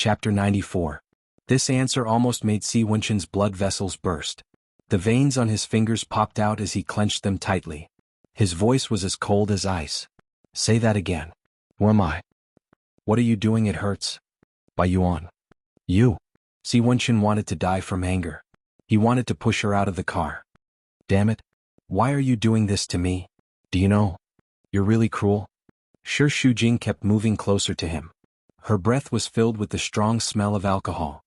Chapter 94. This answer almost made Si Wenxin's blood vessels burst. The veins on his fingers popped out as he clenched them tightly. His voice was as cold as ice. Say that again. Who am I? What are you doing? It hurts. Bai Yuan. You. Si Wenxin wanted to die from anger. He wanted to push her out of the car. Damn it. Why are you doing this to me? Do you know? You're really cruel. Shi Shujing kept moving closer to him. Her breath was filled with the strong smell of alcohol.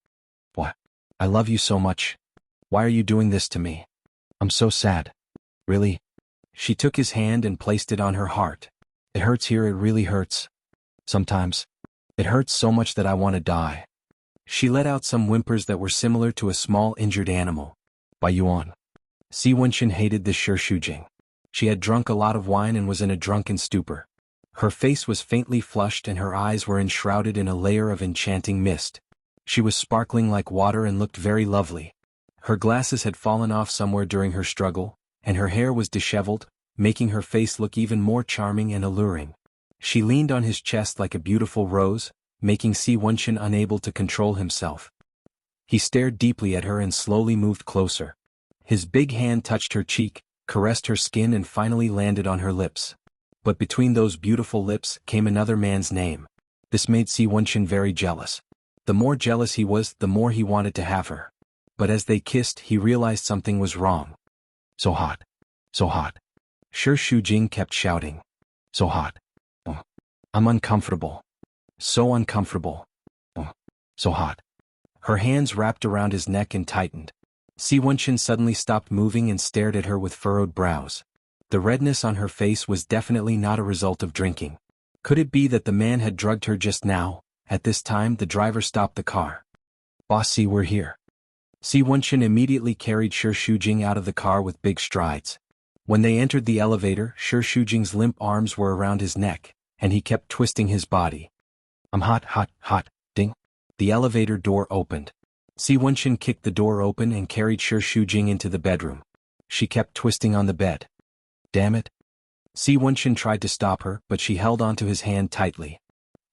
What? I love you so much. Why are you doing this to me? I'm so sad. Really? She took his hand and placed it on her heart. It hurts here, it really hurts. Sometimes. It hurts so much that I want to die. She let out some whimpers that were similar to a small injured animal. Bai Yuan. Si Wenxin hated this Shi Shujing. She had drunk a lot of wine and was in a drunken stupor. Her face was faintly flushed and her eyes were enshrouded in a layer of enchanting mist. She was sparkling like water and looked very lovely. Her glasses had fallen off somewhere during her struggle, and her hair was disheveled, making her face look even more charming and alluring. She leaned on his chest like a beautiful rose, making Si Wenxin unable to control himself. He stared deeply at her and slowly moved closer. His big hand touched her cheek, caressed her skin and finally landed on her lips. But between those beautiful lips came another man's name. This made Si Wenxin very jealous. The more jealous he was, the more he wanted to have her. But as they kissed, he realized something was wrong. So hot. So hot. Shi Shujing kept shouting. So hot. Oh. I'm uncomfortable. So uncomfortable. Oh. So hot. Her hands wrapped around his neck and tightened. Si Wenxin suddenly stopped moving and stared at her with furrowed brows. The redness on her face was definitely not a result of drinking. Could it be that the man had drugged her just now? At this time, the driver stopped the car. Boss Si, we're here. Si Wenxin immediately carried Shi Shujing out of the car with big strides. When they entered the elevator, Shi Shujing's limp arms were around his neck, and he kept twisting his body. I'm hot, hot, hot, ding. The elevator door opened. Si Wenxin kicked the door open and carried Shi Shujing into the bedroom. She kept twisting on the bed. Damn it. Si Wenxin tried to stop her, but she held onto his hand tightly.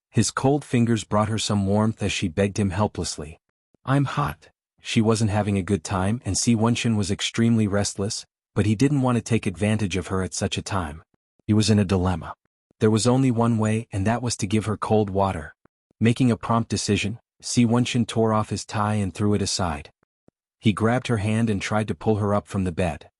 His cold fingers brought her some warmth as she begged him helplessly. I'm hot. She wasn't having a good time and Si Wenxin was extremely restless, but he didn't want to take advantage of her at such a time. He was in a dilemma. There was only one way and that was to give her cold water. Making a prompt decision, Si Wenxin tore off his tie and threw it aside. He grabbed her hand and tried to pull her up from the bed.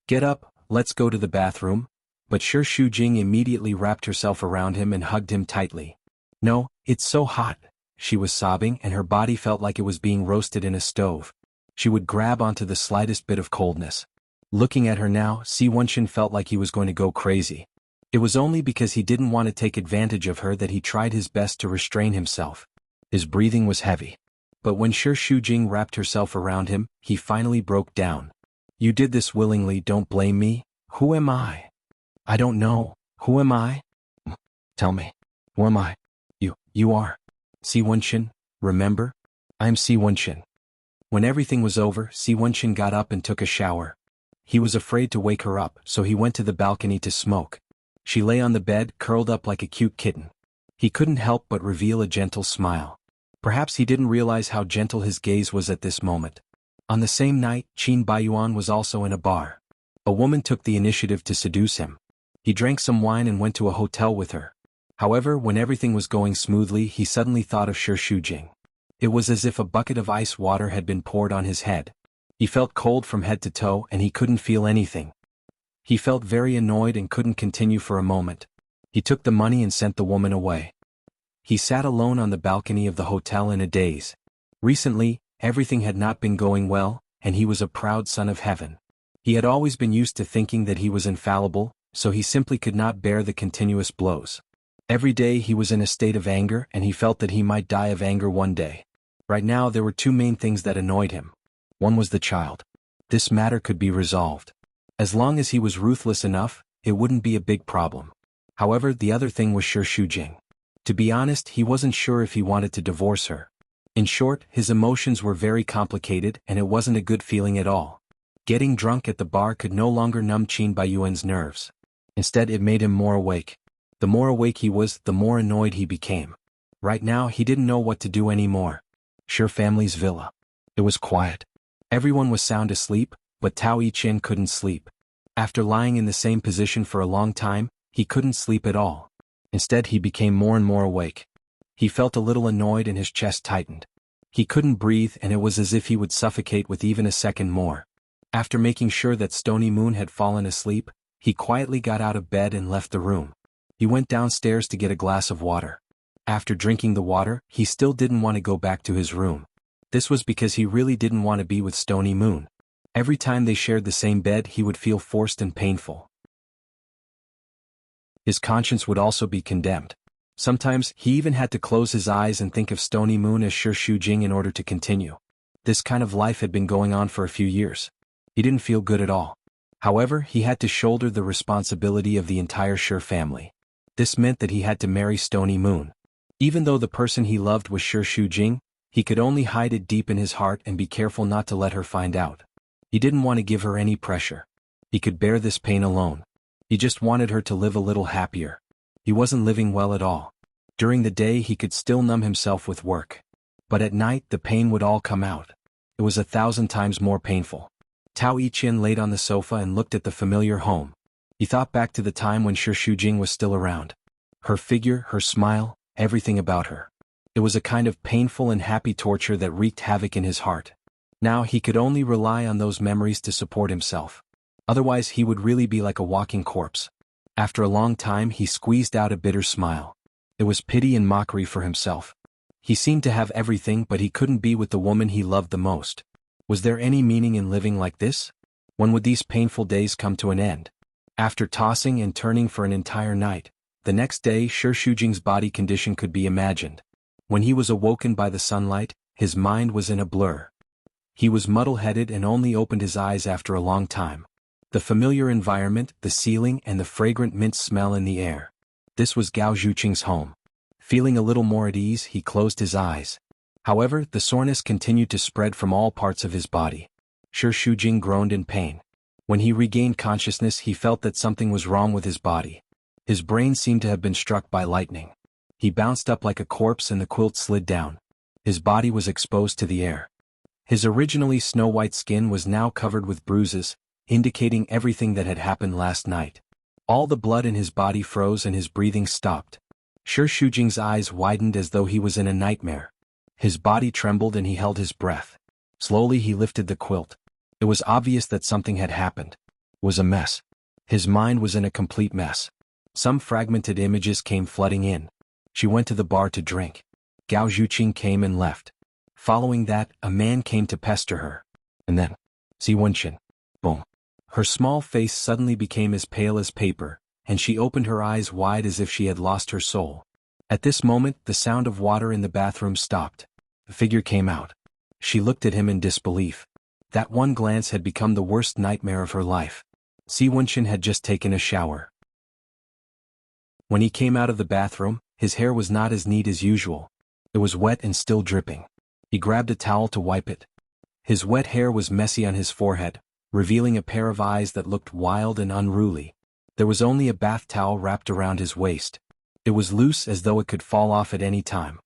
Get up, let's go to the bathroom. But Shi Shujing immediately wrapped herself around him and hugged him tightly. No, it's so hot. She was sobbing and her body felt like it was being roasted in a stove. She would grab onto the slightest bit of coldness. Looking at her now, Si Wenxin felt like he was going to go crazy. It was only because he didn't want to take advantage of her that he tried his best to restrain himself. His breathing was heavy. But when Shi Shujing wrapped herself around him, he finally broke down. You did this willingly, don't blame me. Who am I? I don't know. Who am I? Tell me. Who am I? You are. Si Wenxin, remember? I'm Si Wenxin. When everything was over, Si Wenxin got up and took a shower. He was afraid to wake her up, so he went to the balcony to smoke. She lay on the bed, curled up like a cute kitten. He couldn't help but reveal a gentle smile. Perhaps he didn't realize how gentle his gaze was at this moment. On the same night, Qin Baiyuan was also in a bar. A woman took the initiative to seduce him. He drank some wine and went to a hotel with her. However, when everything was going smoothly, he suddenly thought of Shi Shujing. It was as if a bucket of ice water had been poured on his head. He felt cold from head to toe and he couldn't feel anything. He felt very annoyed and couldn't continue for a moment. He took the money and sent the woman away. He sat alone on the balcony of the hotel in a daze. Recently, everything had not been going well, and he was a proud son of heaven. He had always been used to thinking that he was infallible, so he simply could not bear the continuous blows. Every day he was in a state of anger and he felt that he might die of anger one day. Right now there were two main things that annoyed him. One was the child. This matter could be resolved. As long as he was ruthless enough, it wouldn't be a big problem. However, the other thing was Shi Shujing. To be honest, he wasn't sure if he wanted to divorce her. In short, his emotions were very complicated and it wasn't a good feeling at all. Getting drunk at the bar could no longer numb Qin Baiyuan's nerves. Instead, it made him more awake. The more awake he was, the more annoyed he became. Right now he didn't know what to do anymore. Shi family's villa. It was quiet. Everyone was sound asleep, but Tao Yiqian couldn't sleep. After lying in the same position for a long time, he couldn't sleep at all. Instead he became more and more awake. He felt a little annoyed and his chest tightened. He couldn't breathe and it was as if he would suffocate with even a second more. After making sure that Stony Moon had fallen asleep, he quietly got out of bed and left the room. He went downstairs to get a glass of water. After drinking the water, he still didn't want to go back to his room. This was because he really didn't want to be with Stony Moon. Every time they shared the same bed he would feel forced and painful. His conscience would also be condemned. Sometimes he even had to close his eyes and think of Stony Moon as Shi Shujing in order to continue. This kind of life had been going on for a few years. He didn't feel good at all. However, he had to shoulder the responsibility of the entire Shi family. This meant that he had to marry Stony Moon. Even though the person he loved was Shi Shujing, he could only hide it deep in his heart and be careful not to let her find out. He didn't want to give her any pressure. He could bear this pain alone. He just wanted her to live a little happier. He wasn't living well at all. During the day he could still numb himself with work. But at night the pain would all come out. It was 1,000 times more painful. Tao Yiqian laid on the sofa and looked at the familiar home. He thought back to the time when Shi Shujing was still around. Her figure, her smile, everything about her. It was a kind of painful and happy torture that wreaked havoc in his heart. Now he could only rely on those memories to support himself. Otherwise he would really be like a walking corpse. After a long time he squeezed out a bitter smile. It was pity and mockery for himself. He seemed to have everything but he couldn't be with the woman he loved the most. Was there any meaning in living like this? When would these painful days come to an end? After tossing and turning for an entire night, the next day Shi Shujing's body condition could be imagined. When he was awoken by the sunlight, his mind was in a blur. He was muddle-headed and only opened his eyes after a long time. The familiar environment, the ceiling and the fragrant mint smell in the air. This was Gao Zhuqing's home. Feeling a little more at ease, he closed his eyes. However, the soreness continued to spread from all parts of his body. Shi Shujing groaned in pain. When he regained consciousness he felt that something was wrong with his body. His brain seemed to have been struck by lightning. He bounced up like a corpse and the quilt slid down. His body was exposed to the air. His originally snow-white skin was now covered with bruises, indicating everything that had happened last night. All the blood in his body froze and his breathing stopped. Shi Shujing's eyes widened as though he was in a nightmare. His body trembled and he held his breath. Slowly he lifted the quilt. It was obvious that something had happened. It was a mess. His mind was in a complete mess. Some fragmented images came flooding in. She went to the bar to drink. Gao Zhuqing came and left. Following that, a man came to pester her. And then, Si Wenqin. Boom. Her small face suddenly became as pale as paper, and she opened her eyes wide as if she had lost her soul. At this moment, the sound of water in the bathroom stopped. The figure came out. She looked at him in disbelief. That one glance had become the worst nightmare of her life. Si Wenqin had just taken a shower. When he came out of the bathroom, his hair was not as neat as usual. It was wet and still dripping. He grabbed a towel to wipe it. His wet hair was messy on his forehead, revealing a pair of eyes that looked wild and unruly. There was only a bath towel wrapped around his waist. It was loose as though it could fall off at any time.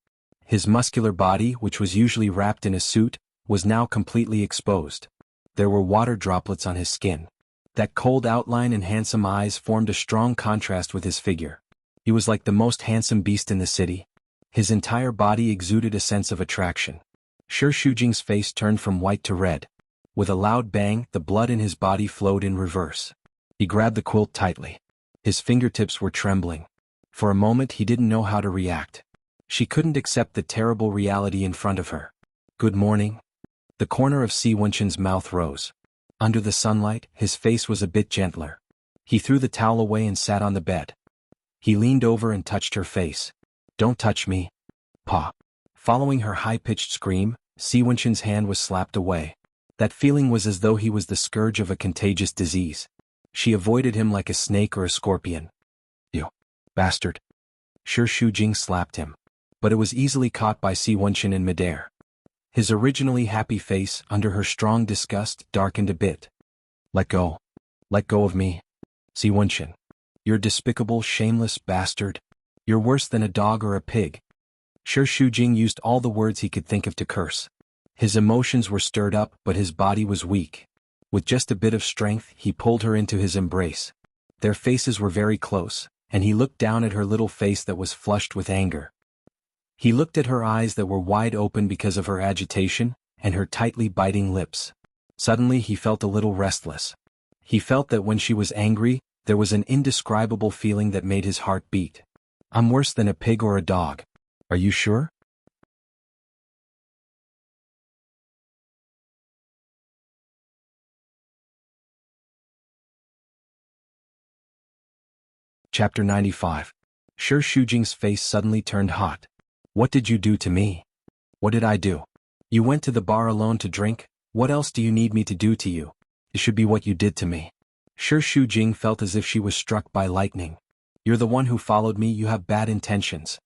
His muscular body, which was usually wrapped in a suit, was now completely exposed. There were water droplets on his skin. That cold outline and handsome eyes formed a strong contrast with his figure. He was like the most handsome beast in the city. His entire body exuded a sense of attraction. Shi Shujing's face turned from white to red. With a loud bang, the blood in his body flowed in reverse. He grabbed the quilt tightly. His fingertips were trembling. For a moment he didn't know how to react. She couldn't accept the terrible reality in front of her. Good morning. The corner of Si Wenqin's mouth rose. Under the sunlight, his face was a bit gentler. He threw the towel away and sat on the bed. He leaned over and touched her face. Don't touch me. Pa. Following her high-pitched scream, Si Wenqin's hand was slapped away. That feeling was as though he was the scourge of a contagious disease. She avoided him like a snake or a scorpion. You bastard. Shi Shujing slapped him. But it was easily caught by Si Wenqin in midair. His originally happy face, under her strong disgust, darkened a bit. Let go. Let go of me. Si Wenqin. You're a despicable, shameless bastard. You're worse than a dog or a pig. Shi Shujing used all the words he could think of to curse. His emotions were stirred up, but his body was weak. With just a bit of strength, he pulled her into his embrace. Their faces were very close, and he looked down at her little face that was flushed with anger. He looked at her eyes that were wide open because of her agitation, and her tightly biting lips. Suddenly he felt a little restless. He felt that when she was angry, there was an indescribable feeling that made his heart beat. "I'm worse than a pig or a dog. Are you sure?" Chapter 95. Shi Shujing's face suddenly turned hot. "What did you do to me?" "What did I do?" "You went to the bar alone to drink. What else do you need me to do to you? It should be what you did to me." Shi Shujing felt as if she was struck by lightning. "You're the one who followed me. You have bad intentions."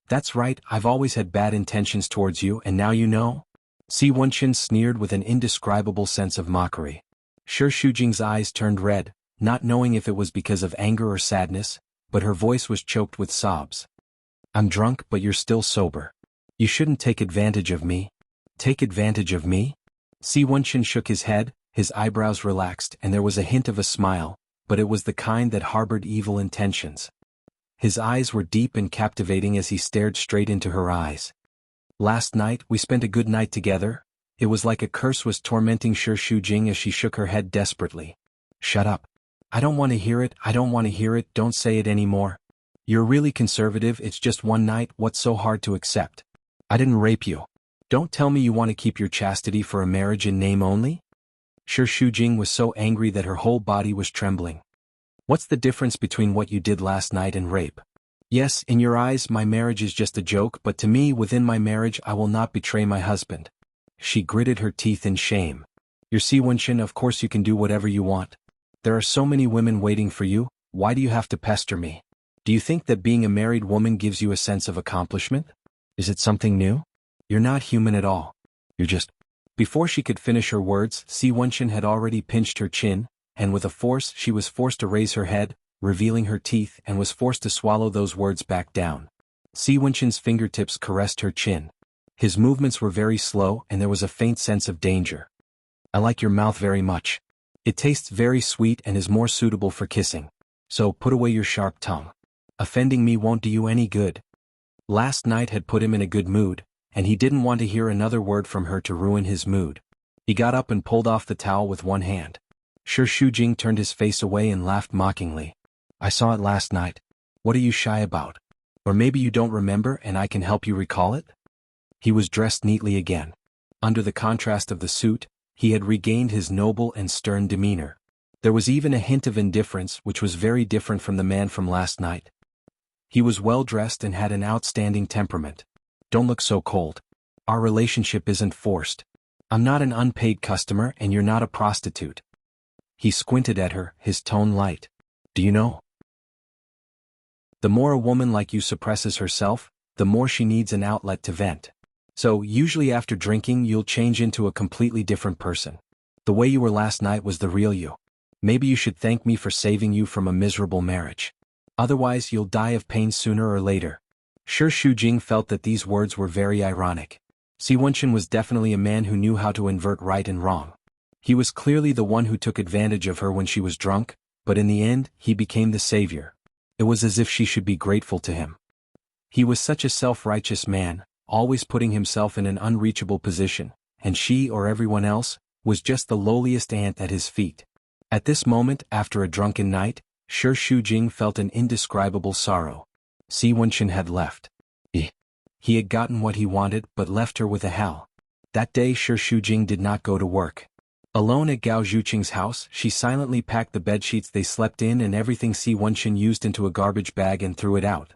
"That's right, I've always had bad intentions towards you, and now you know?" Si Wenqin sneered with an indescribable sense of mockery. Shi Shujing's eyes turned red, not knowing if it was because of anger or sadness, but her voice was choked with sobs. "I'm drunk, but you're still sober. You shouldn't take advantage of me." "Take advantage of me?" Si Wenqin shook his head, his eyebrows relaxed, and there was a hint of a smile, but it was the kind that harbored evil intentions. His eyes were deep and captivating as he stared straight into her eyes. "Last night, we spent a good night together." It was like a curse was tormenting Shi Shujing as she shook her head desperately. "Shut up. I don't want to hear it, I don't want to hear it, don't say it anymore. You're really conservative, it's just one night, what's so hard to accept? I didn't rape you. Don't tell me you want to keep your chastity for a marriage in name only?" Shi Shujing was so angry that her whole body was trembling. "What's the difference between what you did last night and rape? Yes, in your eyes my marriage is just a joke, but to me, within my marriage I will not betray my husband." She gritted her teeth in shame. "You're Si Wenqin, of course you can do whatever you want. There are so many women waiting for you, why do you have to pester me? Do you think that being a married woman gives you a sense of accomplishment? Is it something new? You're not human at all. You're just—" Before she could finish her words, Si Wenqin had already pinched her chin, and with a force she was forced to raise her head, revealing her teeth, and was forced to swallow those words back down. Si Wenqin's fingertips caressed her chin. His movements were very slow and there was a faint sense of danger. "I like your mouth very much. It tastes very sweet and is more suitable for kissing. So put away your sharp tongue. Offending me won't do you any good." Last night had put him in a good mood, and he didn't want to hear another word from her to ruin his mood. He got up and pulled off the towel with one hand. Shi Shujing turned his face away and laughed mockingly. "I saw it last night. What are you shy about? Or maybe you don't remember and I can help you recall it?" He was dressed neatly again. Under the contrast of the suit, he had regained his noble and stern demeanor. There was even a hint of indifference which was very different from the man from last night. He was well dressed and had an outstanding temperament. "Don't look so cold. Our relationship isn't forced. I'm not an unpaid customer and you're not a prostitute." He squinted at her, his tone light. "Do you know? The more a woman like you suppresses herself, the more she needs an outlet to vent. So, usually after drinking you'll change into a completely different person. The way you were last night was the real you. Maybe you should thank me for saving you from a miserable marriage. Otherwise you'll die of pain sooner or later." Shi Shujing felt that these words were very ironic. Si Wenqin was definitely a man who knew how to invert right and wrong. He was clearly the one who took advantage of her when she was drunk, but in the end, he became the savior. It was as if she should be grateful to him. He was such a self-righteous man, always putting himself in an unreachable position, and she or everyone else was just the lowliest ant at his feet. At this moment, after a drunken night, Shi Shujing felt an indescribable sorrow. Si Wenqin had left. He had gotten what he wanted but left her with a howl. That day Shi Shujing did not go to work. Alone at Gao Zhuqing's house, she silently packed the bedsheets they slept in and everything Si Wenqin used into a garbage bag and threw it out.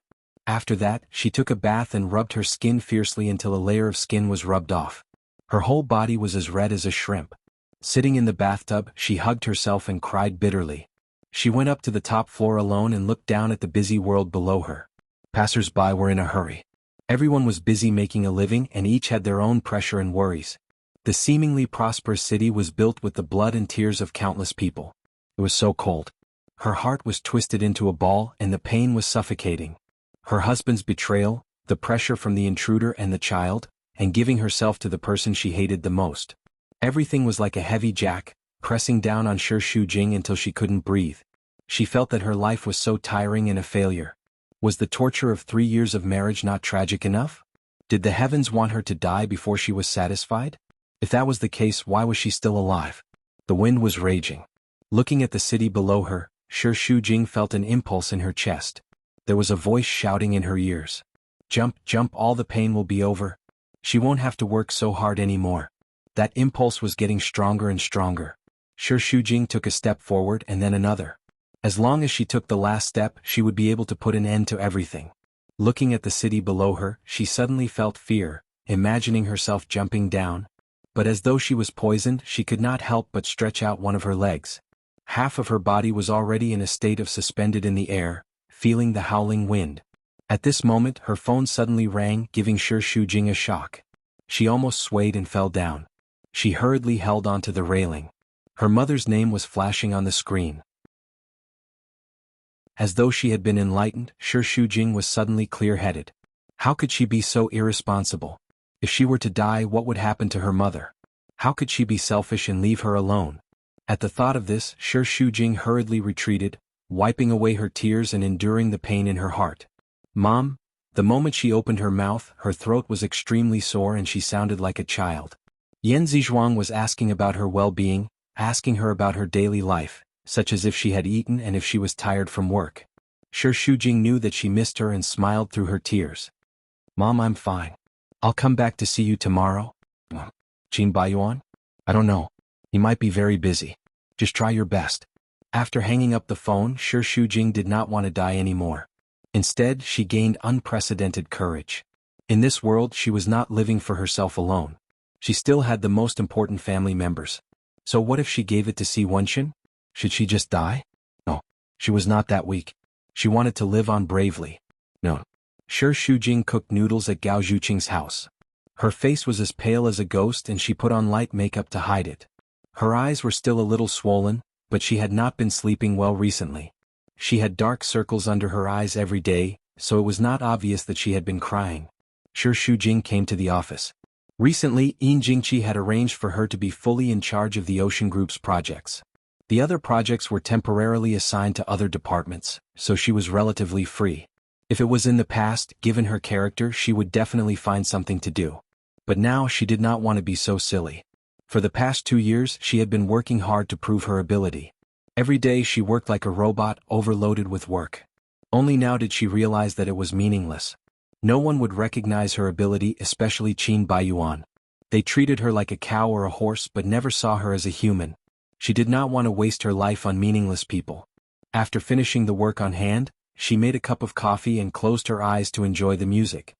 After that, she took a bath and rubbed her skin fiercely until a layer of skin was rubbed off. Her whole body was as red as a shrimp. Sitting in the bathtub, she hugged herself and cried bitterly. She went up to the top floor alone and looked down at the busy world below her. Passers-by were in a hurry. Everyone was busy making a living and each had their own pressure and worries. The seemingly prosperous city was built with the blood and tears of countless people. It was so cold. Her heart was twisted into a ball and the pain was suffocating. Her husband's betrayal, the pressure from the intruder and the child, and giving herself to the person she hated the most. Everything was like a heavy jack, pressing down on Shi Shujing until she couldn't breathe. She felt that her life was so tiring and a failure. Was the torture of 3 years of marriage not tragic enough? Did the heavens want her to die before she was satisfied? If that was the case, why was she still alive? The wind was raging. Looking at the city below her, Shi Shujing felt an impulse in her chest. There was a voice shouting in her ears. Jump, jump, all the pain will be over. She won't have to work so hard anymore. That impulse was getting stronger and stronger. Shi Shujing took a step forward and then another. As long as she took the last step, she would be able to put an end to everything. Looking at the city below her, she suddenly felt fear, imagining herself jumping down. But as though she was poisoned, she could not help but stretch out one of her legs. Half of her body was already in a state of suspended in the air, feeling the howling wind. At this moment, her phone suddenly rang, giving Shi Shujing a shock. She almost swayed and fell down. She hurriedly held onto the railing. Her mother's name was flashing on the screen. As though she had been enlightened, Shi Shujing was suddenly clear-headed. How could she be so irresponsible? If she were to die, what would happen to her mother? How could she be selfish and leave her alone? At the thought of this, Shi Shujing hurriedly retreated, wiping away her tears and enduring the pain in her heart. Mom? The moment she opened her mouth, her throat was extremely sore and she sounded like a child. Yan Zizhuang was asking about her well-being, asking her about her daily life, such as if she had eaten and if she was tired from work. Shi Shujing knew that she missed her and smiled through her tears. Mom, I'm fine. I'll come back to see you tomorrow. Qin Baiyuan? I don't know. He might be very busy. Just try your best. After hanging up the phone, Shi Shujing did not want to die anymore. Instead, she gained unprecedented courage. In this world, she was not living for herself alone. She still had the most important family members. So what if she gave it to Si Wenxin? Should she just die? No. She was not that weak. She wanted to live on bravely. No. Shi Shujing cooked noodles at Gao Zhuqing's house. Her face was as pale as a ghost and she put on light makeup to hide it. Her eyes were still a little swollen, but she had not been sleeping well recently. She had dark circles under her eyes every day, so it was not obvious that she had been crying. Shi Shujing came to the office. Recently, Yin Jingqi had arranged for her to be fully in charge of the Ocean Group's projects. The other projects were temporarily assigned to other departments, so she was relatively free. If it was in the past, given her character, she would definitely find something to do. But now she did not want to be so silly. For the past 2 years, she had been working hard to prove her ability. Every day she worked like a robot, overloaded with work. Only now did she realize that it was meaningless. No one would recognize her ability, especially Qin Baiyuan. They treated her like a cow or a horse but never saw her as a human. She did not want to waste her life on meaningless people. After finishing the work on hand, she made a cup of coffee and closed her eyes to enjoy the music.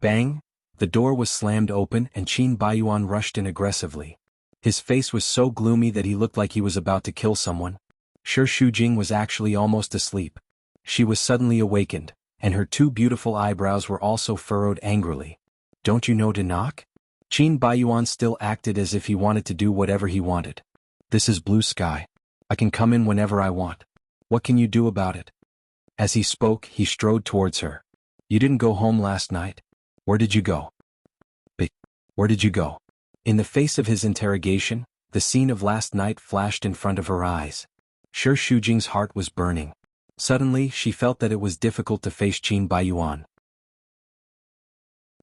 Bang! The door was slammed open and Qin Baiyuan rushed in aggressively. His face was so gloomy that he looked like he was about to kill someone. Shi Shujing was actually almost asleep. She was suddenly awakened, and her 2 beautiful eyebrows were also furrowed angrily. Don't you know to knock? Qin Baiyuan still acted as if he wanted to do whatever he wanted. This is blue sky. I can come in whenever I want. What can you do about it? As he spoke, he strode towards her. You didn't go home last night? Where did you go? Where did you go? In the face of his interrogation, the scene of last night flashed in front of her eyes. Shi Shujing's heart was burning. Suddenly, she felt that it was difficult to face Qin Baiyuan.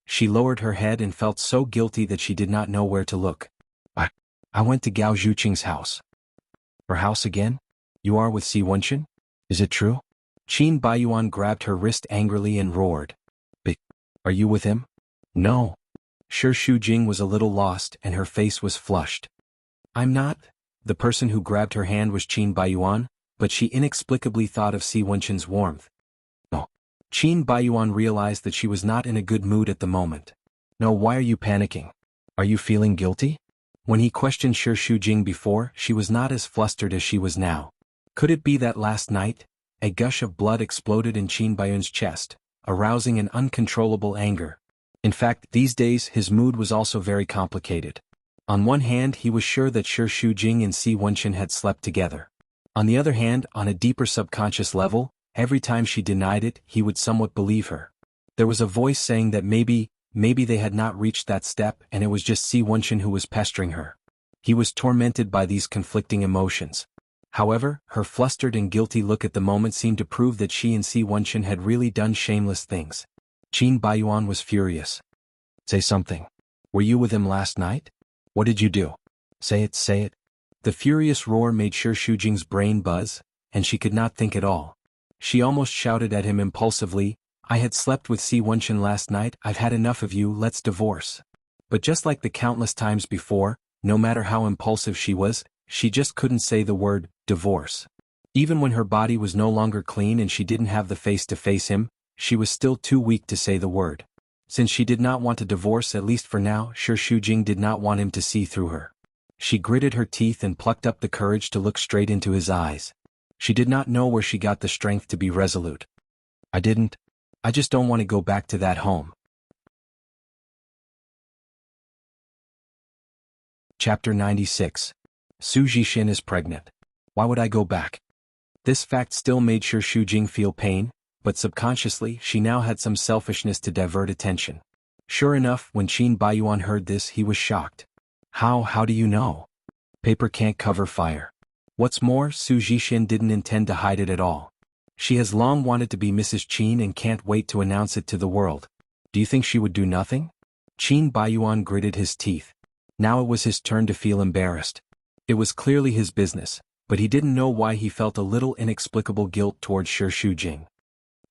She lowered her head and felt so guilty that she did not know where to look. I went to Gao Zhuqing's house. Her house again? You are with Si Wenxin? Is it true? Qin Baiyuan grabbed her wrist angrily and roared. Are you with him? No. Shi Shujing was a little lost and her face was flushed. I'm not. The person who grabbed her hand was Qin Baiyuan, but she inexplicably thought of Si Wenxin's warmth. No. Qin Baiyuan realized that she was not in a good mood at the moment. No, why are you panicking? Are you feeling guilty? When he questioned Shi Shujing before, she was not as flustered as she was now. Could it be that last night, a gush of blood exploded in Qin Baiyuan's chest, arousing an uncontrollable anger? In fact, these days his mood was also very complicated. On one hand, he was sure that Shi Shujing and Si Wenxin had slept together. On the other hand, on a deeper subconscious level, every time she denied it, he would somewhat believe her. There was a voice saying that maybe they had not reached that step and it was just Si Wenchen who was pestering her. He was tormented by these conflicting emotions. However, her flustered and guilty look at the moment seemed to prove that she and Si Wenchen had really done shameless things. Qin Baiyuan was furious. Say something. Were you with him last night? What did you do? Say it, say it. The furious roar made Shi Shujing's brain buzz, and she could not think at all. She almost shouted at him impulsively, I had slept with Si Wenchen last night, I've had enough of you, let's divorce. But just like the countless times before, no matter how impulsive she was, she just couldn't say the word, divorce. Even when her body was no longer clean and she didn't have the face to face him, she was still too weak to say the word. Since she did not want a divorce, at least for now, Shi Shujing did not want him to see through her. She gritted her teeth and plucked up the courage to look straight into his eyes. She did not know where she got the strength to be resolute. I just don't want to go back to that home. Chapter 96. Su Jixin is pregnant. Why would I go back? This fact still made Shi Shujing feel pain, but subconsciously she now had some selfishness to divert attention. Sure enough, when Qin Baiyuan heard this, he was shocked. How do you know? Paper can't cover fire. What's more, Su Jixin didn't intend to hide it at all. She has long wanted to be Mrs. Qin and can't wait to announce it to the world. Do you think she would do nothing? Qin Baiyuan gritted his teeth. Now it was his turn to feel embarrassed. It was clearly his business, but he didn't know why he felt a little inexplicable guilt towards Shi Shujing.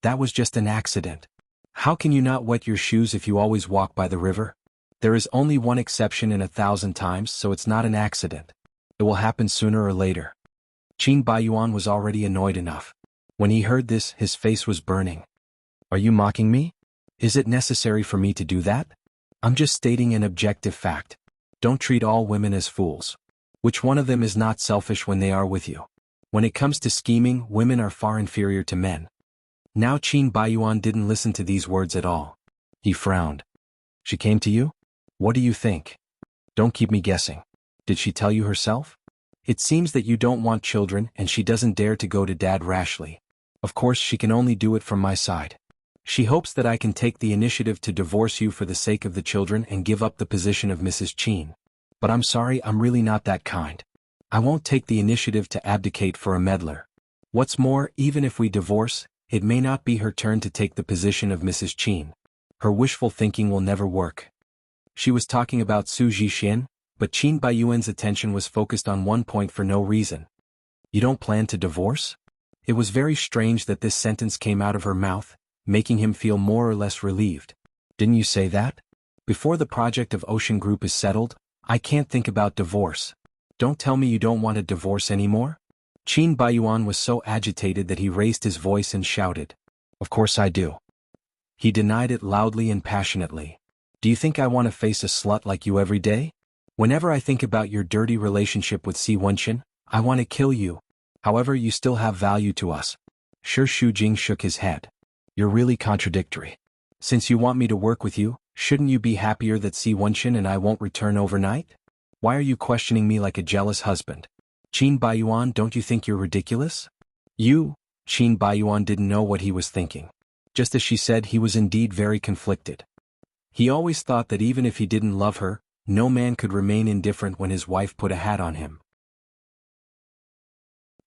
That was just an accident. How can you not wet your shoes if you always walk by the river? There is only one exception in 1,000 times, so it's not an accident. It will happen sooner or later. Qin Baiyuan was already annoyed enough. When he heard this, his face was burning. Are you mocking me? Is it necessary for me to do that? I'm just stating an objective fact. Don't treat all women as fools. Which one of them is not selfish when they are with you? When it comes to scheming, women are far inferior to men. Now Qin Baiyuan didn't listen to these words at all. He frowned. She came to you? What do you think? Don't keep me guessing. Did she tell you herself? It seems that you don't want children and she doesn't dare to go to Dad rashly. Of course she can only do it from my side. She hopes that I can take the initiative to divorce you for the sake of the children and give up the position of Mrs. Qin. But I'm sorry, I'm really not that kind. I won't take the initiative to abdicate for a meddler. What's more, even if we divorce, it may not be her turn to take the position of Mrs. Qin. Her wishful thinking will never work. She was talking about Su Jixin, but Qin Baiyuan's attention was focused on one point for no reason. You don't plan to divorce? It was very strange that this sentence came out of her mouth, making him feel more or less relieved. Didn't you say that? Before the project of Ocean Group is settled, I can't think about divorce. Don't tell me you don't want a divorce anymore? Qin Baiyuan was so agitated that he raised his voice and shouted. Of course I do. He denied it loudly and passionately. Do you think I want to face a slut like you every day? Whenever I think about your dirty relationship with Si Wenchen, I want to kill you. However, you still have value to us. Shi Shujing shook his head. You're really contradictory. Since you want me to work with you, shouldn't you be happier that Si Wenchen and I won't return overnight? Why are you questioning me like a jealous husband? Qin Baiyuan, don't you think you're ridiculous? Qin Baiyuan didn't know what he was thinking. Just as she said, he was indeed very conflicted. He always thought that even if he didn't love her, no man could remain indifferent when his wife put a hat on him.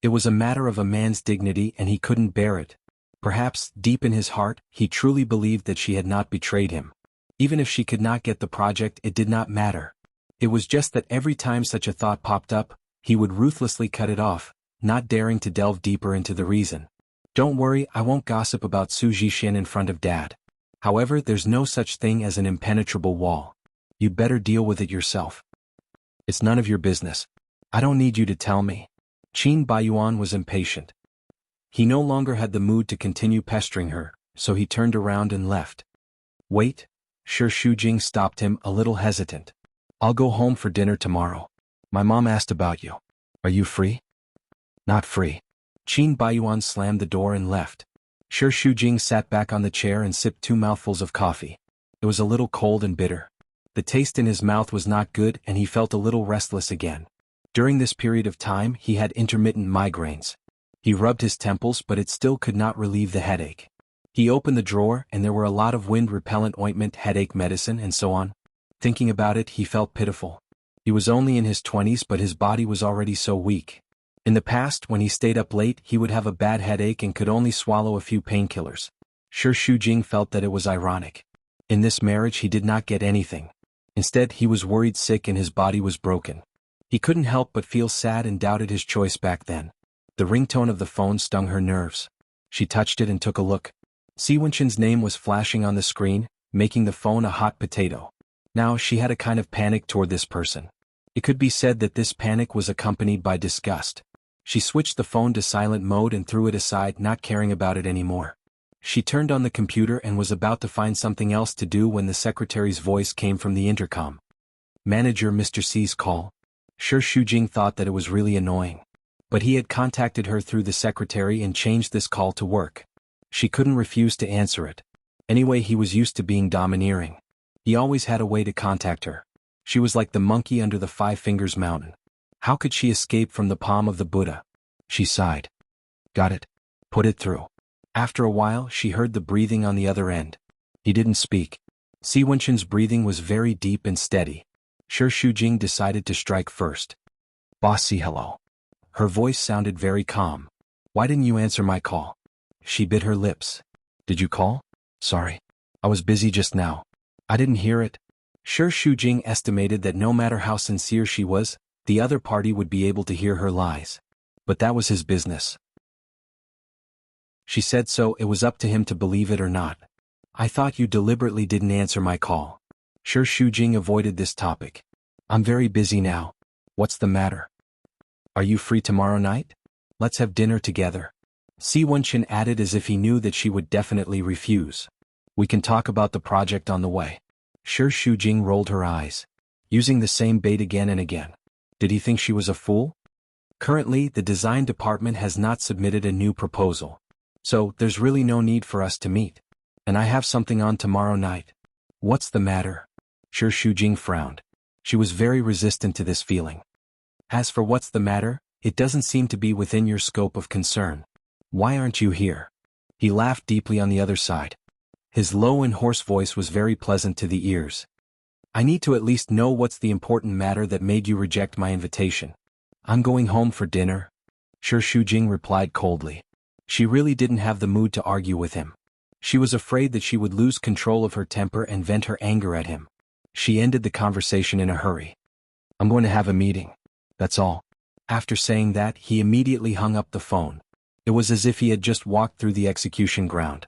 It was a matter of a man's dignity and he couldn't bear it. Perhaps, deep in his heart, he truly believed that she had not betrayed him. Even if she could not get the project, it did not matter. It was just that every time such a thought popped up, he would ruthlessly cut it off, not daring to delve deeper into the reason. Don't worry, I won't gossip about Su Jixin in front of Dad. However, there's no such thing as an impenetrable wall. You'd better deal with it yourself. It's none of your business. I don't need you to tell me. Qin Baiyuan was impatient. He no longer had the mood to continue pestering her, so he turned around and left. Wait, Shi Shujing stopped him, a little hesitant. I'll go home for dinner tomorrow. My mom asked about you. Are you free? Not free. Qin Baiyuan slammed the door and left. Shi Shujing sat back on the chair and sipped 2 mouthfuls of coffee. It was a little cold and bitter. The taste in his mouth was not good and he felt a little restless again. During this period of time, he had intermittent migraines. He rubbed his temples, but it still could not relieve the headache. He opened the drawer and there were a lot of wind-repellent ointment, headache medicine, and so on. Thinking about it, he felt pitiful. He was only in his 20s but his body was already so weak. In the past, when he stayed up late, he would have a bad headache and could only swallow a few painkillers. Sure, Shujing felt that it was ironic. In this marriage he did not get anything. Instead, he was worried sick and his body was broken. He couldn't help but feel sad and doubted his choice back then. The ringtone of the phone stung her nerves. She touched it and took a look. Si Wenqin's name was flashing on the screen, making the phone a hot potato. Now she had a kind of panic toward this person. It could be said that this panic was accompanied by disgust. She switched the phone to silent mode and threw it aside, not caring about it anymore. She turned on the computer and was about to find something else to do when the secretary's voice came from the intercom. "Manager, Mr. C's call." Sure, Shujing thought that it was really annoying. But he had contacted her through the secretary and changed this call to work. She couldn't refuse to answer it. Anyway, he was used to being domineering. He always had a way to contact her. She was like the monkey under the Five Fingers Mountain. How could she escape from the palm of the Buddha? She sighed. "Got it. Put it through." After a while, she heard the breathing on the other end. He didn't speak. Si Wenqin's breathing was very deep and steady. Sure, Shujing decided to strike first. "Bossy, hello." Her voice sounded very calm. "Why didn't you answer my call?" She bit her lips. "Did you call?" "Sorry. I was busy just now. I didn't hear it." Sure, Shujing estimated that no matter how sincere she was, the other party would be able to hear her lies. But that was his business. She said so it was up to him to believe it or not. "I thought you deliberately didn't answer my call." Sure, Shujing avoided this topic. "I'm very busy now." "What's the matter?" "Are you free tomorrow night? Let's have dinner together." Si Wenqin added as if he knew that she would definitely refuse. "We can talk about the project on the way." Sure, Shujing rolled her eyes. Using the same bait again and again. Did he think she was a fool? Currently, the design department has not submitted a new proposal. So, there's really no need for us to meet. And I have something on tomorrow night. What's the matter? Sure, Shujing frowned. She was very resistant to this feeling. As for what's the matter, it doesn't seem to be within your scope of concern. Why aren't you here? He laughed deeply on the other side. His low and hoarse voice was very pleasant to the ears. I need to at least know what's the important matter that made you reject my invitation. I'm going home for dinner. Sure, Shujing replied coldly. She really didn't have the mood to argue with him. She was afraid that she would lose control of her temper and vent her anger at him. She ended the conversation in a hurry. I'm going to have a meeting. That's all. After saying that, he immediately hung up the phone. It was as if he had just walked through the execution ground.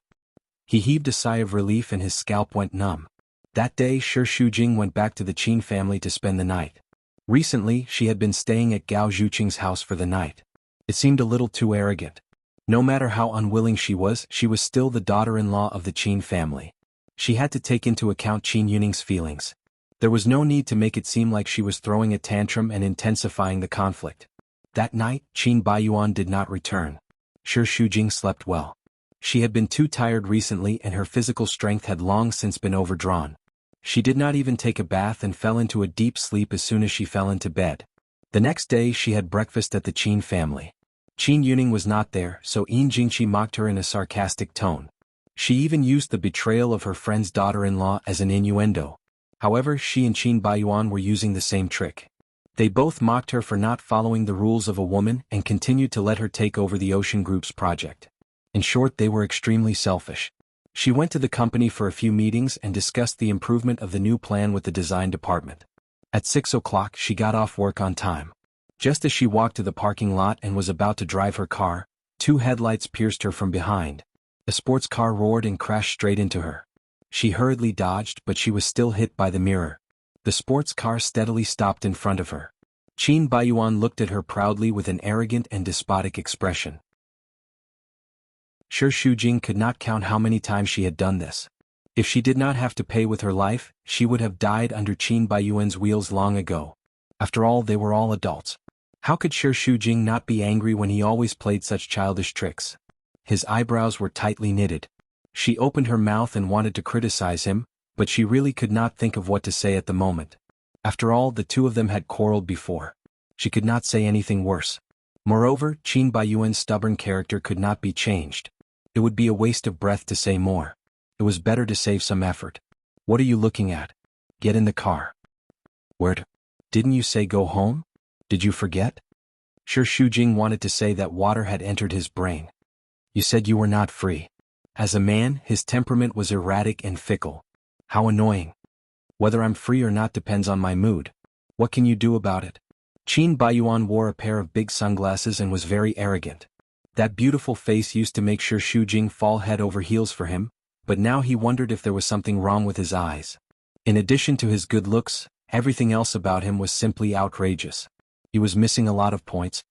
He heaved a sigh of relief and his scalp went numb. That day, Sure Shujing went back to the Qin family to spend the night. Recently, she had been staying at Gao Zhuqing's house for the night. It seemed a little too arrogant. No matter how unwilling she was still the daughter-in-law of the Qin family. She had to take into account Qin Yuning's feelings. There was no need to make it seem like she was throwing a tantrum and intensifying the conflict. That night, Qin Baiyuan did not return. Sure, Shujing slept well. She had been too tired recently and her physical strength had long since been overdrawn. She did not even take a bath and fell into a deep sleep as soon as she fell into bed. The next day she had breakfast at the Qin family. Qin Yuning was not there, so Yin Jingqi mocked her in a sarcastic tone. She even used the betrayal of her friend's daughter-in-law as an innuendo. However, she and Qin Baiyuan were using the same trick. They both mocked her for not following the rules of a woman and continued to let her take over the Ocean Group's project. In short, they were extremely selfish. She went to the company for a few meetings and discussed the improvement of the new plan with the design department. At 6 o'clock she got off work on time. Just as she walked to the parking lot and was about to drive her car, two headlights pierced her from behind. A sports car roared and crashed straight into her. She hurriedly dodged, but she was still hit by the mirror. The sports car steadily stopped in front of her. Qin Baiyuan looked at her proudly with an arrogant and despotic expression. Sure, Shujing could not count how many times she had done this. If she did not have to pay with her life, she would have died under Qin Baiyuan's wheels long ago. After all, they were all adults. How could Sure Shujing not be angry when he always played such childish tricks? His eyebrows were tightly knitted. She opened her mouth and wanted to criticize him, but she really could not think of what to say at the moment. After all, the two of them had quarreled before. She could not say anything worse. Moreover, Qin Baiyuan's stubborn character could not be changed. It would be a waste of breath to say more. It was better to save some effort. What are you looking at? Get in the car. Where? Didn't you say go home? Did you forget? Sure, Shujing wanted to say that water had entered his brain. You said you were not free. As a man, his temperament was erratic and fickle. How annoying. Whether I'm free or not depends on my mood. What can you do about it? Qin Baiyuan wore a pair of big sunglasses and was very arrogant. That beautiful face used to make sure Shujing fall head over heels for him, but now he wondered if there was something wrong with his eyes. In addition to his good looks, everything else about him was simply outrageous. He was missing a lot of points.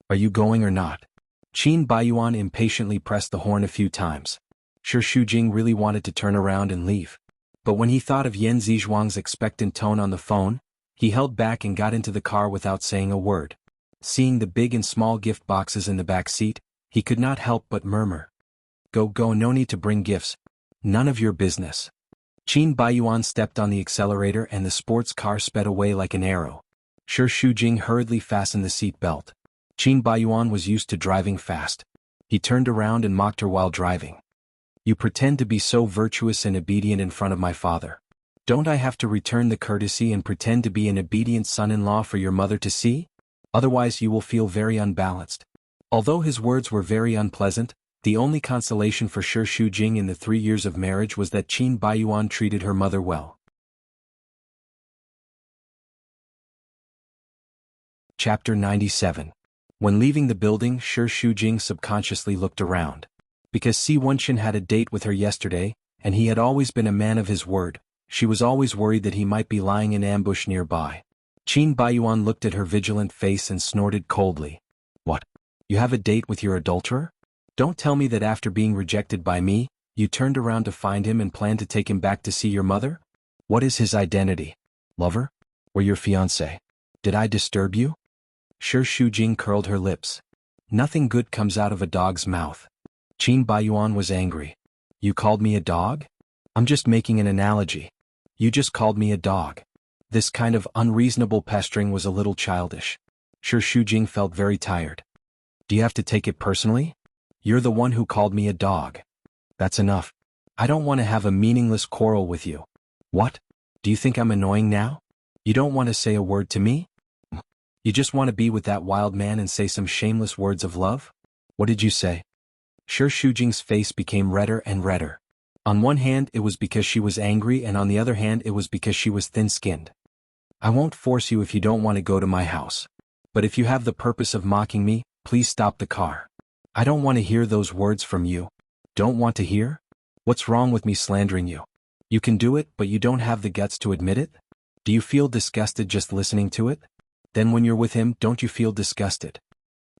Are you going or not? Qin Baiyuan impatiently pressed the horn a few times. Sure, Shujing really wanted to turn around and leave. But when he thought of Yan Zizhuang's expectant tone on the phone, he held back and got into the car without saying a word. Seeing the big and small gift boxes in the back seat, he could not help but murmur. Go, no need to bring gifts. None of your business. Qin Baiyuan stepped on the accelerator and the sports car sped away like an arrow. Sure, Shujing hurriedly fastened the seat belt. Qin Baiyuan was used to driving fast. He turned around and mocked her while driving. You pretend to be so virtuous and obedient in front of my father. Don't I have to return the courtesy and pretend to be an obedient son-in-law for your mother to see? Otherwise you will feel very unbalanced. Although his words were very unpleasant, the only consolation for Sure Shujing in the 3 years of marriage was that Qin Baiyuan treated her mother well. Chapter 97. When leaving the building, Sure Shujing subconsciously looked around. Because Si Wenqin had a date with her yesterday, and he had always been a man of his word, she was always worried that he might be lying in ambush nearby. Qin Baiyuan looked at her vigilant face and snorted coldly. What? You have a date with your adulterer? Don't tell me that after being rejected by me, you turned around to find him and planned to take him back to see your mother? What is his identity? Lover? Or your fiancé? Did I disturb you? Sure, Shujing curled her lips. Nothing good comes out of a dog's mouth. Qin Baiyuan was angry. You called me a dog? I'm just making an analogy. You just called me a dog. This kind of unreasonable pestering was a little childish. Sure, Shujing felt very tired. Do you have to take it personally? You're the one who called me a dog. That's enough. I don't want to have a meaningless quarrel with you. What? Do you think I'm annoying now? You don't want to say a word to me? You just want to be with that wild man and say some shameless words of love? What did you say? Sure, Shujing's face became redder and redder. On one hand it was because she was angry and on the other hand it was because she was thin-skinned. I won't force you if you don't want to go to my house. But if you have the purpose of mocking me, please stop the car. I don't want to hear those words from you. Don't want to hear? What's wrong with me slandering you? You can do it, but you don't have the guts to admit it? Do you feel disgusted just listening to it? Then when you're with him, don't you feel disgusted?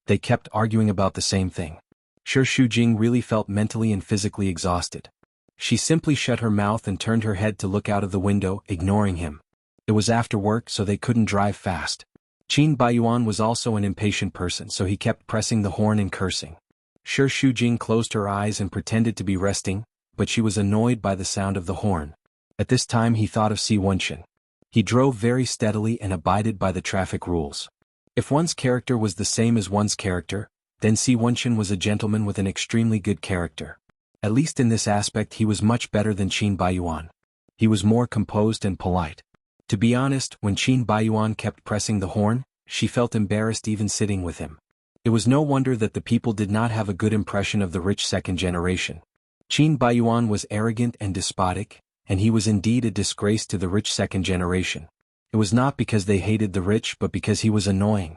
They kept arguing about the same thing. Sure, Shujing really felt mentally and physically exhausted. She simply shut her mouth and turned her head to look out of the window, ignoring him. It was after work, so they couldn't drive fast. Qin Baiyuan was also an impatient person, so he kept pressing the horn and cursing. Sure, Shujing closed her eyes and pretended to be resting, but she was annoyed by the sound of the horn. At this time he thought of Si Wenqin. He drove very steadily and abided by the traffic rules. If one's character was the same as one's character, then Si Wenqin was a gentleman with an extremely good character. At least in this aspect he was much better than Qin Baiyuan. He was more composed and polite. To be honest, when Qin Baiyuan kept pressing the horn, she felt embarrassed even sitting with him. It was no wonder that the people did not have a good impression of the rich second generation. Qin Baiyuan was arrogant and despotic, and he was indeed a disgrace to the rich second generation. It was not because they hated the rich but because he was annoying.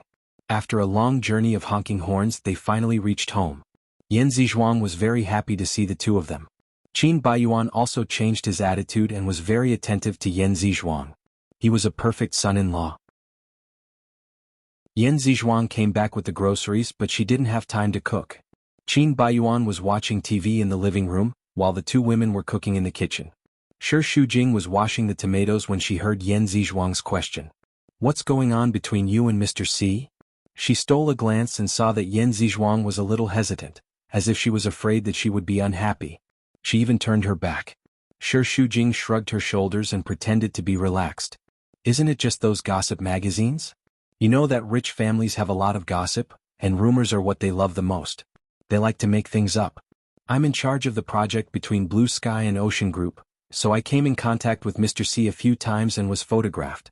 After a long journey of honking horns they finally reached home. Yan Zizhuang was very happy to see the two of them. Qin Baiyuan also changed his attitude and was very attentive to Yan Zizhuang. He was a perfect son-in-law. Yan Zizhuang came back with the groceries but she didn't have time to cook. Qin Baiyuan was watching TV in the living room, while the two women were cooking in the kitchen. Sure, Shujing was washing the tomatoes when she heard Yan Zizhuang's question. What's going on between you and Mr. C? She stole a glance and saw that Yan Zizhuang was a little hesitant, as if she was afraid that she would be unhappy. She even turned her back. Sure, Shujing shrugged her shoulders and pretended to be relaxed. Isn't it just those gossip magazines? You know that rich families have a lot of gossip, and rumors are what they love the most. They like to make things up. I'm in charge of the project between Blue Sky and Ocean Group, so I came in contact with Mr. C a few times and was photographed.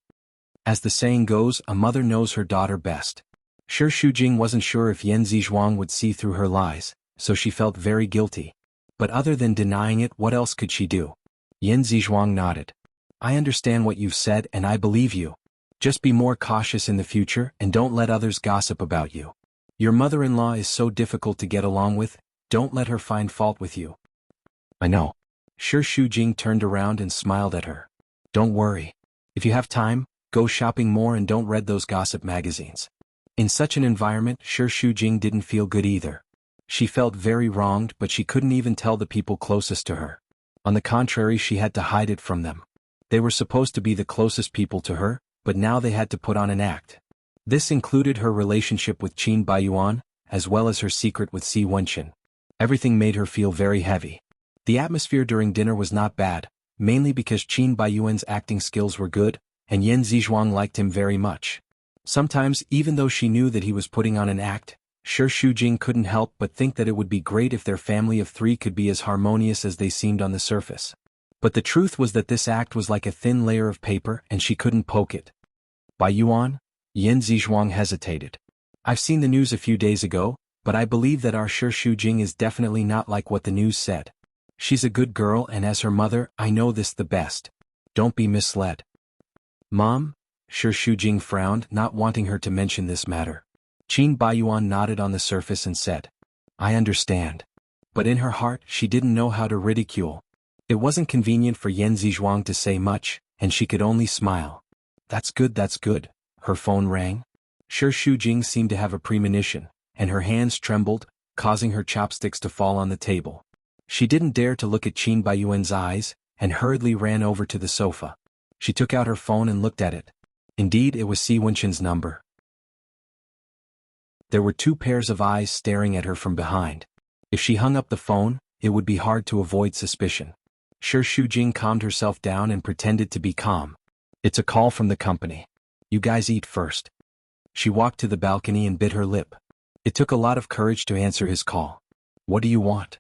As the saying goes, a mother knows her daughter best. Shi Shujing wasn't sure if Yan Zizhuang would see through her lies, so she felt very guilty. But other than denying it, what else could she do? Yan Zizhuang nodded. I understand what you've said and I believe you. Just be more cautious in the future and don't let others gossip about you. Your mother-in-law is so difficult to get along with, don't let her find fault with you. I know. Shi Shujing turned around and smiled at her. Don't worry. If you have time, go shopping more and don't read those gossip magazines. In such an environment, Shi Shujing didn't feel good either. She felt very wronged, but she couldn't even tell the people closest to her. On the contrary, she had to hide it from them. They were supposed to be the closest people to her, but now they had to put on an act. This included her relationship with Qin Baiyuan, as well as her secret with Si Wenqin. Everything made her feel very heavy. The atmosphere during dinner was not bad, mainly because Qin Baiyuan's acting skills were good, and Yan Zizhuang liked him very much. Sometimes, even though she knew that he was putting on an act, Shi Shujing couldn't help but think that it would be great if their family of three could be as harmonious as they seemed on the surface. But the truth was that this act was like a thin layer of paper and she couldn't poke it. Baiyuan? Yan Zizhuang hesitated. I've seen the news a few days ago, but I believe that our Shi Shujing is definitely not like what the news said. She's a good girl and as her mother, I know this the best. Don't be misled. Mom? Shi Shujing frowned, not wanting her to mention this matter. Qin Baiyuan nodded on the surface and said, I understand. But in her heart, she didn't know how to ridicule. It wasn't convenient for Yan Zizhuang to say much, and she could only smile. That's good, that's good. Her phone rang. Shi Shujing seemed to have a premonition, and her hands trembled, causing her chopsticks to fall on the table. She didn't dare to look at Qin Baiyuan's eyes, and hurriedly ran over to the sofa. She took out her phone and looked at it. Indeed, it was Si Wenqin's number. There were two pairs of eyes staring at her from behind. If she hung up the phone, it would be hard to avoid suspicion. Shi Shujing calmed herself down and pretended to be calm. It's a call from the company. You guys eat first. She walked to the balcony and bit her lip. It took a lot of courage to answer his call. What do you want?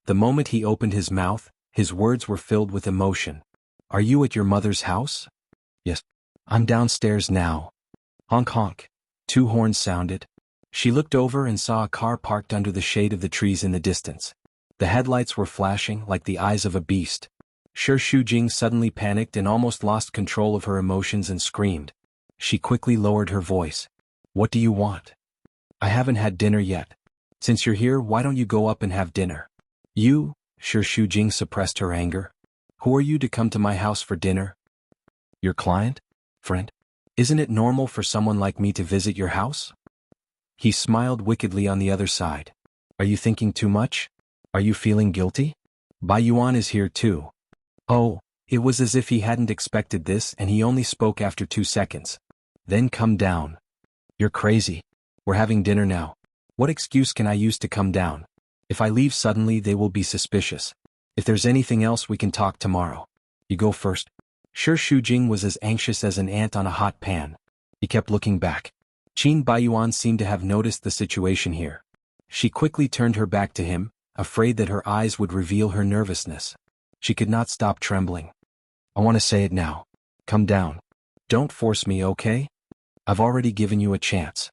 The moment he opened his mouth, his words were filled with emotion. Are you at your mother's house? Yes. I'm downstairs now. Honk honk. Two horns sounded. She looked over and saw a car parked under the shade of the trees in the distance. The headlights were flashing like the eyes of a beast. Shi Shujing suddenly panicked and almost lost control of her emotions and screamed. She quickly lowered her voice. What do you want? I haven't had dinner yet. Since you're here, why don't you go up and have dinner? You? Shi Shujing suppressed her anger. Who are you to come to my house for dinner? Your client? Friend? Isn't it normal for someone like me to visit your house? He smiled wickedly on the other side. Are you thinking too much? Are you feeling guilty? Baiyuan is here too. Oh, it was as if he hadn't expected this and he only spoke after 2 seconds. Then come down. You're crazy. We're having dinner now. What excuse can I use to come down? If I leave suddenly, they will be suspicious. If there's anything else, we can talk tomorrow. You go first. Shi Shujing was as anxious as an ant on a hot pan. He kept looking back. Qin Baiyuan seemed to have noticed the situation here. She quickly turned her back to him, afraid that her eyes would reveal her nervousness. She could not stop trembling. I want to say it now. Come down. Don't force me, okay? I've already given you a chance.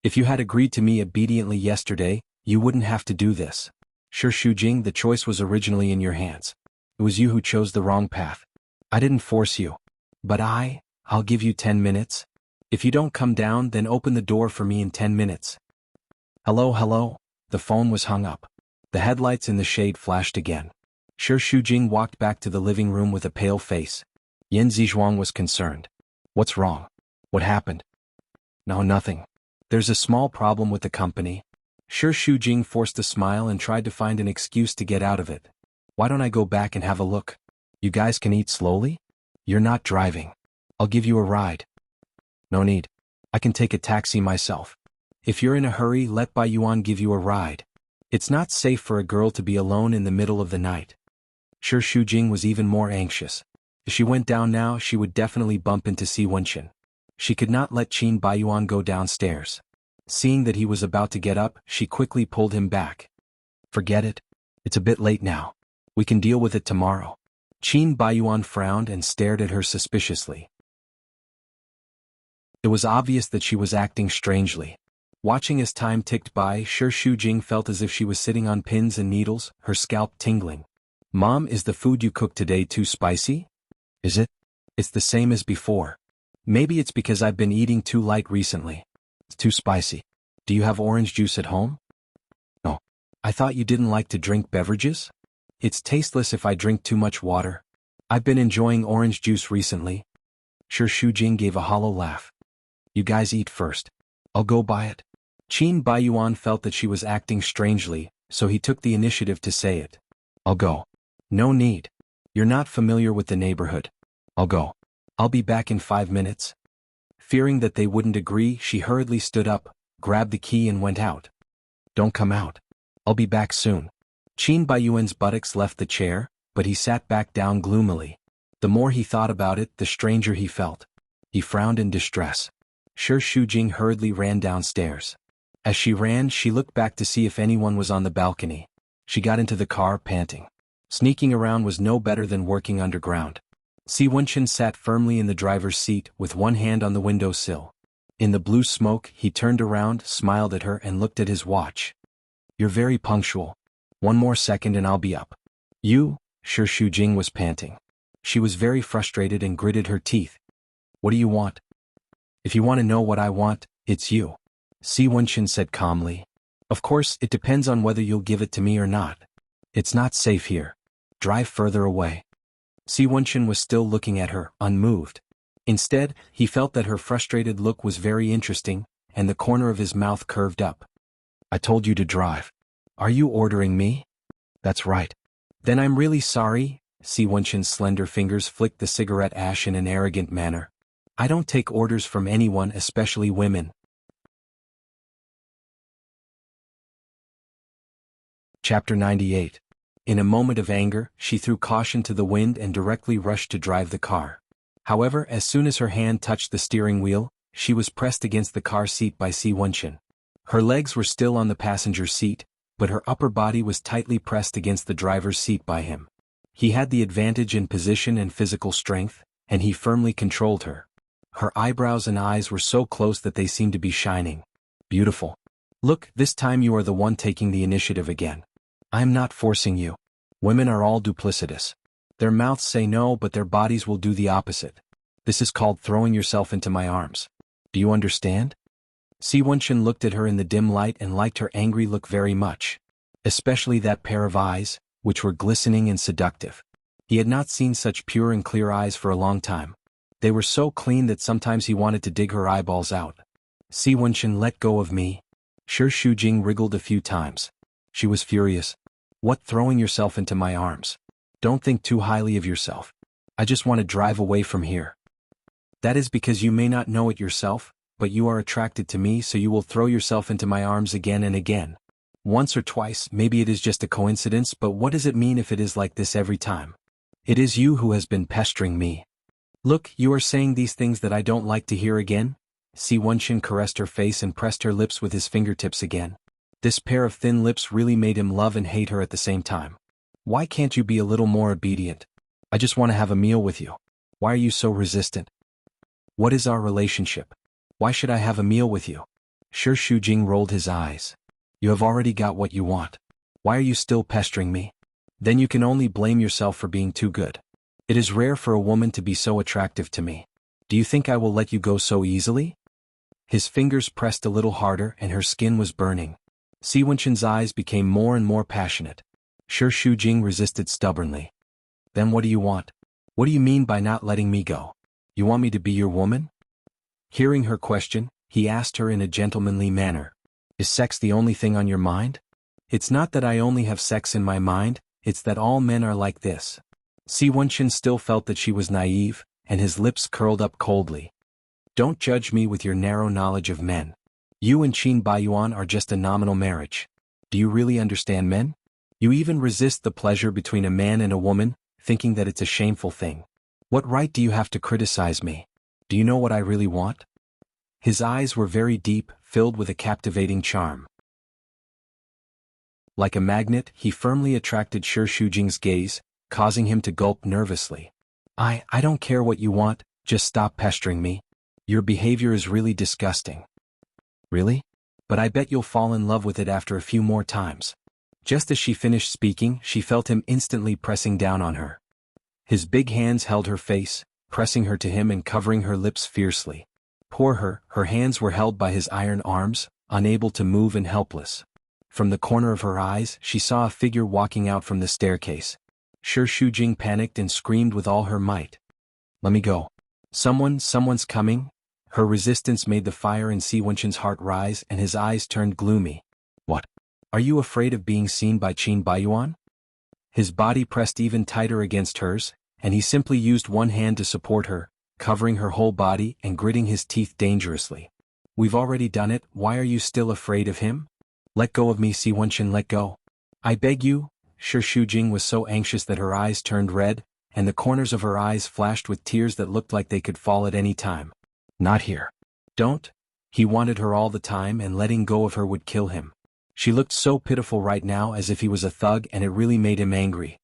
If you had agreed to me obediently yesterday, you wouldn't have to do this. Shi Shujing, the choice was originally in your hands. It was you who chose the wrong path. I didn't force you. But I'll give you 10 minutes. If you don't come down, then open the door for me in 10 minutes. Hello, hello. The phone was hung up. The headlights in the shade flashed again. Shi Shujing walked back to the living room with a pale face. Yan Zizhuang was concerned. What's wrong? What happened? No, nothing. There's a small problem with the company. Shi Shujing forced a smile and tried to find an excuse to get out of it. Why don't I go back and have a look? You guys can eat slowly? You're not driving. I'll give you a ride. No need. I can take a taxi myself. If you're in a hurry, let Baiyuan give you a ride. It's not safe for a girl to be alone in the middle of the night. Shi Shujing was even more anxious. If she went down now, she would definitely bump into Si Wenqin. She could not let Qin Baiyuan go downstairs. Seeing that he was about to get up, she quickly pulled him back. Forget it. It's a bit late now. We can deal with it tomorrow. Qin Baiyuan frowned and stared at her suspiciously. It was obvious that she was acting strangely. Watching as time ticked by, Shi Shujing felt as if she was sitting on pins and needles, her scalp tingling. Mom, is the food you cooked today too spicy? Is it? It's the same as before. Maybe it's because I've been eating too light recently. It's too spicy. Do you have orange juice at home? No. I thought you didn't like to drink beverages? It's tasteless if I drink too much water. I've been enjoying orange juice recently. Shi Shujing gave a hollow laugh. You guys eat first. I'll go buy it. Qin Baiyuan felt that she was acting strangely, so he took the initiative to say it. I'll go. No need. You're not familiar with the neighborhood. I'll go. I'll be back in 5 minutes. Fearing that they wouldn't agree, she hurriedly stood up, grabbed the key and went out. Don't come out. I'll be back soon. Qin Baiyuan's buttocks left the chair, but he sat back down gloomily. The more he thought about it, the stranger he felt. He frowned in distress. Shi Shujing hurriedly ran downstairs. As she ran, she looked back to see if anyone was on the balcony. She got into the car, panting. Sneaking around was no better than working underground. Si Wenchen sat firmly in the driver's seat, with one hand on the window sill. In the blue smoke, he turned around, smiled at her and looked at his watch. You're very punctual. 1 more second and I'll be up. You? Shi Shujing was panting. She was very frustrated and gritted her teeth. What do you want? If you want to know what I want, it's you. Si Wenchen said calmly. Of course, it depends on whether you'll give it to me or not. It's not safe here. Drive further away. Si Wenchen was still looking at her, unmoved. Instead, he felt that her frustrated look was very interesting, and the corner of his mouth curved up. I told you to drive. Are you ordering me? That's right. Then I'm really sorry. Si Wenchen's slender fingers flicked the cigarette ash in an arrogant manner. I don't take orders from anyone, especially women. Chapter 98. In a moment of anger, she threw caution to the wind and directly rushed to drive the car. However, as soon as her hand touched the steering wheel, she was pressed against the car seat by Si Wenchen. Her legs were still on the passenger seat, but her upper body was tightly pressed against the driver's seat by him. He had the advantage in position and physical strength, and he firmly controlled her. Her eyebrows and eyes were so close that they seemed to be shining. Beautiful. Look, this time you are the one taking the initiative again. I am not forcing you. Women are all duplicitous. Their mouths say no, but their bodies will do the opposite. This is called throwing yourself into my arms. Do you understand? Si Wenchen looked at her in the dim light and liked her angry look very much. Especially that pair of eyes, which were glistening and seductive. He had not seen such pure and clear eyes for a long time. They were so clean that sometimes he wanted to dig her eyeballs out. Si Wenchen, let go of me. Shi Shujing wriggled a few times. She was furious. What, throwing yourself into my arms? Don't think too highly of yourself. I just want to drive away from here. That is because you may not know it yourself, but you are attracted to me, so you will throw yourself into my arms again and again. Once or twice, maybe it is just a coincidence, but what does it mean if it is like this every time? It is you who has been pestering me. Look, you are saying these things that I don't like to hear again? Si Wenchen caressed her face and pressed her lips with his fingertips again. This pair of thin lips really made him love and hate her at the same time. Why can't you be a little more obedient? I just want to have a meal with you. Why are you so resistant? What is our relationship? Why should I have a meal with you? Shi Shujing rolled his eyes. You have already got what you want. Why are you still pestering me? Then you can only blame yourself for being too good. It is rare for a woman to be so attractive to me. Do you think I will let you go so easily? His fingers pressed a little harder and her skin was burning. Si Wenchen's eyes became more and more passionate. Shi Shujing resisted stubbornly. Then what do you want? What do you mean by not letting me go? You want me to be your woman? Hearing her question, he asked her in a gentlemanly manner. Is sex the only thing on your mind? It's not that I only have sex in my mind, it's that all men are like this. Si Wenchen still felt that she was naive, and his lips curled up coldly. Don't judge me with your narrow knowledge of men. You and Qin Baiyuan are just a nominal marriage. Do you really understand men? You even resist the pleasure between a man and a woman, thinking that it's a shameful thing. What right do you have to criticize me? Do you know what I really want? His eyes were very deep, filled with a captivating charm. Like a magnet, he firmly attracted Shi Shujing's gaze, causing him to gulp nervously. I don't care what you want, just stop pestering me. Your behavior is really disgusting. Really? But I bet you'll fall in love with it after a few more times. Just as she finished speaking, she felt him instantly pressing down on her. His big hands held her face, pressing her to him and covering her lips fiercely. Poor her hands were held by his iron arms, unable to move and helpless. From the corner of her eyes, she saw a figure walking out from the staircase. Shi Shujing panicked and screamed with all her might. Let me go. Someone's coming. Her resistance made the fire in Si Wenqin's heart rise and his eyes turned gloomy. What? Are you afraid of being seen by Qin Baiyuan? His body pressed even tighter against hers, and he simply used one hand to support her, covering her whole body and gritting his teeth dangerously. We've already done it, why are you still afraid of him? Let go of me, Si Wenqin, let go. I beg you. Shi Shujing was so anxious that her eyes turned red, and the corners of her eyes flashed with tears that looked like they could fall at any time. Not here. Don't. He wanted her all the time and letting go of her would kill him. She looked so pitiful right now as if he was a thug and it really made him angry.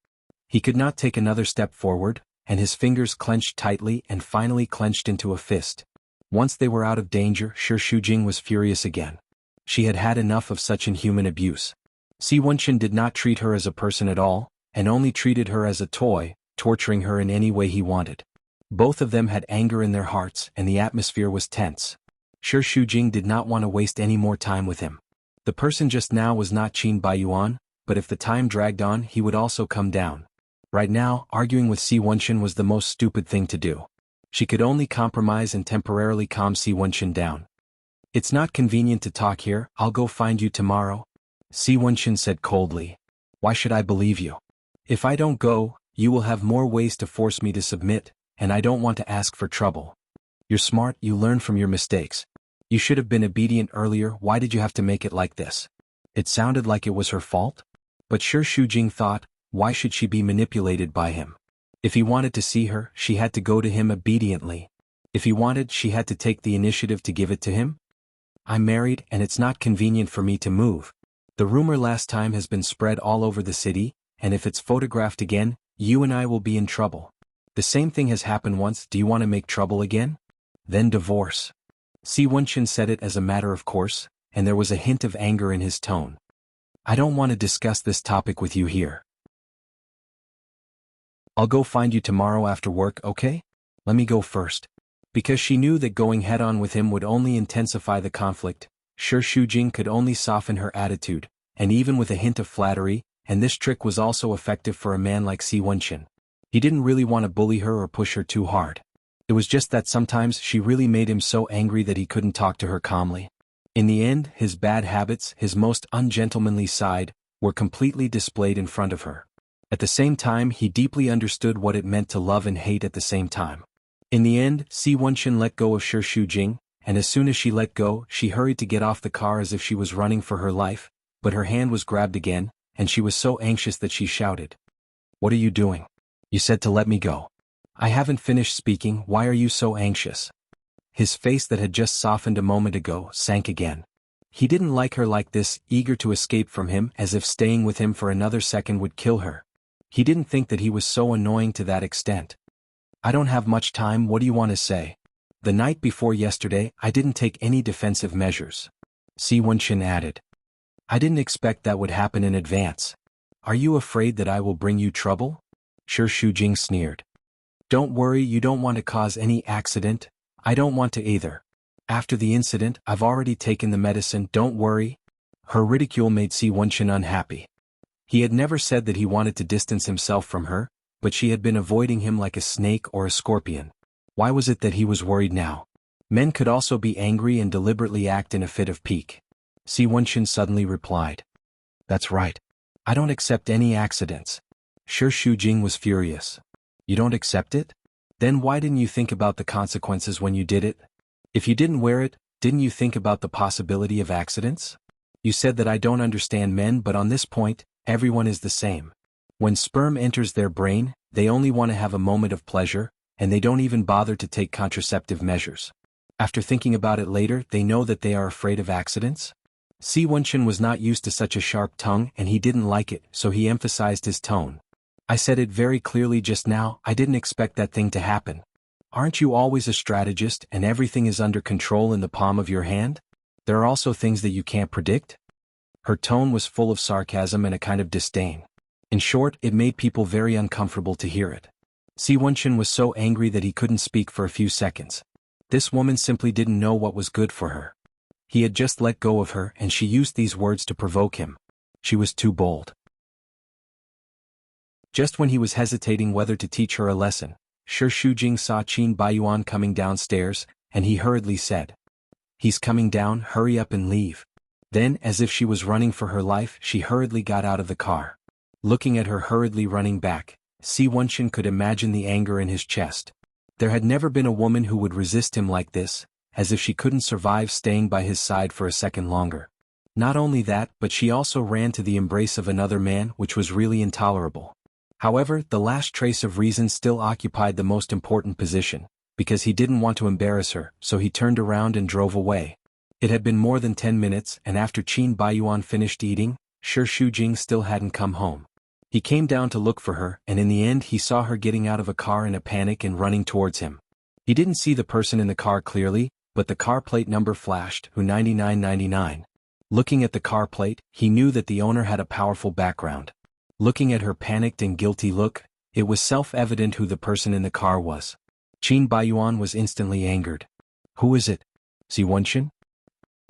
He could not take another step forward, and his fingers clenched tightly and finally clenched into a fist. Once they were out of danger, Shi Shujing was furious again. She had had enough of such inhuman abuse. Si Wenqin did not treat her as a person at all, and only treated her as a toy, torturing her in any way he wanted. Both of them had anger in their hearts and the atmosphere was tense. Shi Shujing did not want to waste any more time with him. The person just now was not Qin Baiyuan, but if the time dragged on he would also come down. Right now, arguing with Si Wenqin was the most stupid thing to do. She could only compromise and temporarily calm Si Wenqin down. It's not convenient to talk here, I'll go find you tomorrow. Si Wenqin said coldly. Why should I believe you? If I don't go, you will have more ways to force me to submit, and I don't want to ask for trouble. You're smart, you learn from your mistakes. You should have been obedient earlier, why did you have to make it like this? It sounded like it was her fault? But Shi Shujing thought, why should she be manipulated by him? If he wanted to see her, she had to go to him obediently. If he wanted, she had to take the initiative to give it to him? I'm married and it's not convenient for me to move. The rumor last time has been spread all over the city, and if it's photographed again, you and I will be in trouble. The same thing has happened once, do you want to make trouble again? Then divorce. Si Wenqin said it as a matter of course, and there was a hint of anger in his tone. I don't want to discuss this topic with you here. I'll go find you tomorrow after work, okay? Let me go first. Because she knew that going head-on with him would only intensify the conflict, Shi Shujing could only soften her attitude, and even with a hint of flattery, and this trick was also effective for a man like Si Wenqin. He didn't really want to bully her or push her too hard. It was just that sometimes she really made him so angry that he couldn't talk to her calmly. In the end, his bad habits, his most ungentlemanly side, were completely displayed in front of her. At the same time, he deeply understood what it meant to love and hate at the same time. In the end, Si Wenqin let go of Shi Shujing, and as soon as she let go, she hurried to get off the car as if she was running for her life, but her hand was grabbed again, and she was so anxious that she shouted. What are you doing? You said to let me go. I haven't finished speaking, why are you so anxious? His face that had just softened a moment ago sank again. He didn't like her like this, eager to escape from him as if staying with him for another second would kill her. He didn't think that he was so annoying to that extent. I don't have much time, what do you want to say? The night before yesterday, I didn't take any defensive measures. Si Wenqin added. I didn't expect that would happen in advance. Are you afraid that I will bring you trouble? Shi Shujing sneered. Don't worry, you don't want to cause any accident. I don't want to either. After the incident, I've already taken the medicine, don't worry. Her ridicule made Si Wenqin unhappy. He had never said that he wanted to distance himself from her, but she had been avoiding him like a snake or a scorpion. Why was it that he was worried now? Men could also be angry and deliberately act in a fit of pique. Si Wenqin suddenly replied. That's right. I don't accept any accidents. Shi Shujing was furious. You don't accept it? Then why didn't you think about the consequences when you did it? If you didn't wear it, didn't you think about the possibility of accidents? You said that I don't understand men, but on this point, everyone is the same. When sperm enters their brain, they only want to have a moment of pleasure, and they don't even bother to take contraceptive measures. After thinking about it later, they know that they are afraid of accidents? Si Wenchen was not used to such a sharp tongue and he didn't like it, so he emphasized his tone. I said it very clearly just now, I didn't expect that thing to happen. Aren't you always a strategist and everything is under control in the palm of your hand? There are also things that you can't predict? Her tone was full of sarcasm and a kind of disdain. In short, it made people very uncomfortable to hear it. Si Wenchen was so angry that he couldn't speak for a few seconds. This woman simply didn't know what was good for her. He had just let go of her and she used these words to provoke him. She was too bold. Just when he was hesitating whether to teach her a lesson, Shi Shujing saw Qin Baiyuan coming downstairs, and he hurriedly said, "He's coming down, hurry up and leave." Then, as if she was running for her life, she hurriedly got out of the car. Looking at her hurriedly running back, Si Wenchen could imagine the anger in his chest. There had never been a woman who would resist him like this, as if she couldn't survive staying by his side for a second longer. Not only that, but she also ran to the embrace of another man, which was really intolerable. However, the last trace of reason still occupied the most important position, because he didn't want to embarrass her, so he turned around and drove away. It had been more than 10 minutes, and after Qin Baiyuan finished eating, Shi Shujing still hadn't come home. He came down to look for her, and in the end he saw her getting out of a car in a panic and running towards him. He didn't see the person in the car clearly, but the car plate number flashed, Hu 9999. Looking at the car plate, he knew that the owner had a powerful background. Looking at her panicked and guilty look, it was self-evident who the person in the car was. Qin Baiyuan was instantly angered. "Who is it? Si Wenchen?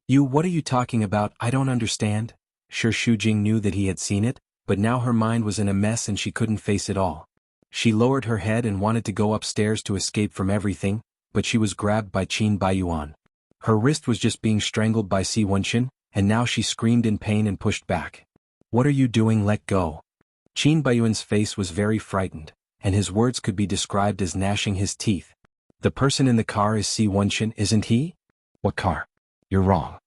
What are you talking about? I don't understand." Shi Shujing knew that he had seen it, but now her mind was in a mess and she couldn't face it all. She lowered her head and wanted to go upstairs to escape from everything, but she was grabbed by Qin Baiyuan. Her wrist was just being strangled by Si Wenchen, and now she screamed in pain and pushed back. "What are you doing? Let go." Qin Baiyuan's face was very frightened, and his words could be described as gnashing his teeth. "The person in the car is Si Wenchen, isn't he?" "What car? You're wrong."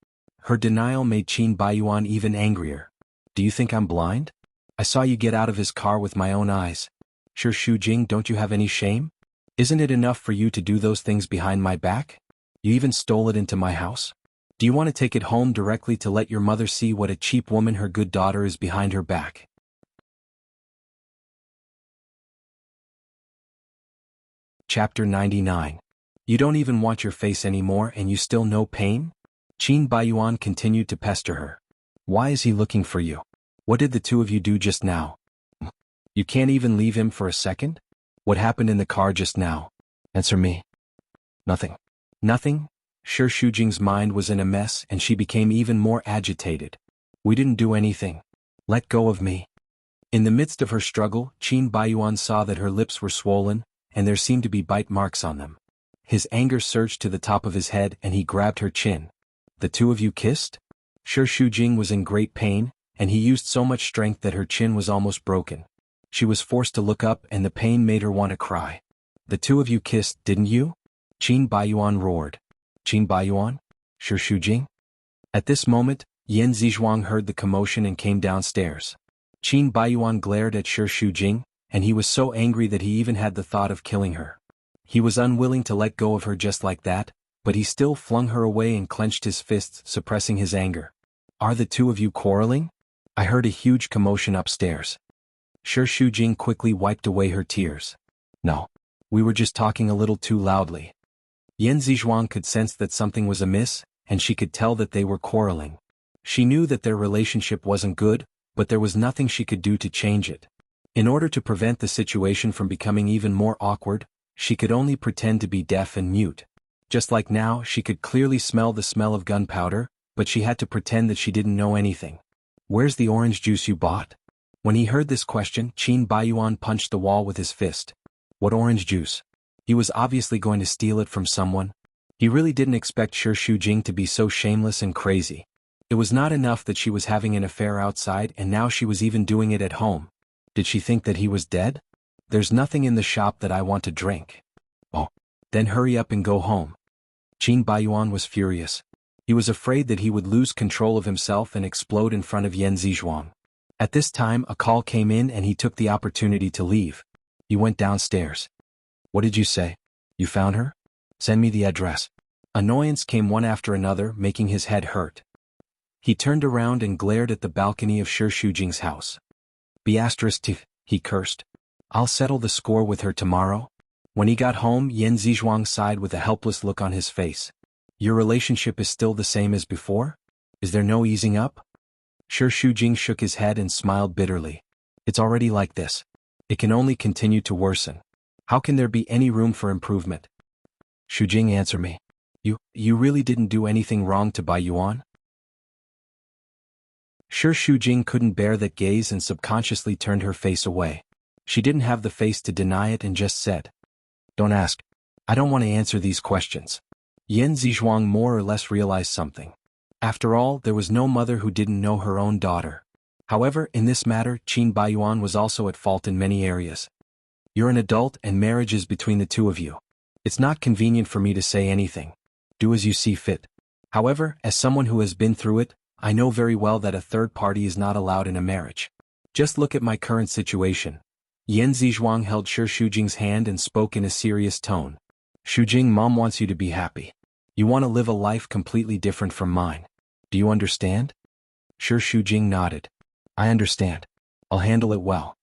Her denial made Qin Baiyuan even angrier. "Do you think I'm blind? I saw you get out of his car with my own eyes. Shi Shujing, don't you have any shame? Isn't it enough for you to do those things behind my back? You even stole it into my house. Do you want to take it home directly to let your mother see what a cheap woman her good daughter is behind her back?" Chapter 99. You don't even want your face anymore and you still know pain? Qin Baiyuan continued to pester her. "Why is he looking for you? What did the two of you do just now? You can't even leave him for a second? What happened in the car just now? Answer me." "Nothing." "Nothing?" Shi Shujing's mind was in a mess and she became even more agitated. "We didn't do anything. Let go of me." In the midst of her struggle, Qin Baiyuan saw that her lips were swollen, and there seemed to be bite marks on them. His anger surged to the top of his head and he grabbed her chin. "The two of you kissed?" Shi Shujing was in great pain, and he used so much strength that her chin was almost broken. She was forced to look up and the pain made her want to cry. "The two of you kissed, didn't you?" Qin Baiyuan roared. "Qin Baiyuan? Shi Shujing?" At this moment, Yan Zizhuang heard the commotion and came downstairs. Qin Baiyuan glared at Shi Shujing, and he was so angry that he even had the thought of killing her. He was unwilling to let go of her just like that, but he still flung her away and clenched his fists, suppressing his anger. "Are the two of you quarreling? I heard a huge commotion upstairs." Shi Shujing quickly wiped away her tears. "No. We were just talking a little too loudly." Yan Zizhuang could sense that something was amiss, and she could tell that they were quarreling. She knew that their relationship wasn't good, but there was nothing she could do to change it. In order to prevent the situation from becoming even more awkward, she could only pretend to be deaf and mute. Just like now, she could clearly smell the smell of gunpowder, but she had to pretend that she didn't know anything. "Where's the orange juice you bought?" When he heard this question, Qin Baiyuan punched the wall with his fist. "What orange juice?" He was obviously going to steal it from someone. He really didn't expect Shi Shujing to be so shameless and crazy. It was not enough that she was having an affair outside and now she was even doing it at home. Did she think that he was dead? "There's nothing in the shop that I want to drink." "Oh. Then hurry up and go home." Qin Baiyuan was furious. He was afraid that he would lose control of himself and explode in front of Yan Zizhuang. At this time a call came in and he took the opportunity to leave. He went downstairs. "What did you say? You found her? Send me the address." Annoyance came one after another, making his head hurt. He turned around and glared at the balcony of Shi Shujing's house. T, he cursed. I'll settle the score with her tomorrow. When he got home, Yan Zizhuang sighed with a helpless look on his face. Your relationship is still the same as before? Is there no easing up? Shi Shujing shook his head and smiled bitterly. It's already like this. It can only continue to worsen. How can there be any room for improvement? Shujing, answer me. You really didn't do anything wrong to Bai Yuan? Shi Shujing couldn't bear that gaze and subconsciously turned her face away. She didn't have the face to deny it and just said, Don't ask. I don't want to answer these questions. Yan Zizhuang more or less realized something. After all, there was no mother who didn't know her own daughter. However, in this matter, Qin Baiyuan was also at fault in many areas. You're an adult and marriage is between the two of you. It's not convenient for me to say anything. Do as you see fit. However, as someone who has been through it, I know very well that a third party is not allowed in a marriage. Just look at my current situation. Yan Zizhuang held Shi Shujing's hand and spoke in a serious tone. Shujing, Mom wants you to be happy. You want to live a life completely different from mine. Do you understand? Shi Shujing nodded. I understand. I'll handle it well.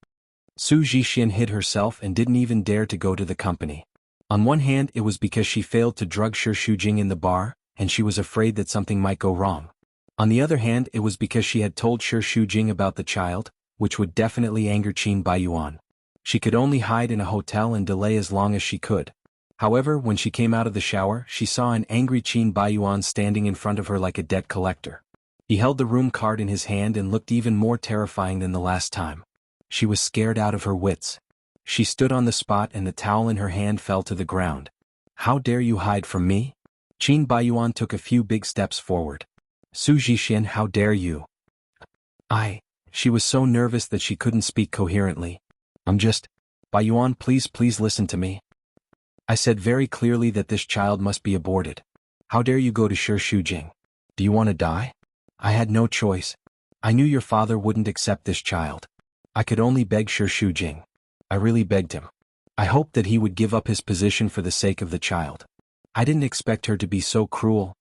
Su Zhixian hid herself and didn't even dare to go to the company. On one hand, it was because she failed to drug Shi Shujing in the bar, and she was afraid that something might go wrong. On the other hand, it was because she had told Shi Shujing about the child, which would definitely anger Qin Baiyuan. She could only hide in a hotel and delay as long as she could. However, when she came out of the shower, she saw an angry Qin Baiyuan standing in front of her like a debt collector. He held the room card in his hand and looked even more terrifying than the last time. She was scared out of her wits. She stood on the spot and the towel in her hand fell to the ground. How dare you hide from me? Qin Baiyuan took a few big steps forward. Su Zhixian, how dare you? She was so nervous that she couldn't speak coherently. Baiyuan, please listen to me. I said very clearly that this child must be aborted. How dare you go to Shi Shujing? Do you want to die? I had no choice. I knew your father wouldn't accept this child. I could only beg Shi Shujing. I really begged him. I hoped that he would give up his position for the sake of the child. I didn't expect her to be so cruel.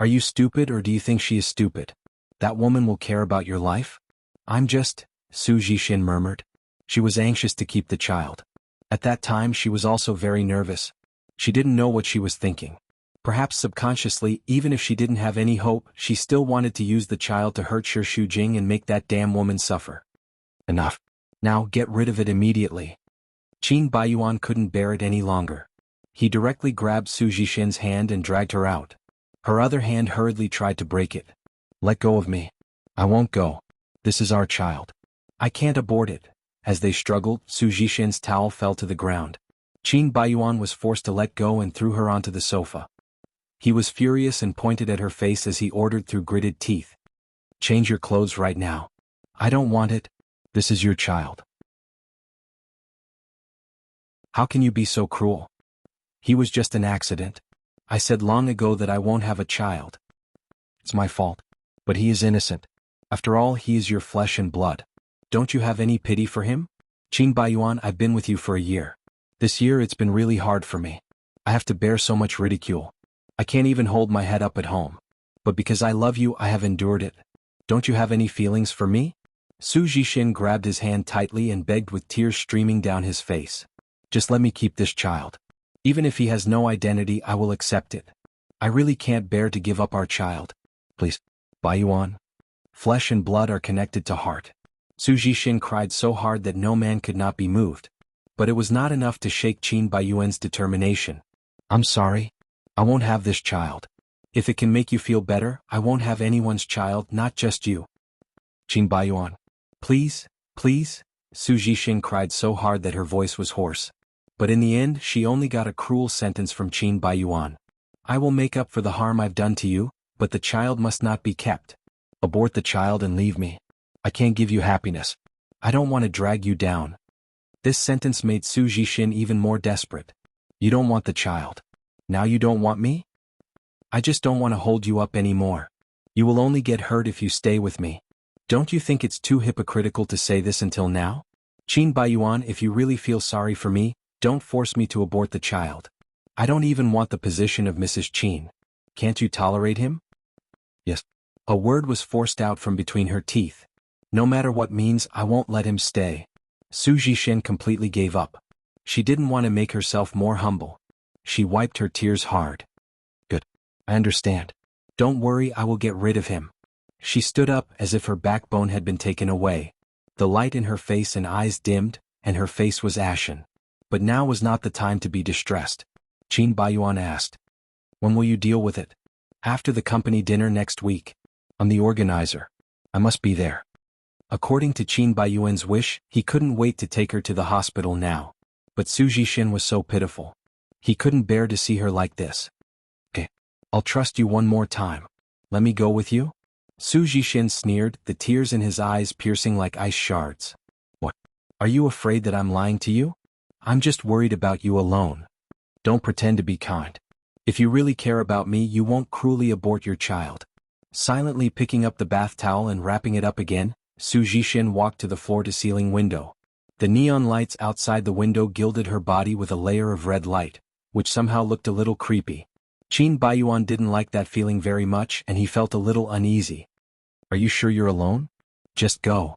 Are you stupid or do you think she is stupid? That woman will care about your life? Su Zhixian murmured. She was anxious to keep the child. At that time she was also very nervous. She didn't know what she was thinking. Perhaps subconsciously, even if she didn't have any hope, she still wanted to use the child to hurt Shi Shujing and make that damn woman suffer. Enough. Now get rid of it immediately. Qin Baiyuan couldn't bear it any longer. He directly grabbed Su Zhixian's hand and dragged her out. Her other hand hurriedly tried to break it. Let go of me. I won't go. This is our child. I can't abort it. As they struggled, Su Zhixian's towel fell to the ground. Qin Baiyuan was forced to let go and threw her onto the sofa. He was furious and pointed at her face as he ordered through gritted teeth. Change your clothes right now. I don't want it. This is your child. How can you be so cruel? He was just an accident. I said long ago that I won't have a child. It's my fault. But he is innocent. After all, he is your flesh and blood. Don't you have any pity for him? Qin Baiyuan, I've been with you for a year. This year it's been really hard for me. I have to bear so much ridicule. I can't even hold my head up at home. But because I love you, I have endured it. Don't you have any feelings for me? Su Zhixian grabbed his hand tightly and begged with tears streaming down his face. Just let me keep this child. Even if he has no identity, I will accept it. I really can't bear to give up our child. Please, Baiyuan. Flesh and blood are connected to heart. Su Zhixian cried so hard that no man could not be moved. But it was not enough to shake Qin Baiyuan's determination. I'm sorry. I won't have this child. If it can make you feel better, I won't have anyone's child, not just you. Qin Baiyuan. Please. Su Zhixian cried so hard that her voice was hoarse. But in the end, she only got a cruel sentence from Qin Baiyuan. I will make up for the harm I've done to you, but the child must not be kept. Abort the child and leave me. I can't give you happiness. I don't want to drag you down. This sentence made Su Zhixian even more desperate. You don't want the child. Now you don't want me? I just don't want to hold you up anymore. You will only get hurt if you stay with me. Don't you think it's too hypocritical to say this until now? Qin Baiyuan, if you really feel sorry for me, don't force me to abort the child. I don't even want the position of Mrs. Qin. Can't you tolerate him? Yes. A word was forced out from between her teeth. No matter what means, I won't let him stay. Su Jishin completely gave up. She didn't want to make herself more humble. She wiped her tears hard. Good. I understand. Don't worry, I will get rid of him. She stood up as if her backbone had been taken away. The light in her face and eyes dimmed, and her face was ashen. But now was not the time to be distressed. Qin Baiyuan asked. When will you deal with it? After the company dinner next week. I'm the organizer. I must be there. According to Qin Baiyuan's wish, he couldn't wait to take her to the hospital now. But Su Jishin was so pitiful. He couldn't bear to see her like this. Okay. I'll trust you one more time. Let me go with you? Su Jishin sneered, the tears in his eyes piercing like ice shards. What? Are you afraid that I'm lying to you? I'm just worried about you alone. Don't pretend to be kind. If you really care about me, you won't cruelly abort your child. Silently picking up the bath towel and wrapping it up again, Su Jishin walked to the floor-to-ceiling window. The neon lights outside the window gilded her body with a layer of red light, which somehow looked a little creepy. Qin Baiyuan didn't like that feeling very much and he felt a little uneasy. Are you sure you're alone? Just go.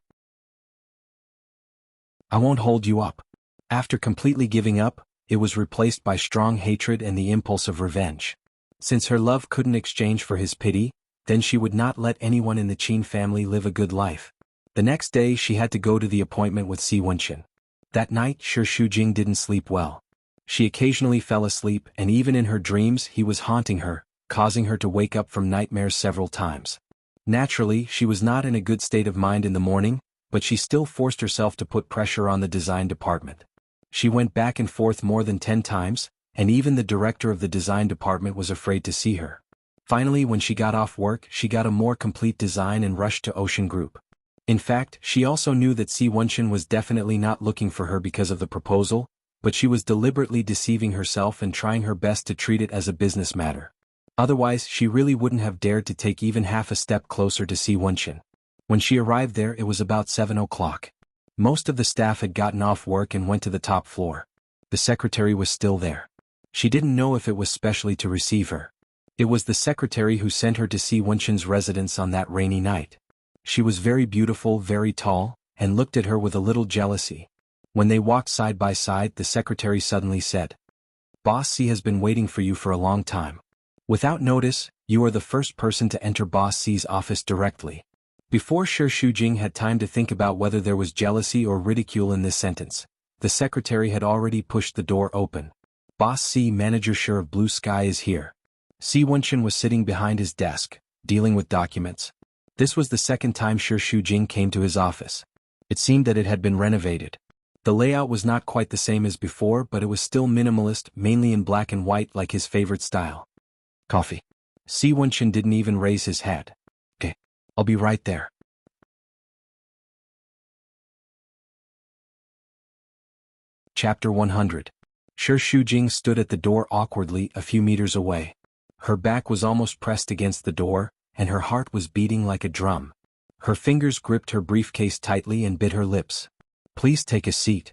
I won't hold you up. After completely giving up, it was replaced by strong hatred and the impulse of revenge. Since her love couldn't exchange for his pity, then she would not let anyone in the Qin family live a good life. The next day she had to go to the appointment with Si Wenqin. That night Shi Shujing didn't sleep well. She occasionally fell asleep and even in her dreams he was haunting her, causing her to wake up from nightmares several times. Naturally, she was not in a good state of mind in the morning, but she still forced herself to put pressure on the design department. She went back and forth more than 10 times, and even the director of the design department was afraid to see her. Finally, when she got off work, she got a more complete design and rushed to Ocean Group. In fact, she also knew that Si Wenqin was definitely not looking for her because of the proposal, but she was deliberately deceiving herself and trying her best to treat it as a business matter. Otherwise, she really wouldn't have dared to take even half a step closer to Si Wenqin. When she arrived there, it was about 7 o'clock. Most of the staff had gotten off work and went to the top floor. The secretary was still there. She didn't know if it was specially to receive her. It was the secretary who sent her to Si Wenqin's residence on that rainy night. She was very beautiful, very tall, and looked at her with a little jealousy. When they walked side by side, the secretary suddenly said, Boss C has been waiting for you for a long time. Without notice, you are the first person to enter Boss C's office directly. Before Shi Shujing had time to think about whether there was jealousy or ridicule in this sentence, the secretary had already pushed the door open. Boss C, Manager Shi of Blue Sky is here. Si Wenqin was sitting behind his desk, dealing with documents. This was the second time Shi Shujing came to his office. It seemed that it had been renovated. The layout was not quite the same as before, but it was still minimalist, mainly in black and white like his favorite style. Coffee. Si Wenqin didn't even raise his head. Okay, I'll be right there. Chapter 100. Shi Shujing stood at the door awkwardly a few meters away. Her back was almost pressed against the door, and her heart was beating like a drum. Her fingers gripped her briefcase tightly and bit her lips. Please take a seat.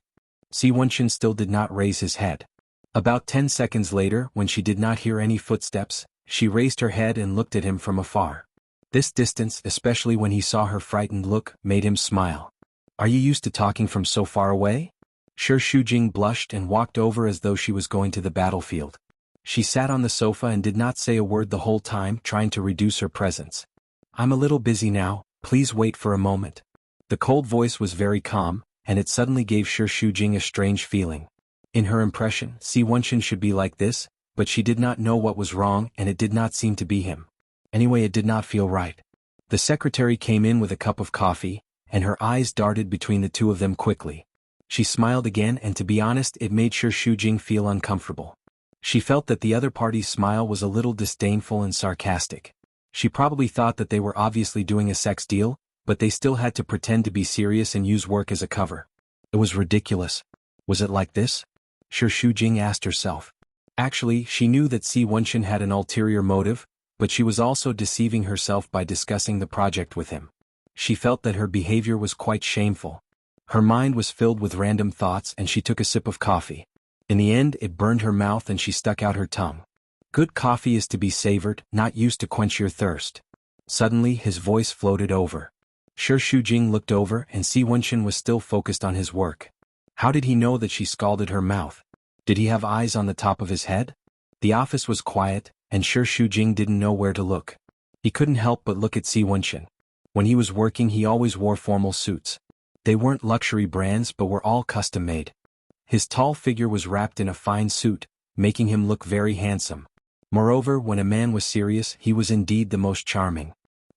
Si Wenqin still did not raise his head. About 10 seconds later, when she did not hear any footsteps, she raised her head and looked at him from afar. This distance, especially when he saw her frightened look, made him smile. Are you used to talking from so far away? Shi Shujing blushed and walked over as though she was going to the battlefield. She sat on the sofa and did not say a word the whole time, trying to reduce her presence. I'm a little busy now, please wait for a moment. The cold voice was very calm, and it suddenly gave Shi Shujing a strange feeling. In her impression, Si Wenqin should be like this, but she did not know what was wrong and it did not seem to be him. Anyway, it did not feel right. The secretary came in with a cup of coffee, and her eyes darted between the two of them quickly. She smiled again, and to be honest, it made Shi Shujing feel uncomfortable. She felt that the other party's smile was a little disdainful and sarcastic. She probably thought that they were obviously doing a sex deal, but they still had to pretend to be serious and use work as a cover. It was ridiculous. Was it like this? Shi Shujing asked herself. Actually, she knew that Si Wenqin had an ulterior motive, but she was also deceiving herself by discussing the project with him. She felt that her behavior was quite shameful. Her mind was filled with random thoughts and she took a sip of coffee. In the end, it burned her mouth and she stuck out her tongue. Good coffee is to be savored, not used to quench your thirst. Suddenly his voice floated over. Shi Shujing looked over and Si Wenchen was still focused on his work. How did he know that she scalded her mouth? Did he have eyes on the top of his head? The office was quiet, and Shi Shujing didn't know where to look. He couldn't help but look at Si Wenchen. When he was working he always wore formal suits. They weren't luxury brands but were all custom-made. His tall figure was wrapped in a fine suit, making him look very handsome. Moreover, when a man was serious, he was indeed the most charming.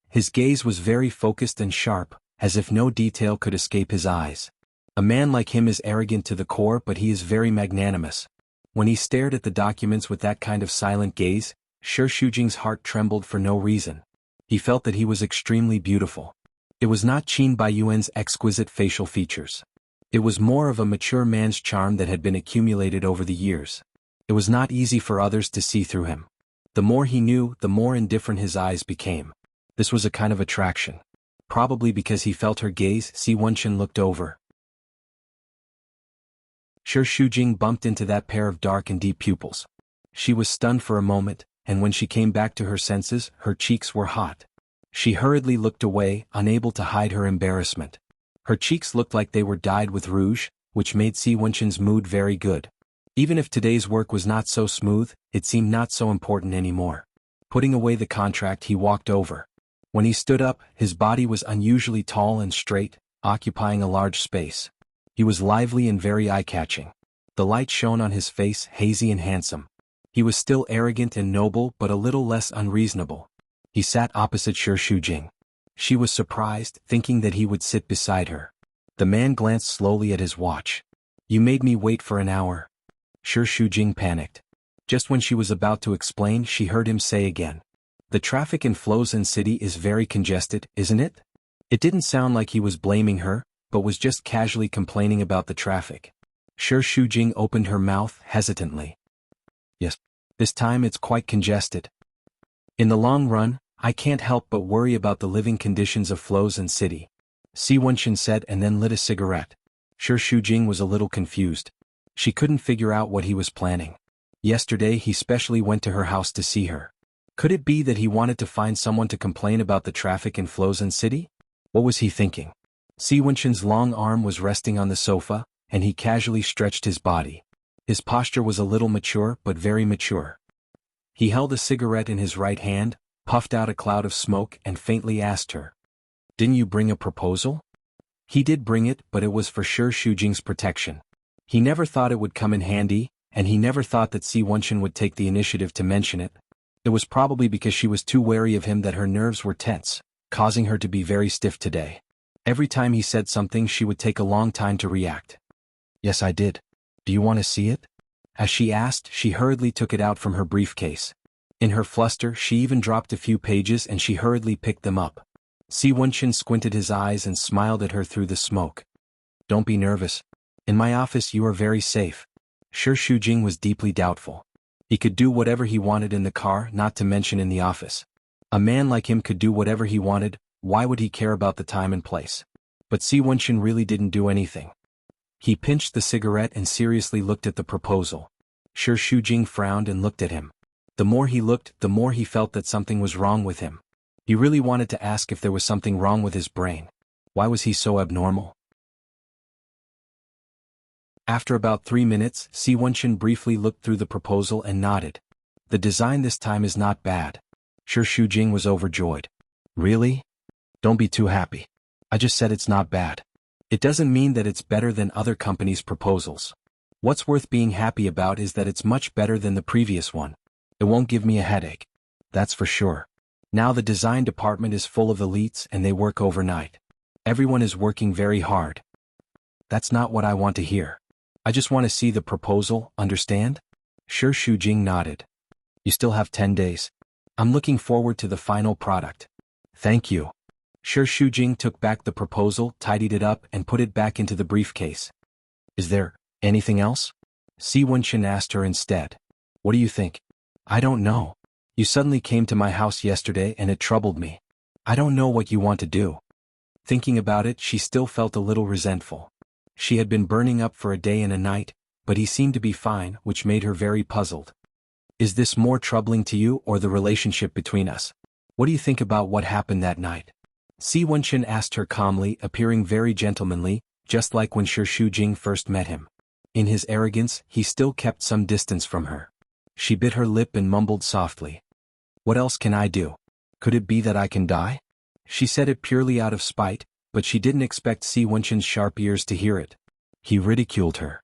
His gaze was very focused and sharp, as if no detail could escape his eyes. A man like him is arrogant to the core, but he is very magnanimous. When he stared at the documents with that kind of silent gaze, Shi Shujing's heart trembled for no reason. He felt that he was extremely beautiful. It was not Qin Baiyuan's exquisite facial features. It was more of a mature man's charm that had been accumulated over the years. It was not easy for others to see through him. The more he knew, the more indifferent his eyes became. This was a kind of attraction. Probably because he felt her gaze, Si Wenchen looked over. Shi Shujing bumped into that pair of dark and deep pupils. She was stunned for a moment, and when she came back to her senses, her cheeks were hot. She hurriedly looked away, unable to hide her embarrassment. Her cheeks looked like they were dyed with rouge, which made Si Wenchen's mood very good. Even if today's work was not so smooth, it seemed not so important anymore. Putting away the contract, he walked over. When he stood up, his body was unusually tall and straight, occupying a large space. He was lively and very eye-catching. The light shone on his face, hazy and handsome. He was still arrogant and noble but a little less unreasonable. He sat opposite Shi Shujing. She was surprised, thinking that he would sit beside her. The man glanced slowly at his watch. "You made me wait for an hour." Shi Shujing panicked. Just when she was about to explain, she heard him say again, "The traffic in Flozhen City is very congested, isn't it?" It didn't sound like he was blaming her, but was just casually complaining about the traffic. Shi Shujing opened her mouth hesitantly. "Yes. This time it's quite congested. In the long run, I can't help but worry about the living conditions of Flozhen City," Si Wenchen said and then lit a cigarette. Shi Shujing was a little confused. She couldn't figure out what he was planning. Yesterday he specially went to her house to see her. Could it be that he wanted to find someone to complain about the traffic in Flozhen City? What was he thinking? Si Wenchen's long arm was resting on the sofa, and he casually stretched his body. His posture was a little mature but very mature. He held a cigarette in his right hand, puffed out a cloud of smoke and faintly asked her, "Didn't you bring a proposal?" He did bring it, but it was for Shi Shujing's protection. He never thought it would come in handy, and he never thought that Si Wenchen would take the initiative to mention it. It was probably because she was too wary of him that her nerves were tense, causing her to be very stiff today. Every time he said something she would take a long time to react. "Yes, I did. Do you want to see it?" As she asked, she hurriedly took it out from her briefcase. In her fluster, she even dropped a few pages and she hurriedly picked them up. Si Wenchen squinted his eyes and smiled at her through the smoke. "Don't be nervous. In my office you are very safe." Shi Shujing was deeply doubtful. He could do whatever he wanted in the car, not to mention in the office. A man like him could do whatever he wanted, why would he care about the time and place? But Si Wenchen really didn't do anything. He pinched the cigarette and seriously looked at the proposal. Shi Shujing frowned and looked at him. The more he looked, the more he felt that something was wrong with him. He really wanted to ask if there was something wrong with his brain. Why was he so abnormal? After about 3 minutes, Si Wenchen briefly looked through the proposal and nodded. "The design this time is not bad." Shi Shujing was overjoyed. "Really? Don't be too happy. I just said it's not bad. It doesn't mean that it's better than other companies' proposals. What's worth being happy about is that it's much better than the previous one. It won't give me a headache. That's for sure. Now the design department is full of elites and they work overnight. Everyone is working very hard." "That's not what I want to hear. I just want to see the proposal, understand?" Shi Shujing nodded. "You still have 10 days. I'm looking forward to the final product." "Thank you." Shi Shujing took back the proposal, tidied it up and put it back into the briefcase. "Is there anything else?" Si Wenchen asked her instead. "What do you think?" "I don't know. You suddenly came to my house yesterday and it troubled me. I don't know what you want to do." Thinking about it, she still felt a little resentful. She had been burning up for a day and a night, but he seemed to be fine, which made her very puzzled. "Is this more troubling to you or the relationship between us?" What do you think about what happened that night? Si Wenchen asked her calmly, appearing very gentlemanly, just like when Shi Shujing first met him. In his arrogance, he still kept some distance from her. She bit her lip and mumbled softly. What else can I do? Could it be that I can die? She said it purely out of spite, but she didn't expect Si Wenchen's sharp ears to hear it. He ridiculed her.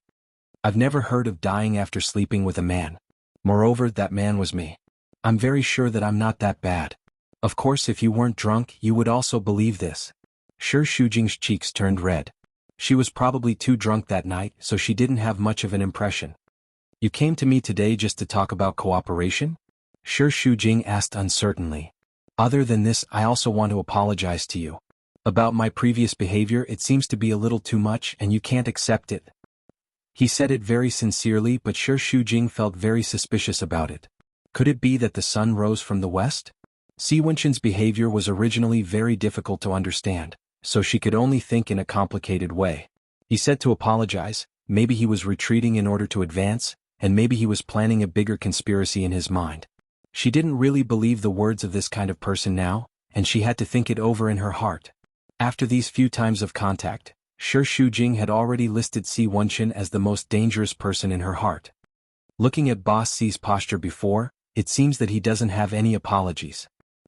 I've never heard of dying after sleeping with a man. Moreover, that man was me. I'm very sure that I'm not that bad. Of course, if you weren't drunk, you would also believe this. Shi Shujing's cheeks turned red. She was probably too drunk that night, so she didn't have much of an impression. You came to me today just to talk about cooperation? Shi Shujing asked uncertainly. Other than this, I also want to apologize to you. About my previous behavior, it seems to be a little too much and you can't accept it. He said it very sincerely, but Shi Shujing felt very suspicious about it. Could it be that the sun rose from the west? Si Wenchen's behavior was originally very difficult to understand, so she could only think in a complicated way. He said to apologize, maybe he was retreating in order to advance, and maybe he was planning a bigger conspiracy in his mind. She didn't really believe the words of this kind of person now, and she had to think it over in her heart. After these few times of contact, Shi Shujing had already listed Si Wenchen as the most dangerous person in her heart. Looking at Boss Si's posture before, it seems that he doesn't have any apologies.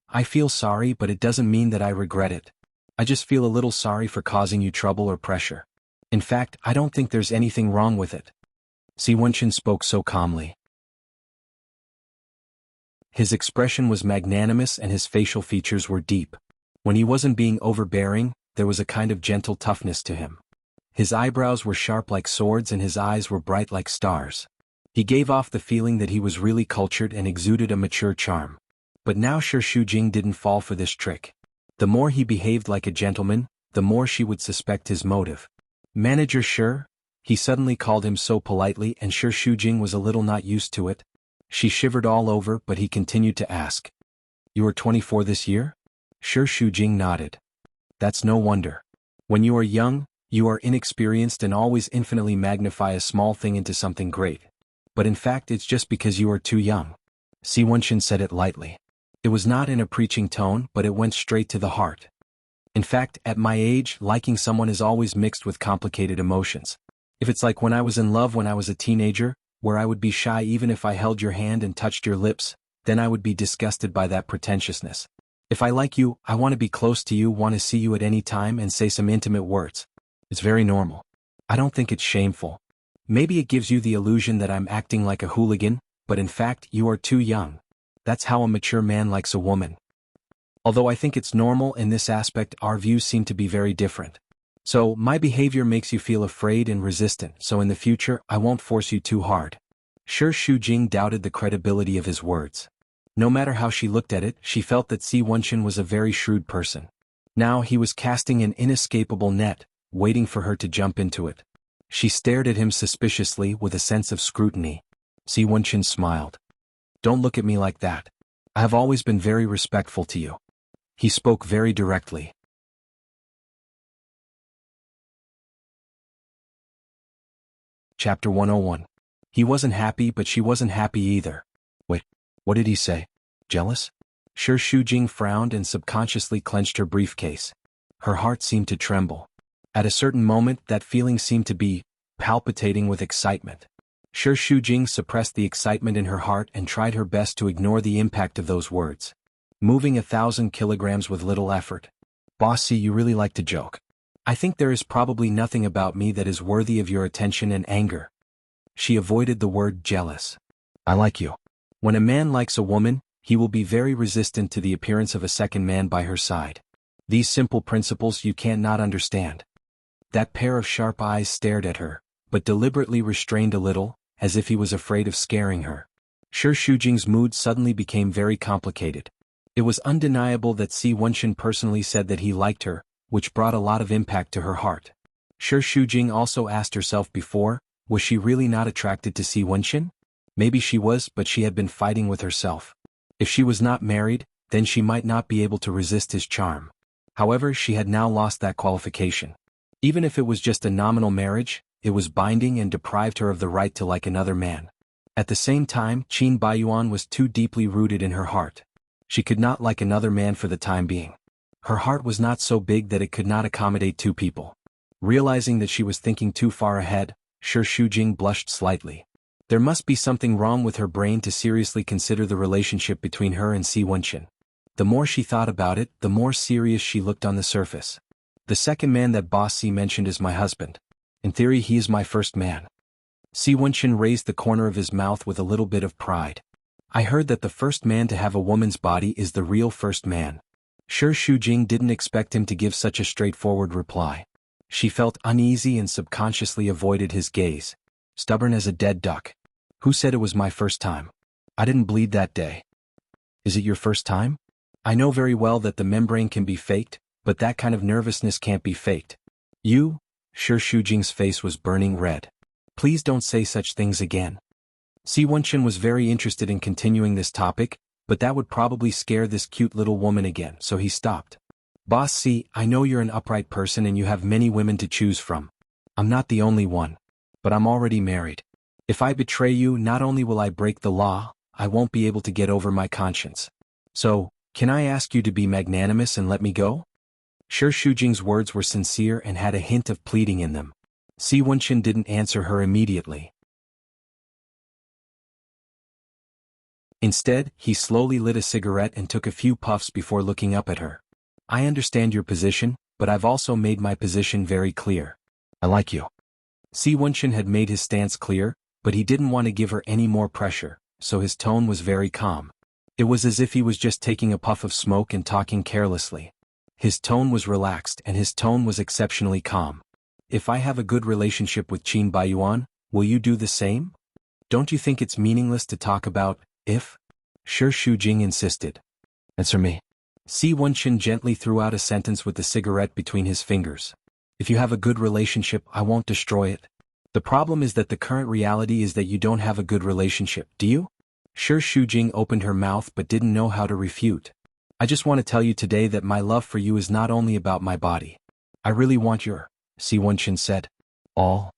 I feel sorry, but it doesn't mean that I regret it. I just feel a little sorry for causing you trouble or pressure. In fact, I don't think there's anything wrong with it. Si Wenchen spoke so calmly. His expression was magnanimous and his facial features were deep. When he wasn't being overbearing, there was a kind of gentle toughness to him. His eyebrows were sharp like swords and his eyes were bright like stars. He gave off the feeling that he was really cultured and exuded a mature charm. But now Shi Shujing didn't fall for this trick. The more he behaved like a gentleman, the more she would suspect his motive. Manager Shi? He suddenly called him so politely and Shi Shujing was a little not used to it. She shivered all over, but he continued to ask. You are 24 this year? Shi Shujing nodded. That's no wonder. When you are young, you are inexperienced and always infinitely magnify a small thing into something great. But in fact it's just because you are too young. Si Wenchen said it lightly. It was not in a preaching tone, but it went straight to the heart. In fact, at my age, liking someone is always mixed with complicated emotions. If it's like when I was in love when I was a teenager, where I would be shy even if I held your hand and touched your lips, then I would be disgusted by that pretentiousness. If I like you, I want to be close to you, want to see you at any time and say some intimate words. It's very normal. I don't think it's shameful. Maybe it gives you the illusion that I'm acting like a hooligan, but in fact you are too young. That's how a mature man likes a woman. Although I think it's normal in this aspect, our views seem to be very different. So, my behavior makes you feel afraid and resistant, so in the future, I won't force you too hard. Shi Shujing doubted the credibility of his words. No matter how she looked at it, she felt that Si Wenchen was a very shrewd person. Now he was casting an inescapable net, waiting for her to jump into it. She stared at him suspiciously with a sense of scrutiny. Si Wenchen smiled. Don't look at me like that. I have always been very respectful to you. He spoke very directly. Chapter 101. He wasn't happy, but she wasn't happy either. Wait, what did he say? Jealous? Shi Shujing frowned and subconsciously clenched her briefcase. Her heart seemed to tremble. At a certain moment, that feeling seemed to be palpitating with excitement. Shi Shujing suppressed the excitement in her heart and tried her best to ignore the impact of those words. Moving 1,000 kilograms with little effort. Bossy, you really like to joke. I think there is probably nothing about me that is worthy of your attention and anger. She avoided the word jealous. I like you. When a man likes a woman, he will be very resistant to the appearance of a second man by her side. These simple principles you can't not understand. That pair of sharp eyes stared at her, but deliberately restrained a little, as if he was afraid of scaring her. Shi Shujing's mood suddenly became very complicated. It was undeniable that Si Wenchen personally said that he liked her, which brought a lot of impact to her heart. Shi Shujing also asked herself before, was she really not attracted to Si Wenchen? Maybe she was, but she had been fighting with herself. If she was not married, then she might not be able to resist his charm. However, she had now lost that qualification. Even if it was just a nominal marriage, it was binding and deprived her of the right to like another man. At the same time, Qin Baiyuan was too deeply rooted in her heart. She could not like another man for the time being. Her heart was not so big that it could not accommodate two people. Realizing that she was thinking too far ahead, Shi Shujing blushed slightly. There must be something wrong with her brain to seriously consider the relationship between her and Si Wenqin. The more she thought about it, the more serious she looked on the surface. The second man that Boss Si mentioned is my husband. In theory, he is my first man. Si Wenqin raised the corner of his mouth with a little bit of pride. I heard that the first man to have a woman's body is the real first man. Shi Shujing didn't expect him to give such a straightforward reply. She felt uneasy and subconsciously avoided his gaze. Stubborn as a dead duck. Who said it was my first time? I didn't bleed that day. Is it your first time? I know very well that the membrane can be faked, but that kind of nervousness can't be faked. You? Shi Shujing's face was burning red. Please don't say such things again. Si Wenqin was very interested in continuing this topic, but that would probably scare this cute little woman again, so he stopped. Boss Si, I know you're an upright person and you have many women to choose from. I'm not the only one. But I'm already married. If I betray you, not only will I break the law, I won't be able to get over my conscience. So, can I ask you to be magnanimous and let me go? Shi Shujing's words were sincere and had a hint of pleading in them. Si Wenqin didn't answer her immediately. Instead, he slowly lit a cigarette and took a few puffs before looking up at her. I understand your position, but I've also made my position very clear. I like you. Si Wenqin had made his stance clear, but he didn't want to give her any more pressure, so his tone was very calm. It was as if he was just taking a puff of smoke and talking carelessly. His tone was relaxed and his tone was exceptionally calm. If I have a good relationship with Qin Baiyuan, will you do the same? Don't you think it's meaningless to talk about, if? Shi Shujing insisted. Answer me. Si Wenqin gently threw out a sentence with the cigarette between his fingers. If you have a good relationship, I won't destroy it. The problem is that the current reality is that you don't have a good relationship, do you? Shi Shujing opened her mouth but didn't know how to refute. I just want to tell you today that my love for you is not only about my body. I really want your, Si Wenqin said. All?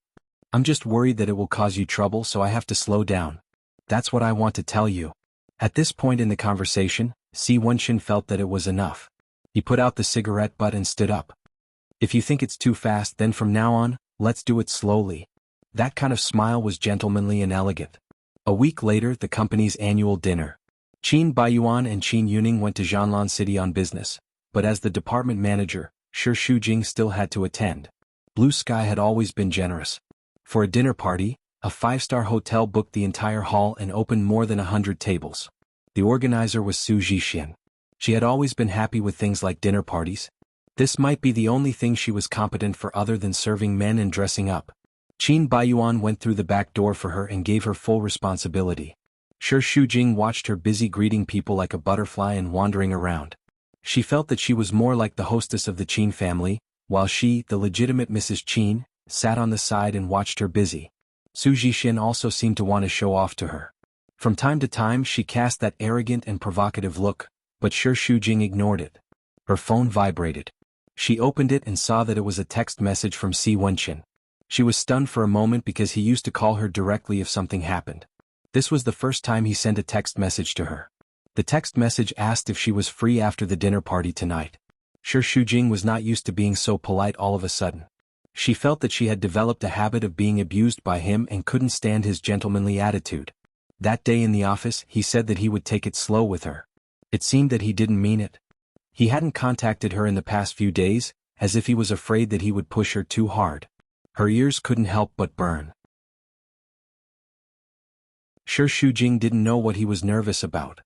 I'm just worried that it will cause you trouble, so I have to slow down. That's what I want to tell you. At this point in the conversation, Si Wenqin felt that it was enough. He put out the cigarette butt and stood up. If you think it's too fast, then from now on, let's do it slowly. That kind of smile was gentlemanly and elegant. A week later, the company's annual dinner. Qin Baiyuan and Qin Yuning went to Jianlan City on business, but as the department manager, Shi Shujing still had to attend. Blue Sky had always been generous. For a dinner party, a 5-star hotel booked the entire hall and opened more than 100 tables. The organizer was Su Zhixian. She had always been happy with things like dinner parties. This might be the only thing she was competent for other than serving men and dressing up. Qin Baiyuan went through the back door for her and gave her full responsibility. Shi Shujing watched her busy greeting people like a butterfly and wandering around. She felt that she was more like the hostess of the Qin family, while she, the legitimate Mrs. Qin, sat on the side and watched her busy. Su Zhixian also seemed to want to show off to her. From time to time she cast that arrogant and provocative look, but Shi Shujing ignored it. Her phone vibrated. She opened it and saw that it was a text message from Si Wenqin. She was stunned for a moment because he used to call her directly if something happened. This was the first time he sent a text message to her. The text message asked if she was free after the dinner party tonight. Shi Shujing was not used to being so polite all of a sudden. She felt that she had developed a habit of being abused by him and couldn't stand his gentlemanly attitude. That day in the office, he said that he would take it slow with her. It seemed that he didn't mean it. He hadn't contacted her in the past few days, as if he was afraid that he would push her too hard. Her ears couldn't help but burn. Shi Shujing didn't know what he was nervous about.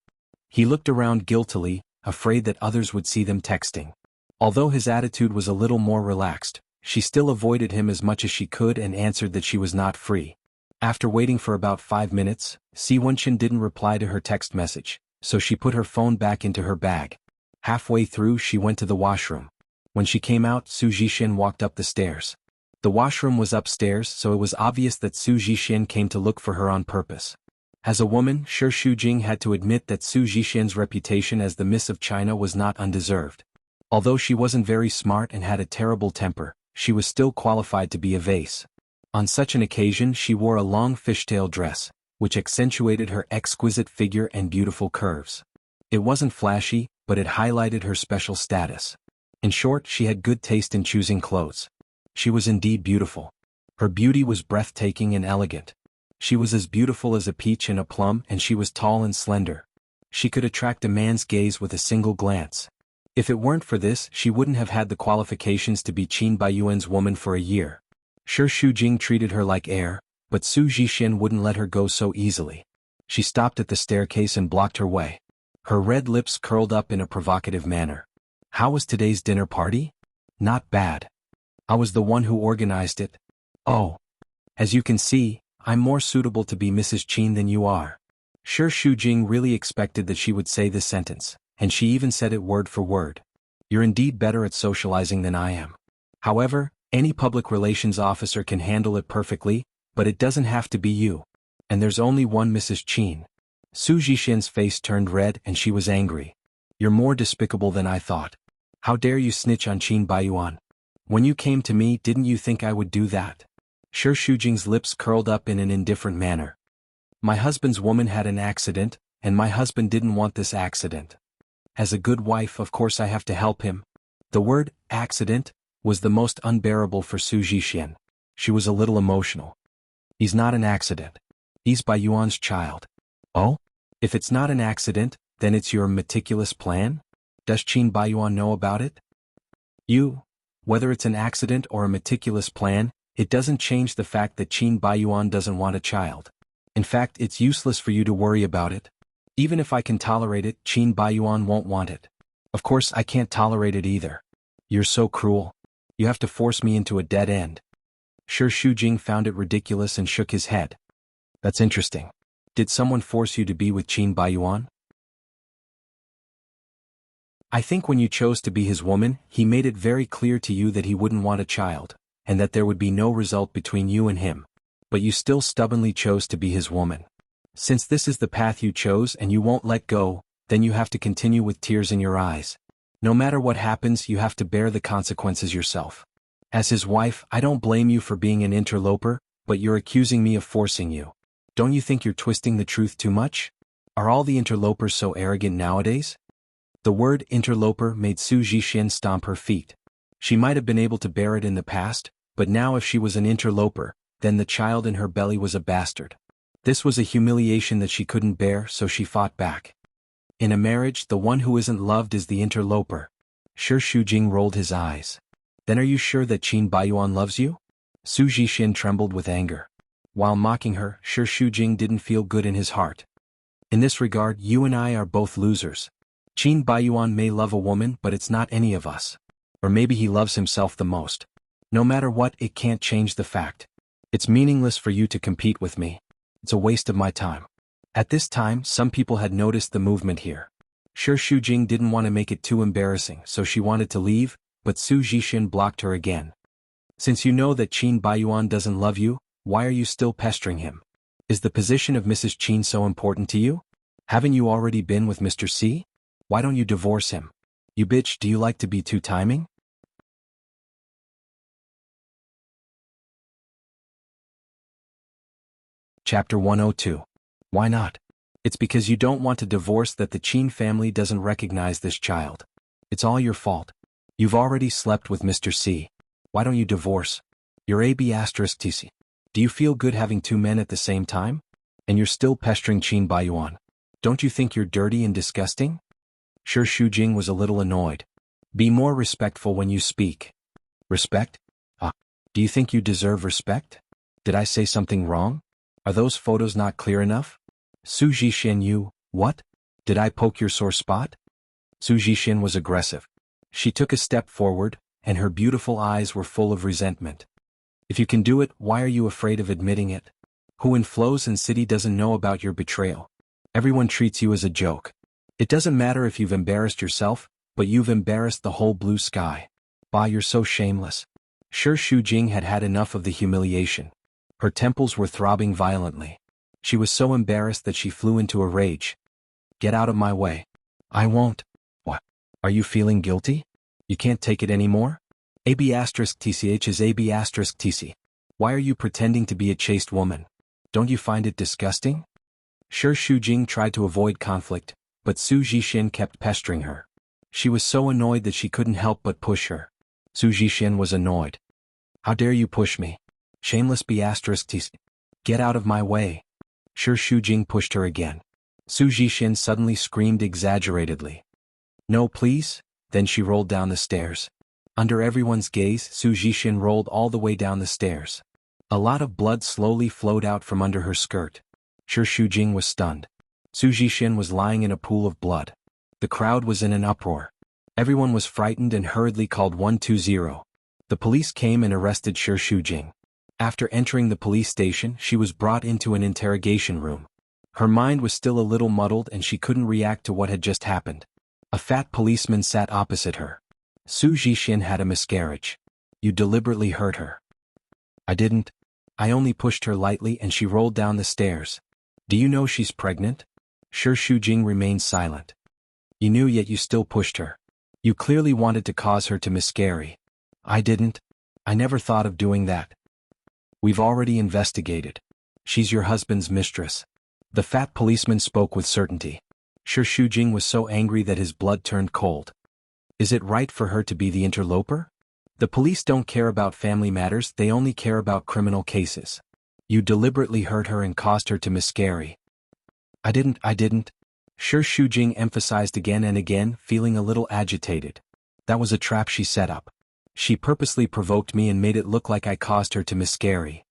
He looked around guiltily, afraid that others would see them texting. Although his attitude was a little more relaxed, she still avoided him as much as she could and answered that she was not free. After waiting for about 5 minutes, Si Wenqin didn't reply to her text message, so she put her phone back into her bag. Halfway through she went to the washroom. When she came out, Su Zhixian walked up the stairs. The washroom was upstairs, so it was obvious that Su Zhixian came to look for her on purpose. As a woman, Shi Shujing had to admit that Su Zhixian's reputation as the Miss of China was not undeserved. Although she wasn't very smart and had a terrible temper, she was still qualified to be a vase. On such an occasion she wore a long fishtail dress, which accentuated her exquisite figure and beautiful curves. It wasn't flashy, but it highlighted her special status. In short, she had good taste in choosing clothes. She was indeed beautiful. Her beauty was breathtaking and elegant. She was as beautiful as a peach and a plum, and she was tall and slender. She could attract a man's gaze with a single glance. If it weren't for this, she wouldn't have had the qualifications to be Qin Baiyuan's woman for a year. Shi Shujing treated her like air, but Su Zhixian wouldn't let her go so easily. She stopped at the staircase and blocked her way. Her red lips curled up in a provocative manner. How was today's dinner party? Not bad. I was the one who organized it. Oh. As you can see, I'm more suitable to be Mrs. Qin than you are. Shi Shujing really expected that she would say this sentence, and she even said it word for word. You're indeed better at socializing than I am. However, any public relations officer can handle it perfectly, but it doesn't have to be you. And there's only one Mrs. Qin. Su Zhixian's face turned red and she was angry. You're more despicable than I thought. How dare you snitch on Qin Baiyuan? When you came to me, didn't you think I would do that? Shi Shujing's lips curled up in an indifferent manner. My husband's woman had an accident, and my husband didn't want this accident. As a good wife, of course I have to help him. The word, accident, was the most unbearable for Su Zhixian. She was a little emotional. He's not an accident. He's Baiyuan's child. Oh? If it's not an accident, then it's your meticulous plan? Does Qin Baiyuan know about it? Whether it's an accident or a meticulous plan, it doesn't change the fact that Qin Baiyuan doesn't want a child. In fact, it's useless for you to worry about it. Even if I can tolerate it, Qin Baiyuan won't want it. Of course I can't tolerate it either. You're so cruel. You have to force me into a dead end. Shi Shujing found it ridiculous and shook his head. That's interesting. Did someone force you to be with Qin Baiyuan? I think when you chose to be his woman, he made it very clear to you that he wouldn't want a child, and that there would be no result between you and him. But you still stubbornly chose to be his woman. Since this is the path you chose and you won't let go, then you have to continue with tears in your eyes. No matter what happens, you have to bear the consequences yourself. As his wife, I don't blame you for being an interloper, but you're accusing me of forcing you. Don't you think you're twisting the truth too much? Are all the interlopers so arrogant nowadays? The word interloper made Su Zhixian stomp her feet. She might have been able to bear it in the past, but now if she was an interloper, then the child in her belly was a bastard. This was a humiliation that she couldn't bear, so she fought back. In a marriage, the one who isn't loved is the interloper. Shi Shujing rolled his eyes. Then are you sure that Qin Baiyuan loves you? Su Zhixian trembled with anger. While mocking her, Shi Shujing didn't feel good in his heart. In this regard, you and I are both losers. Qin Baiyuan may love a woman, but it's not any of us. Or maybe he loves himself the most. No matter what, it can't change the fact. It's meaningless for you to compete with me. It's a waste of my time. At this time, some people had noticed the movement here. Shi Shujing didn't want to make it too embarrassing, so she wanted to leave, but Su Zhixian blocked her again. Since you know that Qin Baiyuan doesn't love you, why are you still pestering him? Is the position of Mrs. Qin so important to you? Haven't you already been with Mr. C? Why don't you divorce him? You bitch, do you like to be two-timing? Chapter 102. Why not? It's because you don't want to divorce that the Qin family doesn't recognize this child. It's all your fault. You've already slept with Mr. C. Why don't you divorce? You're AB*TC. Do you feel good having two men at the same time? And you're still pestering Qin Baiyuan. Don't you think you're dirty and disgusting? Shi Shujing was a little annoyed. Be more respectful when you speak. Respect? Do you think you deserve respect? Did I say something wrong? Are those photos not clear enough? Su Zhixian, what? Did I poke your sore spot? Su Zhixian was aggressive. She took a step forward, and her beautiful eyes were full of resentment. If you can do it, why are you afraid of admitting it? Who in Flows and City doesn't know about your betrayal? Everyone treats you as a joke. It doesn't matter if you've embarrassed yourself, but you've embarrassed the whole blue sky. Bah, you're so shameless. Shi Shujing had had enough of the humiliation. Her temples were throbbing violently. She was so embarrassed that she flew into a rage. Get out of my way. I won't. What? Are you feeling guilty? You can't take it anymore? AB*TCH is AB*TC. Why are you pretending to be a chaste woman? Don't you find it disgusting? Shi Shujing tried to avoid conflict, but Su Jixin kept pestering her. She was so annoyed that she couldn't help but push her. Su Jixin was annoyed. How dare you push me? Shameless ***. Get out of my way. Shi Shujing pushed her again. Su Jixin suddenly screamed exaggeratedly. No, please. Then she rolled down the stairs. Under everyone's gaze, Su Jixin rolled all the way down the stairs. A lot of blood slowly flowed out from under her skirt. Shi Shujing was stunned. Su Jixin was lying in a pool of blood. The crowd was in an uproar. Everyone was frightened and hurriedly called 120. The police came and arrested Shi Shujing. After entering the police station, she was brought into an interrogation room. Her mind was still a little muddled and she couldn't react to what had just happened. A fat policeman sat opposite her. Su Jixin had a miscarriage. You deliberately hurt her. I didn't. I only pushed her lightly and she rolled down the stairs. Do you know she's pregnant? Shi Shujing remained silent. You knew yet you still pushed her. You clearly wanted to cause her to miscarry. I didn't. I never thought of doing that. We've already investigated. She's your husband's mistress. The fat policeman spoke with certainty. Shi Shujing was so angry that his blood turned cold. Is it right for her to be the interloper? The police don't care about family matters, they only care about criminal cases. You deliberately hurt her and caused her to miscarry. I didn't. Shi Shujing emphasized again and again, feeling a little agitated. That was a trap she set up. She purposely provoked me and made it look like I caused her to miscarry.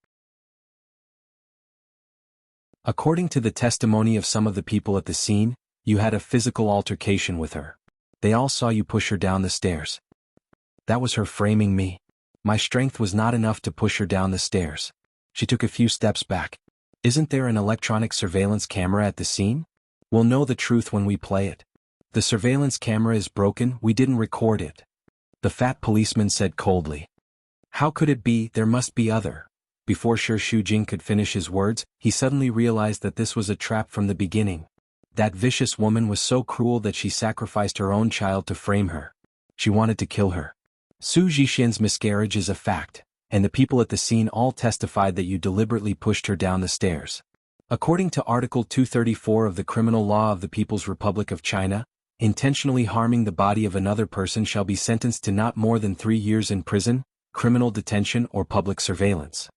According to the testimony of some of the people at the scene, you had a physical altercation with her. They all saw you push her down the stairs. That was her framing me. My strength was not enough to push her down the stairs. She took a few steps back. Isn't there an electronic surveillance camera at the scene? We'll know the truth when we play it. The surveillance camera is broken, we didn't record it. The fat policeman said coldly. How could it be? There must be other. Before Shi Shujing could finish his words, he suddenly realized that this was a trap from the beginning. That vicious woman was so cruel that she sacrificed her own child to frame her. She wanted to kill her. Su Jixin's miscarriage is a fact, and the people at the scene all testified that you deliberately pushed her down the stairs. According to Article 234 of the Criminal Law of the People's Republic of China, intentionally harming the body of another person shall be sentenced to not more than 3 years in prison, criminal detention or public surveillance.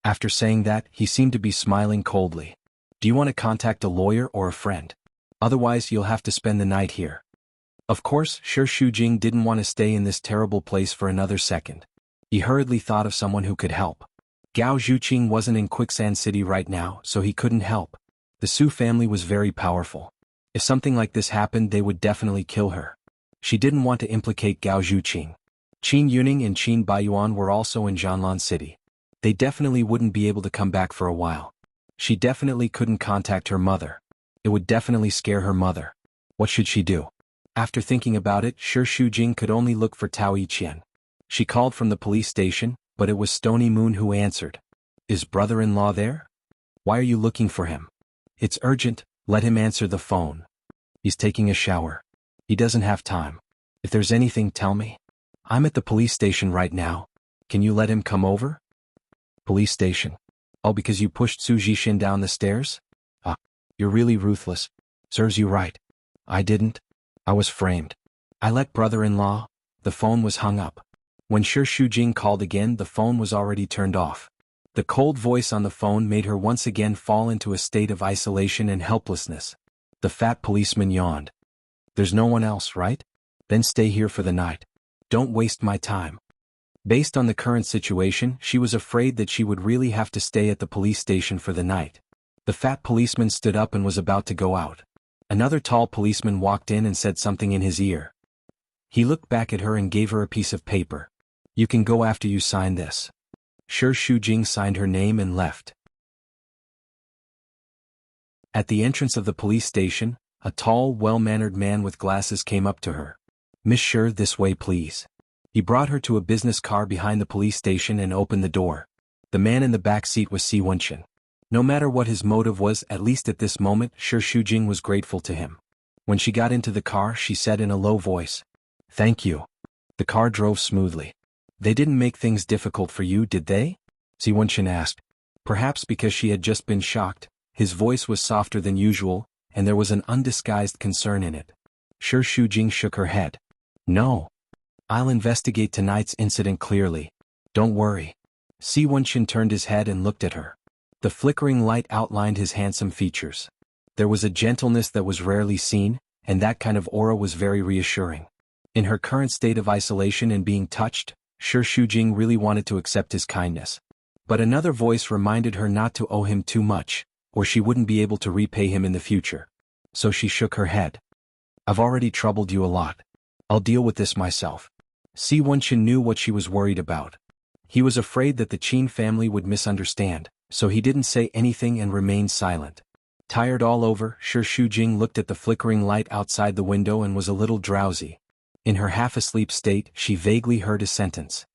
After saying that, he seemed to be smiling coldly. Do you want to contact a lawyer or a friend? Otherwise you'll have to spend the night here. Of course, Shi Shujing didn't want to stay in this terrible place for another second. He hurriedly thought of someone who could help. Gao Zhuqing wasn't in Quicksand City right now, so he couldn't help. The Su family was very powerful. If something like this happened, they would definitely kill her. She didn't want to implicate Gao Zhuqing. Qin Yuning and Qin Baiyuan were also in Jianlan City. They definitely wouldn't be able to come back for a while. She definitely couldn't contact her mother. It would definitely scare her mother. What should she do? After thinking about it, Shi Shujing could only look for Tao Yiqian. She called from the police station, but it was Stony Moon who answered. Is brother-in-law there? Why are you looking for him? It's urgent, let him answer the phone. He's taking a shower. He doesn't have time. If there's anything, tell me. I'm at the police station right now. Can you let him come over? Police station. Oh, because you pushed Su Jixin down the stairs? Ah, you're really ruthless. Serves you right. I didn't. I was framed. I let brother-in-law. The phone was hung up. When Shi Shujing called again, the phone was already turned off. The cold voice on the phone made her once again fall into a state of isolation and helplessness. The fat policeman yawned. There's no one else, right? Then stay here for the night. Don't waste my time. Based on the current situation, she was afraid that she would really have to stay at the police station for the night. The fat policeman stood up and was about to go out. Another tall policeman walked in and said something in his ear. He looked back at her and gave her a piece of paper. You can go after you sign this. Shi Shujing signed her name and left. At the entrance of the police station, a tall, well-mannered man with glasses came up to her. Miss Shi, this way please. He brought her to a business car behind the police station and opened the door. The man in the back seat was Si Wenchen. No matter what his motive was, at least at this moment, Shi Shujing was grateful to him. When she got into the car, she said in a low voice, "Thank you." The car drove smoothly. They didn't make things difficult for you, did they? Si Wenchen asked. Perhaps because she had just been shocked, his voice was softer than usual, and there was an undisguised concern in it. Shi Shujing shook her head. No. I'll investigate tonight's incident clearly. Don't worry. Si Wenqin turned his head and looked at her. The flickering light outlined his handsome features. There was a gentleness that was rarely seen, and that kind of aura was very reassuring. In her current state of isolation and being touched, Shi Shujing really wanted to accept his kindness. But another voice reminded her not to owe him too much, or she wouldn't be able to repay him in the future. So she shook her head. I've already troubled you a lot. I'll deal with this myself. Si Wenqin knew what she was worried about. He was afraid that the Qin family would misunderstand, so he didn't say anything and remained silent. Tired all over, Shi Shujing looked at the flickering light outside the window and was a little drowsy. In her half-asleep state, she vaguely heard a sentence.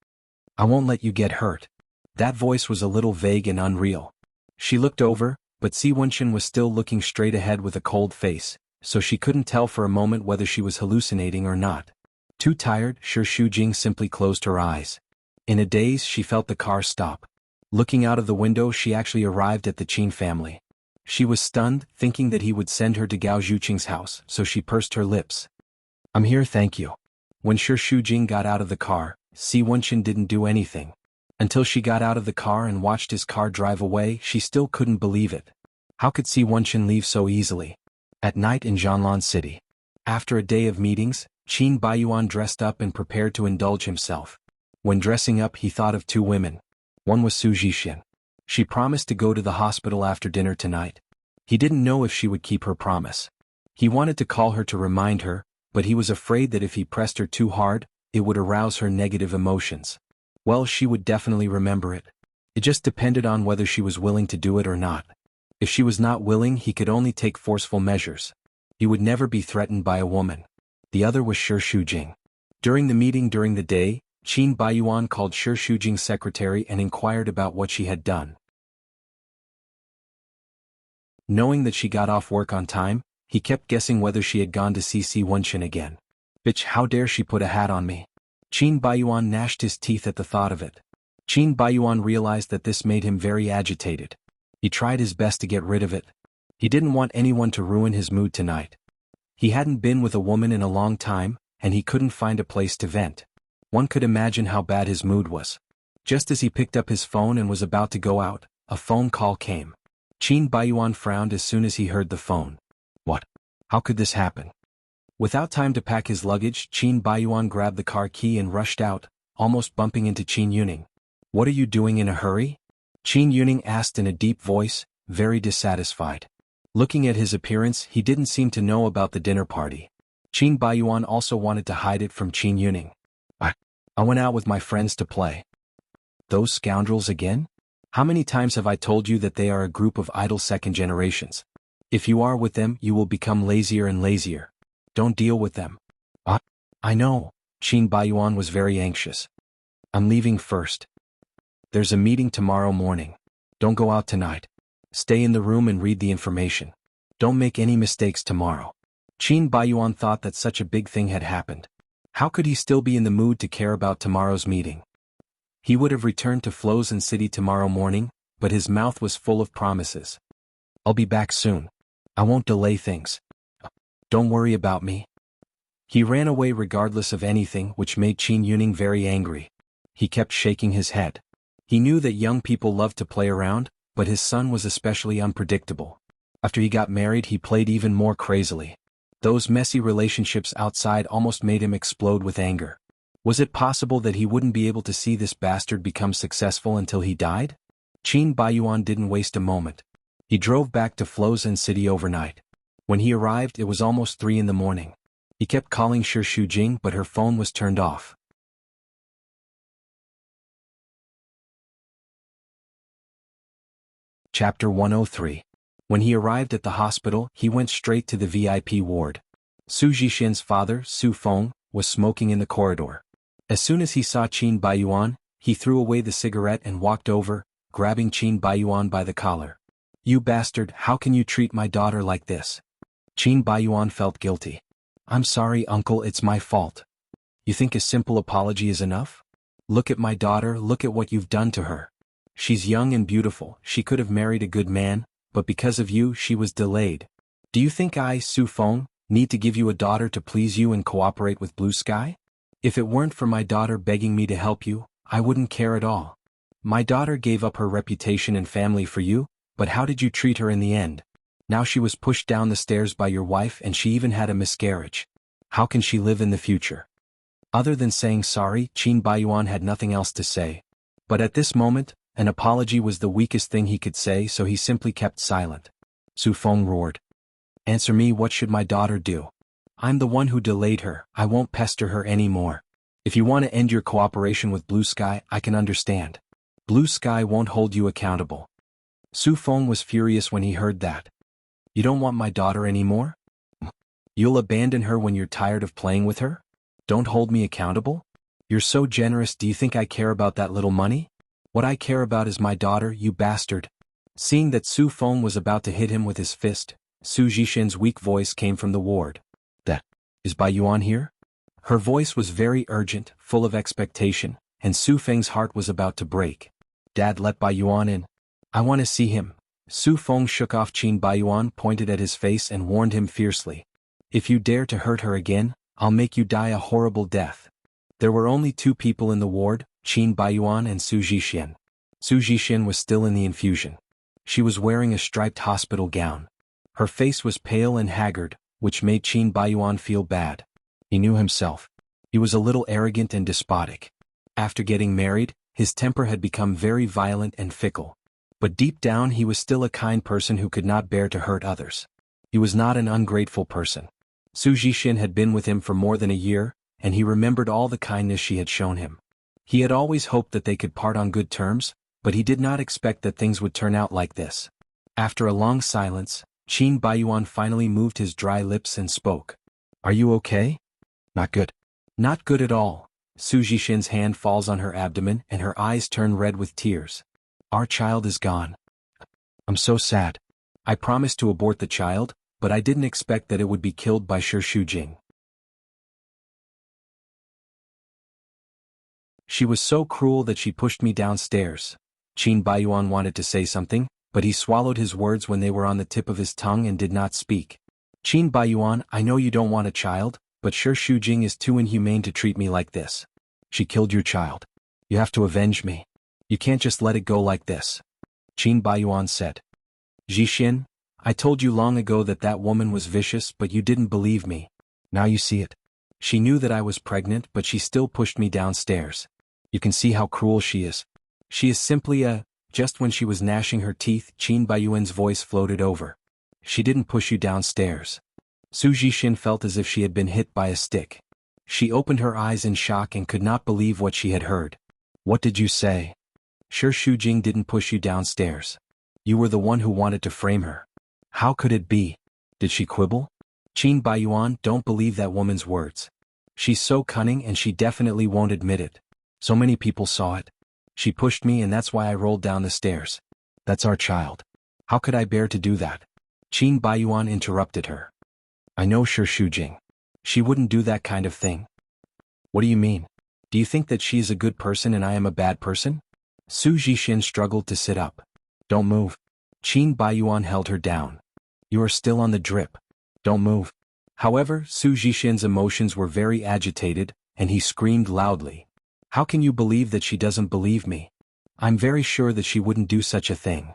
I won't let you get hurt. That voice was a little vague and unreal. She looked over, but Si Wenqin was still looking straight ahead with a cold face, so she couldn't tell for a moment whether she was hallucinating or not. Too tired, Shi Shujing simply closed her eyes. In a daze, she felt the car stop. Looking out of the window, she actually arrived at the Qin family. She was stunned, thinking that he would send her to Gao Zhuqing's house, so she pursed her lips. I'm here, thank you. When Shi Shujing got out of the car, Si Wenqin didn't do anything. Until she got out of the car and watched his car drive away, she still couldn't believe it. How could Si Wenqin leave so easily? At night in Jianlan City. After a day of meetings, Qin Baiyuan dressed up and prepared to indulge himself. When dressing up, he thought of two women. One was Su Zhixian. She promised to go to the hospital after dinner tonight. He didn't know if she would keep her promise. He wanted to call her to remind her, but he was afraid that if he pressed her too hard, it would arouse her negative emotions. Well, she would definitely remember it. It just depended on whether she was willing to do it or not. If she was not willing, he could only take forceful measures. He would never be threatened by a woman. The other was Shi Shujing. During the meeting during the day, Qin Baiyuan called Shi Shujing's secretary and inquired about what she had done. Knowing that she got off work on time, he kept guessing whether she had gone to see Si Wenqin again. Bitch, how dare she put a hat on me? Qin Baiyuan gnashed his teeth at the thought of it. Qin Baiyuan realized that this made him very agitated. He tried his best to get rid of it. He didn't want anyone to ruin his mood tonight. He hadn't been with a woman in a long time, and he couldn't find a place to vent. One could imagine how bad his mood was. Just as he picked up his phone and was about to go out, a phone call came. Qin Baiyuan frowned as soon as he heard the phone. What? How could this happen? Without time to pack his luggage, Qin Baiyuan grabbed the car key and rushed out, almost bumping into Qin Yuning. What are you doing in a hurry? Qin Yuning asked in a deep voice, very dissatisfied. Looking at his appearance, he didn't seem to know about the dinner party. Qin Baiyuan also wanted to hide it from Qin Yuning. I went out with my friends to play. Those scoundrels again? How many times have I told you that they are a group of idle second generations? If you are with them, you will become lazier and lazier. Don't deal with them. I know. Qin Baiyuan was very anxious. I'm leaving first. There's a meeting tomorrow morning. Don't go out tonight. Stay in the room and read the information. Don't make any mistakes tomorrow. Qin Baiyuan thought that such a big thing had happened. How could he still be in the mood to care about tomorrow's meeting? He would have returned to Flozhen City tomorrow morning, but his mouth was full of promises. I'll be back soon. I won't delay things. Don't worry about me. He ran away regardless of anything, which made Qin Yuning very angry. He kept shaking his head. He knew that young people loved to play around, but his son was especially unpredictable. After he got married, he played even more crazily. Those messy relationships outside almost made him explode with anger. Was it possible that he wouldn't be able to see this bastard become successful until he died? Qin Baiyuan didn't waste a moment. He drove back to Flozhen City overnight. When he arrived, it was almost 3 in the morning. He kept calling Shi Shujing, but her phone was turned off. Chapter 103. When he arrived at the hospital, he went straight to the VIP ward. Su Zhixian's father, Su Feng, was smoking in the corridor. As soon as he saw Qin Baiyuan, he threw away the cigarette and walked over, grabbing Qin Baiyuan by the collar. You bastard, how can you treat my daughter like this? Qin Baiyuan felt guilty. I'm sorry, uncle, it's my fault. You think a simple apology is enough? Look at my daughter, look at what you've done to her. She's young and beautiful, she could have married a good man, but because of you, she was delayed. Do you think I, Su Feng, need to give you a daughter to please you and cooperate with Blue Sky? If it weren't for my daughter begging me to help you, I wouldn't care at all. My daughter gave up her reputation and family for you, but how did you treat her in the end? Now she was pushed down the stairs by your wife and she even had a miscarriage. How can she live in the future? Other than saying sorry, Qin Baiyuan had nothing else to say. But at this moment, an apology was the weakest thing he could say, so he simply kept silent. Su Feng roared. Answer me, what should my daughter do? I'm the one who delayed her, I won't pester her anymore. If you want to end your cooperation with Blue Sky, I can understand. Blue Sky won't hold you accountable. Su Feng was furious when he heard that. You don't want my daughter anymore? You'll abandon her when you're tired of playing with her? Don't hold me accountable? You're so generous, do you think I care about that little money? What I care about is my daughter, you bastard. Seeing that Su Feng was about to hit him with his fist, Su Jixin's weak voice came from the ward. That is Baiyuan here? Her voice was very urgent, full of expectation, and Su Feng's heart was about to break. Dad, let Baiyuan in. I want to see him. Su Feng shook off Qin Baiyuan, pointed at his face and warned him fiercely. If you dare to hurt her again, I'll make you die a horrible death. There were only two people in the ward, Qin Baiyuan and Su Jixin. Su Jixin was still in the infusion. She was wearing a striped hospital gown. Her face was pale and haggard, which made Qin Baiyuan feel bad. He knew himself. He was a little arrogant and despotic. After getting married, his temper had become very violent and fickle. But deep down he was still a kind person who could not bear to hurt others. He was not an ungrateful person. Su Jixin had been with him for more than a year, and he remembered all the kindness she had shown him. He had always hoped that they could part on good terms, but he did not expect that things would turn out like this. After a long silence, Qin Baiyuan finally moved his dry lips and spoke. Are you okay? Not good. Not good at all. Su Jixin's hand falls on her abdomen and her eyes turn red with tears. Our child is gone. I'm so sad. I promised to abort the child, but I didn't expect that it would be killed by Shi Shujing. She was so cruel that she pushed me downstairs. Qin Baiyuan wanted to say something, but he swallowed his words when they were on the tip of his tongue and did not speak. Qin Baiyuan, I know you don't want a child, but Shi Shujing is too inhumane to treat me like this. She killed your child. You have to avenge me. You can't just let it go like this. Qin Baiyuan said. Jixin, I told you long ago that that woman was vicious, but you didn't believe me. Now you see it. She knew that I was pregnant, but she still pushed me downstairs. You can see how cruel she is. She is simply a... Just when she was gnashing her teeth, Qin Baiyuan's voice floated over. She didn't push you downstairs. Su Jixin felt as if she had been hit by a stick. She opened her eyes in shock and could not believe what she had heard. What did you say? Shi Shujing didn't push you downstairs. You were the one who wanted to frame her. How could it be? Did she quibble? Qin Baiyuan, don't believe that woman's words. She's so cunning and she definitely won't admit it. So many people saw it. She pushed me and that's why I rolled down the stairs. That's our child. How could I bear to do that? Qin Baiyuan interrupted her. I know Shi Shujing. She wouldn't do that kind of thing. What do you mean? Do you think that she is a good person and I am a bad person? Su Jixin struggled to sit up. Don't move. Qin Baiyuan held her down. You are still on the drip. Don't move. However, Su Jixin's emotions were very agitated, and he screamed loudly. How can you believe that she doesn't believe me? I'm very sure that she wouldn't do such a thing.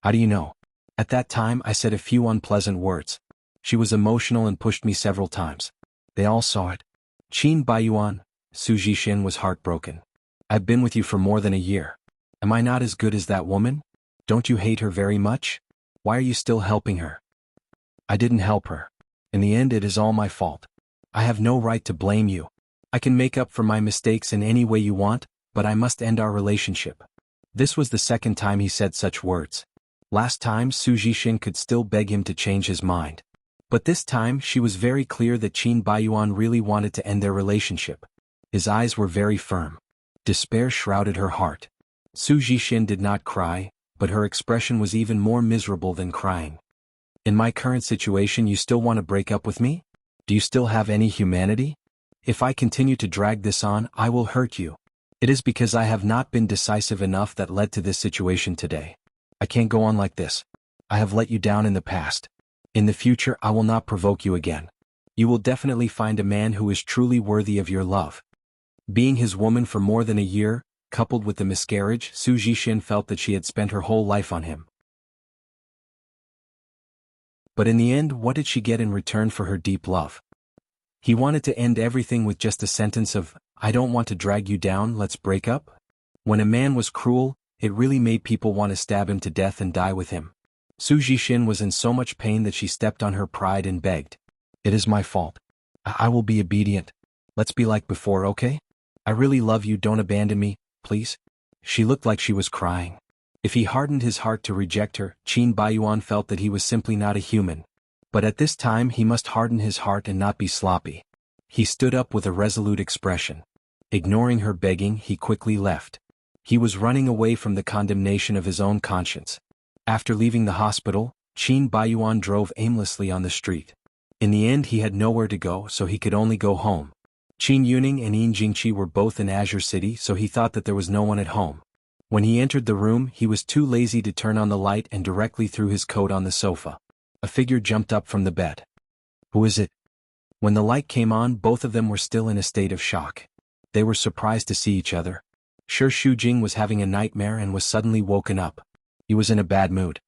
How do you know? At that time I said a few unpleasant words. She was emotional and pushed me several times. They all saw it. Qin Baiyuan, Su Jixin was heartbroken. I've been with you for more than a year. Am I not as good as that woman? Don't you hate her very much? Why are you still helping her? I didn't help her. In the end it is all my fault. I have no right to blame you. I can make up for my mistakes in any way you want, but I must end our relationship. This was the second time he said such words. Last time Su Jixin could still beg him to change his mind. But this time she was very clear that Qin Baiyuan really wanted to end their relationship. His eyes were very firm. Despair shrouded her heart. Su Jixin did not cry, but her expression was even more miserable than crying. In my current situation you still want to break up with me? Do you still have any humanity? If I continue to drag this on, I will hurt you. It is because I have not been decisive enough that led to this situation today. I can't go on like this. I have let you down in the past. In the future I will not provoke you again. You will definitely find a man who is truly worthy of your love. Being his woman for more than a year, coupled with the miscarriage, Su Jixin felt that she had spent her whole life on him. But in the end, what did she get in return for her deep love? He wanted to end everything with just a sentence of, "I don't want to drag you down, let's break up." When a man was cruel, it really made people want to stab him to death and die with him. Su Jixin was in so much pain that she stepped on her pride and begged. "It is my fault. I will be obedient. Let's be like before, okay? I really love you, don't abandon me, please." She looked like she was crying. If he hardened his heart to reject her, Qin Baiyuan felt that he was simply not a human. But at this time he must harden his heart and not be sloppy. He stood up with a resolute expression. Ignoring her begging, he quickly left. He was running away from the condemnation of his own conscience. After leaving the hospital, Qin Baiyuan drove aimlessly on the street. In the end he had nowhere to go, so he could only go home. Qin Yuning and Yin Jingqi were both in Azure City, so he thought that there was no one at home. When he entered the room, he was too lazy to turn on the light and directly threw his coat on the sofa. A figure jumped up from the bed. "Who is it?" When the light came on, both of them were still in a state of shock. They were surprised to see each other. Shi Shujing was having a nightmare and was suddenly woken up. He was in a bad mood.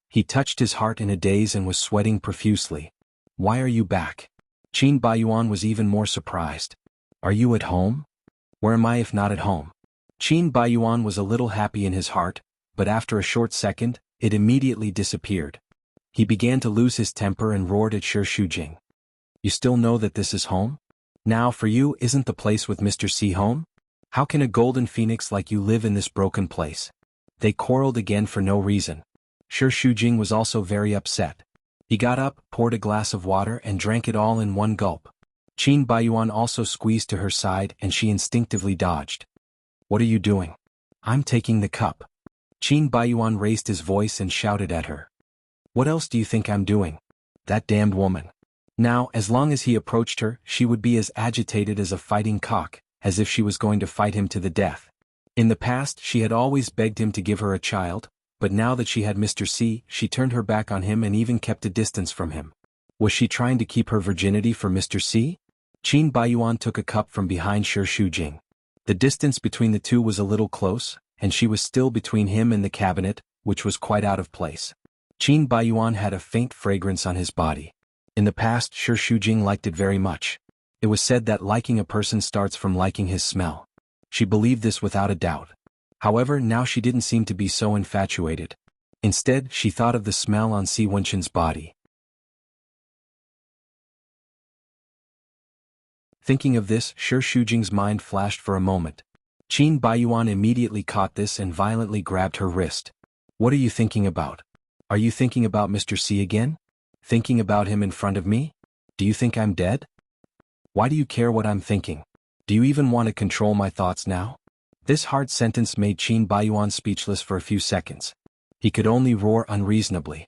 He touched his heart in a daze and was sweating profusely. "Why are you back?" Qin Baiyuan was even more surprised. "Are you at home?" "Where am I if not at home?" Qin Baiyuan was a little happy in his heart, but after a short second, it immediately disappeared. He began to lose his temper and roared at Shi Shujing. "You still know that this is home? Now for you, isn't the place with Mr. C home? How can a golden phoenix like you live in this broken place?" They quarreled again for no reason. Shi Shujing was also very upset. He got up, poured a glass of water and drank it all in one gulp. Qin Baiyuan also squeezed to her side and she instinctively dodged. "What are you doing?" "I'm taking the cup." Qin Baiyuan raised his voice and shouted at her. "What else do you think I'm doing? That damned woman." Now, as long as he approached her, she would be as agitated as a fighting cock, as if she was going to fight him to the death. In the past, she had always begged him to give her a child, but now that she had Mr. C, she turned her back on him and even kept a distance from him. Was she trying to keep her virginity for Mr. C? Qin Baiyuan took a cup from behind Shi Shujing. The distance between the two was a little close, and she was still between him and the cabinet, which was quite out of place. Qin Baiyuan had a faint fragrance on his body. In the past, Shi Shujing liked it very much. It was said that liking a person starts from liking his smell. She believed this without a doubt. However, now she didn't seem to be so infatuated. Instead, she thought of the smell on Si Wenchen's body. Thinking of this, Shi Shujing's mind flashed for a moment. Qin Baiyuan immediately caught this and violently grabbed her wrist. "What are you thinking about? Are you thinking about Mr. C again? Thinking about him in front of me? Do you think I'm dead? Why do you care what I'm thinking? Do you even want to control my thoughts now?" This hard sentence made Qin Baiyuan speechless for a few seconds. He could only roar unreasonably.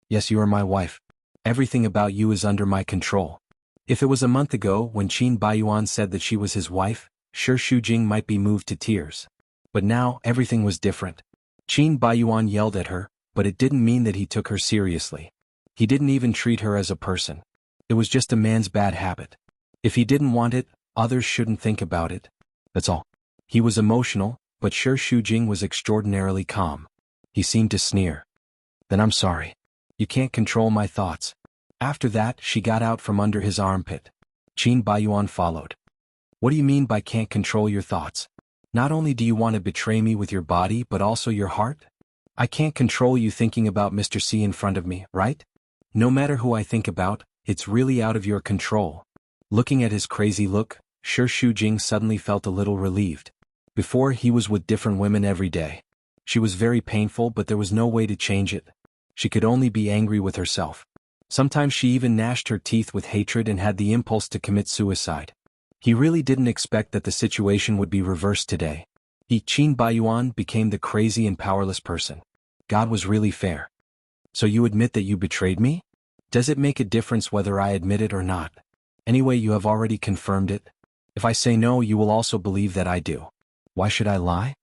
"Yes, you are my wife. Everything about you is under my control." If it was a month ago when Qin Baiyuan said that she was his wife, Shi Shujing might be moved to tears. But now, everything was different. Qin Baiyuan yelled at her, but it didn't mean that he took her seriously. He didn't even treat her as a person. It was just a man's bad habit. If he didn't want it, others shouldn't think about it. That's all. He was emotional, but Shi Shujing was extraordinarily calm. He seemed to sneer. "Then I'm sorry. You can't control my thoughts." After that, she got out from under his armpit. Qin Baiyuan followed. "What do you mean by can't control your thoughts? Not only do you want to betray me with your body but also your heart? I can't control you thinking about Mr. C in front of me, right? No matter who I think about, it's really out of your control." Looking at his crazy look, Shi Shujing suddenly felt a little relieved. Before, he was with different women every day. She was very painful, but there was no way to change it. She could only be angry with herself. Sometimes she even gnashed her teeth with hatred and had the impulse to commit suicide. He really didn't expect that the situation would be reversed today. Qin Baiyuan became the crazy and powerless person. God was really fair. "So you admit that you betrayed me? Does it make a difference whether I admit it or not? Anyway, you have already confirmed it. If I say no, you will also believe that I do. Why should I lie?"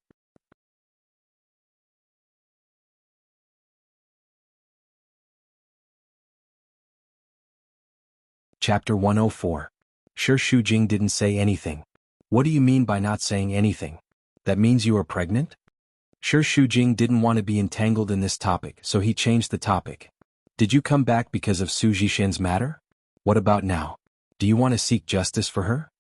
Chapter 104. Sure, Shujing didn't say anything. What do you mean by not saying anything? That means you are pregnant? Sure, Shujing didn't want to be entangled in this topic, so he changed the topic. Did you come back because of Su Jishen's matter? What about now? Do you want to seek justice for her?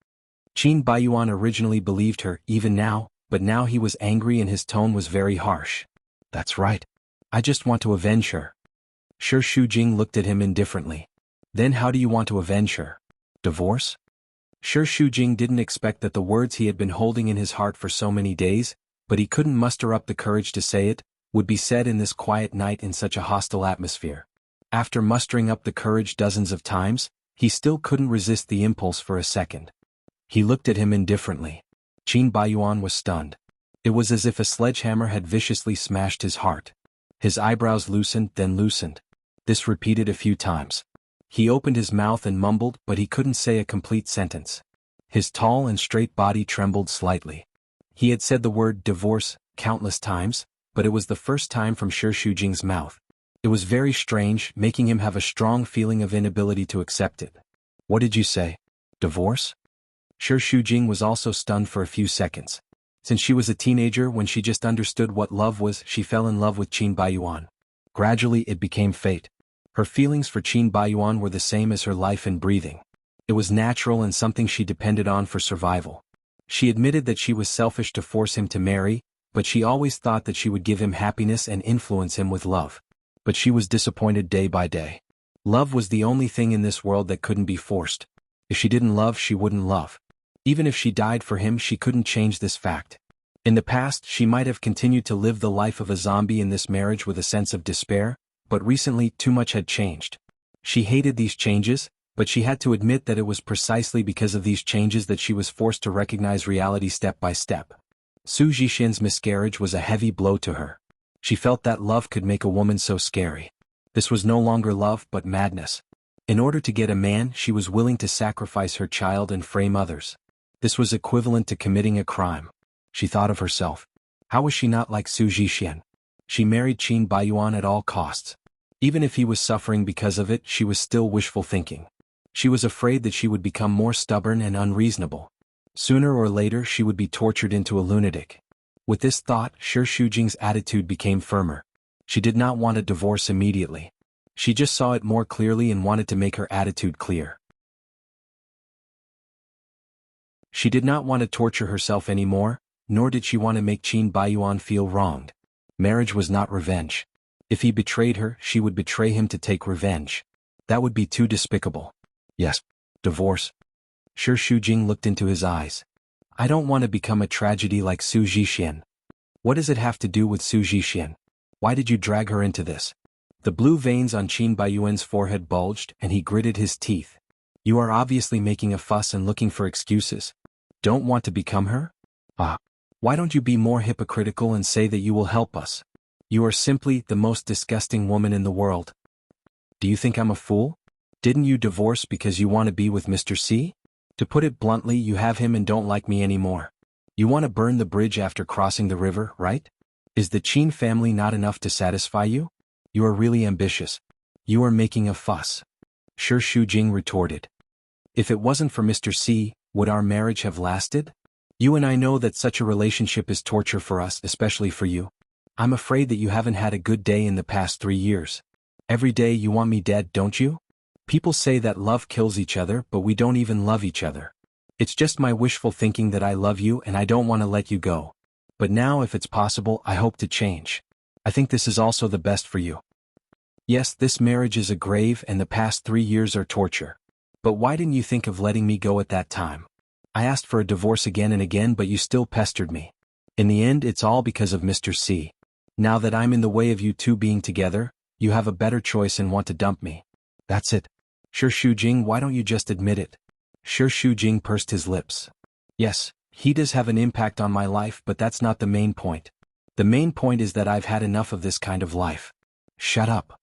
Qin Baiyuan originally believed her, even now, but now he was angry and his tone was very harsh. That's right. I just want to avenge her. Sure, Shujing looked at him indifferently. Then how do you want to avenge her? Divorce? Sure, Shujing didn't expect that the words he had been holding in his heart for so many days, but he couldn't muster up the courage to say it, would be said in this quiet night in such a hostile atmosphere. After mustering up the courage dozens of times, he still couldn't resist the impulse for a second. He looked at him indifferently. Qin Baiyuan was stunned. It was as if a sledgehammer had viciously smashed his heart. His eyebrows loosened, then loosened. This repeated a few times. He opened his mouth and mumbled, but he couldn't say a complete sentence. His tall and straight body trembled slightly. He had said the word divorce countless times, but it was the first time from Sure Shujing's mouth. It was very strange, making him have a strong feeling of inability to accept it. What did you say? Divorce? Sure, Shujing was also stunned for a few seconds. Since she was a teenager, when she just understood what love was, she fell in love with Qin Baiyuan. Gradually it became fate. Her feelings for Qin Baiyuan were the same as her life and breathing. It was natural and something she depended on for survival. She admitted that she was selfish to force him to marry, but she always thought that she would give him happiness and influence him with love. But she was disappointed day by day. Love was the only thing in this world that couldn't be forced. If she didn't love, she wouldn't love. Even if she died for him, she couldn't change this fact. In the past, she might have continued to live the life of a zombie in this marriage with a sense of despair, but recently too much had changed. She hated these changes, but she had to admit that it was precisely because of these changes that she was forced to recognize reality step by step. Su Jishen's miscarriage was a heavy blow to her. She felt that love could make a woman so scary. This was no longer love but madness. In order to get a man, she was willing to sacrifice her child and frame others. This was equivalent to committing a crime. She thought of herself. How was she not like Su Jishen? She married Qin Baiyuan at all costs. Even if he was suffering because of it, she was still wishful thinking. She was afraid that she would become more stubborn and unreasonable. Sooner or later she would be tortured into a lunatic. With this thought, Sure Shujing's attitude became firmer. She did not want a divorce immediately. She just saw it more clearly and wanted to make her attitude clear. She did not want to torture herself anymore, nor did she want to make Qin Baiyuan feel wronged. Marriage was not revenge. If he betrayed her, she would betray him to take revenge. That would be too despicable. Yes. Divorce. Sure, Shujing looked into his eyes. I don't want to become a tragedy like Su Jishen. What does it have to do with Su Jishen? Why did you drag her into this? The blue veins on Qin Baiyuan's forehead bulged, and he gritted his teeth. You are obviously making a fuss and looking for excuses. Don't want to become her? Why don't you be more hypocritical and say that you will help us? You are simply the most disgusting woman in the world. Do you think I'm a fool? Didn't you divorce because you want to be with Mr. C? To put it bluntly, you have him and don't like me anymore. You want to burn the bridge after crossing the river, right? Is the Qin family not enough to satisfy you? You are really ambitious. You are making a fuss. Sure, Shujing retorted. If it wasn't for Mr. C, would our marriage have lasted? You and I know that such a relationship is torture for us, especially for you. I'm afraid that you haven't had a good day in the past 3 years. Every day you want me dead, don't you? People say that love kills each other, but we don't even love each other. It's just my wishful thinking that I love you and I don't want to let you go. But now, if it's possible, I hope to change. I think this is also the best for you. Yes, this marriage is a grave and the past 3 years are torture. But why didn't you think of letting me go at that time? I asked for a divorce again and again, but you still pestered me. In the end, it's all because of Mr. C. Now that I'm in the way of you two being together, you have a better choice and want to dump me. That's it. Sure, Shujing, why don't you just admit it? Sure, Shujing pursed his lips. Yes, he does have an impact on my life, but that's not the main point. The main point is that I've had enough of this kind of life. Shut up.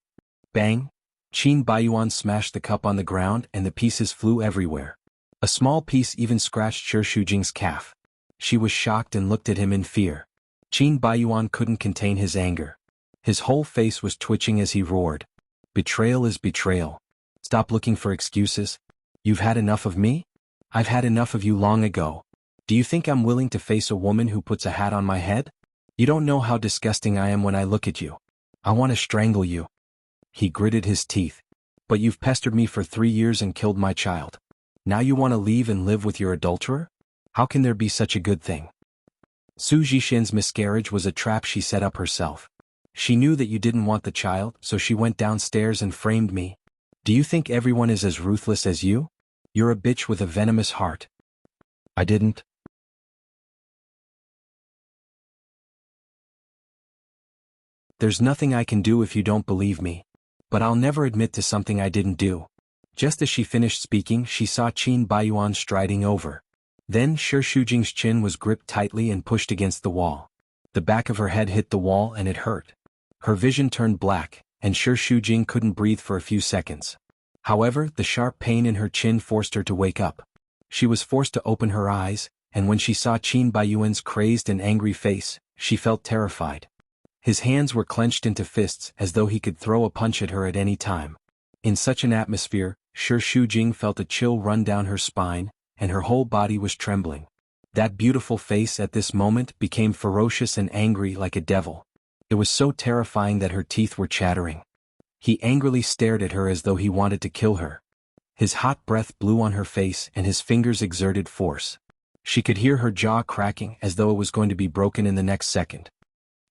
Bang! Qin Baiyuan smashed the cup on the ground and the pieces flew everywhere. A small piece even scratched Sure Shujing's calf. She was shocked and looked at him in fear. Qin Baiyuan couldn't contain his anger. His whole face was twitching as he roared. Betrayal is betrayal. Stop looking for excuses. You've had enough of me? I've had enough of you long ago. Do you think I'm willing to face a woman who puts a hat on my head? You don't know how disgusting I am when I look at you. I want to strangle you." He gritted his teeth. "But you've pestered me for 3 years and killed my child. Now you want to leave and live with your adulterer? How can there be such a good thing?" Su Jishin's miscarriage was a trap she set up herself. She knew that you didn't want the child, so she went downstairs and framed me. Do you think everyone is as ruthless as you? You're a bitch with a venomous heart. I didn't. There's nothing I can do if you don't believe me. But I'll never admit to something I didn't do. Just as she finished speaking, she saw Qin Baiyuan striding over. Then Shi Shujing's chin was gripped tightly and pushed against the wall. The back of her head hit the wall and it hurt. Her vision turned black, and Shi Shujing couldn't breathe for a few seconds. However, the sharp pain in her chin forced her to wake up. She was forced to open her eyes, and when she saw Qin Baiyuan's crazed and angry face, she felt terrified. His hands were clenched into fists as though he could throw a punch at her at any time. In such an atmosphere, Shi Shujing felt a chill run down her spine, and her whole body was trembling. That beautiful face at this moment became ferocious and angry like a devil. It was so terrifying that her teeth were chattering. He angrily stared at her as though he wanted to kill her. His hot breath blew on her face and his fingers exerted force. She could hear her jaw cracking as though it was going to be broken in the next second.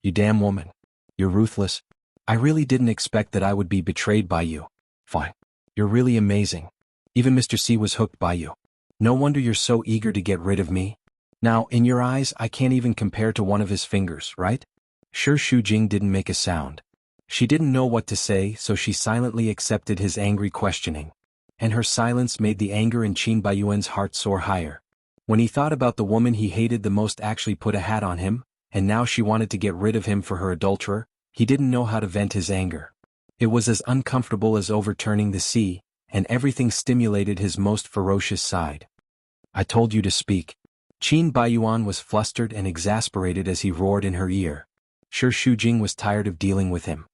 "You damn woman. You're ruthless. I really didn't expect that I would be betrayed by you. Fine. You're really amazing. Even Mr. C was hooked by you. No wonder you're so eager to get rid of me. Now, in your eyes, I can't even compare to one of his fingers, right?" Shi Shujing didn't make a sound. She didn't know what to say, so she silently accepted his angry questioning. And her silence made the anger in Qin Baiyuan's heart soar higher. When he thought about the woman he hated the most actually put a hat on him, and now she wanted to get rid of him for her adulterer, he didn't know how to vent his anger. It was as uncomfortable as overturning the sea, and everything stimulated his most ferocious side. "I told you to speak." Qin Baiyuan was flustered and exasperated as he roared in her ear. Shi Shujing was tired of dealing with him.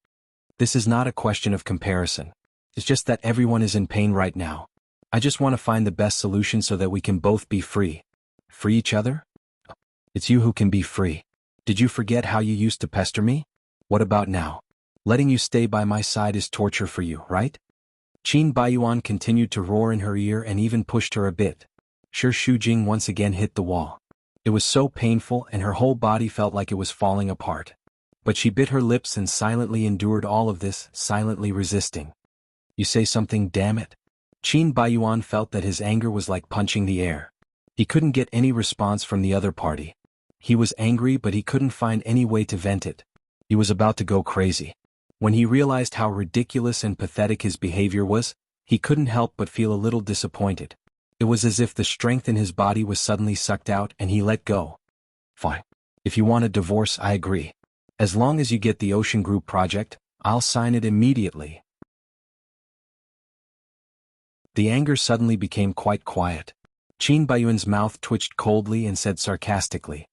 "This is not a question of comparison. It's just that everyone is in pain right now. I just want to find the best solution so that we can both be free." "Free each other? It's you who can be free. Did you forget how you used to pester me? What about now? Letting you stay by my side is torture for you, right?" Qin Baiyuan continued to roar in her ear and even pushed her a bit. Shi Shujing once again hit the wall. It was so painful and her whole body felt like it was falling apart. But she bit her lips and silently endured all of this, silently resisting. "You say something, damn it." Qin Baiyuan felt that his anger was like punching the air. He couldn't get any response from the other party. He was angry, but he couldn't find any way to vent it. He was about to go crazy. When he realized how ridiculous and pathetic his behavior was, he couldn't help but feel a little disappointed. It was as if the strength in his body was suddenly sucked out and he let go. "Fine. If you want a divorce, I agree. As long as you get the Ocean Group project, I'll sign it immediately." The anger suddenly became quite quiet. Qin Baiyuan's mouth twitched coldly and said sarcastically,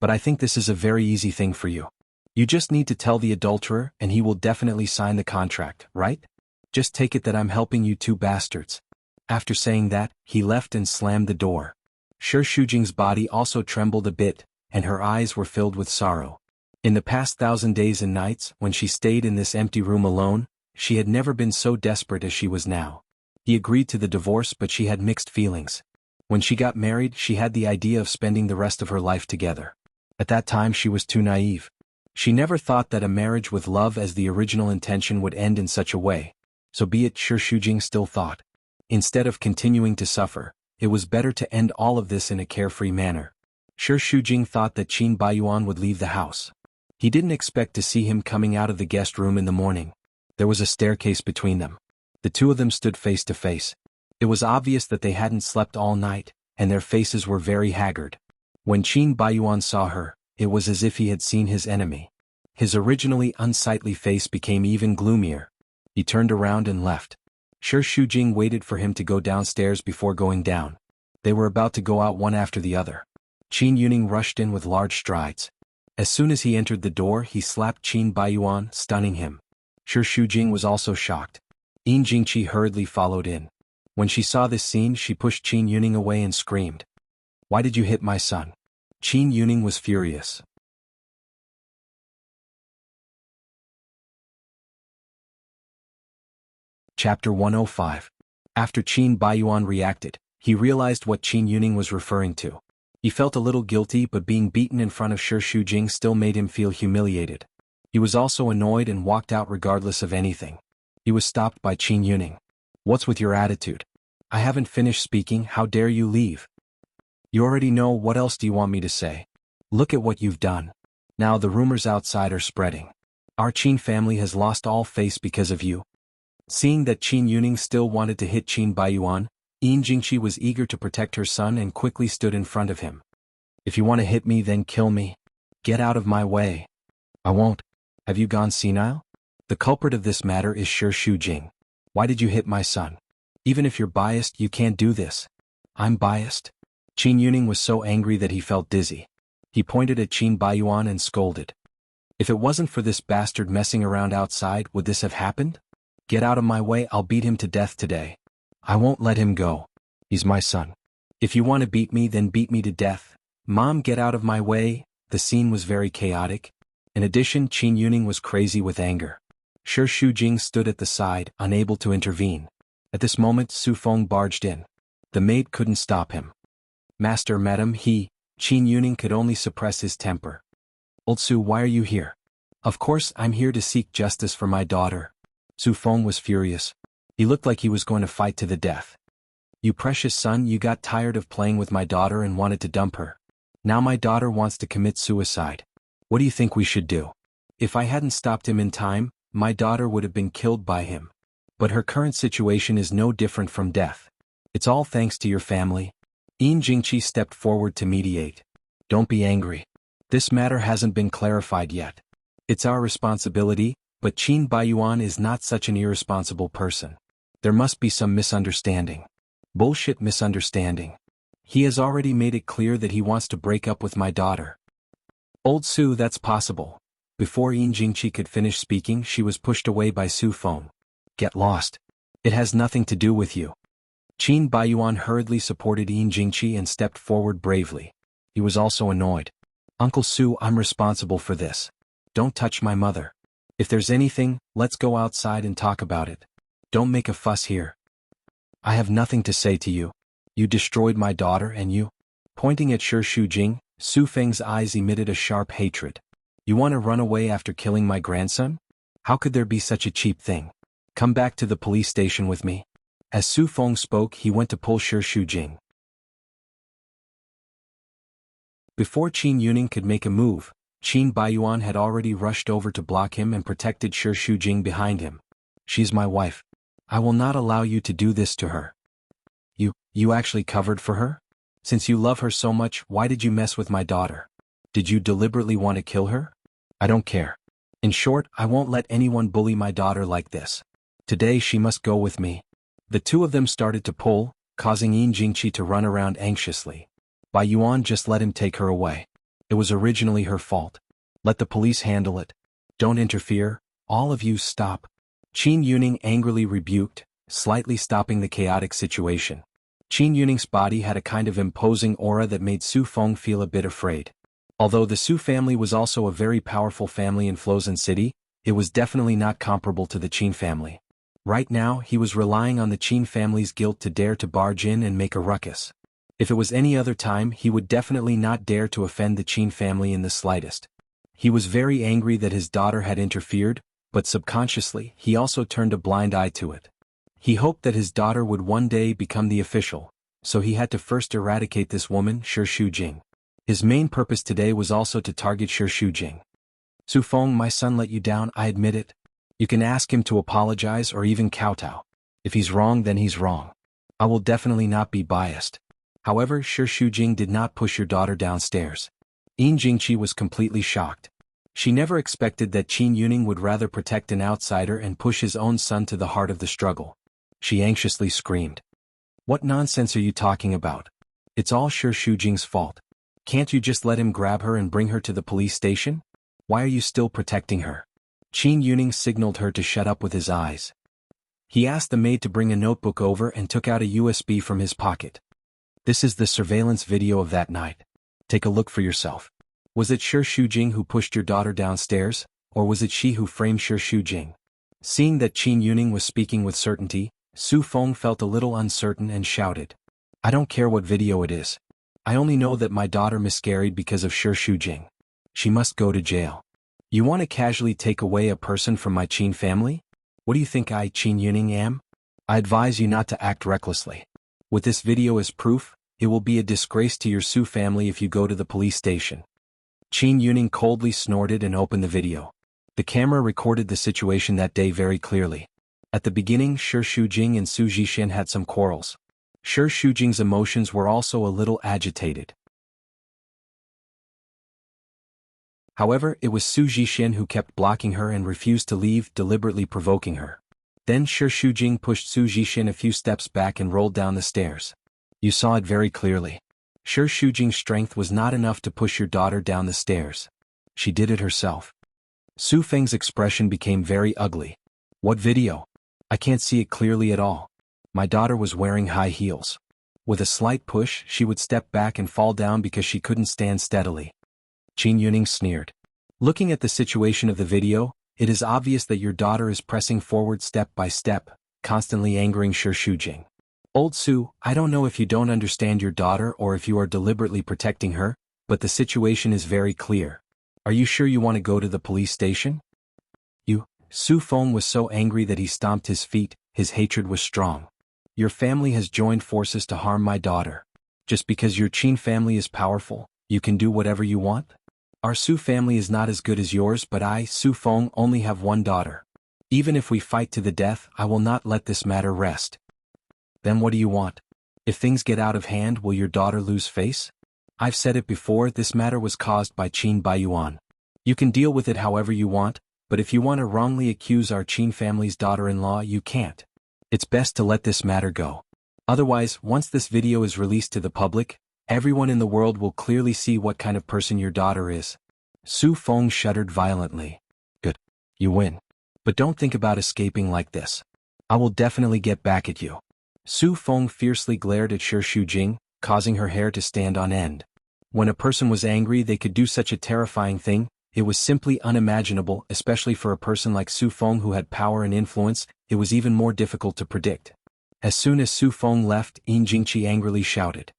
"But I think this is a very easy thing for you. You just need to tell the adulterer and he will definitely sign the contract, right? Just take it that I'm helping you two bastards." After saying that, he left and slammed the door. Shi Shujing's body also trembled a bit, and her eyes were filled with sorrow. In the past 1,000 days and nights, when she stayed in this empty room alone, she had never been so desperate as she was now. He agreed to the divorce, but she had mixed feelings. When she got married, she had the idea of spending the rest of her life together. At that time she was too naive. She never thought that a marriage with love as the original intention would end in such a way. So be it, Shi Shujing still thought. Instead of continuing to suffer, it was better to end all of this in a carefree manner. Shi Shujing thought that Qin Baiyuan would leave the house. He didn't expect to see him coming out of the guest room in the morning. There was a staircase between them. The two of them stood face to face. It was obvious that they hadn't slept all night, and their faces were very haggard. When Qin Baiyuan saw her, it was as if he had seen his enemy. His originally unsightly face became even gloomier. He turned around and left. Shi Shujing waited for him to go downstairs before going down. They were about to go out one after the other. Qin Yuning rushed in with large strides. As soon as he entered the door, he slapped Qin Baiyuan, stunning him. Shi Shujing was also shocked. Yin Jingqi hurriedly followed in. When she saw this scene, she pushed Qin Yuning away and screamed, "Why did you hit my son?" Qin Yuning was furious. Chapter 105. After Qin Baiyuan reacted, he realized what Qin Yuning was referring to. He felt a little guilty, but being beaten in front of Shi Shujing still made him feel humiliated. He was also annoyed and walked out regardless of anything. He was stopped by Qin Yuning. "What's with your attitude? I haven't finished speaking, how dare you leave?" "You already know, what else do you want me to say? Look at what you've done. Now the rumors outside are spreading. Our Qin family has lost all face because of you." Seeing that Qin Yuning still wanted to hit Qin Baiyuan, Yin Jingqi was eager to protect her son and quickly stood in front of him. "If you want to hit me, then kill me. Get out of my way." "I won't." "Have you gone senile? The culprit of this matter is Shi Shujing. Why did you hit my son? Even if you're biased, you can't do this." "I'm biased?" Qin Yuning was so angry that he felt dizzy. He pointed at Qin Baiyuan and scolded. "If it wasn't for this bastard messing around outside, would this have happened? Get out of my way, I'll beat him to death today. I won't let him go. He's my son. If you want to beat me, then beat me to death. Mom, get out of my way." The scene was very chaotic. In addition, Qin Yuning was crazy with anger. Shi Shujing stood at the side, unable to intervene. At this moment, Su Feng barged in. The maid couldn't stop him. "Master, madam, Qin Yuning could only suppress his temper. "Old Su, why are you here?" "Of course, I'm here to seek justice for my daughter." Su Feng was furious. He looked like he was going to fight to the death. "You precious son, you got tired of playing with my daughter and wanted to dump her. Now my daughter wants to commit suicide. What do you think we should do?" "If I hadn't stopped him in time, my daughter would have been killed by him. But her current situation is no different from death. It's all thanks to your family." Yin Jingqi stepped forward to mediate. "Don't be angry. This matter hasn't been clarified yet. It's our responsibility, but Qin Baiyuan is not such an irresponsible person. There must be some misunderstanding." "Bullshit misunderstanding. He has already made it clear that he wants to break up with my daughter." "Old Su, that's possible." Before Yin Jingqi could finish speaking, she was pushed away by Su Feng. "Get lost. It has nothing to do with you." Qin Baiyuan hurriedly supported Yin Jingqi and stepped forward bravely. He was also annoyed. "Uncle Su, I'm responsible for this. Don't touch my mother. If there's anything, let's go outside and talk about it. Don't make a fuss here." "I have nothing to say to you. You destroyed my daughter and you..." Pointing at Shi Shujing, Su Feng's eyes emitted a sharp hatred. "You want to run away after killing my grandson? How could there be such a cheap thing? Come back to the police station with me." As Su Feng spoke, he went to pull Shi Shujing. Before Qin Yuning could make a move, Qin Baiyuan had already rushed over to block him and protected Shi Shujing behind him. "She's my wife. I will not allow you to do this to her." You actually covered for her? Since you love her so much, why did you mess with my daughter? Did you deliberately want to kill her?" "I don't care. In short, I won't let anyone bully my daughter like this. Today she must go with me." The two of them started to pull, causing Yin Jingqi to run around anxiously. "Baiyuan, just let him take her away. It was originally her fault. Let the police handle it. Don't interfere. All of you stop." Qin Yuning angrily rebuked, slightly stopping the chaotic situation. Qin Yuning's body had a kind of imposing aura that made Su Feng feel a bit afraid. Although the Su family was also a very powerful family in Flozhen City, it was definitely not comparable to the Qin family. Right now, he was relying on the Qin family's guilt to dare to barge in and make a ruckus. If it was any other time, he would definitely not dare to offend the Qin family in the slightest. He was very angry that his daughter had interfered, but subconsciously, he also turned a blind eye to it. He hoped that his daughter would one day become the official, so he had to first eradicate this woman, Shi Shujing. His main purpose today was also to target Shi Shujing. "Su Feng, my son let you down, I admit it. You can ask him to apologize or even kowtow. If he's wrong, then he's wrong. I will definitely not be biased. However, Shi Shujing did not push your daughter downstairs." Yin Jingqi was completely shocked. She never expected that Qin Yuning would rather protect an outsider and push his own son to the heart of the struggle. She anxiously screamed. "What nonsense are you talking about? It's all Shi Shujing's fault. Can't you just let him grab her and bring her to the police station? Why are you still protecting her?" Qin Yuning signaled her to shut up with his eyes. He asked the maid to bring a notebook over and took out a USB from his pocket. This is the surveillance video of that night. Take a look for yourself. Was it Shi Shujing who pushed your daughter downstairs, or was it she who framed Shi Shujing? Seeing that Qin Yuning was speaking with certainty, Su Feng felt a little uncertain and shouted. I don't care what video it is. I only know that my daughter miscarried because of Shi Shujing. She must go to jail. You want to casually take away a person from my Qin family? What do you think I, Qin Yuning, am? I advise you not to act recklessly. With this video as proof, it will be a disgrace to your Su family if you go to the police station. Qin Yuning coldly snorted and opened the video. The camera recorded the situation that day very clearly. At the beginning, Shi Shujing and Su Zhishan had some quarrels. Shi Shujing's emotions were also a little agitated. However, it was Su Zhishan who kept blocking her and refused to leave, deliberately provoking her. Then Shi Shujing pushed Su Zhishan a few steps back and rolled down the stairs. You saw it very clearly. Shi Shujing's strength was not enough to push your daughter down the stairs. She did it herself. Su Feng's expression became very ugly. What video? I can't see it clearly at all. My daughter was wearing high heels. With a slight push, she would step back and fall down because she couldn't stand steadily. Qin Yuning sneered. Looking at the situation of the video, it is obvious that your daughter is pressing forward step by step, constantly angering Shi Shujing. Old Su, I don't know if you don't understand your daughter or if you are deliberately protecting her, but the situation is very clear. Are you sure you want to go to the police station? Su Feng was so angry that he stomped his feet, his hatred was strong. Your family has joined forces to harm my daughter. Just because your Qin family is powerful, you can do whatever you want? Our Su family is not as good as yours, but I, Su Feng, only have one daughter. Even if we fight to the death, I will not let this matter rest. Then what do you want? If things get out of hand, will your daughter lose face? I've said it before, this matter was caused by Qin Baiyuan. You can deal with it however you want, but if you want to wrongly accuse our Qin family's daughter-in-law, you can't. It's best to let this matter go. Otherwise, once this video is released to the public, everyone in the world will clearly see what kind of person your daughter is. Su Feng shuddered violently. Good. You win. But don't think about escaping like this. I will definitely get back at you. Su Feng fiercely glared at Shi Shujing, causing her hair to stand on end. When a person was angry, they could do such a terrifying thing. It was simply unimaginable, especially for a person like Su Feng who had power and influence. It was even more difficult to predict. As soon as Su Feng left, Yin Jingqi angrily shouted.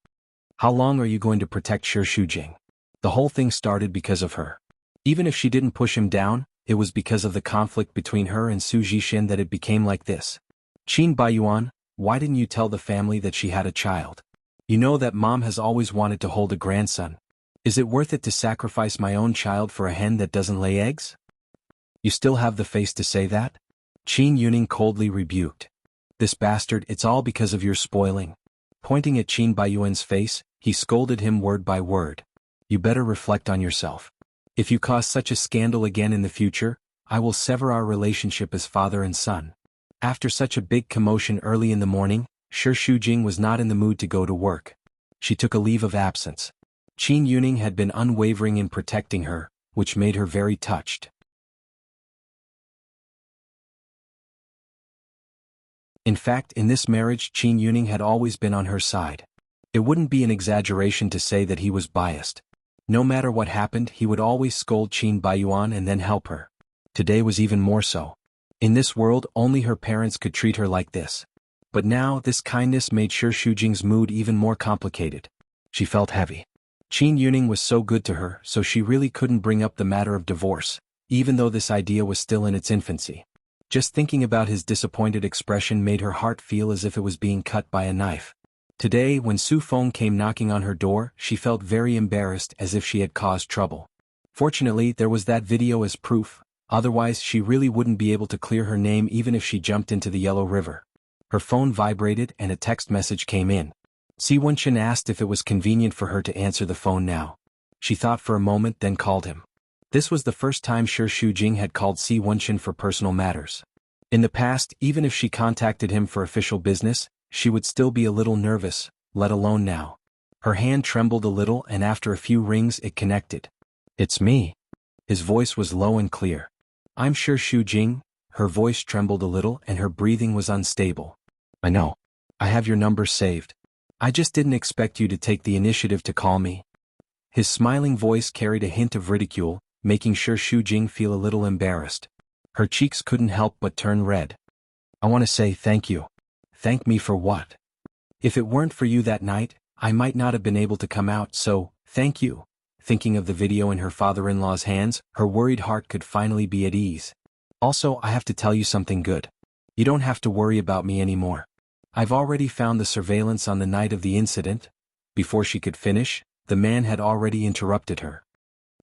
How long are you going to protect Shi Shujing? The whole thing started because of her. Even if she didn't push him down, it was because of the conflict between her and Su Zhishan that it became like this. Qin Baiyuan, why didn't you tell the family that she had a child? You know that mom has always wanted to hold a grandson. Is it worth it to sacrifice my own child for a hen that doesn't lay eggs? You still have the face to say that? Qin Yuning coldly rebuked. This bastard, it's all because of your spoiling. Pointing at Qin Baiyuan's face, he scolded him word by word. You better reflect on yourself. If you cause such a scandal again in the future, I will sever our relationship as father and son. After such a big commotion early in the morning, Shi Shujing was not in the mood to go to work. She took a leave of absence. Qin Yuning had been unwavering in protecting her, which made her very touched. In fact, in this marriage, Qin Yuning had always been on her side. It wouldn't be an exaggeration to say that he was biased. No matter what happened, he would always scold Qin Baiyuan and then help her. Today was even more so. In this world, only her parents could treat her like this. But now, this kindness made Shi Shujing's mood even more complicated. She felt heavy. Qin Yuning was so good to her, so she really couldn't bring up the matter of divorce, even though this idea was still in its infancy. Just thinking about his disappointed expression made her heart feel as if it was being cut by a knife. Today, when Su Feng came knocking on her door, she felt very embarrassed, as if she had caused trouble. Fortunately, there was that video as proof, otherwise she really wouldn't be able to clear her name even if she jumped into the Yellow River. Her phone vibrated and a text message came in. Si Wenchen asked if it was convenient for her to answer the phone now. She thought for a moment, then called him. This was the first time Shi Shujing had called Si Wenchen for personal matters. In the past, even if she contacted him for official business, she would still be a little nervous, let alone now. Her hand trembled a little and after a few rings it connected. It's me. His voice was low and clear. I'm Shi Shujing, her voice trembled a little and her breathing was unstable. I know. I have your number saved. I just didn't expect you to take the initiative to call me. His smiling voice carried a hint of ridicule, making sure Xu Jing feel a little embarrassed. Her cheeks couldn't help but turn red. I want to say thank you. Thank me for what? If it weren't for you that night, I might not have been able to come out, so, thank you. Thinking of the video in her father-in-law's hands, her worried heart could finally be at ease. Also, I have to tell you something good. You don't have to worry about me anymore. I've already found the surveillance on the night of the incident. Before she could finish, the man had already interrupted her.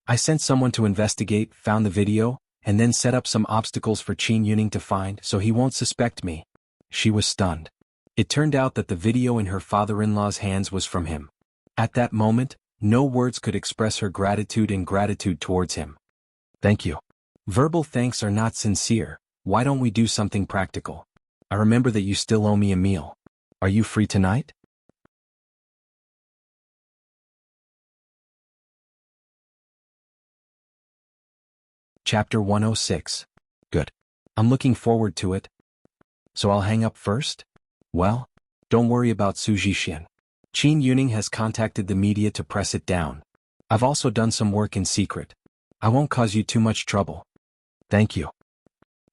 I sent someone to investigate, found the video, and then set up some obstacles for Qin Yuning to find so he won't suspect me. She was stunned. It turned out that the video in her father-in-law's hands was from him. At that moment, no words could express her gratitude and gratitude towards him. Thank you. Verbal thanks are not sincere. Why don't we do something practical? I remember that you still owe me a meal. Are you free tonight? Chapter 106. Good. I'm looking forward to it. So I'll hang up first? Well, don't worry about Su Zhixian. Qin Yuning has contacted the media to press it down. I've also done some work in secret. I won't cause you too much trouble. Thank you.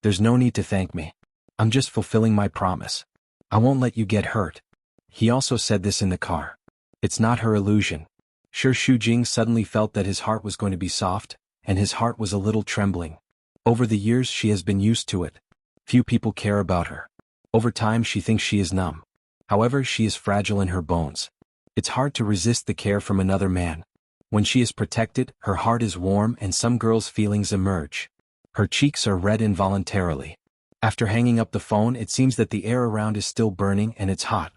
There's no need to thank me. I'm just fulfilling my promise. I won't let you get hurt. He also said this in the car. It's not her illusion. Xu Jing suddenly felt that his heart was going to be soft, and his heart was a little trembling. Over the years she has been used to it. Few people care about her. Over time she thinks she is numb. However, she is fragile in her bones. It's hard to resist the care from another man. When she is protected, her heart is warm and some girls' feelings emerge. Her cheeks are red involuntarily. After hanging up the phone, it seems that the air around is still burning and it's hot.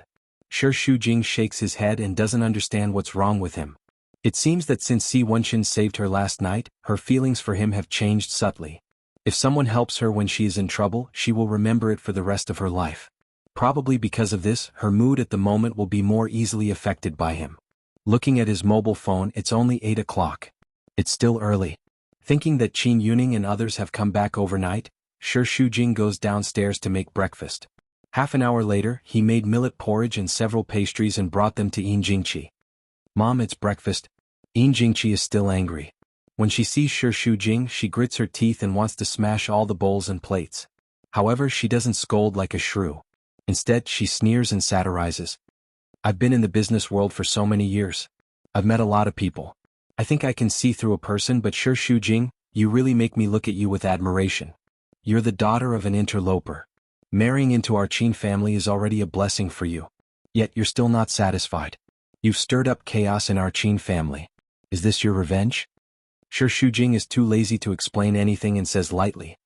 Xu Jing shakes his head and doesn't understand what's wrong with him. It seems that since Si Wenqin saved her last night, her feelings for him have changed subtly. If someone helps her when she is in trouble, she will remember it for the rest of her life. Probably because of this, her mood at the moment will be more easily affected by him. Looking at his mobile phone, it's only 8 o'clock. It's still early. Thinking that Qin Yuning and others have come back overnight, Xu Jing goes downstairs to make breakfast. Half an hour later, he made millet porridge and several pastries and brought them to Yin Jingqi. Mom, it's breakfast. Yin Jingqi is still angry. When she sees Xu Jing, she grits her teeth and wants to smash all the bowls and plates. However, she doesn't scold like a shrew. Instead, she sneers and satirizes. I've been in the business world for so many years. I've met a lot of people. I think I can see through a person, but Xu Jing, you really make me look at you with admiration. You're the daughter of an interloper. Marrying into our Qin family is already a blessing for you. Yet you're still not satisfied. You've stirred up chaos in our Qin family. Is this your revenge? Xu Jing is too lazy to explain anything and says lightly,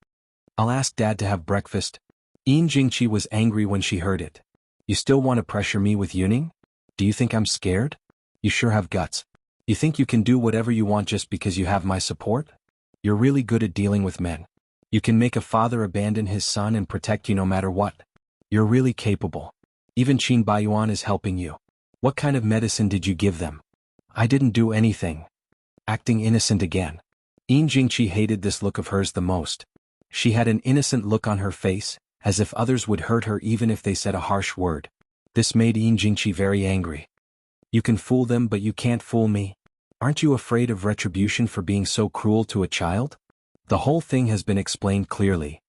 I'll ask Dad to have breakfast. Yin Jingqi was angry when she heard it. You still want to pressure me with Yuning? Do you think I'm scared? You sure have guts. You think you can do whatever you want just because you have my support? You're really good at dealing with men. You can make a father abandon his son and protect you no matter what. You're really capable. Even Qin Baiyuan is helping you. What kind of medicine did you give them? I didn't do anything. Acting innocent again. Yin Jingqi hated this look of hers the most. She had an innocent look on her face, as if others would hurt her even if they said a harsh word. This made Yin Jingqi very angry. You can fool them, but you can't fool me. Aren't you afraid of retribution for being so cruel to a child? The whole thing has been explained clearly.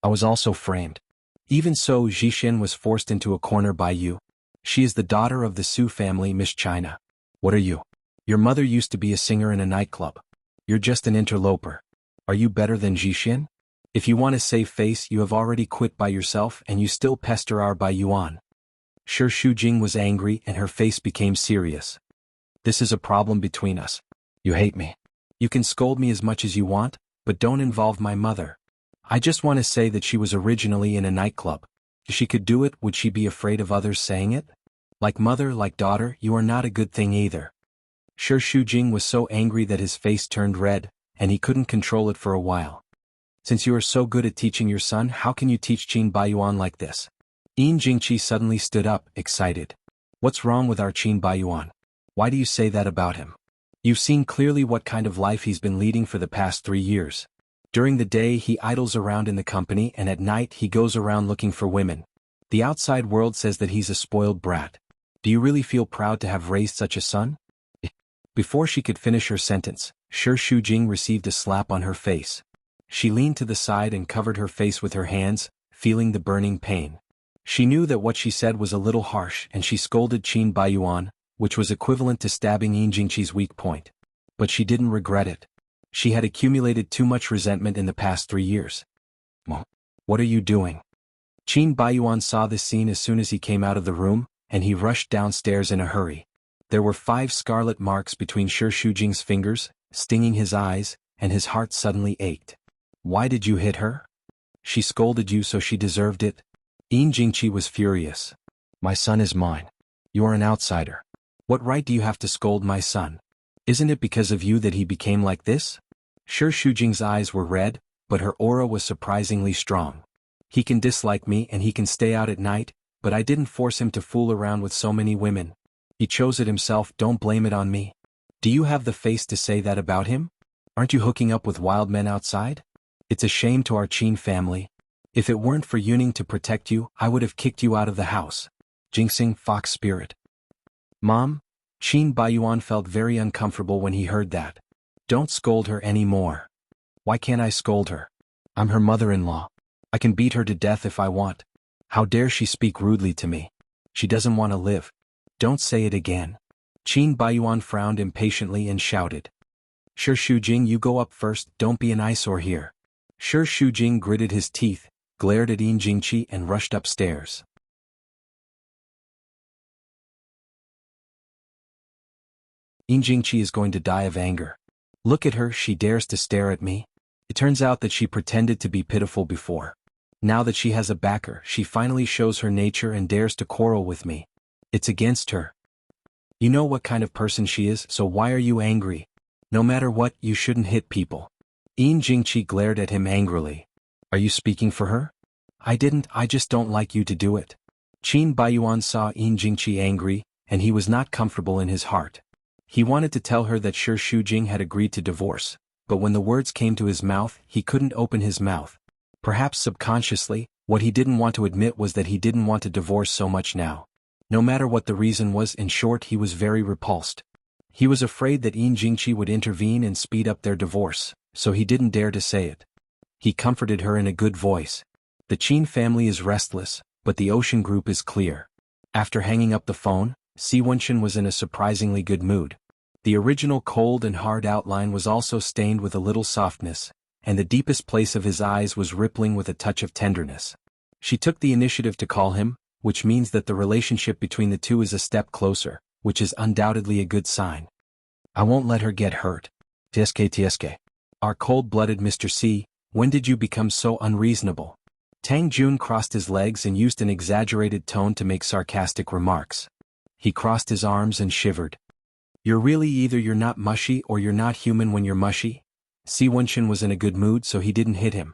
I was also framed. Even so, Zhixian was forced into a corner by you. She is the daughter of the Su family, Miss China. What are you? Your mother used to be a singer in a nightclub. You're just an interloper. Are you better than Zhixian? If you want to save face, you have already quit by yourself and you still pester our Bai Yuan. Xu Jing was angry and her face became serious. This is a problem between us. You hate me. You can scold me as much as you want, but don't involve my mother. I just want to say that she was originally in a nightclub. If she could do it, would she be afraid of others saying it? Like mother, like daughter, you are not a good thing either. Xu Jing was so angry that his face turned red, and he couldn't control it for a while. Since you are so good at teaching your son, how can you teach Qin Baiyuan like this? Yin Jingqi suddenly stood up, excited. What's wrong with our Qin Baiyuan? Why do you say that about him? You've seen clearly what kind of life he's been leading for the past 3 years. During the day he idles around in the company and at night he goes around looking for women. The outside world says that he's a spoiled brat. Do you really feel proud to have raised such a son? Before she could finish her sentence, Shi Shujing received a slap on her face. She leaned to the side and covered her face with her hands, feeling the burning pain. She knew that what she said was a little harsh and she scolded Qin Baiyuan, which was equivalent to stabbing Yin Jingqi's weak point. But she didn't regret it. She had accumulated too much resentment in the past 3 years. What are you doing? Qin Baiyuan saw this scene as soon as he came out of the room, and he rushed downstairs in a hurry. There were 5 scarlet marks between Shi Shujing's fingers, stinging his eyes, and his heart suddenly ached. Why did you hit her? She scolded you so she deserved it? Yin Jingqi was furious. My son is mine. You are an outsider. What right do you have to scold my son? Isn't it because of you that he became like this? Shi Shujing's eyes were red, but her aura was surprisingly strong. He can dislike me and he can stay out at night, but I didn't force him to fool around with so many women. He chose it himself, don't blame it on me. Do you have the face to say that about him? Aren't you hooking up with wild men outside? It's a shame to our Qin family. If it weren't for Yuning to protect you, I would have kicked you out of the house. Jinxing fox spirit. Mom? Qin Baiyuan felt very uncomfortable when he heard that. Don't scold her anymore. Why can't I scold her? I'm her mother-in-law. I can beat her to death if I want. How dare she speak rudely to me? She doesn't want to live. Don't say it again. Qin Baiyuan frowned impatiently and shouted. Shi Shujing, you go up first, don't be an eyesore here. Shi Shujing gritted his teeth, glared at Yin Jingqi and rushed upstairs. Yin Jingqi is going to die of anger. Look at her, she dares to stare at me. It turns out that she pretended to be pitiful before. Now that she has a backer, she finally shows her nature and dares to quarrel with me. It's against her. You know what kind of person she is, so why are you angry? No matter what, you shouldn't hit people. Yin Jingqi glared at him angrily. Are you speaking for her? I didn't, I just don't like you to do it. Qin Baiyuan saw Yin Jingqi angry, and he was not comfortable in his heart. He wanted to tell her that Shi Shujing had agreed to divorce, but when the words came to his mouth, he couldn't open his mouth. Perhaps subconsciously, what he didn't want to admit was that he didn't want to divorce so much now. No matter what the reason was, in short, he was very repulsed. He was afraid that Yin Jingqi would intervene and speed up their divorce, so he didn't dare to say it. He comforted her in a good voice. The Qin family is restless, but the Ocean Group is clear. After hanging up the phone, Si Wenchen was in a surprisingly good mood. The original cold and hard outline was also stained with a little softness, and the deepest place of his eyes was rippling with a touch of tenderness. She took the initiative to call him, which means that the relationship between the two is a step closer, which is undoubtedly a good sign. I won't let her get hurt. TSK. Our cold-blooded Mr. C, when did you become so unreasonable? Tang Jun crossed his legs and used an exaggerated tone to make sarcastic remarks. He crossed his arms and shivered. You're really either you're not mushy or you're not human when you're mushy? Si Wenchen was in a good mood, so he didn't hit him.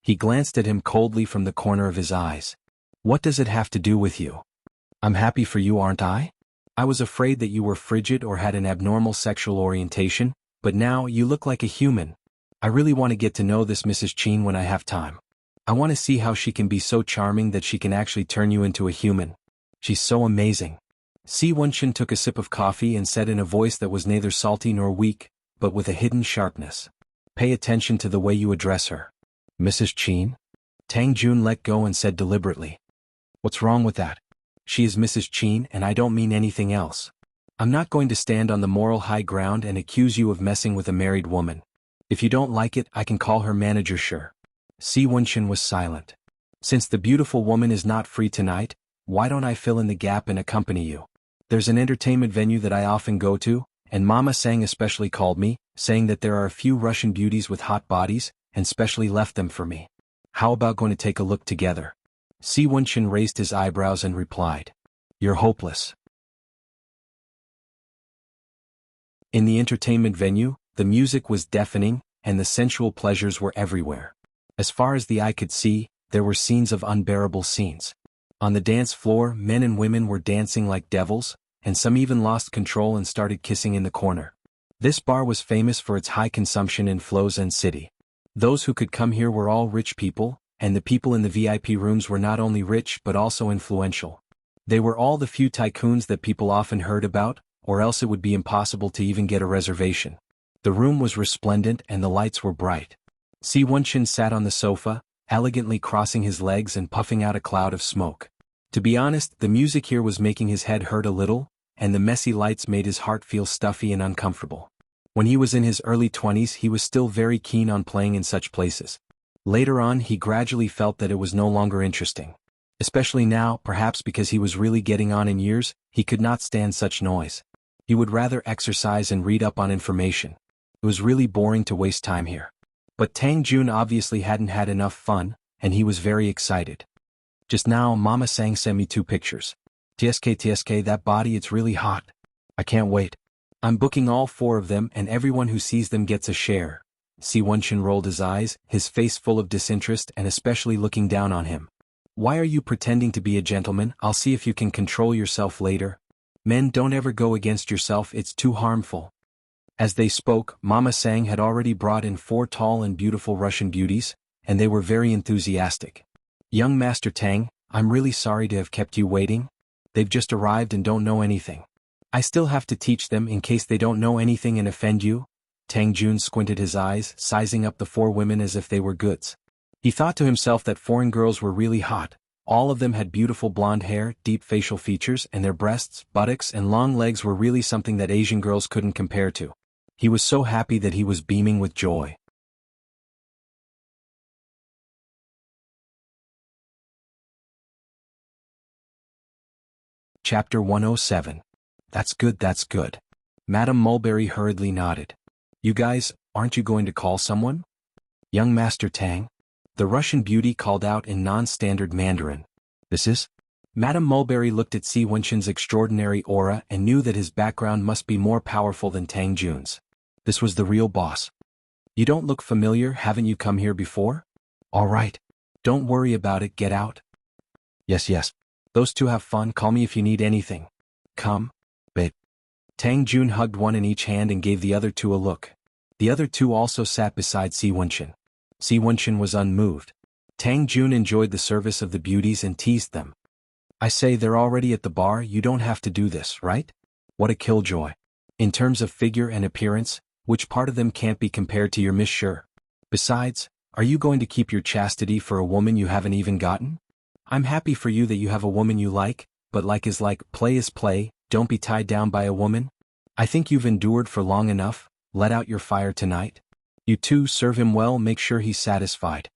He glanced at him coldly from the corner of his eyes. What does it have to do with you? I'm happy for you, aren't I? I was afraid that you were frigid or had an abnormal sexual orientation, but now you look like a human. I really want to get to know this Mrs. Qin when I have time. I want to see how she can be so charming that she can actually turn you into a human. She's so amazing. Si Wenchen took a sip of coffee and said in a voice that was neither salty nor weak, but with a hidden sharpness. Pay attention to the way you address her. Mrs. Qin? Tang Jun let go and said deliberately. What's wrong with that? She is Mrs. Qin and I don't mean anything else. I'm not going to stand on the moral high ground and accuse you of messing with a married woman. If you don't like it, I can call her manager. Sure. Si Wenchen was silent. Since the beautiful woman is not free tonight, why don't I fill in the gap and accompany you? There's an entertainment venue that I often go to, and Mama Sang especially called me, saying that there are a few Russian beauties with hot bodies, and specially left them for me. How about going to take a look together? Si Wenchen raised his eyebrows and replied. You're hopeless. In the entertainment venue, the music was deafening, and the sensual pleasures were everywhere. As far as the eye could see, there were scenes of unbearable scenes. On the dance floor, men and women were dancing like devils, and some even lost control and started kissing in the corner. This bar was famous for its high consumption in Flozen City. Those who could come here were all rich people, and the people in the VIP rooms were not only rich but also influential. They were all the few tycoons that people often heard about, or else it would be impossible to even get a reservation. The room was resplendent and the lights were bright. Si Wenqin sat on the sofa, elegantly crossing his legs and puffing out a cloud of smoke. To be honest, the music here was making his head hurt a little, and the messy lights made his heart feel stuffy and uncomfortable. When he was in his early 20s, he was still very keen on playing in such places. Later on, he gradually felt that it was no longer interesting. Especially now, perhaps because he was really getting on in years, he could not stand such noise. He would rather exercise and read up on information. It was really boring to waste time here. But Tang Jun obviously hadn't had enough fun, and he was very excited. Just now, Mama Sang sent me 2 pictures. TSK, that body, it's really hot. I can't wait. I'm booking all 4 of them and everyone who sees them gets a share. Si Wenqin rolled his eyes, his face full of disinterest and especially looking down on him. Why are you pretending to be a gentleman? I'll see if you can control yourself later. Men, don't ever go against yourself, it's too harmful. As they spoke, Mama Sang had already brought in 4 tall and beautiful Russian beauties, and they were very enthusiastic. Young Master Tang, I'm really sorry to have kept you waiting. They've just arrived and don't know anything. I still have to teach them in case they don't know anything and offend you. Tang Jun squinted his eyes, sizing up the 4 women as if they were goods. He thought to himself that foreign girls were really hot. All of them had beautiful blonde hair, deep facial features, and their breasts, buttocks, and long legs were really something that Asian girls couldn't compare to. He was so happy that he was beaming with joy. Chapter 107. That's good, that's good. Madame Mulberry hurriedly nodded. You guys, aren't you going to call someone? Young Master Tang? The Russian beauty called out in non-standard Mandarin. This is? Madame Mulberry looked at Si Wenqin's extraordinary aura and knew that his background must be more powerful than Tang Jun's. This was the real boss. You don't look familiar, haven't you come here before? All right. Don't worry about it, get out. Yes. Those 2 have fun, call me if you need anything. Come. Babe. Tang Jun hugged one in each hand and gave the other 2 a look. The other 2 also sat beside Si Wenqin. Si Wenqin was unmoved. Tang Jun enjoyed the service of the beauties and teased them. I say, they're already at the bar, you don't have to do this, right? What a killjoy. In terms of figure and appearance, which part of them can't be compared to your Miss Sure? Besides, are you going to keep your chastity for a woman you haven't even gotten? I'm happy for you that you have a woman you like, but like is like, play is play, don't be tied down by a woman. I think you've endured for long enough, let out your fire tonight. You 2 serve him well, make sure he's satisfied.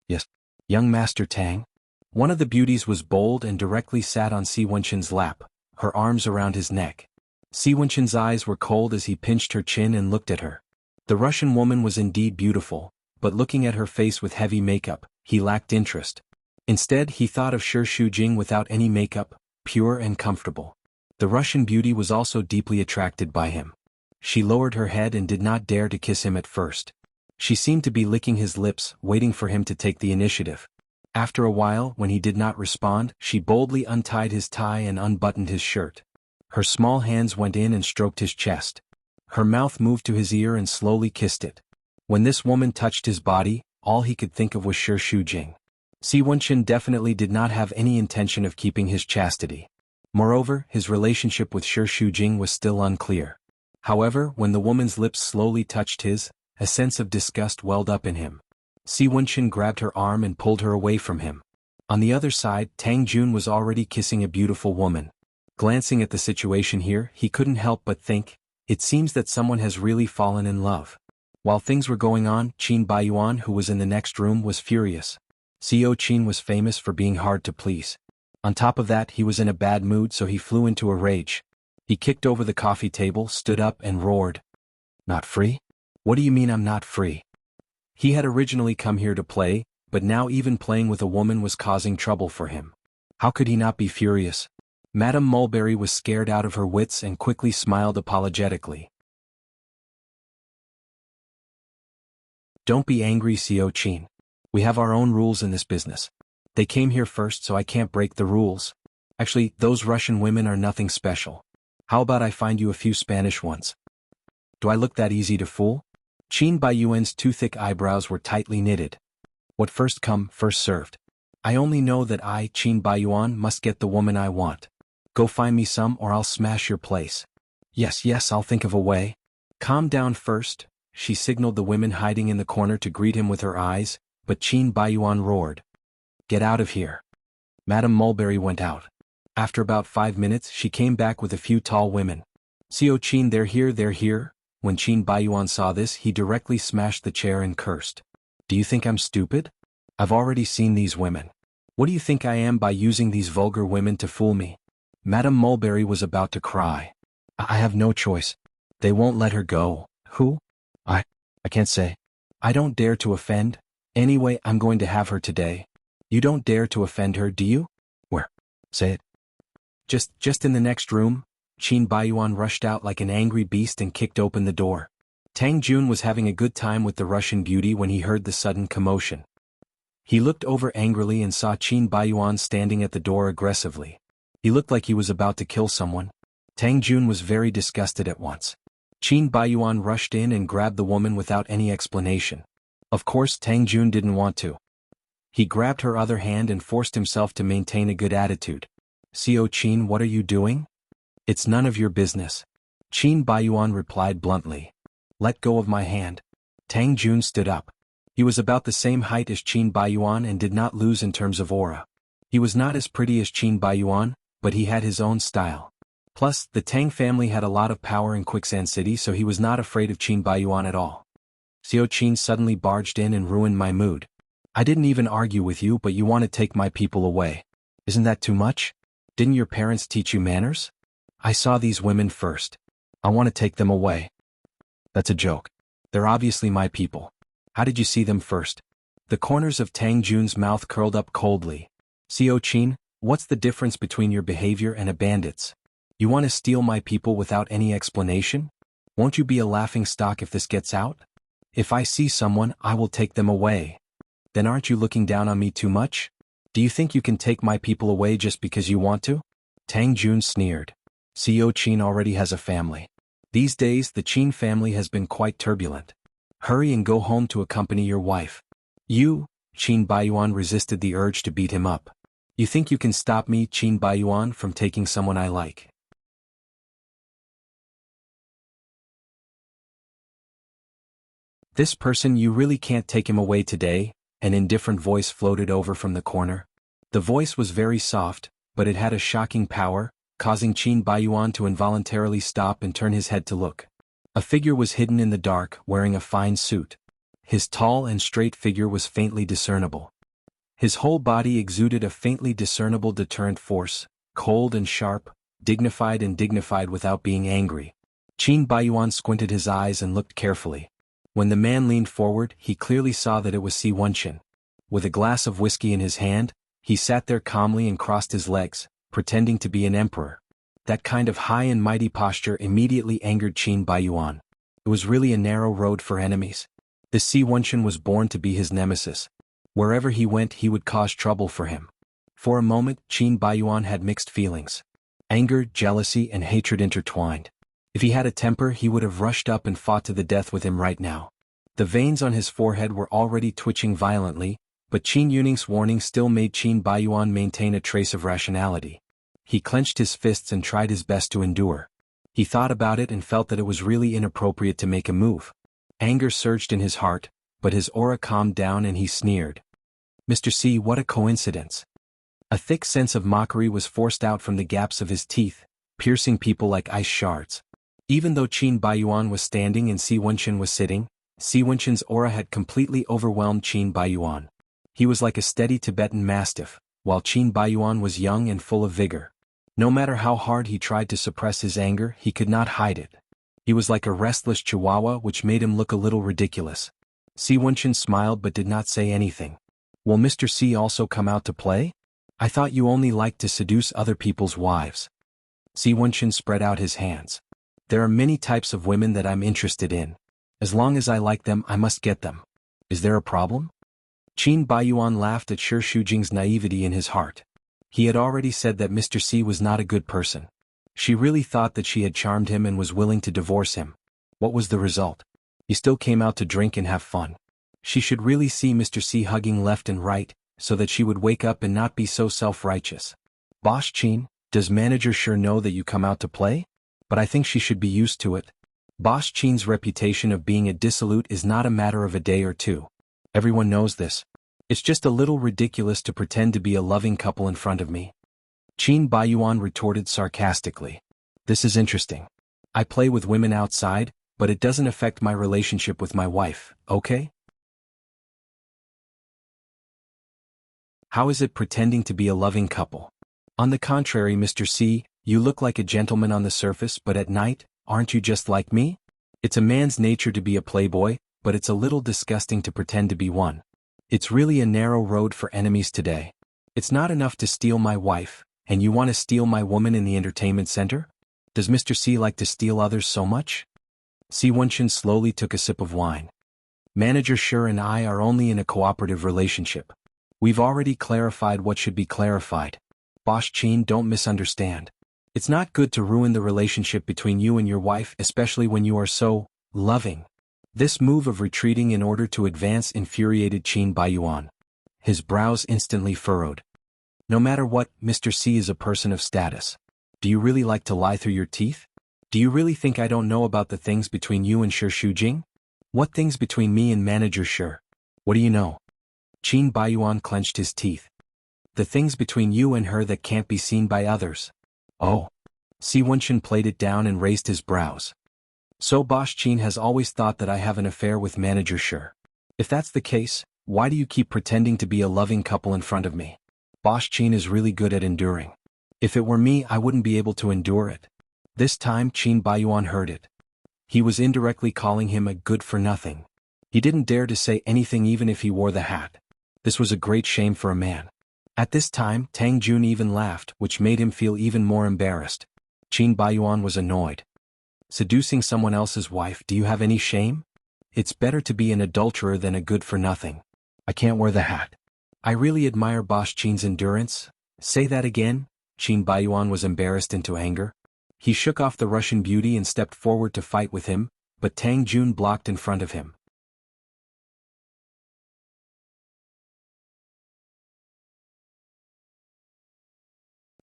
Yes. Young Master Tang? One of the beauties was bold and directly sat on Si Wenqin's lap, her arms around his neck. Si Wenqin's eyes were cold as he pinched her chin and looked at her. The Russian woman was indeed beautiful, but looking at her face with heavy makeup, he lacked interest. Instead, he thought of Shi Shujing without any makeup, pure and comfortable. The Russian beauty was also deeply attracted by him. She lowered her head and did not dare to kiss him at first. She seemed to be licking his lips, waiting for him to take the initiative. After a while, when he did not respond, she boldly untied his tie and unbuttoned his shirt. Her small hands went in and stroked his chest. Her mouth moved to his ear and slowly kissed it. When this woman touched his body, all he could think of was Shi Shujing. Si Wenqin definitely did not have any intention of keeping his chastity. Moreover, his relationship with Shi Shujing was still unclear. However, when the woman's lips slowly touched his, a sense of disgust welled up in him. Si Wenqin grabbed her arm and pulled her away from him. On the other side, Tang Jun was already kissing a beautiful woman. Glancing at the situation here, he couldn't help but think, it seems that someone has really fallen in love. While things were going on, Qin Baiyuan, who was in the next room, was furious. Xiao Qin was famous for being hard to please. On top of that, he was in a bad mood, so he flew into a rage. He kicked over the coffee table, stood up and roared. Not free? What do you mean I'm not free? He had originally come here to play, but now even playing with a woman was causing trouble for him. How could he not be furious? Madame Mulberry was scared out of her wits and quickly smiled apologetically. Don't be angry, Xiao Qin. We have our own rules in this business. They came here first, so I can't break the rules. Actually, those Russian women are nothing special. How about I find you a few Spanish ones? Do I look that easy to fool? Qin Baiyuan's two thick eyebrows were tightly knitted. What first come, first served. I only know that I, Qin Baiyuan, must get the woman I want. Go find me some or I'll smash your place. Yes, I'll think of a way. Calm down first, she signaled the women hiding in the corner to greet him with her eyes, but Qin Baiyuan roared. Get out of here. Madame Mulberry went out. After about 5 minutes she came back with a few tall women. Xiao Qin, they're here. When Qin Baiyuan saw this he directly smashed the chair and cursed. Do you think I'm stupid? I've already seen these women. What do you think I am by using these vulgar women to fool me? Madame Mulberry was about to cry. I have no choice. They won't let her go. Who? I can't say. I don't dare to offend. Anyway, I'm going to have her today. You don't dare to offend her, do you? Where? Say it. Just in the next room. Qin Baiyuan rushed out like an angry beast and kicked open the door. Tang Jun was having a good time with the Russian beauty when he heard the sudden commotion. He looked over angrily and saw Qin Baiyuan standing at the door aggressively. He looked like he was about to kill someone. Tang Jun was very disgusted at once. Qin Baiyuan rushed in and grabbed the woman without any explanation. Of course Tang Jun didn't want to. He grabbed her other hand and forced himself to maintain a good attitude. Xiao Qin, what are you doing? It's none of your business. Qin Baiyuan replied bluntly. Let go of my hand. Tang Jun stood up. He was about the same height as Qin Baiyuan and did not lose in terms of aura. He was not as pretty as Qin Baiyuan, but he had his own style. Plus, the Tang family had a lot of power in Quicksand City, so he was not afraid of Qin Baiyuan at all. Xiao Qin suddenly barged in and ruined my mood. I didn't even argue with you, but you want to take my people away. Isn't that too much? Didn't your parents teach you manners? I saw these women first. I want to take them away. That's a joke. They're obviously my people. How did you see them first? The corners of Tang Jun's mouth curled up coldly. Xiao Qin, what's the difference between your behavior and a bandit's? You want to steal my people without any explanation? Won't you be a laughing stock if this gets out? If I see someone, I will take them away. Then aren't you looking down on me too much? Do you think you can take my people away just because you want to? Tang Jun sneered. Xiao Qin already has a family. These days the Qin family has been quite turbulent. Hurry and go home to accompany your wife. You, Qin Baiyuan resisted the urge to beat him up. You think you can stop me, Qin Baiyuan, from taking someone I like? This person, you really can't take him away today, an indifferent voice floated over from the corner. The voice was very soft, but it had a shocking power, causing Qin Baiyuan to involuntarily stop and turn his head to look. A figure was hidden in the dark, wearing a fine suit. His tall and straight figure was faintly discernible. His whole body exuded a faintly discernible deterrent force, cold and sharp, dignified without being angry. Qin Baiyuan squinted his eyes and looked carefully. When the man leaned forward, he clearly saw that it was Si Wenchen. With a glass of whiskey in his hand, he sat there calmly and crossed his legs, pretending to be an emperor. That kind of high and mighty posture immediately angered Qin Baiyuan. It was really a narrow road for enemies. This Si Wenchen was born to be his nemesis. Wherever he went he would cause trouble for him. For a moment Qin Baiyuan had mixed feelings. Anger, jealousy, and hatred intertwined. If he had a temper he would have rushed up and fought to the death with him right now. The veins on his forehead were already twitching violently, but Qin Yuning's warning still made Qin Baiyuan maintain a trace of rationality. He clenched his fists and tried his best to endure. He thought about it and felt that it was really inappropriate to make a move. Anger surged in his heart, but his aura calmed down and he sneered. Mr. C, what a coincidence. A thick sense of mockery was forced out from the gaps of his teeth, piercing people like ice shards. Even though Qin Baiyuan was standing and Si Wenchen was sitting, Si Wenchen's aura had completely overwhelmed Qin Baiyuan. He was like a steady Tibetan mastiff, while Qin Baiyuan was young and full of vigor. No matter how hard he tried to suppress his anger, he could not hide it. He was like a restless chihuahua, which made him look a little ridiculous. Si Wenchen smiled but did not say anything. Will Mr. C also come out to play? I thought you only liked to seduce other people's wives. Si Wenchen spread out his hands. There are many types of women that I'm interested in. As long as I like them, I must get them. Is there a problem? Qin Baiyuan laughed at Shi Shujing's naivety in his heart. He had already said that Mr. C was not a good person. She really thought that she had charmed him and was willing to divorce him. What was the result? He still came out to drink and have fun. She should really see Mr. C hugging left and right, so that she would wake up and not be so self-righteous. Boss Chin, does manager sure know that you come out to play? But I think she should be used to it. Boss Chin's reputation of being a dissolute is not a matter of a day or two. Everyone knows this. It's just a little ridiculous to pretend to be a loving couple in front of me. Qin Baiyuan retorted sarcastically. This is interesting. I play with women outside, but it doesn't affect my relationship with my wife, okay? How is it pretending to be a loving couple? On the contrary, Mr. C, you look like a gentleman on the surface, but at night, aren't you just like me? It's a man's nature to be a playboy, but it's a little disgusting to pretend to be one. It's really a narrow road for enemies today. It's not enough to steal my wife, and you want to steal my woman in the entertainment center? Does Mr. C like to steal others so much? Si Wenchen slowly took a sip of wine. Manager Shi and I are only in a cooperative relationship. We've already clarified what should be clarified. Boss Chin, don't misunderstand. It's not good to ruin the relationship between you and your wife, especially when you are so loving. This move of retreating in order to advance infuriated Qin Baiyuan. His brows instantly furrowed. No matter what, Mr. C is a person of status. Do you really like to lie through your teeth? Do you really think I don't know about the things between you and Shi Shujing? What things between me and Manager Shi? What do you know? Qin Baiyuan clenched his teeth. The things between you and her that can't be seen by others. Oh. Si Wenchen played it down and raised his brows. So Boss Chin has always thought that I have an affair with Manager Shi. If that's the case, why do you keep pretending to be a loving couple in front of me? Boss Chin is really good at enduring. If it were me, I wouldn't be able to endure it. This time Qin Baiyuan heard it. He was indirectly calling him a good-for-nothing. He didn't dare to say anything even if he wore the hat. This was a great shame for a man. At this time, Tang Jun even laughed, which made him feel even more embarrassed. Qin Baiyuan was annoyed. Seducing someone else's wife, do you have any shame? It's better to be an adulterer than a good-for-nothing. I can't wear the hat. I really admire Boss Qin's endurance. Say that again? Qin Baiyuan was embarrassed into anger. He shook off the Russian beauty and stepped forward to fight with him, but Tang Jun blocked in front of him.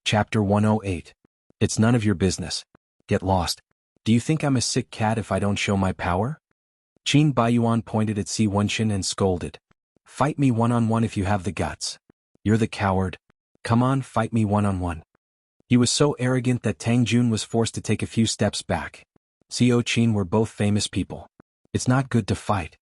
Chapter 108. It's none of your business. Get lost. Do you think I'm a sick cat if I don't show my power? Qin Baiyuan pointed at Si Wenchen and scolded. Fight me one-on-one if you have the guts. You're the coward. Come on, fight me one-on-one. He was so arrogant that Tang Jun was forced to take a few steps back. Xiao Qin were both famous people. It's not good to fight.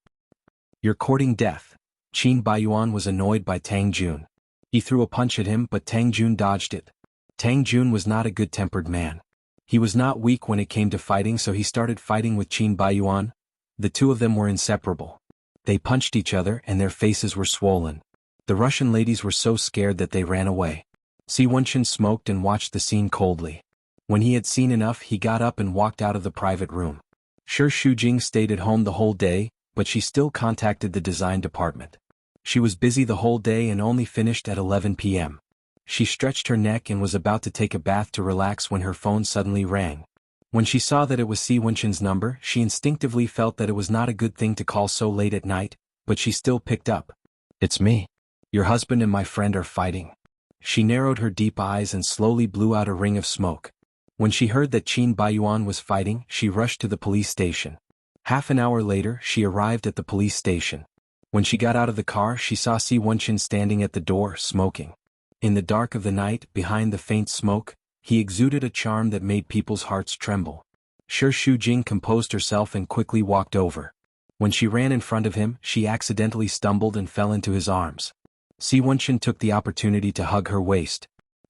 You're courting death. Qin Baiyuan was annoyed by Tang Jun. He threw a punch at him, but Tang Jun dodged it. Tang Jun was not a good-tempered man. He was not weak when it came to fighting, so he started fighting with Qin Baiyuan. The two of them were inseparable. They punched each other and their faces were swollen. The Russian ladies were so scared that they ran away. Si Wenchen smoked and watched the scene coldly. When he had seen enough, he got up and walked out of the private room. Shi Shujing stayed at home the whole day, but she still contacted the design department. She was busy the whole day and only finished at 11 p.m. She stretched her neck and was about to take a bath to relax when her phone suddenly rang. When she saw that it was Si Wenchen's number, she instinctively felt that it was not a good thing to call so late at night, but she still picked up. It's me. Your husband and my friend are fighting. She narrowed her deep eyes and slowly blew out a ring of smoke. When she heard that Qin Baiyuan was fighting, she rushed to the police station. Half an hour later, she arrived at the police station. When she got out of the car, she saw Si Wenchen standing at the door, smoking. In the dark of the night, behind the faint smoke, he exuded a charm that made people's hearts tremble. Shi Shujing composed herself and quickly walked over. When she ran in front of him, she accidentally stumbled and fell into his arms. Si Wenchen took the opportunity to hug her waist.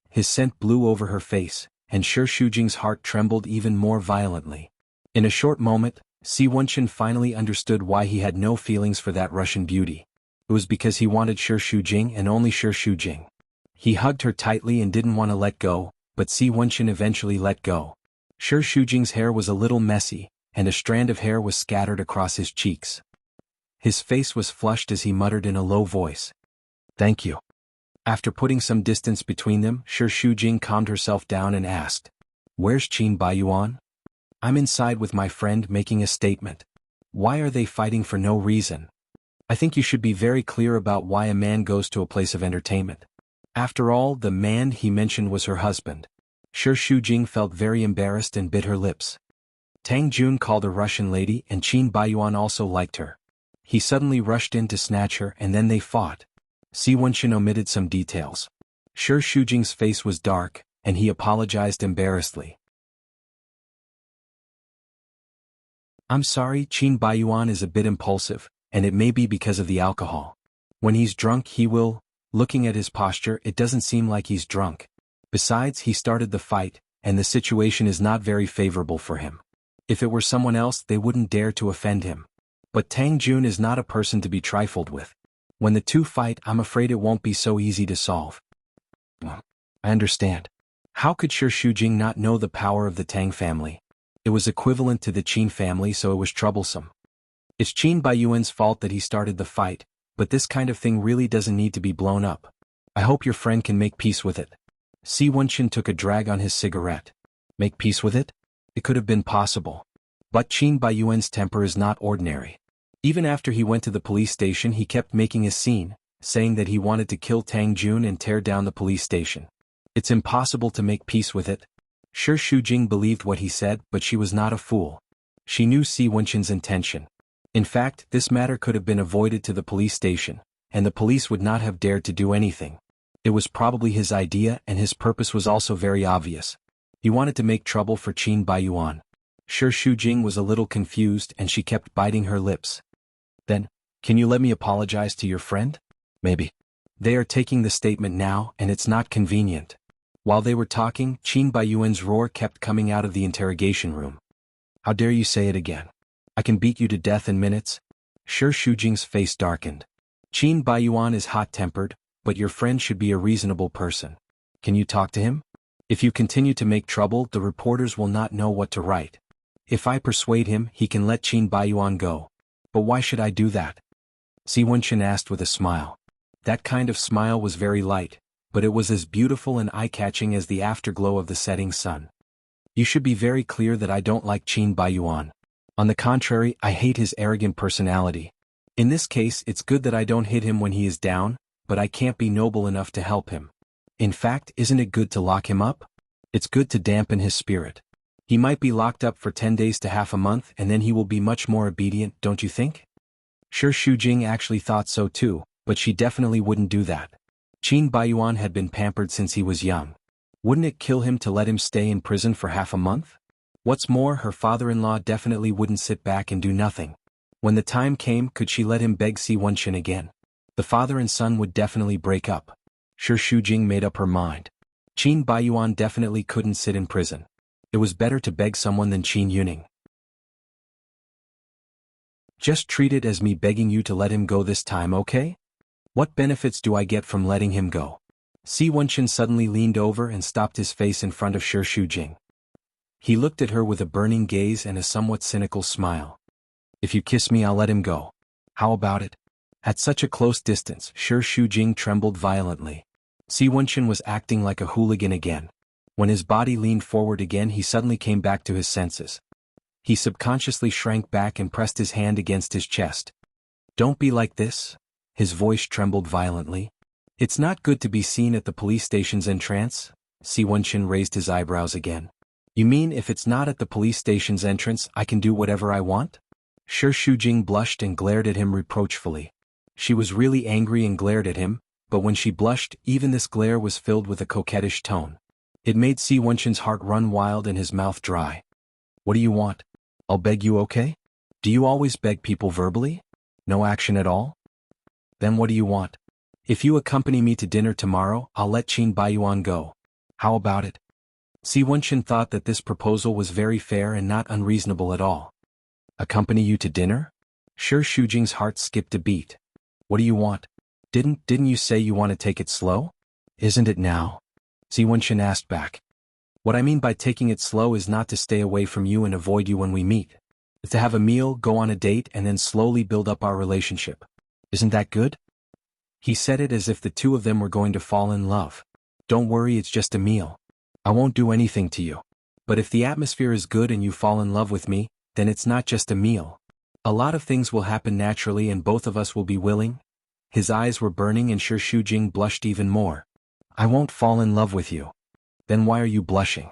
His scent blew over her face, and Shi Shujing's heart trembled even more violently. In a short moment, Si Wenchen finally understood why he had no feelings for that Russian beauty. It was because he wanted Shi Shujing and only Shi Shujing. He hugged her tightly and didn't want to let go, but Si Wenchen eventually let go. Shi Shujing's hair was a little messy, and a strand of hair was scattered across his cheeks. His face was flushed as he muttered in a low voice. Thank you. After putting some distance between them, Shi Shujing calmed herself down and asked, Where's Qin Baiyuan? I'm inside with my friend making a statement. Why are they fighting for no reason? I think you should be very clear about why a man goes to a place of entertainment. After all, the man he mentioned was her husband. Shi Shujing felt very embarrassed and bit her lips. Tang Jun called a Russian lady and Qin Baiyuan also liked her. He suddenly rushed in to snatch her and then they fought. Si Wenxin omitted some details. Shi Shujing's face was dark, and he apologized embarrassedly. I'm sorry, Qin Baiyuan is a bit impulsive, and it may be because of the alcohol. When he's drunk he will, looking at his posture it doesn't seem like he's drunk. Besides, he started the fight, and the situation is not very favorable for him. If it were someone else they wouldn't dare to offend him. But Tang Jun is not a person to be trifled with. When the two fight I'm afraid it won't be so easy to solve. I understand. How could Shi Shujing not know the power of the Tang family? It was equivalent to the Qin family, so it was troublesome. It's Qin Baiyuan's fault that he started the fight, but this kind of thing really doesn't need to be blown up. I hope your friend can make peace with it. Si Wenxin took a drag on his cigarette. Make peace with it? It could have been possible. But Qin Baiyuan's temper is not ordinary. Even after he went to the police station he kept making a scene, saying that he wanted to kill Tang Jun and tear down the police station. It's impossible to make peace with it. Shi Shujing believed what he said, but she was not a fool. She knew Si Wenxin's intention. In fact, this matter could have been avoided to the police station, and the police would not have dared to do anything. It was probably his idea and his purpose was also very obvious. He wanted to make trouble for Qin Baiyuan. Shi Shujing was a little confused and she kept biting her lips. Then, can you let me apologize to your friend? Maybe. They are taking the statement now and it's not convenient. While they were talking, Qin Baiyuan's roar kept coming out of the interrogation room. How dare you say it again? I can beat you to death in minutes. Shi Shujing's face darkened. Qin Baiyuan is hot-tempered, but your friend should be a reasonable person. Can you talk to him? If you continue to make trouble, the reporters will not know what to write. If I persuade him, he can let Qin Baiyuan go. But why should I do that? Si Wenxin asked with a smile. That kind of smile was very light, but it was as beautiful and eye-catching as the afterglow of the setting sun. You should be very clear that I don't like Qin Baiyuan. On the contrary, I hate his arrogant personality. In this case, it's good that I don't hit him when he is down, but I can't be noble enough to help him. In fact, isn't it good to lock him up? It's good to dampen his spirit. He might be locked up for 10 days to half a month and then he will be much more obedient, don't you think? Shi Shujing actually thought so too, but she definitely wouldn't do that. Qin Baiyuan had been pampered since he was young. Wouldn't it kill him to let him stay in prison for half a month? What's more, her father-in-law definitely wouldn't sit back and do nothing. When the time came, could she let him beg Si Wenxin again? The father and son would definitely break up. Shi Shujing made up her mind. Qin Baiyuan definitely couldn't sit in prison. It was better to beg someone than Qin Yuning. Just treat it as me begging you to let him go this time, okay? What benefits do I get from letting him go? Si Wenxin suddenly leaned over and stopped his face in front of Shi Shujing. He looked at her with a burning gaze and a somewhat cynical smile. If you kiss me, I'll let him go. How about it? At such a close distance, Shi Shujing trembled violently. Si Wenxin was acting like a hooligan again. When his body leaned forward again, he suddenly came back to his senses. He subconsciously shrank back and pressed his hand against his chest. Don't be like this. His voice trembled violently. It's not good to be seen at the police station's entrance. Si Wenxin raised his eyebrows again. You mean if it's not at the police station's entrance, I can do whatever I want? Shi Shujing blushed and glared at him reproachfully. She was really angry and glared at him, but when she blushed, even this glare was filled with a coquettish tone. It made Si Wenxin's heart run wild and his mouth dry. What do you want? I'll beg you, okay? Do you always beg people verbally? No action at all? Then what do you want? If you accompany me to dinner tomorrow, I'll let Qin Baiyuan go. How about it? Si Wenxin thought that this proposal was very fair and not unreasonable at all. Accompany you to dinner? Shi Shujing's heart skipped a beat. What do you want? Didn't you say you want to take it slow? Isn't it now? Si Wenxin asked back. What I mean by taking it slow is not to stay away from you and avoid you when we meet. It's to have a meal, go on a date, and then slowly build up our relationship. Isn't that good? He said it as if the two of them were going to fall in love. Don't worry, it's just a meal. I won't do anything to you. But if the atmosphere is good and you fall in love with me, then it's not just a meal. A lot of things will happen naturally and both of us will be willing. His eyes were burning and Shi Shujing blushed even more. I won't fall in love with you. Then why are you blushing?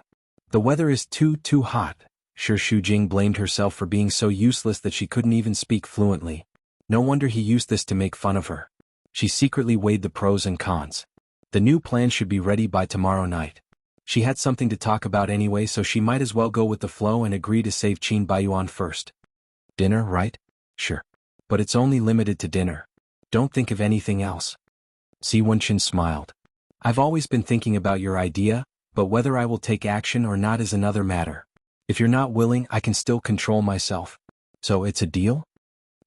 The weather is too hot. Shi Shujing blamed herself for being so useless that she couldn't even speak fluently. No wonder he used this to make fun of her. She secretly weighed the pros and cons. The new plan should be ready by tomorrow night. She had something to talk about anyway, so she might as well go with the flow and agree to save Qin Baiyuan first. Dinner, right? Sure. But it's only limited to dinner. Don't think of anything else. Si Wenqin smiled. I've always been thinking about your idea, but whether I will take action or not is another matter. If you're not willing, I can still control myself. So it's a deal?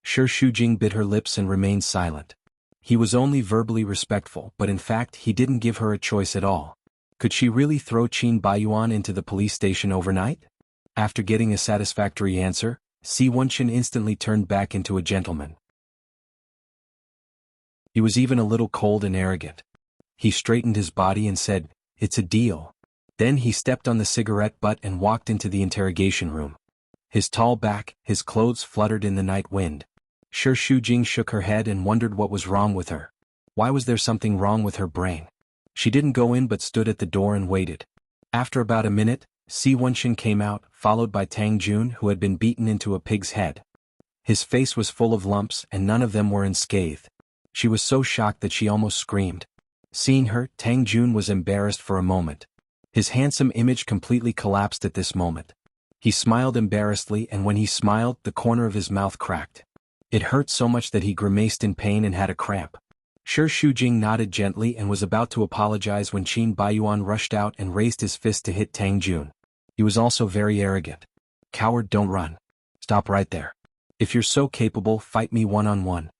Shi Shujing bit her lips and remained silent. He was only verbally respectful, but in fact he didn't give her a choice at all. Could she really throw Qin Baiyuan into the police station overnight? After getting a satisfactory answer, Si Wenqin instantly turned back into a gentleman. He was even a little cold and arrogant. He straightened his body and said, "It's a deal." Then he stepped on the cigarette butt and walked into the interrogation room. His tall back, his clothes fluttered in the night wind. Shi Shujing shook her head and wondered what was wrong with her. Why was there something wrong with her brain? She didn't go in but stood at the door and waited. After about a minute, Si Wenqin came out, followed by Tang Jun, who had been beaten into a pig's head. His face was full of lumps and none of them were unscathed. She was so shocked that she almost screamed. Seeing her, Tang Jun was embarrassed for a moment. His handsome image completely collapsed at this moment. He smiled embarrassedly, and when he smiled, the corner of his mouth cracked. It hurt so much that he grimaced in pain and had a cramp. Shi Shujing nodded gently and was about to apologize when Qin Baiyuan rushed out and raised his fist to hit Tang Jun. He was also very arrogant. "Coward, don't run. Stop right there. If you're so capable, fight me one-on-one."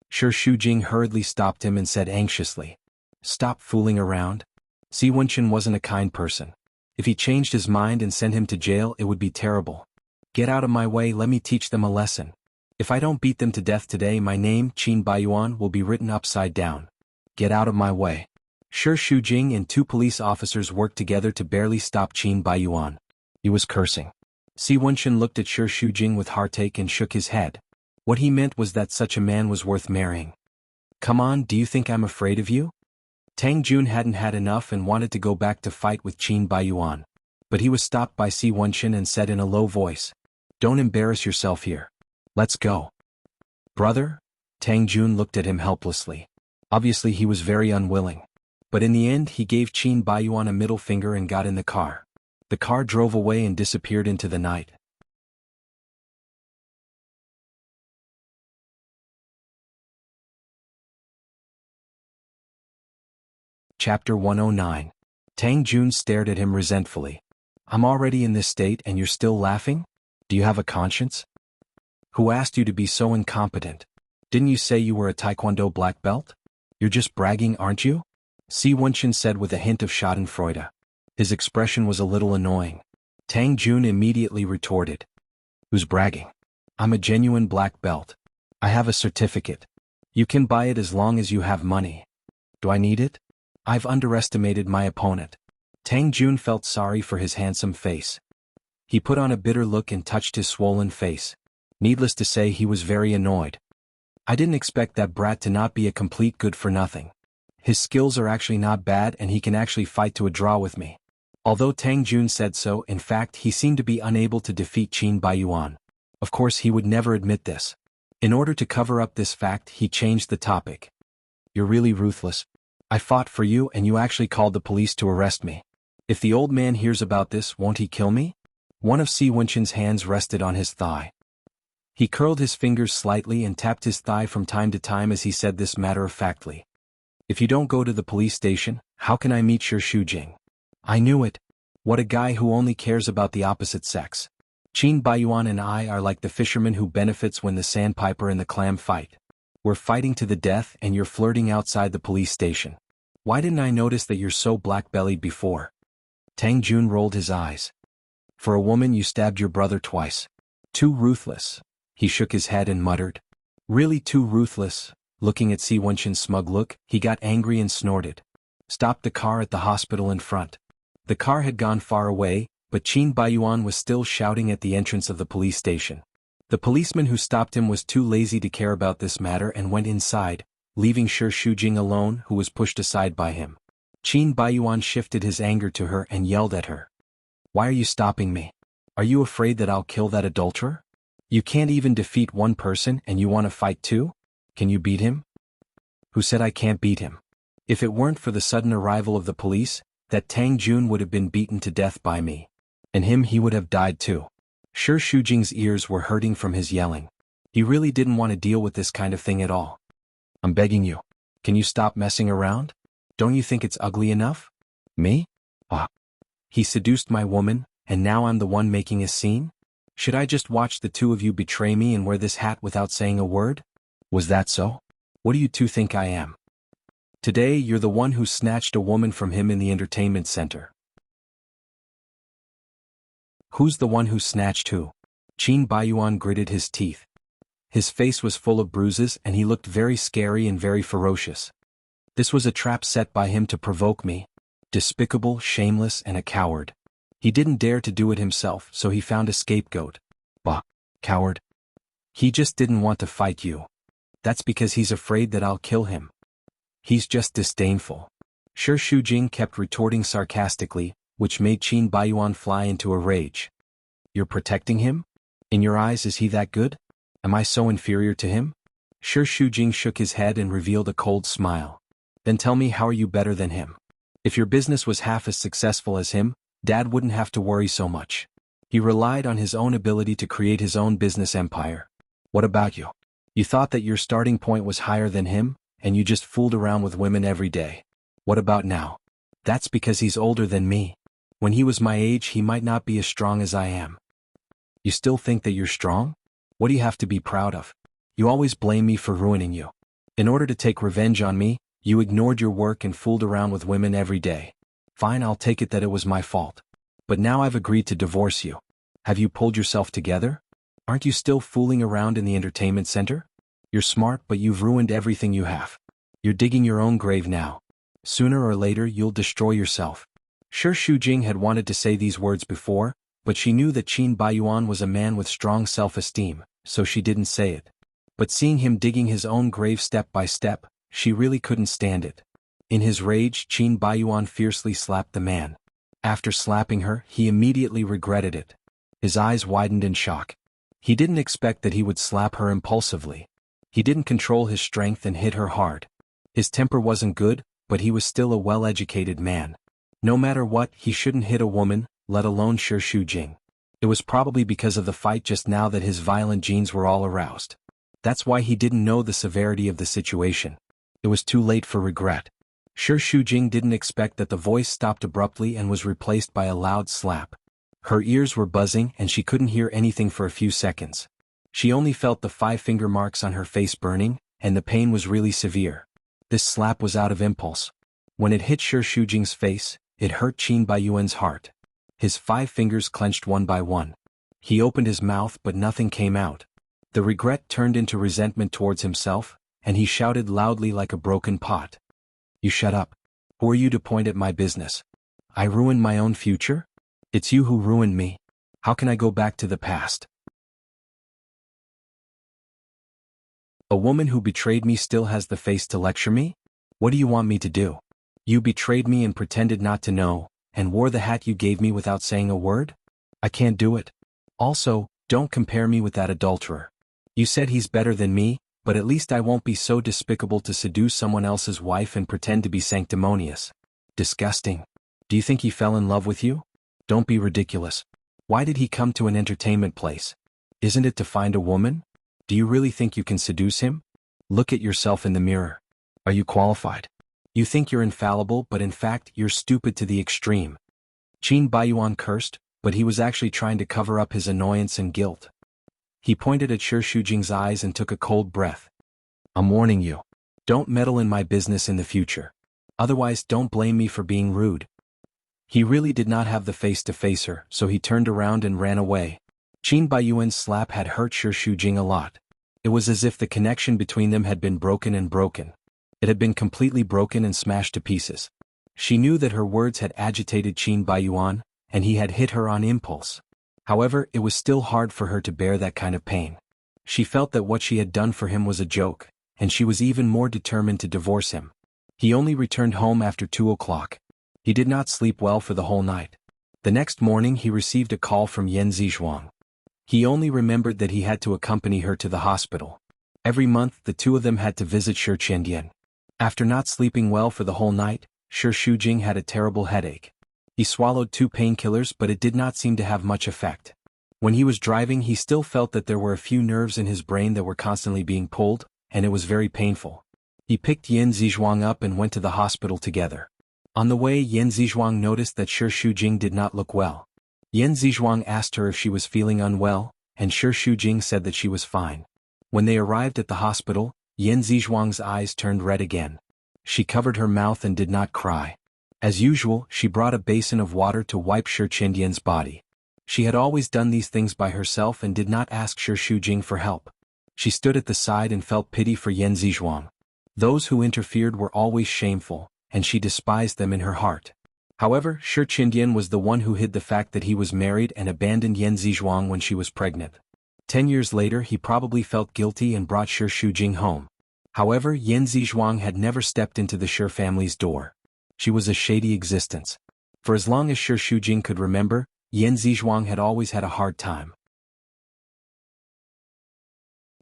Shi Shujing hurriedly stopped him and said anxiously, "Stop fooling around." Si Wenqin wasn't a kind person. If he changed his mind and sent him to jail, it would be terrible. "Get out of my way, let me teach them a lesson. If I don't beat them to death today, my name, Qin Baiyuan, will be written upside down. Get out of my way." Shi Shujing and two police officers worked together to barely stop Qin Baiyuan. He was cursing. Si Wenqin looked at Shi Shujing with heartache and shook his head. What he meant was that such a man was worth marrying. "Come on, do you think I'm afraid of you?" Tang Jun hadn't had enough and wanted to go back to fight with Qin Baiyuan. But he was stopped by Si Wenqin and said in a low voice, "Don't embarrass yourself here. Let's go." "Brother?" Tang Jun looked at him helplessly. Obviously he was very unwilling. But in the end he gave Qin Baiyuan a middle finger and got in the car. The car drove away and disappeared into the night. Chapter 109. Tang Jun stared at him resentfully. "I'm already in this state and you're still laughing? Do you have a conscience? Who asked you to be so incompetent? Didn't you say you were a Taekwondo black belt? You're just bragging, aren't you?" Si Wenqin said with a hint of schadenfreude. His expression was a little annoying. Tang Jun immediately retorted. "Who's bragging? I'm a genuine black belt. I have a certificate. You can buy it as long as you have money. Do I need it? I've underestimated my opponent." Tang Jun felt sorry for his handsome face. He put on a bitter look and touched his swollen face. Needless to say, he was very annoyed. "I didn't expect that brat to not be a complete good-for-nothing. His skills are actually not bad and he can actually fight to a draw with me." Although Tang Jun said so, in fact he seemed to be unable to defeat Qin Baiyuan. Of course he would never admit this. In order to cover up this fact, he changed the topic. "You're really ruthless. I fought for you and you actually called the police to arrest me. If the old man hears about this, won't he kill me?" One of Si Wenqin's hands rested on his thigh. He curled his fingers slightly and tapped his thigh from time to time as he said this matter-of-factly. "If you don't go to the police station, how can I meet Shi Shujing?" "I knew it. What a guy who only cares about the opposite sex. Qin Baiyuan and I are like the fisherman who benefits when the sandpiper and the clam fight. We're fighting to the death and you're flirting outside the police station. Why didn't I notice that you're so black-bellied before?" Tang Jun rolled his eyes. "For a woman you stabbed your brother twice. Too ruthless." He shook his head and muttered. "Really too ruthless." Looking at Si Wenqin's smug look, he got angry and snorted. "Stop the car at the hospital in front." The car had gone far away, but Qin Baiyuan was still shouting at the entrance of the police station. The policeman who stopped him was too lazy to care about this matter and went inside, leaving Shi Shujing alone, who was pushed aside by him. Qin Baiyuan shifted his anger to her and yelled at her. "Why are you stopping me? Are you afraid that I'll kill that adulterer? You can't even defeat one person and you want to fight two? Can you beat him?" "Who said I can't beat him? If it weren't for the sudden arrival of the police, that Tang Jun would have been beaten to death by me. And he would have died too." Shi Shujing's ears were hurting from his yelling. He really didn't want to deal with this kind of thing at all. "I'm begging you. Can you stop messing around? Don't you think it's ugly enough? Me? Ah. He seduced my woman, and now I'm the one making a scene? Should I just watch the two of you betray me and wear this hat without saying a word? Was that so? What do you two think I am? Today you're the one who snatched a woman from him in the entertainment center." "Who's the one who snatched who?" Qin Baiyuan gritted his teeth. His face was full of bruises and he looked very scary and very ferocious. This was a trap set by him to provoke me. Despicable, shameless, and a coward. He didn't dare to do it himself, so he found a scapegoat. Bah, coward. He just didn't want to fight you. That's because he's afraid that I'll kill him. He's just disdainful. Shi Shujing kept retorting sarcastically, which made Qin Baiyuan fly into a rage. "You're protecting him? In your eyes, is he that good? Am I so inferior to him?" Shi Shujing shook his head and revealed a cold smile. "Then tell me, how are you better than him? If your business was half as successful as him, Dad wouldn't have to worry so much. He relied on his own ability to create his own business empire. What about you? You thought that your starting point was higher than him, and you just fooled around with women every day. What about now? That's because he's older than me. When he was my age, he might not be as strong as I am. You still think that you're strong? What do you have to be proud of? You always blame me for ruining you. In order to take revenge on me, you ignored your work and fooled around with women every day. Fine, I'll take it that it was my fault. But now I've agreed to divorce you. Have you pulled yourself together? Aren't you still fooling around in the entertainment center? You're smart, but you've ruined everything you have. You're digging your own grave now. Sooner or later you'll destroy yourself." Shi Shujing had wanted to say these words before, but she knew that Qin Baiyuan was a man with strong self-esteem, so she didn't say it. But seeing him digging his own grave step by step, she really couldn't stand it. In his rage, Qin Baiyuan fiercely slapped the man. After slapping her, he immediately regretted it. His eyes widened in shock. He didn't expect that he would slap her impulsively. He didn't control his strength and hit her hard. His temper wasn't good, but he was still a well-educated man. No matter what, he shouldn't hit a woman, let alone Shi Shujing. It was probably because of the fight just now that his violent genes were all aroused. That's why he didn't know the severity of the situation. It was too late for regret. Shi Shujing didn't expect that the voice stopped abruptly and was replaced by a loud slap. Her ears were buzzing and she couldn't hear anything for a few seconds. She only felt the 5-finger marks on her face burning, and the pain was really severe. This slap was out of impulse. When it hit Shi Shujing's face, it hurt Qin Baiyuan's heart. His 5 fingers clenched one by one. He opened his mouth but nothing came out. The regret turned into resentment towards himself, and he shouted loudly like a broken pot. "You shut up. Who are you to point at my business? I ruined my own future? It's you who ruined me. How can I go back to the past? A woman who betrayed me still has the face to lecture me? What do you want me to do? You betrayed me and pretended not to know, and wore the hat you gave me without saying a word? I can't do it. Also, don't compare me with that adulterer. You said he's better than me, but at least I won't be so despicable to seduce someone else's wife and pretend to be sanctimonious. Disgusting. Do you think he fell in love with you? Don't be ridiculous. Why did he come to an entertainment place? Isn't it to find a woman? Do you really think you can seduce him? Look at yourself in the mirror. Are you qualified? You think you're infallible, but in fact you're stupid to the extreme. Qin Baiyuan cursed, but he was actually trying to cover up his annoyance and guilt. He pointed at Shi Shujing's eyes and took a cold breath. I'm warning you. Don't meddle in my business in the future. Otherwise, don't blame me for being rude. He really did not have the face to face her, so he turned around and ran away. Qin Baiyuan's slap had hurt Shi Shujing a lot. It was as if the connection between them had been broken and broken. It had been completely broken and smashed to pieces. She knew that her words had agitated Qin Baiyuan, and he had hit her on impulse. However, it was still hard for her to bear that kind of pain. She felt that what she had done for him was a joke, and she was even more determined to divorce him. He only returned home after 2 o'clock. He did not sleep well for the whole night. The next morning he received a call from Yan Zizhuang. He only remembered that he had to accompany her to the hospital. Every month the two of them had to visit Shi Qiandian. After not sleeping well for the whole night, Shi Shujing had a terrible headache. He swallowed 2 painkillers, but it did not seem to have much effect. When he was driving, he still felt that there were a few nerves in his brain that were constantly being pulled, and it was very painful. He picked Yan Zizhuang up and went to the hospital together. On the way, Yan Zizhuang noticed that Shi Shujing did not look well. Yan Zizhuang asked her if she was feeling unwell, and Shi Shujing said that she was fine. When they arrived at the hospital, Yan Zizhuang's eyes turned red again. She covered her mouth and did not cry. As usual, she brought a basin of water to wipe Shi Qiandian's body. She had always done these things by herself and did not ask Shi Shujing for help. She stood at the side and felt pity for Yan Zizhuang. Those who interfered were always shameful, and she despised them in her heart. However, Shi Qiandian was the one who hid the fact that he was married and abandoned Yan Zizhuang when she was pregnant. 10 years later he probably felt guilty and brought Shi Shujing home. However, Yan Zizhuang had never stepped into the Shi family's door. She was a shady existence. For as long as Shi Shujing could remember, Yan Zizhuang had always had a hard time.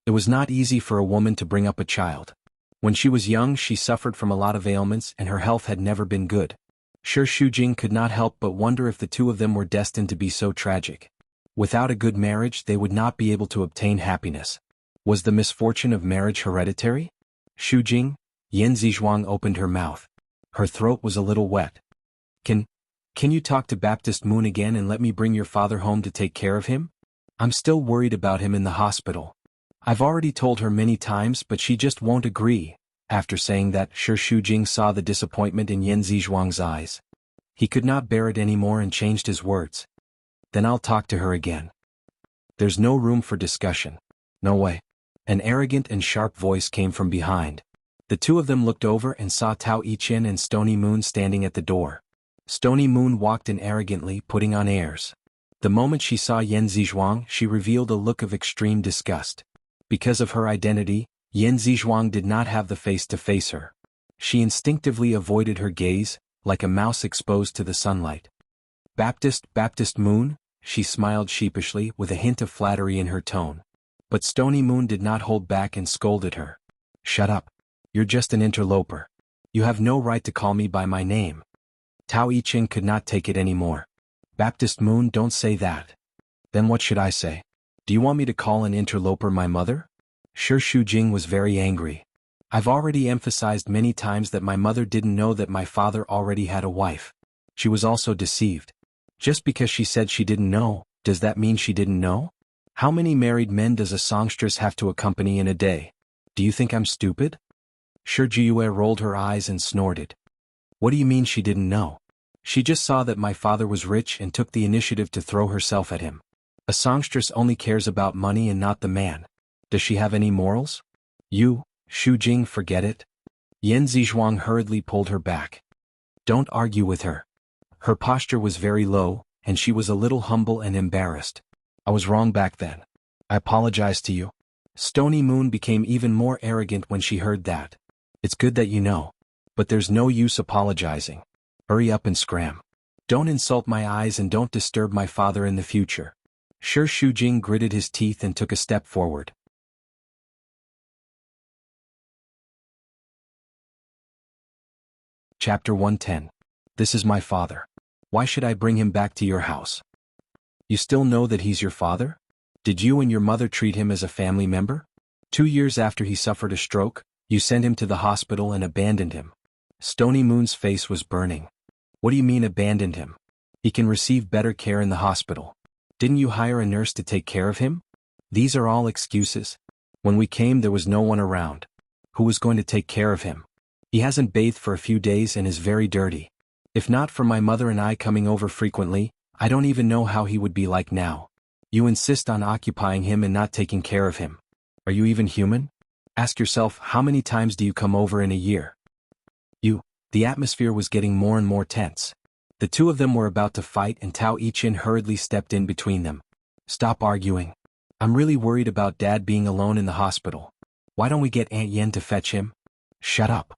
It was not easy for a woman to bring up a child. When she was young she suffered from a lot of ailments and her health had never been good. Shi Shujing could not help but wonder if the two of them were destined to be so tragic. Without a good marriage they would not be able to obtain happiness. Was the misfortune of marriage hereditary? Shujing, Yan Zizhuang opened her mouth. Her throat was a little wet. Can you talk to Baptist Moon again and let me bring your father home to take care of him? I'm still worried about him in the hospital. I've already told her many times but she just won't agree. After saying that, Shi Shujing saw the disappointment in Yan Zizhuang's eyes. He could not bear it anymore and changed his words. Then I'll talk to her again. There's no room for discussion. No way. An arrogant and sharp voice came from behind. The two of them looked over and saw Tao Yichen and Stony Moon standing at the door. Stony Moon walked in arrogantly, putting on airs. The moment she saw Yan Zizhuang, she revealed a look of extreme disgust. Because of her identity, Yan Zizhuang did not have the face to face her. She instinctively avoided her gaze, like a mouse exposed to the sunlight. Baptist Moon? She smiled sheepishly, with a hint of flattery in her tone. But Stony Moon did not hold back and scolded her. Shut up. You're just an interloper. You have no right to call me by my name. Tao Yichen could not take it anymore. Baptist Moon, don't say that. Then what should I say? Do you want me to call an interloper my mother? Shi Shujing was very angry. I've already emphasized many times that my mother didn't know that my father already had a wife. She was also deceived. Just because she said she didn't know, does that mean she didn't know? How many married men does a songstress have to accompany in a day? Do you think I'm stupid? Shi Jiyue rolled her eyes and snorted. What do you mean she didn't know? She just saw that my father was rich and took the initiative to throw herself at him. A songstress only cares about money and not the man. Does she have any morals? You, Shujing, forget it. Yan Zizhuang hurriedly pulled her back. Don't argue with her. Her posture was very low, and she was a little humble and embarrassed. I was wrong back then. I apologize to you. Stony Moon became even more arrogant when she heard that. It's good that you know. But there's no use apologizing. Hurry up and scram. Don't insult my eyes and don't disturb my father in the future. Shi Shujing gritted his teeth and took a step forward. Chapter 110. This is my father. Why should I bring him back to your house? You still know that he's your father? Did you and your mother treat him as a family member? 2 years after he suffered a stroke, you sent him to the hospital and abandoned him. Stony Moon's face was burning. What do you mean abandoned him? He can receive better care in the hospital. Didn't you hire a nurse to take care of him? These are all excuses. When we came there was no one around. Who was going to take care of him? He hasn't bathed for a few days and is very dirty. If not for my mother and I coming over frequently, I don't even know how he would be like now. You insist on occupying him and not taking care of him. Are you even human? Ask yourself, how many times do you come over in a year? The atmosphere was getting more and more tense. The two of them were about to fight and Tao Yichin hurriedly stepped in between them. Stop arguing. I'm really worried about Dad being alone in the hospital. Why don't we get Aunt Yen to fetch him? Shut up.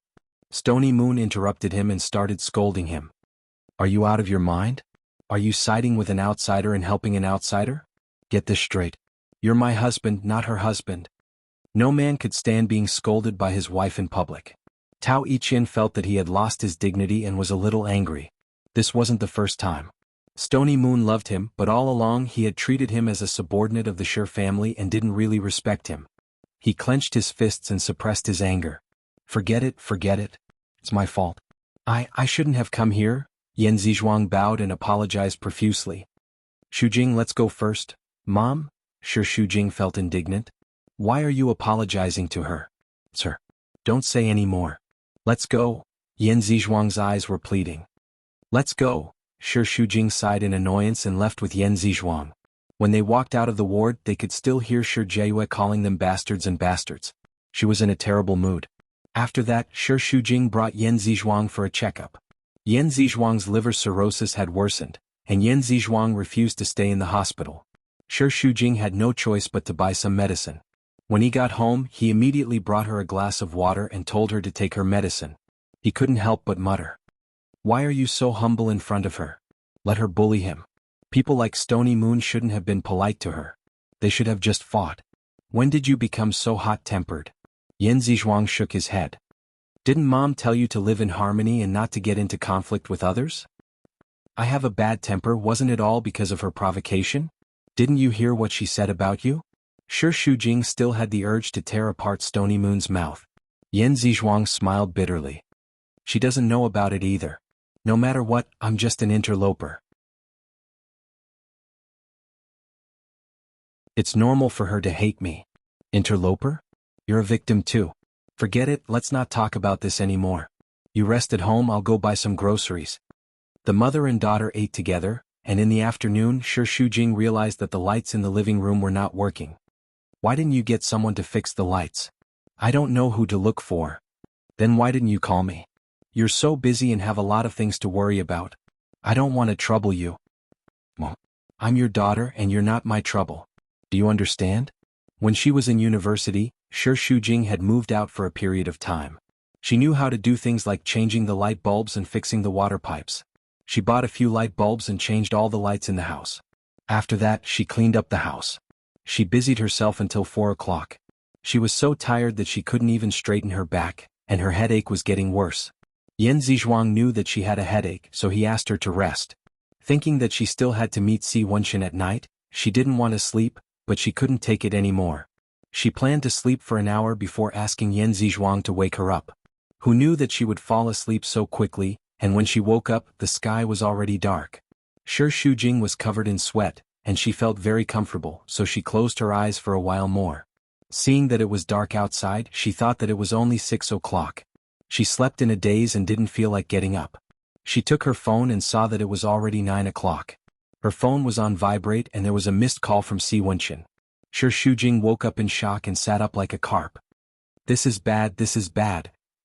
Stony Moon interrupted him and started scolding him. Are you out of your mind? Are you siding with an outsider and helping an outsider? Get this straight. You're my husband, not her husband. No man could stand being scolded by his wife in public. Tao Yichin felt that he had lost his dignity and was a little angry. This wasn't the first time. Stony Moon loved him, but all along he had treated him as a subordinate of the Shi family and didn't really respect him. He clenched his fists and suppressed his anger. Forget it. It's my fault. I shouldn't have come here. Yan Zizhuang bowed and apologized profusely. Shujing, let's go first. Mom? Sure, Shujing felt indignant. Why are you apologizing to her? Sir. Don't say any more. Let's go. Yan Zizhuang's eyes were pleading. Let's go. Sure, Shujing sighed in annoyance and left with Yan Zizhuang. When they walked out of the ward, they could still hear Shi Jiayue calling them bastards and bastards. She was in a terrible mood. After that, Shi Shujing brought Yan Zizhuang for a checkup. Yan Zizhuang's liver cirrhosis had worsened, and Yan Zizhuang refused to stay in the hospital. Shi Shujing had no choice but to buy some medicine. When he got home, he immediately brought her a glass of water and told her to take her medicine. He couldn't help but mutter. Why are you so humble in front of her? Let her bully him. People like Stony Moon shouldn't have been polite to her. They should have just fought. When did you become so hot-tempered? Yan Zizhuang shook his head. Didn't Mom tell you to live in harmony and not to get into conflict with others? I have a bad temper, wasn't it all because of her provocation? Didn't you hear what she said about you? Shi Shujing still had the urge to tear apart Stony Moon's mouth. Yan Zizhuang smiled bitterly. She doesn't know about it either. No matter what, I'm just an interloper. It's normal for her to hate me. Interloper? You're a victim too. Forget it, let's not talk about this anymore. You rest at home, I'll go buy some groceries. The mother and daughter ate together, and in the afternoon, Shi Shujing realized that the lights in the living room were not working. Why didn't you get someone to fix the lights? I don't know who to look for. Then why didn't you call me? You're so busy and have a lot of things to worry about. I don't want to trouble you. Well, I'm your daughter and you're not my trouble. Do you understand? When she was in university, Shi Shujing had moved out for a period of time. She knew how to do things like changing the light bulbs and fixing the water pipes. She bought a few light bulbs and changed all the lights in the house. After that, she cleaned up the house. She busied herself until 4 o'clock. She was so tired that she couldn't even straighten her back, and her headache was getting worse. Yan Zizhuang knew that she had a headache, so he asked her to rest. Thinking that she still had to meet Si Wenshin at night, she didn't want to sleep, but she couldn't take it anymore. She planned to sleep for an hour before asking Yan Zizhuang to wake her up. Who knew that she would fall asleep so quickly, and when she woke up, the sky was already dark. Shi Shujing was covered in sweat, and she felt very comfortable, so she closed her eyes for a while more. Seeing that it was dark outside, she thought that it was only 6 o'clock. She slept in a daze and didn't feel like getting up. She took her phone and saw that it was already 9 o'clock. Her phone was on vibrate and there was a missed call from Si Wenshin. Shi Shujing woke up in shock and sat up like a carp. This is bad.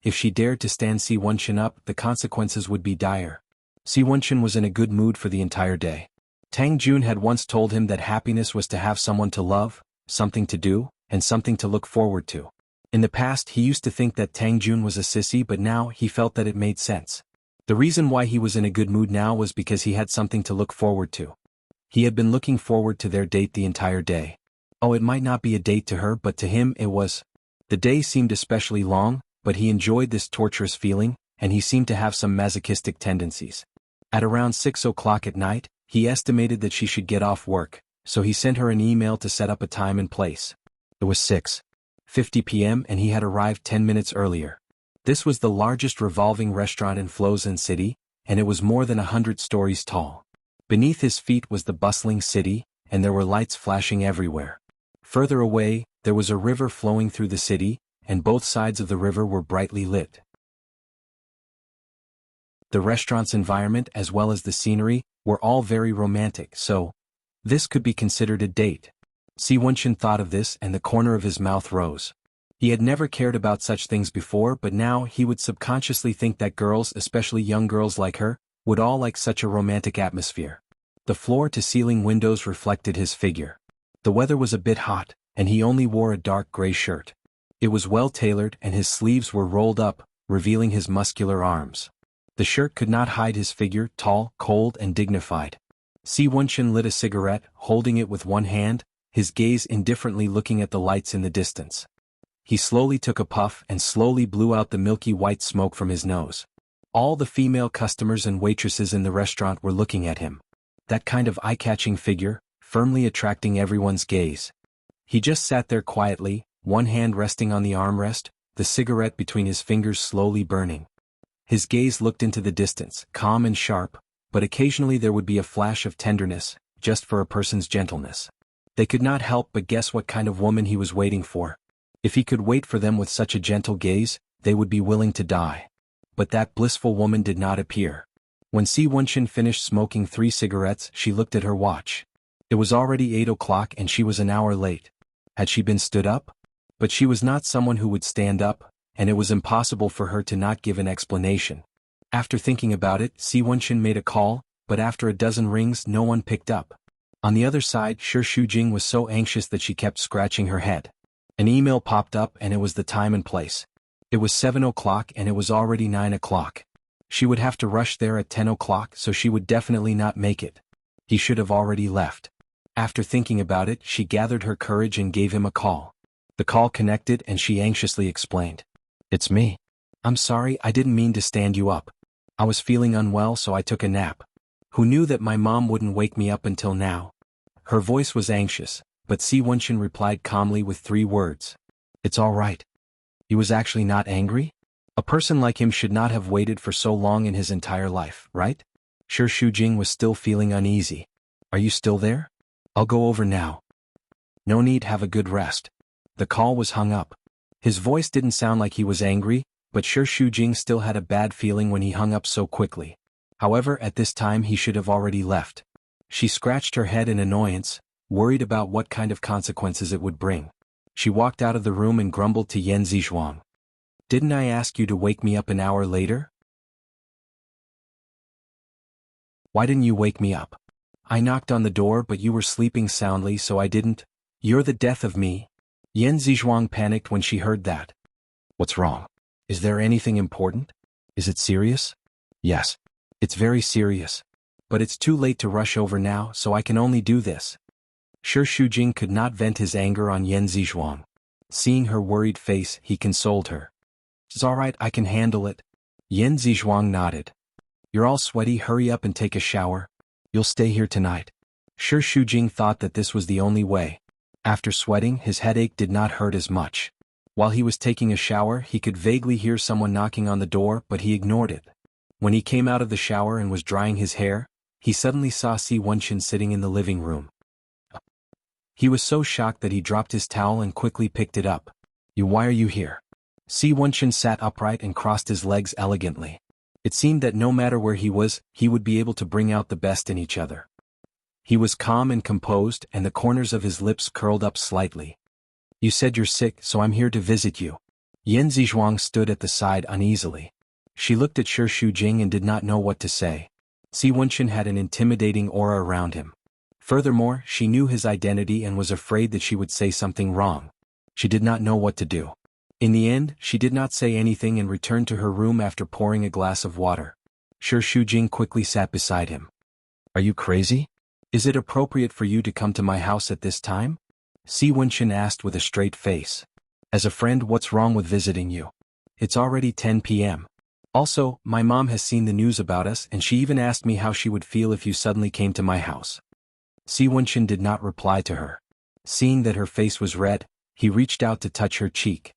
If she dared to stand Si Wenshin up, the consequences would be dire. Si Wenshin was in a good mood for the entire day. Tang Jun had once told him that happiness was to have someone to love, something to do, and something to look forward to. In the past he used to think that Tang Jun was a sissy, but now he felt that it made sense. The reason why he was in a good mood now was because he had something to look forward to. He had been looking forward to their date the entire day. Oh, it might not be a date to her, but to him it was. The day seemed especially long, but he enjoyed this torturous feeling, and he seemed to have some masochistic tendencies. At around 6 o'clock at night, he estimated that she should get off work, so he sent her an email to set up a time and place. It was 6:50 p.m. and he had arrived 10 minutes earlier. This was the largest revolving restaurant in Flozhen City, and it was more than 100 stories tall. Beneath his feet was the bustling city, and there were lights flashing everywhere. Further away, there was a river flowing through the city, and both sides of the river were brightly lit. The restaurant's environment as well as the scenery were all very romantic, so this could be considered a date. Si Wenshin thought of this and the corner of his mouth rose. He had never cared about such things before, but now he would subconsciously think that girls, especially young girls like her, Would all like such a romantic atmosphere. The floor-to-ceiling windows reflected his figure. The weather was a bit hot, and he only wore a dark gray shirt. It was well tailored and his sleeves were rolled up, revealing his muscular arms. The shirt could not hide his figure, tall, cold and dignified. Si Wenchen lit a cigarette, holding it with one hand, his gaze indifferently looking at the lights in the distance. He slowly took a puff and slowly blew out the milky white smoke from his nose. All the female customers and waitresses in the restaurant were looking at him. That kind of eye-catching figure, firmly attracting everyone's gaze. He just sat there quietly, one hand resting on the armrest, the cigarette between his fingers slowly burning. His gaze looked into the distance, calm and sharp, but occasionally there would be a flash of tenderness, just for a person's gentleness. They could not help but guess what kind of woman he was waiting for. If he could wait for them with such a gentle gaze, they would be willing to die. But that blissful woman did not appear. When Si Wenchen finished smoking 3 cigarettes, she looked at her watch. It was already 8 o'clock and she was an hour late. Had she been stood up? But she was not someone who would stand up, and it was impossible for her to not give an explanation. After thinking about it, Si Wenchen made a call, but after a dozen rings no one picked up. On the other side, Shi Shujing was so anxious that she kept scratching her head. An email popped up and it was the time and place. It was 7 o'clock and it was already 9 o'clock. She would have to rush there at 10 o'clock, so she would definitely not make it. He should have already left. After thinking about it, she gathered her courage and gave him a call. The call connected and she anxiously explained. "It's me. I'm sorry, I didn't mean to stand you up. I was feeling unwell so I took a nap. Who knew that my mom wouldn't wake me up until now?" Her voice was anxious, but Si Wenchen replied calmly with 3 words. "It's all right." He was actually not angry? A person like him should not have waited for so long in his entire life, right? Shi Shujing was still feeling uneasy. "Are you still there? I'll go over now." "No need, have a good rest." The call was hung up. His voice didn't sound like he was angry, but Shi Shujing still had a bad feeling when he hung up so quickly. However, at this time he should have already left. She scratched her head in annoyance, worried about what kind of consequences it would bring. She walked out of the room and grumbled to Yan Zizhuang. "Didn't I ask you to wake me up an hour later? Why didn't you wake me up? I knocked on the door but you were sleeping soundly so I didn't. You're the death of me." Yan Zizhuang panicked when she heard that. "What's wrong? Is there anything important? Is it serious?" "Yes. It's very serious. But it's too late to rush over now, so I can only do this." Shi Shujing could not vent his anger on Yan Zizhuang. Seeing her worried face, he consoled her. "It's all right, I can handle it." Yan Zizhuang nodded. "You're all sweaty, hurry up and take a shower. You'll stay here tonight." Shi Shujing thought that this was the only way. After sweating, his headache did not hurt as much. While he was taking a shower, he could vaguely hear someone knocking on the door, but he ignored it. When he came out of the shower and was drying his hair, he suddenly saw Si Wenchen sitting in the living room. He was so shocked that he dropped his towel and quickly picked it up. Why are you here?" Si Wenchen sat upright and crossed his legs elegantly. It seemed that no matter where he was, he would be able to bring out the best in each other. He was calm and composed, and the corners of his lips curled up slightly. "You said you're sick, so I'm here to visit you." Yan Zizhuang stood at the side uneasily. She looked at Shi Shujing and did not know what to say. Si Wenchen had an intimidating aura around him. Furthermore, she knew his identity and was afraid that she would say something wrong. She did not know what to do. In the end, she did not say anything and returned to her room after pouring a glass of water. Shi Shujing quickly sat beside him. "Are you crazy? Is it appropriate for you to come to my house at this time?" Si Wenchen asked with a straight face. "As a friend, what's wrong with visiting you? It's already 10 p.m. Also, my mom has seen the news about us and she even asked me how she would feel if you suddenly came to my house." Si Wenchen did not reply to her. Seeing that her face was red, he reached out to touch her cheek.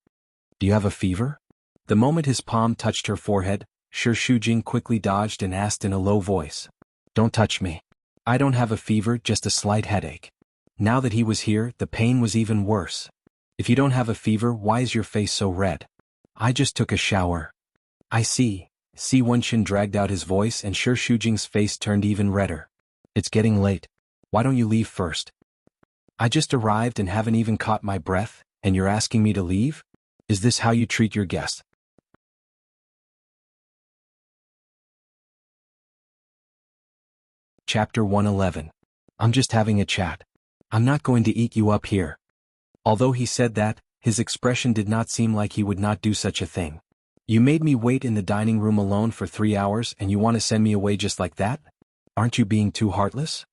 "Do you have a fever?" The moment his palm touched her forehead, Shi Shujing quickly dodged and asked in a low voice. "Don't touch me. I don't have a fever, just a slight headache." Now that he was here, the pain was even worse. "If you don't have a fever, why is your face so red?" "I just took a shower." "I see." Si Wenchen dragged out his voice and Shi Shujing's face turned even redder. "It's getting late. Why don't you leave first?" "I just arrived and haven't even caught my breath, and you're asking me to leave? Is this how you treat your guests?" Chapter 111. I'm just having a chat. I'm not going to eat you up here. Although he said that, his expression did not seem like he would not do such a thing. You made me wait in the dining room alone for 3 hours and you want to send me away just like that? Aren't you being too heartless?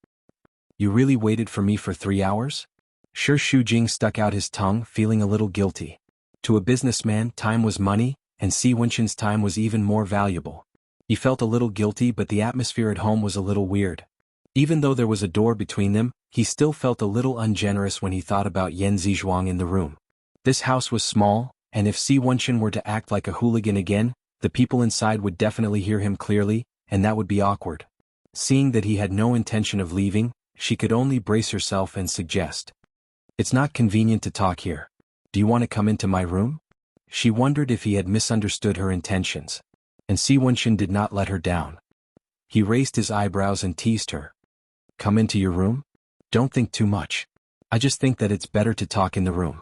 You really waited for me for 3 hours? Shi Shujing stuck out his tongue, feeling a little guilty. To a businessman, time was money, and Si Wenxin's time was even more valuable. He felt a little guilty, but the atmosphere at home was a little weird. Even though there was a door between them, he still felt a little ungenerous when he thought about Yan Zizhuang in the room. This house was small, and if Si Wenxin were to act like a hooligan again, the people inside would definitely hear him clearly, and that would be awkward. Seeing that he had no intention of leaving, she could only brace herself and suggest. It's not convenient to talk here. Do you want to come into my room? She wondered if he had misunderstood her intentions. And Si Wenxin did not let her down. He raised his eyebrows and teased her. Come into your room? Don't think too much. I just think that it's better to talk in the room.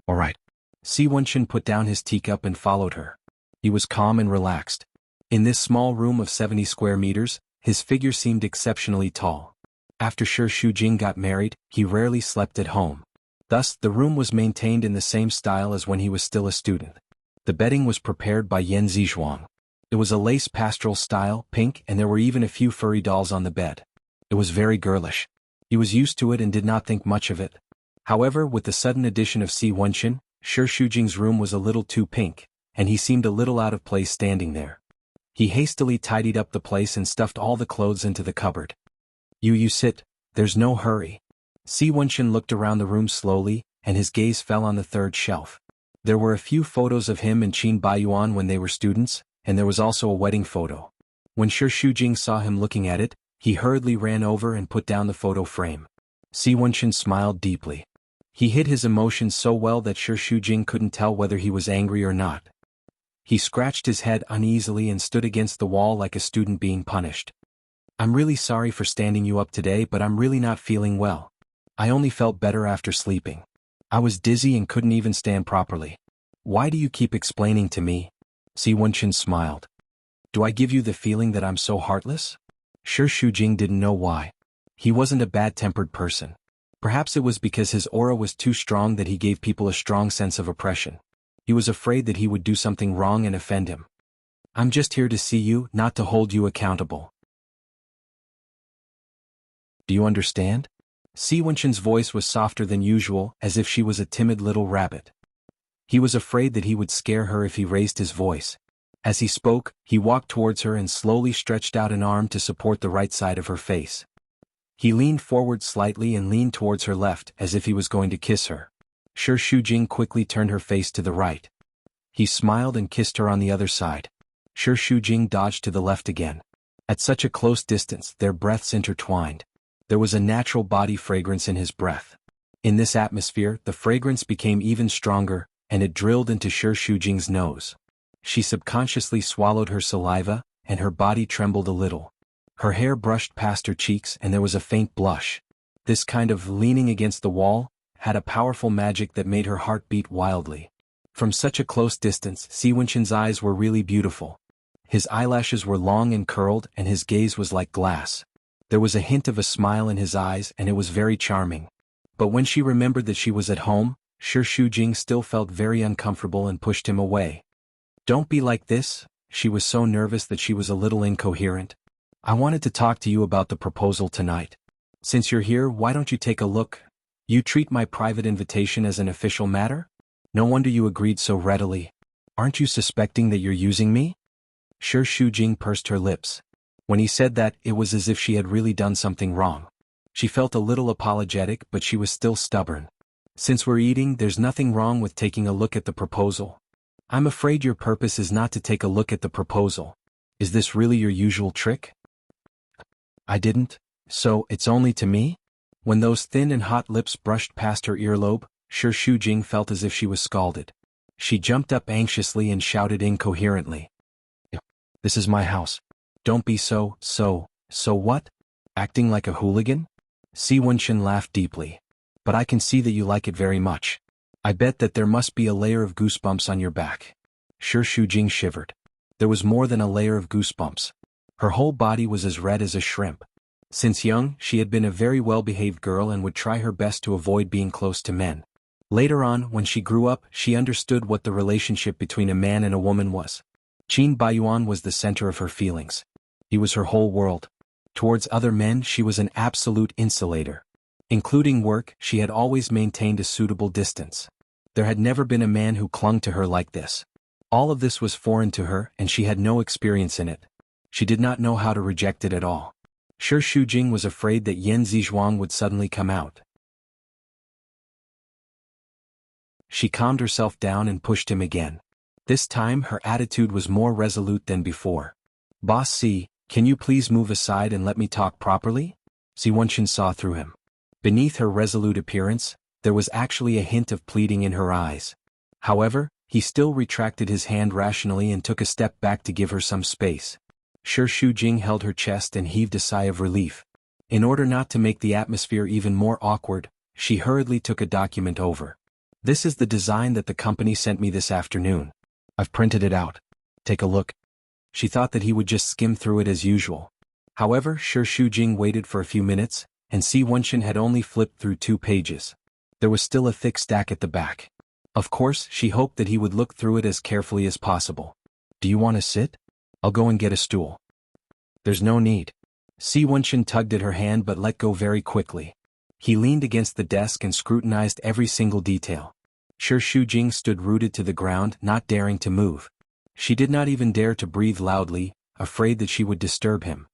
All right. Si Wenxin put down his teacup and followed her. He was calm and relaxed. In this small room of 70 square meters, his figure seemed exceptionally tall. After Shi Shujing got married, he rarely slept at home. Thus, the room was maintained in the same style as when he was still a student. The bedding was prepared by Yan Zizhuang. It was a lace pastoral style, pink, and there were even a few furry dolls on the bed. It was very girlish. He was used to it and did not think much of it. However, with the sudden addition of Si Wenxin, Shi Shujing's room was a little too pink, and he seemed a little out of place standing there. He hastily tidied up the place and stuffed all the clothes into the cupboard. You sit, there's no hurry. Si Wenxin looked around the room slowly, and his gaze fell on the third shelf. There were a few photos of him and Qin Baiyuan when they were students, and there was also a wedding photo. When Shi Shujing saw him looking at it, he hurriedly ran over and put down the photo frame. Si Wenxin smiled deeply. He hid his emotions so well that Shi Shujing couldn't tell whether he was angry or not. He scratched his head uneasily and stood against the wall like a student being punished. I'm really sorry for standing you up today, but I'm really not feeling well. I only felt better after sleeping. I was dizzy and couldn't even stand properly. Why do you keep explaining to me? Si Wenxin smiled. Do I give you the feeling that I'm so heartless? Shi Shujing didn't know why. He wasn't a bad-tempered person. Perhaps it was because his aura was too strong that he gave people a strong sense of oppression. He was afraid that he would do something wrong and offend him. I'm just here to see you, not to hold you accountable. Do you understand? Si Wenxin's voice was softer than usual, as if she was a timid little rabbit. He was afraid that he would scare her if he raised his voice. As he spoke, he walked towards her and slowly stretched out an arm to support the right side of her face. He leaned forward slightly and leaned towards her left as if he was going to kiss her. Shi Shujing quickly turned her face to the right. He smiled and kissed her on the other side. Shi Shujing dodged to the left again. At such a close distance, their breaths intertwined. There was a natural body fragrance in his breath. In this atmosphere, the fragrance became even stronger, and it drilled into Shi Shujing's nose. She subconsciously swallowed her saliva, and her body trembled a little. Her hair brushed past her cheeks and there was a faint blush. This kind of leaning against the wall had a powerful magic that made her heart beat wildly. From such a close distance, Si Wenxin's eyes were really beautiful. His eyelashes were long and curled and his gaze was like glass. There was a hint of a smile in his eyes and it was very charming. But when she remembered that she was at home, Shi Shujing still felt very uncomfortable and pushed him away. Don't be like this. She was so nervous that she was a little incoherent. I wanted to talk to you about the proposal tonight. Since you're here, why don't you take a look? You treat my private invitation as an official matter? No wonder you agreed so readily. Aren't you suspecting that you're using me? Shi Shujing pursed her lips. When he said that, it was as if she had really done something wrong. She felt a little apologetic, but she was still stubborn. Since we're eating, there's nothing wrong with taking a look at the proposal. I'm afraid your purpose is not to take a look at the proposal. Is this really your usual trick? I didn't. So, it's only to me? When those thin and hot lips brushed past her earlobe, Shi Shujing felt as if she was scalded. She jumped up anxiously and shouted incoherently. This is my house. Don't be so what? Acting like a hooligan? Si Wenxin laughed deeply. But I can see that you like it very much. I bet that there must be a layer of goosebumps on your back. Shi Shujing shivered. There was more than a layer of goosebumps. Her whole body was as red as a shrimp. Since young, she had been a very well-behaved girl and would try her best to avoid being close to men. Later on, when she grew up, she understood what the relationship between a man and a woman was. Qin Baiyuan was the center of her feelings. He was her whole world. Towards other men, she was an absolute insulator. Including work, she had always maintained a suitable distance. There had never been a man who clung to her like this. All of this was foreign to her, and she had no experience in it. She did not know how to reject it at all. Shi Shujing was afraid that Yan Zizhuang would suddenly come out. She calmed herself down and pushed him again. This time her attitude was more resolute than before. "Boss C, can you please move aside and let me talk properly?" Si Wenchen saw through him. Beneath her resolute appearance, there was actually a hint of pleading in her eyes. However, he still retracted his hand rationally and took a step back to give her some space. Shi Shujing held her chest and heaved a sigh of relief. In order not to make the atmosphere even more awkward, she hurriedly took a document over. "This is the design that the company sent me this afternoon. I've printed it out. Take a look." She thought that he would just skim through it as usual. However, Shi Shujing waited for a few minutes, and Si Wenchen had only flipped through 2 pages. There was still a thick stack at the back. Of course, she hoped that he would look through it as carefully as possible. "Do you want to sit? I'll go and get a stool." "There's no need." Si Wenchen tugged at her hand but let go very quickly. He leaned against the desk and scrutinized every single detail. Shi Shujing stood rooted to the ground, not daring to move. She did not even dare to breathe loudly, afraid that she would disturb him.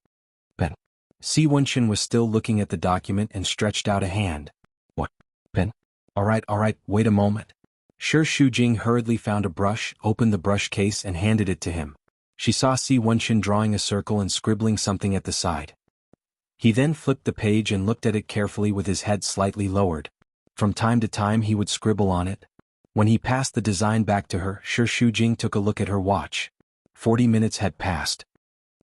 "Pen." Si Wenchen was still looking at the document and stretched out a hand. "What? Pen? All right, wait a moment." Shi Shujing hurriedly found a brush, opened the brush case and handed it to him. She saw Si Wenchen drawing a circle and scribbling something at the side. He then flipped the page and looked at it carefully with his head slightly lowered. From time to time he would scribble on it. When he passed the design back to her, Shi Shujing took a look at her watch. 40 minutes had passed.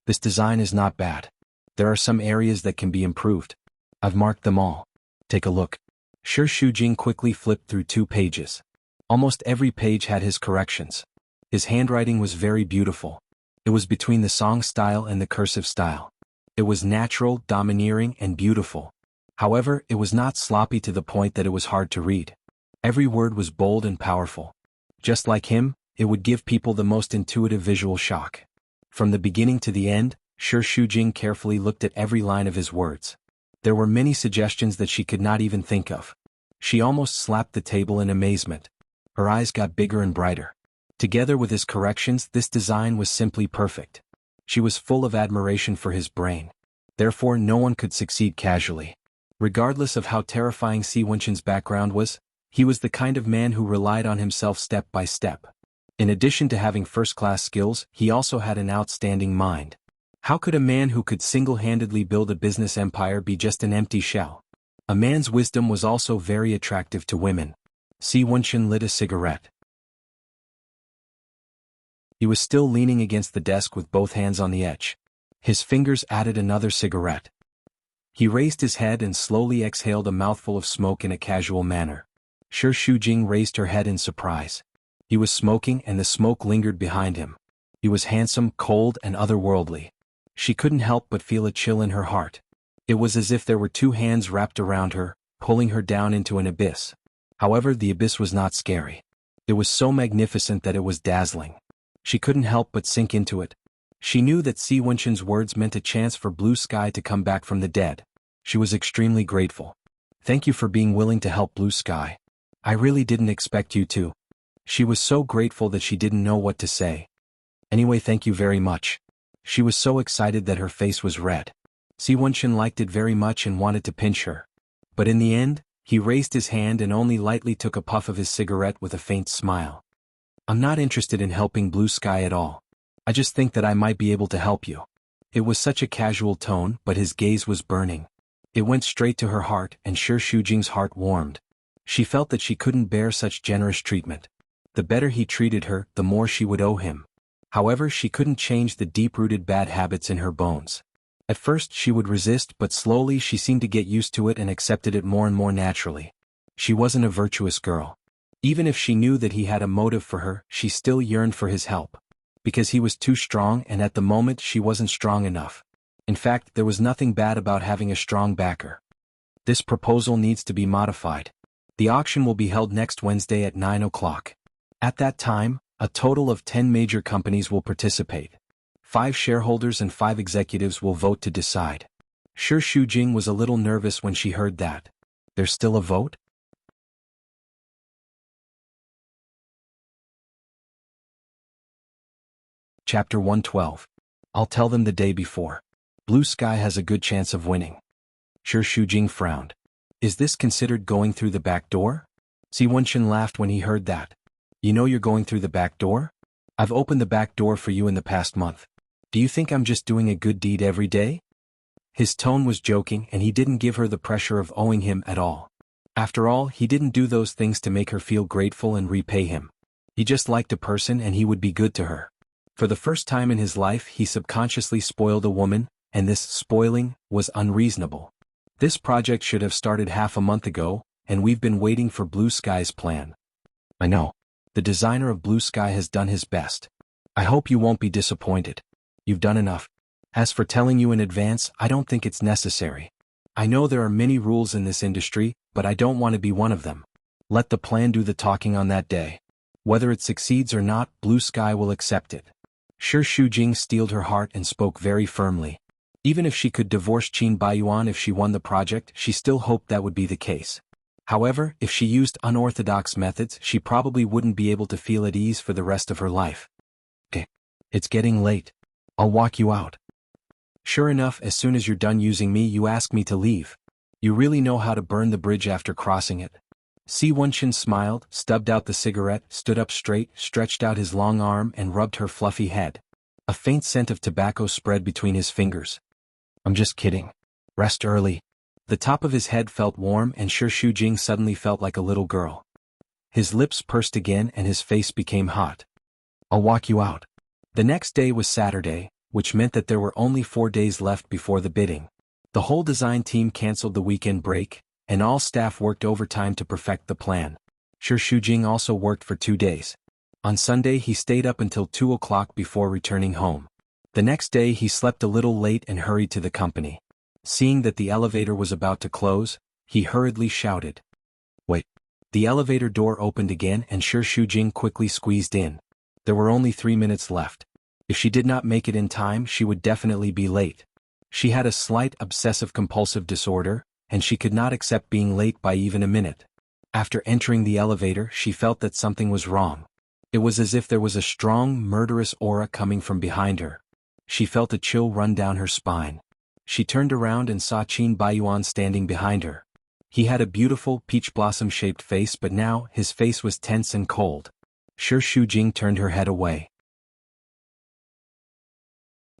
"This design is not bad. There are some areas that can be improved. I've marked them all. Take a look." Shi Shujing quickly flipped through 2 pages. Almost every page had his corrections. His handwriting was very beautiful. It was between the song style and the cursive style. It was natural, domineering, and beautiful. However, it was not sloppy to the point that it was hard to read. Every word was bold and powerful. Just like him, it would give people the most intuitive visual shock. From the beginning to the end, Shi Shujing carefully looked at every line of his words. There were many suggestions that she could not even think of. She almost slapped the table in amazement. Her eyes got bigger and brighter. Together with his corrections, this design was simply perfect. She was full of admiration for his brain. Therefore, no one could succeed casually. Regardless of how terrifying Si Wenchen's background was, he was the kind of man who relied on himself step by step. In addition to having first-class skills, he also had an outstanding mind. How could a man who could single-handedly build a business empire be just an empty shell? A man's wisdom was also very attractive to women. Si Wenchen lit a cigarette. He was still leaning against the desk with both hands on the edge. His fingers added another cigarette. He raised his head and slowly exhaled a mouthful of smoke in a casual manner. Shi Shujing raised her head in surprise. He was smoking and the smoke lingered behind him. He was handsome, cold, and otherworldly. She couldn't help but feel a chill in her heart. It was as if there were 2 hands wrapped around her, pulling her down into an abyss. However, the abyss was not scary. It was so magnificent that it was dazzling. She couldn't help but sink into it. She knew that Si Wenchen's words meant a chance for Blue Sky to come back from the dead. She was extremely grateful. "Thank you for being willing to help Blue Sky. I really didn't expect you to." She was so grateful that she didn't know what to say. "Anyway, thank you very much." She was so excited that her face was red. Si Wenchen liked it very much and wanted to pinch her. But in the end, he raised his hand and only lightly took a puff of his cigarette with a faint smile. "I'm not interested in helping Blue Sky at all. I just think that I might be able to help you." It was such a casual tone, but his gaze was burning. It went straight to her heart, and Shi Shujing's heart warmed. She felt that she couldn't bear such generous treatment. The better he treated her, the more she would owe him. However, she couldn't change the deep-rooted bad habits in her bones. At first she would resist, but slowly she seemed to get used to it and accepted it more and more naturally. She wasn't a virtuous girl. Even if she knew that he had a motive for her, she still yearned for his help. Because he was too strong and at the moment she wasn't strong enough. In fact, there was nothing bad about having a strong backer. This proposal needs to be modified. The auction will be held next Wednesday at 9 o'clock. At that time, a total of 10 major companies will participate. 5 shareholders and 5 executives will vote to decide. Shi Shujing was a little nervous when she heard that. There's still a vote? Chapter 112. I'll tell them the day before. Blue Sky has a good chance of winning. Shi Shujing frowned. Is this considered going through the back door? Si Wenchen laughed when he heard that. You know you're going through the back door? I've opened the back door for you in the past month. Do you think I'm just doing a good deed every day? His tone was joking and he didn't give her the pressure of owing him at all. After all, he didn't do those things to make her feel grateful and repay him. He just liked a person and he would be good to her. For the first time in his life he subconsciously spoiled a woman, and this spoiling was unreasonable. This project should have started half a month ago, and we've been waiting for Blue Sky's plan. I know. The designer of Blue Sky has done his best. I hope you won't be disappointed. You've done enough. As for telling you in advance, I don't think it's necessary. I know there are many rules in this industry, but I don't want to be one of them. Let the plan do the talking on that day. Whether it succeeds or not, Blue Sky will accept it. Shi Shujing steeled her heart and spoke very firmly. Even if she could divorce Qin Baiyuan if she won the project, she still hoped that would be the case. However, if she used unorthodox methods, she probably wouldn't be able to feel at ease for the rest of her life. Okay. It's getting late. I'll walk you out. Sure enough, as soon as you're done using me, you ask me to leave. You really know how to burn the bridge after crossing it. Si Wenchen smiled, stubbed out the cigarette, stood up straight, stretched out his long arm and rubbed her fluffy head. A faint scent of tobacco spread between his fingers. I'm just kidding. Rest early. The top of his head felt warm and Shi Shujing suddenly felt like a little girl. His lips pursed again and his face became hot. I'll walk you out. The next day was Saturday, which meant that there were only 4 days left before the bidding. The whole design team canceled the weekend break, and all staff worked overtime to perfect the plan. Shi Shujing also worked for 2 days. On Sunday he stayed up until 2 o'clock before returning home. The next day he slept a little late and hurried to the company. Seeing that the elevator was about to close, he hurriedly shouted. Wait. The elevator door opened again and Shi Shujing quickly squeezed in. There were only 3 minutes left. If she did not make it in time, she would definitely be late. She had a slight obsessive-compulsive disorder, and she could not accept being late by even a minute. After entering the elevator, she felt that something was wrong. It was as if there was a strong, murderous aura coming from behind her. She felt a chill run down her spine. She turned around and saw Qin Baiyuan standing behind her. He had a beautiful, peach blossom-shaped face, but now his face was tense and cold. Shi Shujing turned her head away.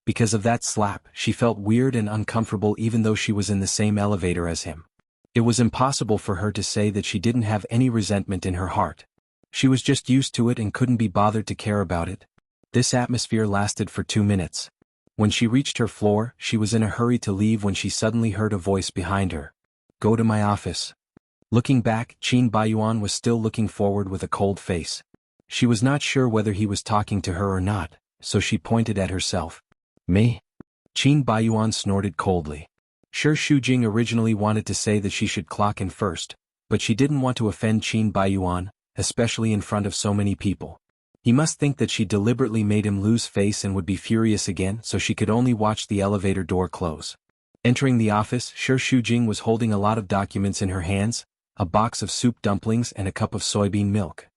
Because of that slap, she felt weird and uncomfortable even though she was in the same elevator as him. It was impossible for her to say that she didn't have any resentment in her heart. She was just used to it and couldn't be bothered to care about it. This atmosphere lasted for 2 minutes. When she reached her floor, she was in a hurry to leave when she suddenly heard a voice behind her. Go to my office. Looking back, Qin Baiyuan was still looking forward with a cold face. She was not sure whether he was talking to her or not, so she pointed at herself. Me? Qin Baiyuan snorted coldly. Shi Shujing originally wanted to say that she should clock in first, but she didn't want to offend Qin Baiyuan, especially in front of so many people. He must think that she deliberately made him lose face and would be furious again, so she could only watch the elevator door close. Entering the office, Shi Shujing was holding a lot of documents in her hands, a box of soup dumplings and a cup of soybean milk.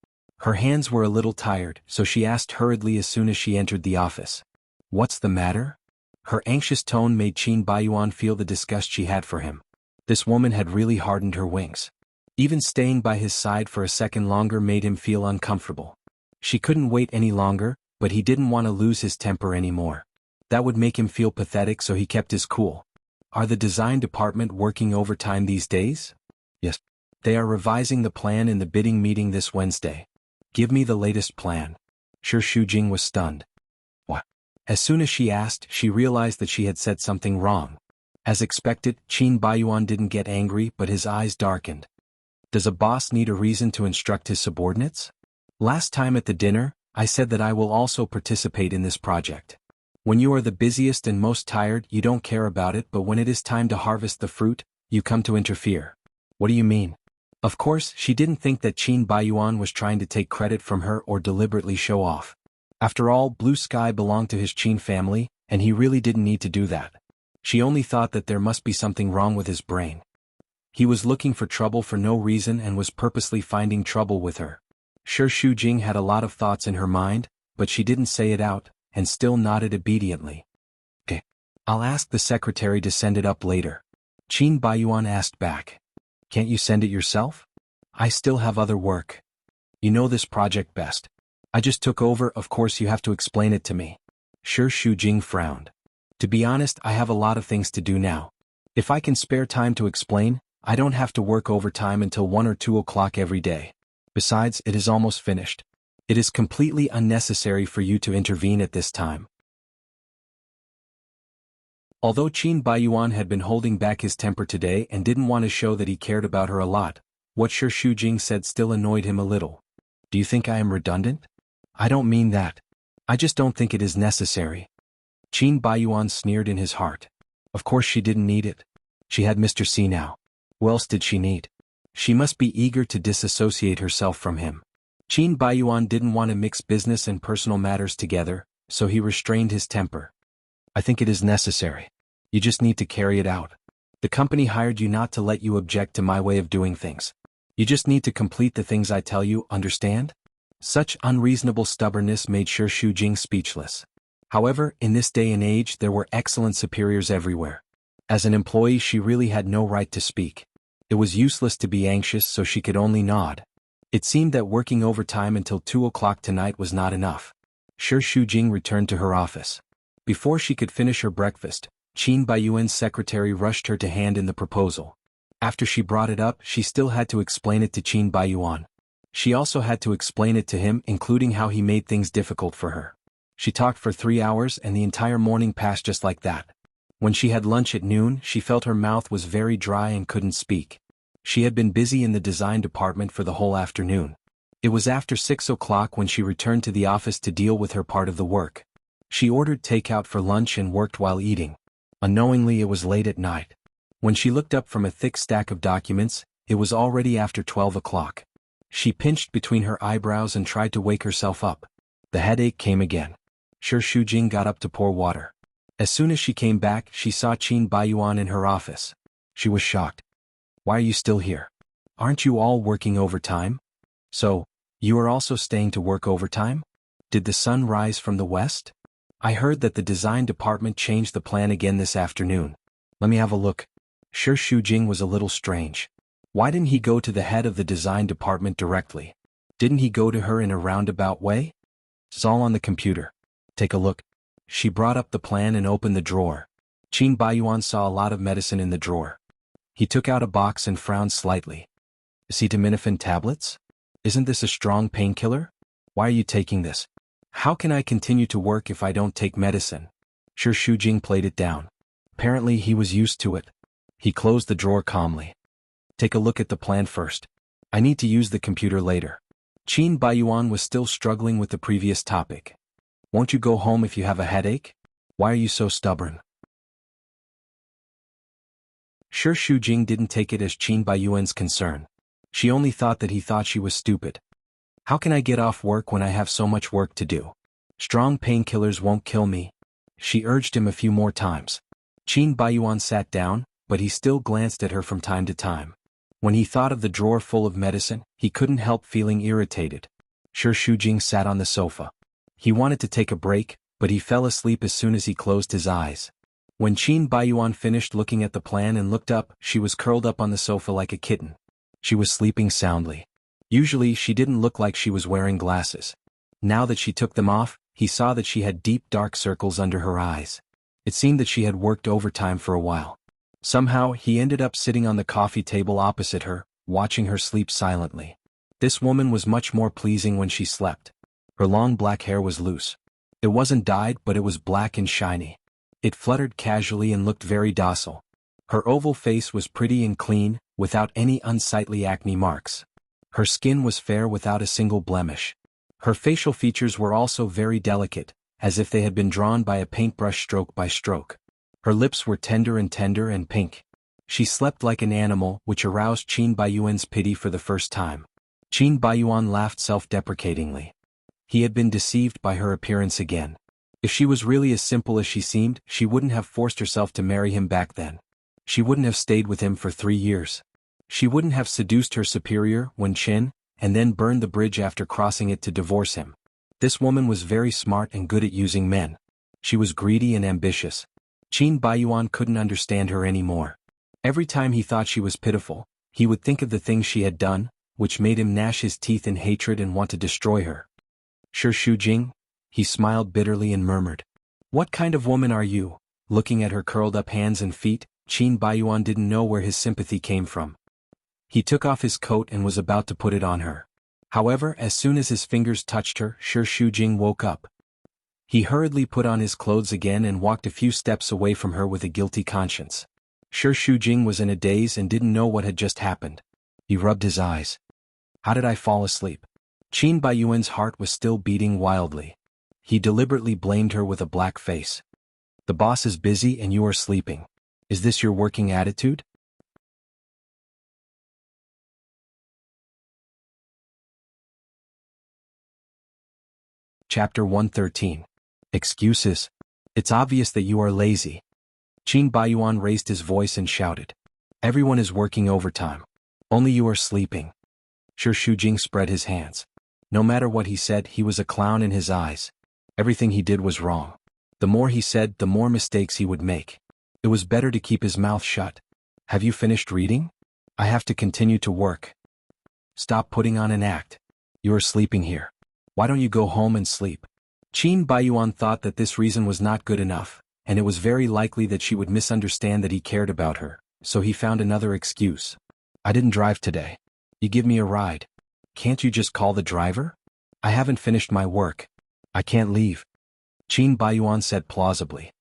Her hands were a little tired, so she asked hurriedly as soon as she entered the office. What's the matter? Her anxious tone made Qin Baiyuan feel the disgust she had for him. This woman had really hardened her wings. Even staying by his side for a second longer made him feel uncomfortable. She couldn't wait any longer, but he didn't want to lose his temper anymore. That would make him feel pathetic, so he kept his cool. Are the design department working overtime these days? Yes. They are revising the plan in the bidding meeting this Wednesday. Give me the latest plan. Shi Shujing was stunned. What? As soon as she asked, she realized that she had said something wrong. As expected, Qin Baiyuan didn't get angry, but his eyes darkened. Does a boss need a reason to instruct his subordinates? Last time at the dinner, I said that I will also participate in this project. When you are the busiest and most tired, you don't care about it, but when it is time to harvest the fruit, you come to interfere. What do you mean? Of course, she didn't think that Qin Baiyuan was trying to take credit from her or deliberately show off. After all, Blue Sky belonged to his Qin family, and he really didn't need to do that. She only thought that there must be something wrong with his brain. He was looking for trouble for no reason and was purposely finding trouble with her. Sure, Shujing had a lot of thoughts in her mind, but she didn't say it out, and still nodded obediently. Okay. I'll ask the secretary to send it up later. Qin Baiyuan asked back. Can't you send it yourself? I still have other work. You know this project best. I just took over, of course you have to explain it to me. Sure, Shujing frowned. To be honest, I have a lot of things to do now. If I can spare time to explain, I don't have to work overtime until 1 or 2 o'clock every day. Besides, it is almost finished. It is completely unnecessary for you to intervene at this time. Although Qin Baiyuan had been holding back his temper today and didn't want to show that he cared about her a lot, what Shi Shujing said still annoyed him a little. Do you think I am redundant? I don't mean that. I just don't think it is necessary. Qin Baiyuan sneered in his heart. Of course she didn't need it. She had Mr. C now. Who else did she need? She must be eager to disassociate herself from him. Qin Baiyuan didn't want to mix business and personal matters together, so he restrained his temper. I think it is necessary. You just need to carry it out. The company hired you not to let you object to my way of doing things. You just need to complete the things I tell you, understand? Such unreasonable stubbornness made Shi Shujing speechless. However, in this day and age there were excellent superiors everywhere. As an employee she really had no right to speak. It was useless to be anxious, so she could only nod. It seemed that working overtime until 2 o'clock tonight was not enough. Shi Shujing returned to her office. Before she could finish her breakfast, Qin Baiyuan's secretary rushed her to hand in the proposal. After she brought it up, she still had to explain it to Qin Baiyuan. She also had to explain it to him, including how he made things difficult for her. She talked for 3 hours and the entire morning passed just like that. When she had lunch at noon, she felt her mouth was very dry and couldn't speak. She had been busy in the design department for the whole afternoon. It was after 6 o'clock when she returned to the office to deal with her part of the work. She ordered takeout for lunch and worked while eating. Unknowingly, it was late at night. When she looked up from a thick stack of documents, it was already after 12 o'clock. She pinched between her eyebrows and tried to wake herself up. The headache came again. Shi Shujing got up to pour water. As soon as she came back, she saw Qin Baiyuan in her office. She was shocked. Why are you still here? Aren't you all working overtime? So, you are also staying to work overtime? Did the sun rise from the west? I heard that the design department changed the plan again this afternoon. Let me have a look. Shi Shujing was a little strange. Why didn't he go to the head of the design department directly? Didn't he go to her in a roundabout way? It's all on the computer. Take a look. She brought up the plan and opened the drawer. Qin Baiyuan saw a lot of medicine in the drawer. He took out a box and frowned slightly. Acetaminophen tablets? Isn't this a strong painkiller? Why are you taking this? How can I continue to work if I don't take medicine? Shi Shujing played it down. Apparently he was used to it. He closed the drawer calmly. Take a look at the plan first. I need to use the computer later. Qin Baiyuan was still struggling with the previous topic. Won't you go home if you have a headache? Why are you so stubborn? Shi Shujing didn't take it as Qin Baiyuan's concern. She only thought that he thought she was stupid. How can I get off work when I have so much work to do? Strong painkillers won't kill me. She urged him a few more times. Qin Baiyuan sat down, but he still glanced at her from time to time. When he thought of the drawer full of medicine, he couldn't help feeling irritated. Shi Shujing sat on the sofa. He wanted to take a break, but he fell asleep as soon as he closed his eyes. When Qin Baiyuan finished looking at the plan and looked up, she was curled up on the sofa like a kitten. She was sleeping soundly. Usually she didn't look like she was wearing glasses. Now that she took them off, he saw that she had deep dark circles under her eyes. It seemed that she had worked overtime for a while. Somehow, he ended up sitting on the coffee table opposite her, watching her sleep silently. This woman was much more pleasing when she slept. Her long black hair was loose. It wasn't dyed, but it was black and shiny. It fluttered casually and looked very docile. Her oval face was pretty and clean, without any unsightly acne marks. Her skin was fair without a single blemish. Her facial features were also very delicate, as if they had been drawn by a paintbrush stroke by stroke. Her lips were tender and pink. She slept like an animal, which aroused Qin Baiyuan's pity for the first time. Qin Baiyuan laughed self-deprecatingly. He had been deceived by her appearance again. If she was really as simple as she seemed, she wouldn't have forced herself to marry him back then. She wouldn't have stayed with him for 3 years. She wouldn't have seduced her superior, Wen Qin, and then burned the bridge after crossing it to divorce him. This woman was very smart and good at using men. She was greedy and ambitious. Qin Baiyuan couldn't understand her anymore. Every time he thought she was pitiful, he would think of the things she had done, which made him gnash his teeth in hatred and want to destroy her. Shi Shujing? He smiled bitterly and murmured. What kind of woman are you? Looking at her curled-up hands and feet, Qin Baiyuan didn't know where his sympathy came from. He took off his coat and was about to put it on her. However, as soon as his fingers touched her, Shi Shujing woke up. He hurriedly put on his clothes again and walked a few steps away from her with a guilty conscience. Shi Shujing was in a daze and didn't know what had just happened. He rubbed his eyes. How did I fall asleep? Qin Baiyuan's heart was still beating wildly. He deliberately blamed her with a black face. The boss is busy and you are sleeping. Is this your working attitude? Chapter 113. Excuses. It's obvious that you are lazy. Qin Baiyuan raised his voice and shouted. Everyone is working overtime. Only you are sleeping. Shi Shujing spread his hands. No matter what he said, he was a clown in his eyes. Everything he did was wrong. The more he said, the more mistakes he would make. It was better to keep his mouth shut. Have you finished reading? I have to continue to work. Stop putting on an act. You are sleeping here. Why don't you go home and sleep? Qin Baiyuan thought that this reason was not good enough, and it was very likely that she would misunderstand that he cared about her, so he found another excuse. I didn't drive today. You give me a ride. Can't you just call the driver? I haven't finished my work. I can't leave. Qin Baiyuan said plausibly.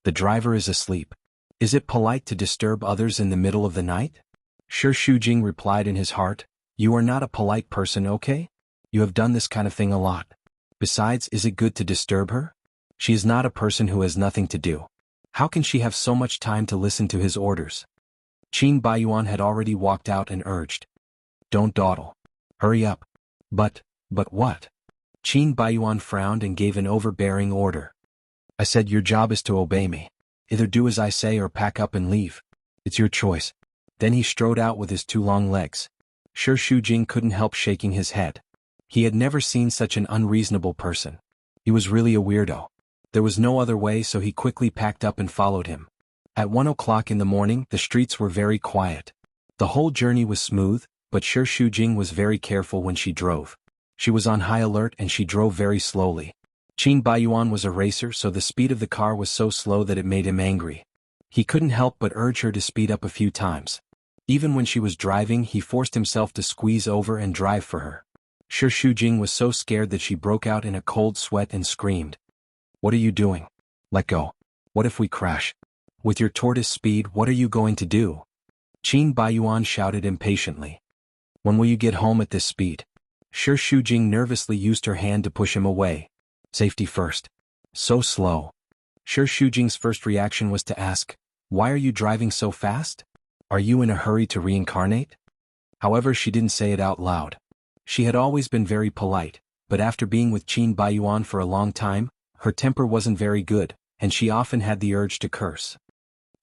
The driver is asleep. Is it polite to disturb others in the middle of the night? Shi Shujing replied in his heart, You are not a polite person, okay? You have done this kind of thing a lot. Besides, is it good to disturb her? She is not a person who has nothing to do. How can she have so much time to listen to his orders? Qin Baiyuan had already walked out and urged. Don't dawdle. Hurry up. But what? Qin Baiyuan frowned and gave an overbearing order. I said your job is to obey me. Either do as I say or pack up and leave. It's your choice. Then he strode out with his 2 long legs. Shi Shujing couldn't help shaking his head. He had never seen such an unreasonable person. He was really a weirdo. There was no other way, so he quickly packed up and followed him. At 1 o'clock in the morning, the streets were very quiet. The whole journey was smooth, but Shi Shujing was very careful when she drove. She was on high alert and she drove very slowly. Qin Baiyuan was a racer, so the speed of the car was so slow that it made him angry. He couldn't help but urge her to speed up a few times. Even when she was driving, he forced himself to squeeze over and drive for her. Shi Shujing was so scared that she broke out in a cold sweat and screamed. What are you doing? Let go. What if we crash? With your tortoise speed, what are you going to do? Qin Baiyuan shouted impatiently. When will you get home at this speed? Shi Shujing nervously used her hand to push him away. Safety first. So slow. Shi Shujing's first reaction was to ask, Why are you driving so fast? Are you in a hurry to reincarnate? However, she didn't say it out loud. She had always been very polite, but after being with Qin Baiyuan for a long time, her temper wasn't very good, and she often had the urge to curse.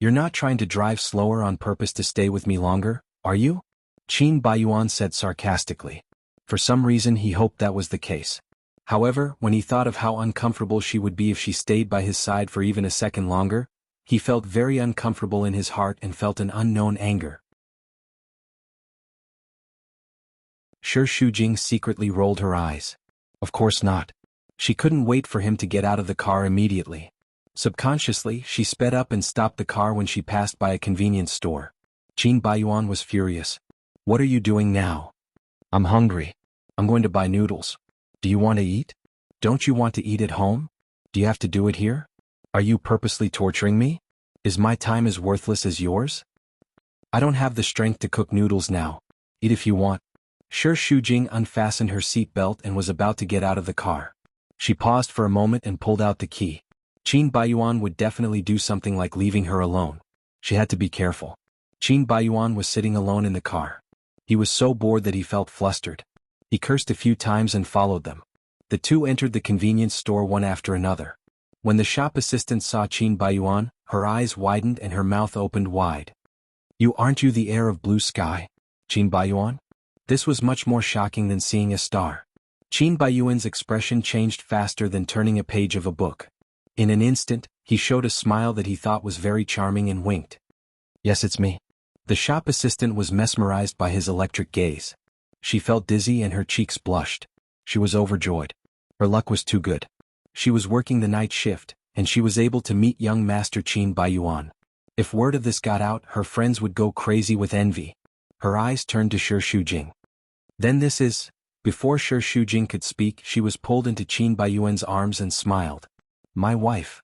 You're not trying to drive slower on purpose to stay with me longer, are you? Qin Baiyuan said sarcastically. For some reason he hoped that was the case. However, when he thought of how uncomfortable she would be if she stayed by his side for even a second longer, he felt very uncomfortable in his heart and felt an unknown anger. Shi Shujing secretly rolled her eyes. Of course not. She couldn't wait for him to get out of the car immediately. Subconsciously, she sped up and stopped the car when she passed by a convenience store. Qin Baiyuan was furious. What are you doing now? I'm hungry. I'm going to buy noodles. Do you want to eat? Don't you want to eat at home? Do you have to do it here? Are you purposely torturing me? Is my time as worthless as yours? I don't have the strength to cook noodles now. Eat if you want. Shi Shujing unfastened her seat belt and was about to get out of the car. She paused for a moment and pulled out the key. Qin Baiyuan would definitely do something like leaving her alone. She had to be careful. Qin Baiyuan was sitting alone in the car. He was so bored that he felt flustered. He cursed a few times and followed them. The two entered the convenience store one after another. When the shop assistant saw Qin Baiyuan, her eyes widened and her mouth opened wide. Aren't you the heir of blue sky, Qin Baiyuan? This was much more shocking than seeing a star. Qin Baiyuan's expression changed faster than turning a page of a book. In an instant, he showed a smile that he thought was very charming and winked. Yes, it's me. The shop assistant was mesmerized by his electric gaze. She felt dizzy and her cheeks blushed. She was overjoyed. Her luck was too good. She was working the night shift, and she was able to meet young Master Qin Baiyuan. If word of this got out, her friends would go crazy with envy. Her eyes turned to Shi Shujing. Then this is... Before Shi Shujing could speak, she was pulled into Qin Baiyuan's arms and smiled. My wife.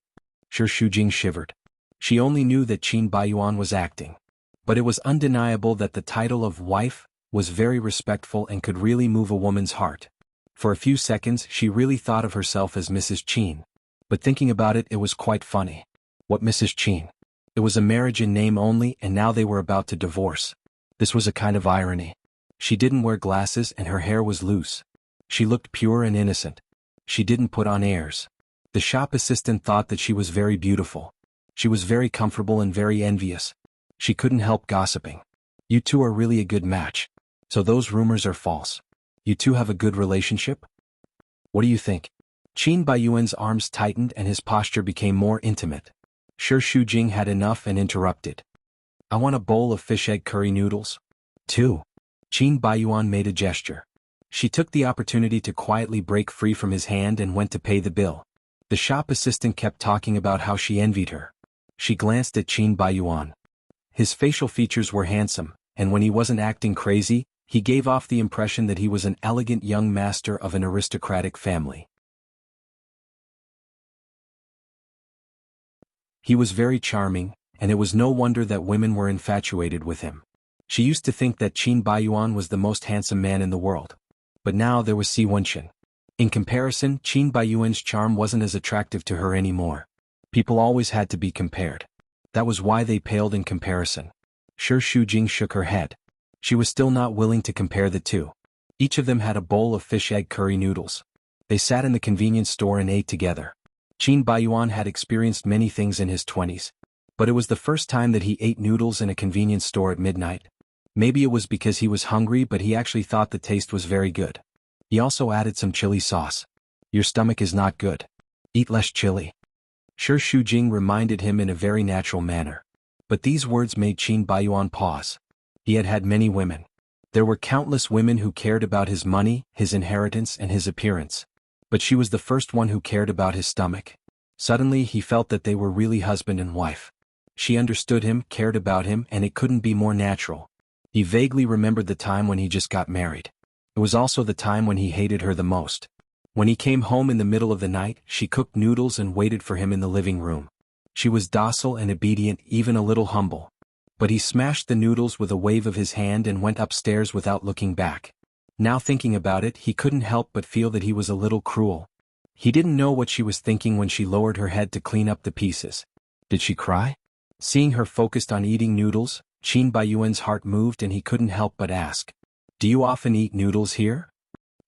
Shi Shujing shivered. She only knew that Qin Baiyuan was acting. But it was undeniable that the title of wife was very respectful and could really move a woman's heart. For a few seconds she really thought of herself as Mrs. Qin. But thinking about it, it was quite funny. What Mrs. Qin? It was a marriage in name only, and now they were about to divorce. This was a kind of irony. She didn't wear glasses and her hair was loose. She looked pure and innocent. She didn't put on airs. The shop assistant thought that she was very beautiful. She was very comfortable and very envious. She couldn't help gossiping. You two are really a good match. So those rumors are false. You two have a good relationship? What do you think? Qin Baiyuan's arms tightened and his posture became more intimate. Shi Shujing had enough and interrupted. I want a bowl of fish egg curry noodles. 2. Qin Baiyuan made a gesture. She took the opportunity to quietly break free from his hand and went to pay the bill. The shop assistant kept talking about how she envied her. She glanced at Qin Baiyuan. His facial features were handsome, and when he wasn't acting crazy, he gave off the impression that he was an elegant young master of an aristocratic family. He was very charming, and it was no wonder that women were infatuated with him. She used to think that Qin Baiyuan was the most handsome man in the world. But now there was Si Wenqin. In comparison, Qin Baiyuan's charm wasn't as attractive to her anymore. People always had to be compared. That was why they paled in comparison. Shi Shujing shook her head. She was still not willing to compare the two. Each of them had a bowl of fish egg curry noodles. They sat in the convenience store and ate together. Qin Baiyuan had experienced many things in his 20s. But it was the first time that he ate noodles in a convenience store at midnight. Maybe it was because he was hungry, but he actually thought the taste was very good. He also added some chili sauce. Your stomach is not good. Eat less chili. Shi Shujing reminded him in a very natural manner. But these words made Qin Baiyuan pause. He had had many women. There were countless women who cared about his money, his inheritance, and his appearance. But she was the first one who cared about his stomach. Suddenly he felt that they were really husband and wife. She understood him, cared about him, and it couldn't be more natural. He vaguely remembered the time when he just got married. It was also the time when he hated her the most. When he came home in the middle of the night, she cooked noodles and waited for him in the living room. She was docile and obedient, even a little humble. But he smashed the noodles with a wave of his hand and went upstairs without looking back. Now thinking about it, he couldn't help but feel that he was a little cruel. He didn't know what she was thinking when she lowered her head to clean up the pieces. Did she cry? Seeing her focused on eating noodles, Qin Baiyuan's heart moved and he couldn't help but ask. Do you often eat noodles here?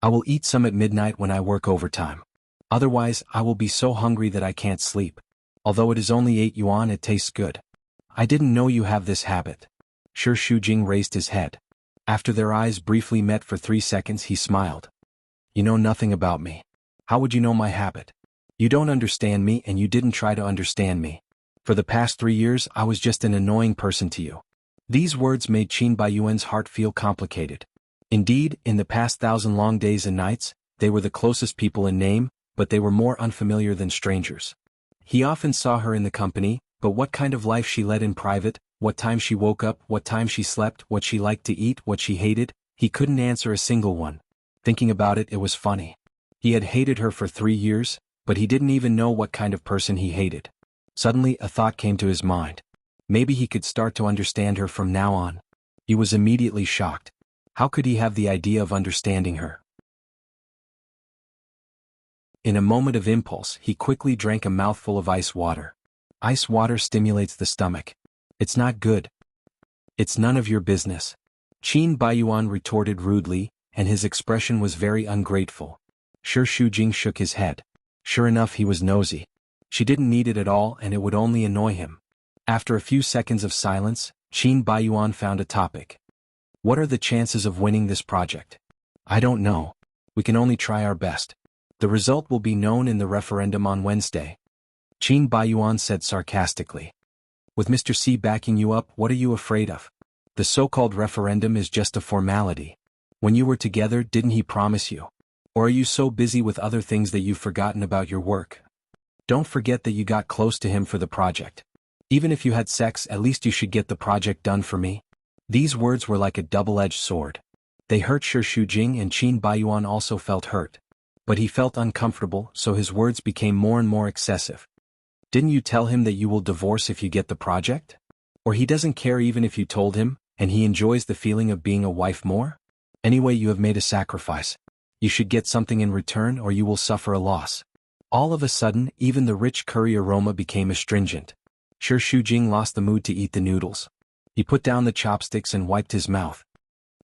I will eat some at midnight when I work overtime. Otherwise, I will be so hungry that I can't sleep. Although it is only 8 yuan, it tastes good. I didn't know you have this habit. Shi Shujing raised his head. After their eyes briefly met for 3 seconds, he smiled. You know nothing about me. How would you know my habit? You don't understand me and you didn't try to understand me. For the past 3 years, I was just an annoying person to you. These words made Qin Baiyuan's heart feel complicated. Indeed, in the past 1,000 long days and nights, they were the closest people in name, but they were more unfamiliar than strangers. He often saw her in the company, but what kind of life she led in private, what time she woke up, what time she slept, what she liked to eat, what she hated, he couldn't answer a single one. Thinking about it, it was funny. He had hated her for 3 years, but he didn't even know what kind of person he hated. Suddenly, a thought came to his mind. Maybe he could start to understand her from now on. He was immediately shocked. How could he have the idea of understanding her? In a moment of impulse, he quickly drank a mouthful of ice water. Ice water stimulates the stomach. It's not good. It's none of your business. Qin Baiyuan retorted rudely, and his expression was very ungrateful. Shi Shujing shook his head. Sure enough, he was nosy. She didn't need it at all, and it would only annoy him. After a few seconds of silence, Qin Baiyuan found a topic. What are the chances of winning this project? I don't know. We can only try our best. The result will be known in the referendum on Wednesday. Qin Baiyuan said sarcastically. With Mr. C backing you up, what are you afraid of? The so-called referendum is just a formality. When you were together, didn't he promise you? Or are you so busy with other things that you've forgotten about your work? Don't forget that you got close to him for the project. Even if you had sex, at least you should get the project done for me. These words were like a double-edged sword. They hurt Shi Shujing, and Qin Baiyuan also felt hurt. But he felt uncomfortable, so his words became more and more excessive. Didn't you tell him that you will divorce if you get the project? Or he doesn't care even if you told him, and he enjoys the feeling of being a wife more? Anyway, you have made a sacrifice. You should get something in return, or you will suffer a loss. All of a sudden, even the rich curry aroma became astringent. Shi Shujing lost the mood to eat the noodles. He put down the chopsticks and wiped his mouth.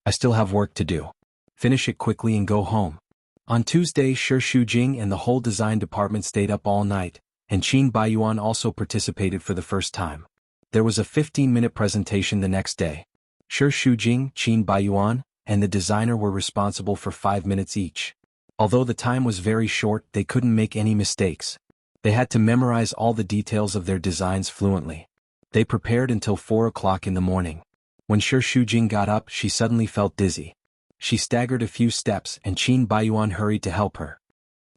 I still have work to do. Finish it quickly and go home. On Tuesday, Shi Shujing and the whole design department stayed up all night, and Qin Baiyuan also participated for the first time. There was a 15-minute presentation the next day. Shi Shujing, Qin Baiyuan, and the designer were responsible for 5 minutes each. Although the time was very short, they couldn't make any mistakes. They had to memorize all the details of their designs fluently. They prepared until 4 o'clock in the morning. When Shi Shujing got up, she suddenly felt dizzy. She staggered a few steps, and Qin Baiyuan hurried to help her.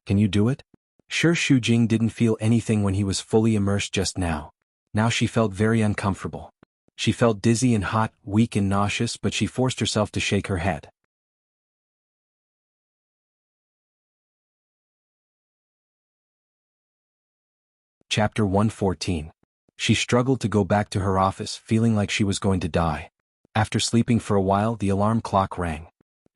Can you do it? Shi Shujing didn't feel anything when he was fully immersed just now. Now she felt very uncomfortable. She felt dizzy and hot, weak and nauseous, but she forced herself to shake her head. Chapter 114. She struggled to go back to her office, feeling like she was going to die. After sleeping for a while, the alarm clock rang.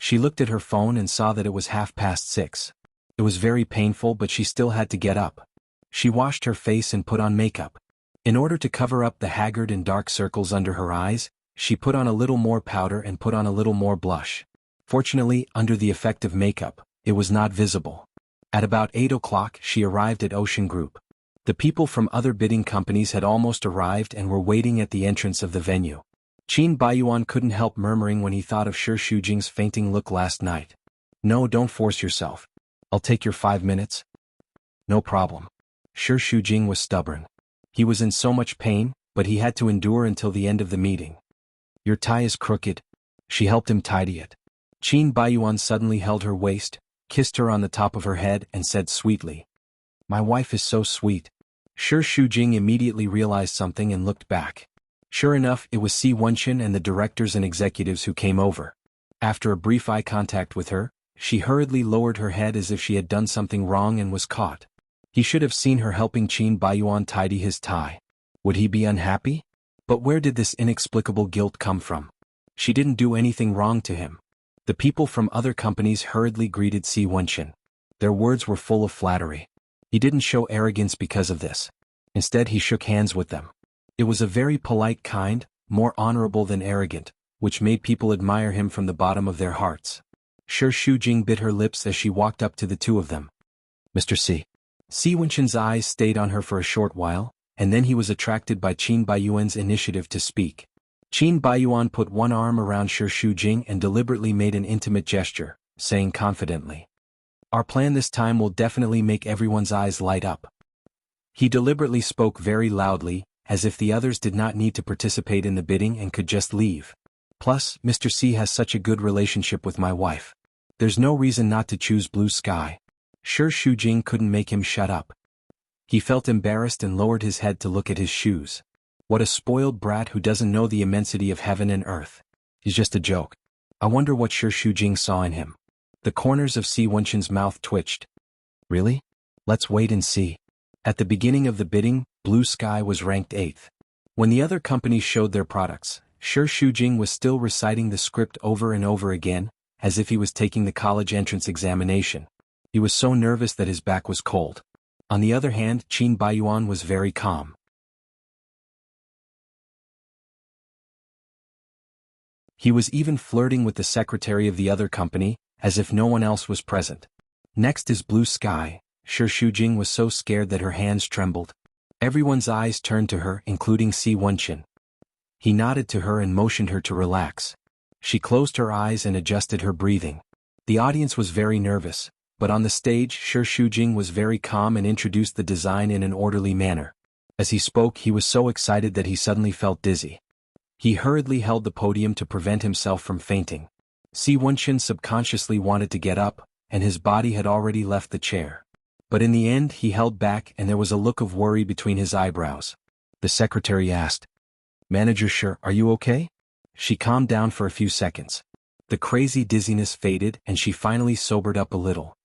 She looked at her phone and saw that it was 6:30. It was very painful, but she still had to get up. She washed her face and put on makeup. In order to cover up the haggard and dark circles under her eyes, she put on a little more powder and put on a little more blush. Fortunately, under the effect of makeup, it was not visible. At about 8 o'clock, she arrived at Ocean Group. The people from other bidding companies had almost arrived and were waiting at the entrance of the venue. Qin Baiyuan couldn't help murmuring when he thought of Shi Shujing's fainting look last night. No, don't force yourself. I'll take your 5 minutes. No problem. Shi Shujing was stubborn. He was in so much pain, but he had to endure until the end of the meeting. Your tie is crooked. She helped him tidy it. Qin Baiyuan suddenly held her waist, kissed her on the top of her head, and said sweetly, My wife is so sweet. Shi Shujing immediately realized something and looked back. Sure enough, it was Si Wenqin and the directors and executives who came over. After a brief eye contact with her, she hurriedly lowered her head as if she had done something wrong and was caught. He should have seen her helping Qin Baiyuan tidy his tie. Would he be unhappy? But where did this inexplicable guilt come from? She didn't do anything wrong to him. The people from other companies hurriedly greeted Si Wenqin. Their words were full of flattery. He didn't show arrogance because of this. Instead, he shook hands with them. It was a very polite kind, more honorable than arrogant, which made people admire him from the bottom of their hearts. Shi Shujing bit her lips as she walked up to the two of them. Mr. C. Si Wenqin's eyes stayed on her for a short while, and then he was attracted by Qin Baiyuan's initiative to speak. Qin Baiyuan put one arm around Shi Shujing and deliberately made an intimate gesture, saying confidently, Our plan this time will definitely make everyone's eyes light up. He deliberately spoke very loudly, as if the others did not need to participate in the bidding and could just leave. Plus, Mr. C has such a good relationship with my wife. There's no reason not to choose blue sky. Shi Shujing couldn't make him shut up. He felt embarrassed and lowered his head to look at his shoes. What a spoiled brat who doesn't know the immensity of heaven and earth. He's just a joke. I wonder what Shi Shujing saw in him. The corners of Si Wenqin's mouth twitched. Really? Let's wait and see. At the beginning of the bidding, Blue Sky was ranked 8th. When the other companies showed their products, Shi Shujing was still reciting the script over and over again, as if he was taking the college entrance examination. He was so nervous that his back was cold. On the other hand, Qin Baiyuan was very calm. He was even flirting with the secretary of the other company, as if no one else was present. Next is Blue Sky. Shi Shujing was so scared that her hands trembled. Everyone's eyes turned to her, including Si Wenqin. He nodded to her and motioned her to relax. She closed her eyes and adjusted her breathing. The audience was very nervous, but on the stage Shi Shujing was very calm and introduced the design in an orderly manner. As he spoke, he was so excited that he suddenly felt dizzy. He hurriedly held the podium to prevent himself from fainting. Si Wenqin subconsciously wanted to get up, and his body had already left the chair. But in the end he held back and there was a look of worry between his eyebrows. The secretary asked, "Manager Shi, are you okay?" She calmed down for a few seconds. The crazy dizziness faded and she finally sobered up a little.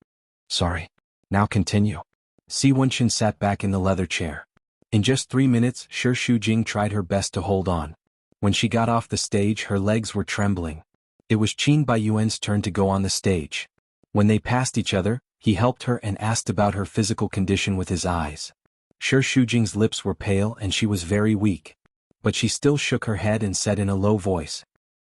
"Sorry. Now continue." Si Wenqin sat back in the leather chair. In just 3 minutes Shi Shujing tried her best to hold on. When she got off the stage her legs were trembling. It was Qin Baiyuan's turn to go on the stage. When they passed each other, he helped her and asked about her physical condition with his eyes. Shi Shujing's lips were pale and she was very weak. But she still shook her head and said in a low voice,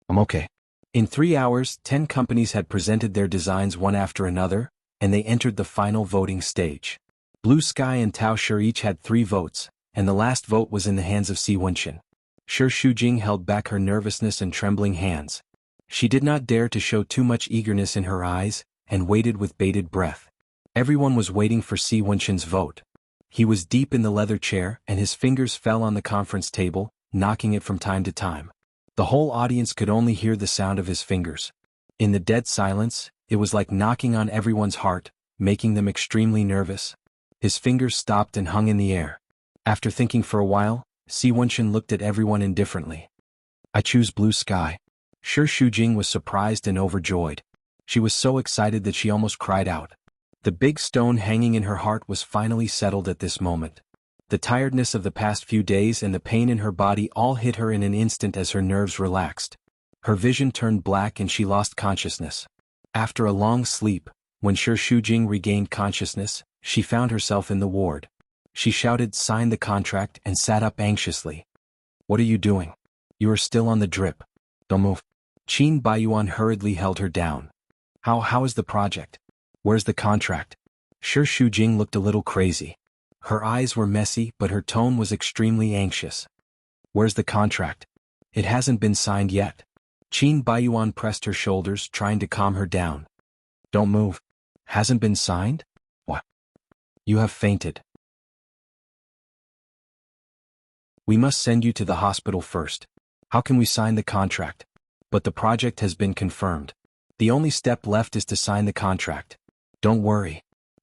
"I'm okay." In 3 hours, 10 companies had presented their designs one after another, and they entered the final voting stage. Blue Sky and Tao Shi each had 3 votes, and the last vote was in the hands of Si Wenqin. Shi Shujing held back her nervousness and trembling hands. She did not dare to show too much eagerness in her eyes, and waited with bated breath. Everyone was waiting for Si Wenqin's vote. He was deep in the leather chair and his fingers fell on the conference table, knocking it from time to time. The whole audience could only hear the sound of his fingers. In the dead silence, it was like knocking on everyone's heart, making them extremely nervous. His fingers stopped and hung in the air. After thinking for a while, Si Wenqin looked at everyone indifferently. "I choose Blue Sky." Shi Shujing was surprised and overjoyed. She was so excited that she almost cried out. The big stone hanging in her heart was finally settled at this moment. The tiredness of the past few days and the pain in her body all hit her in an instant as her nerves relaxed. Her vision turned black and she lost consciousness. After a long sleep, when Shi Shujing regained consciousness, she found herself in the ward. She shouted, "Sign the contract," and sat up anxiously. "What are you doing? You are still on the drip. Don't move." Qin Baiyuan hurriedly held her down. How is the project? Where's the contract?" Shi Shujing looked a little crazy. Her eyes were messy but her tone was extremely anxious. "Where's the contract? It hasn't been signed yet." Qin Baiyuan pressed her shoulders, trying to calm her down. "Don't move. Hasn't been signed? What? You have fainted. We must send you to the hospital first. How can we sign the contract? But the project has been confirmed. The only step left is to sign the contract. Don't worry.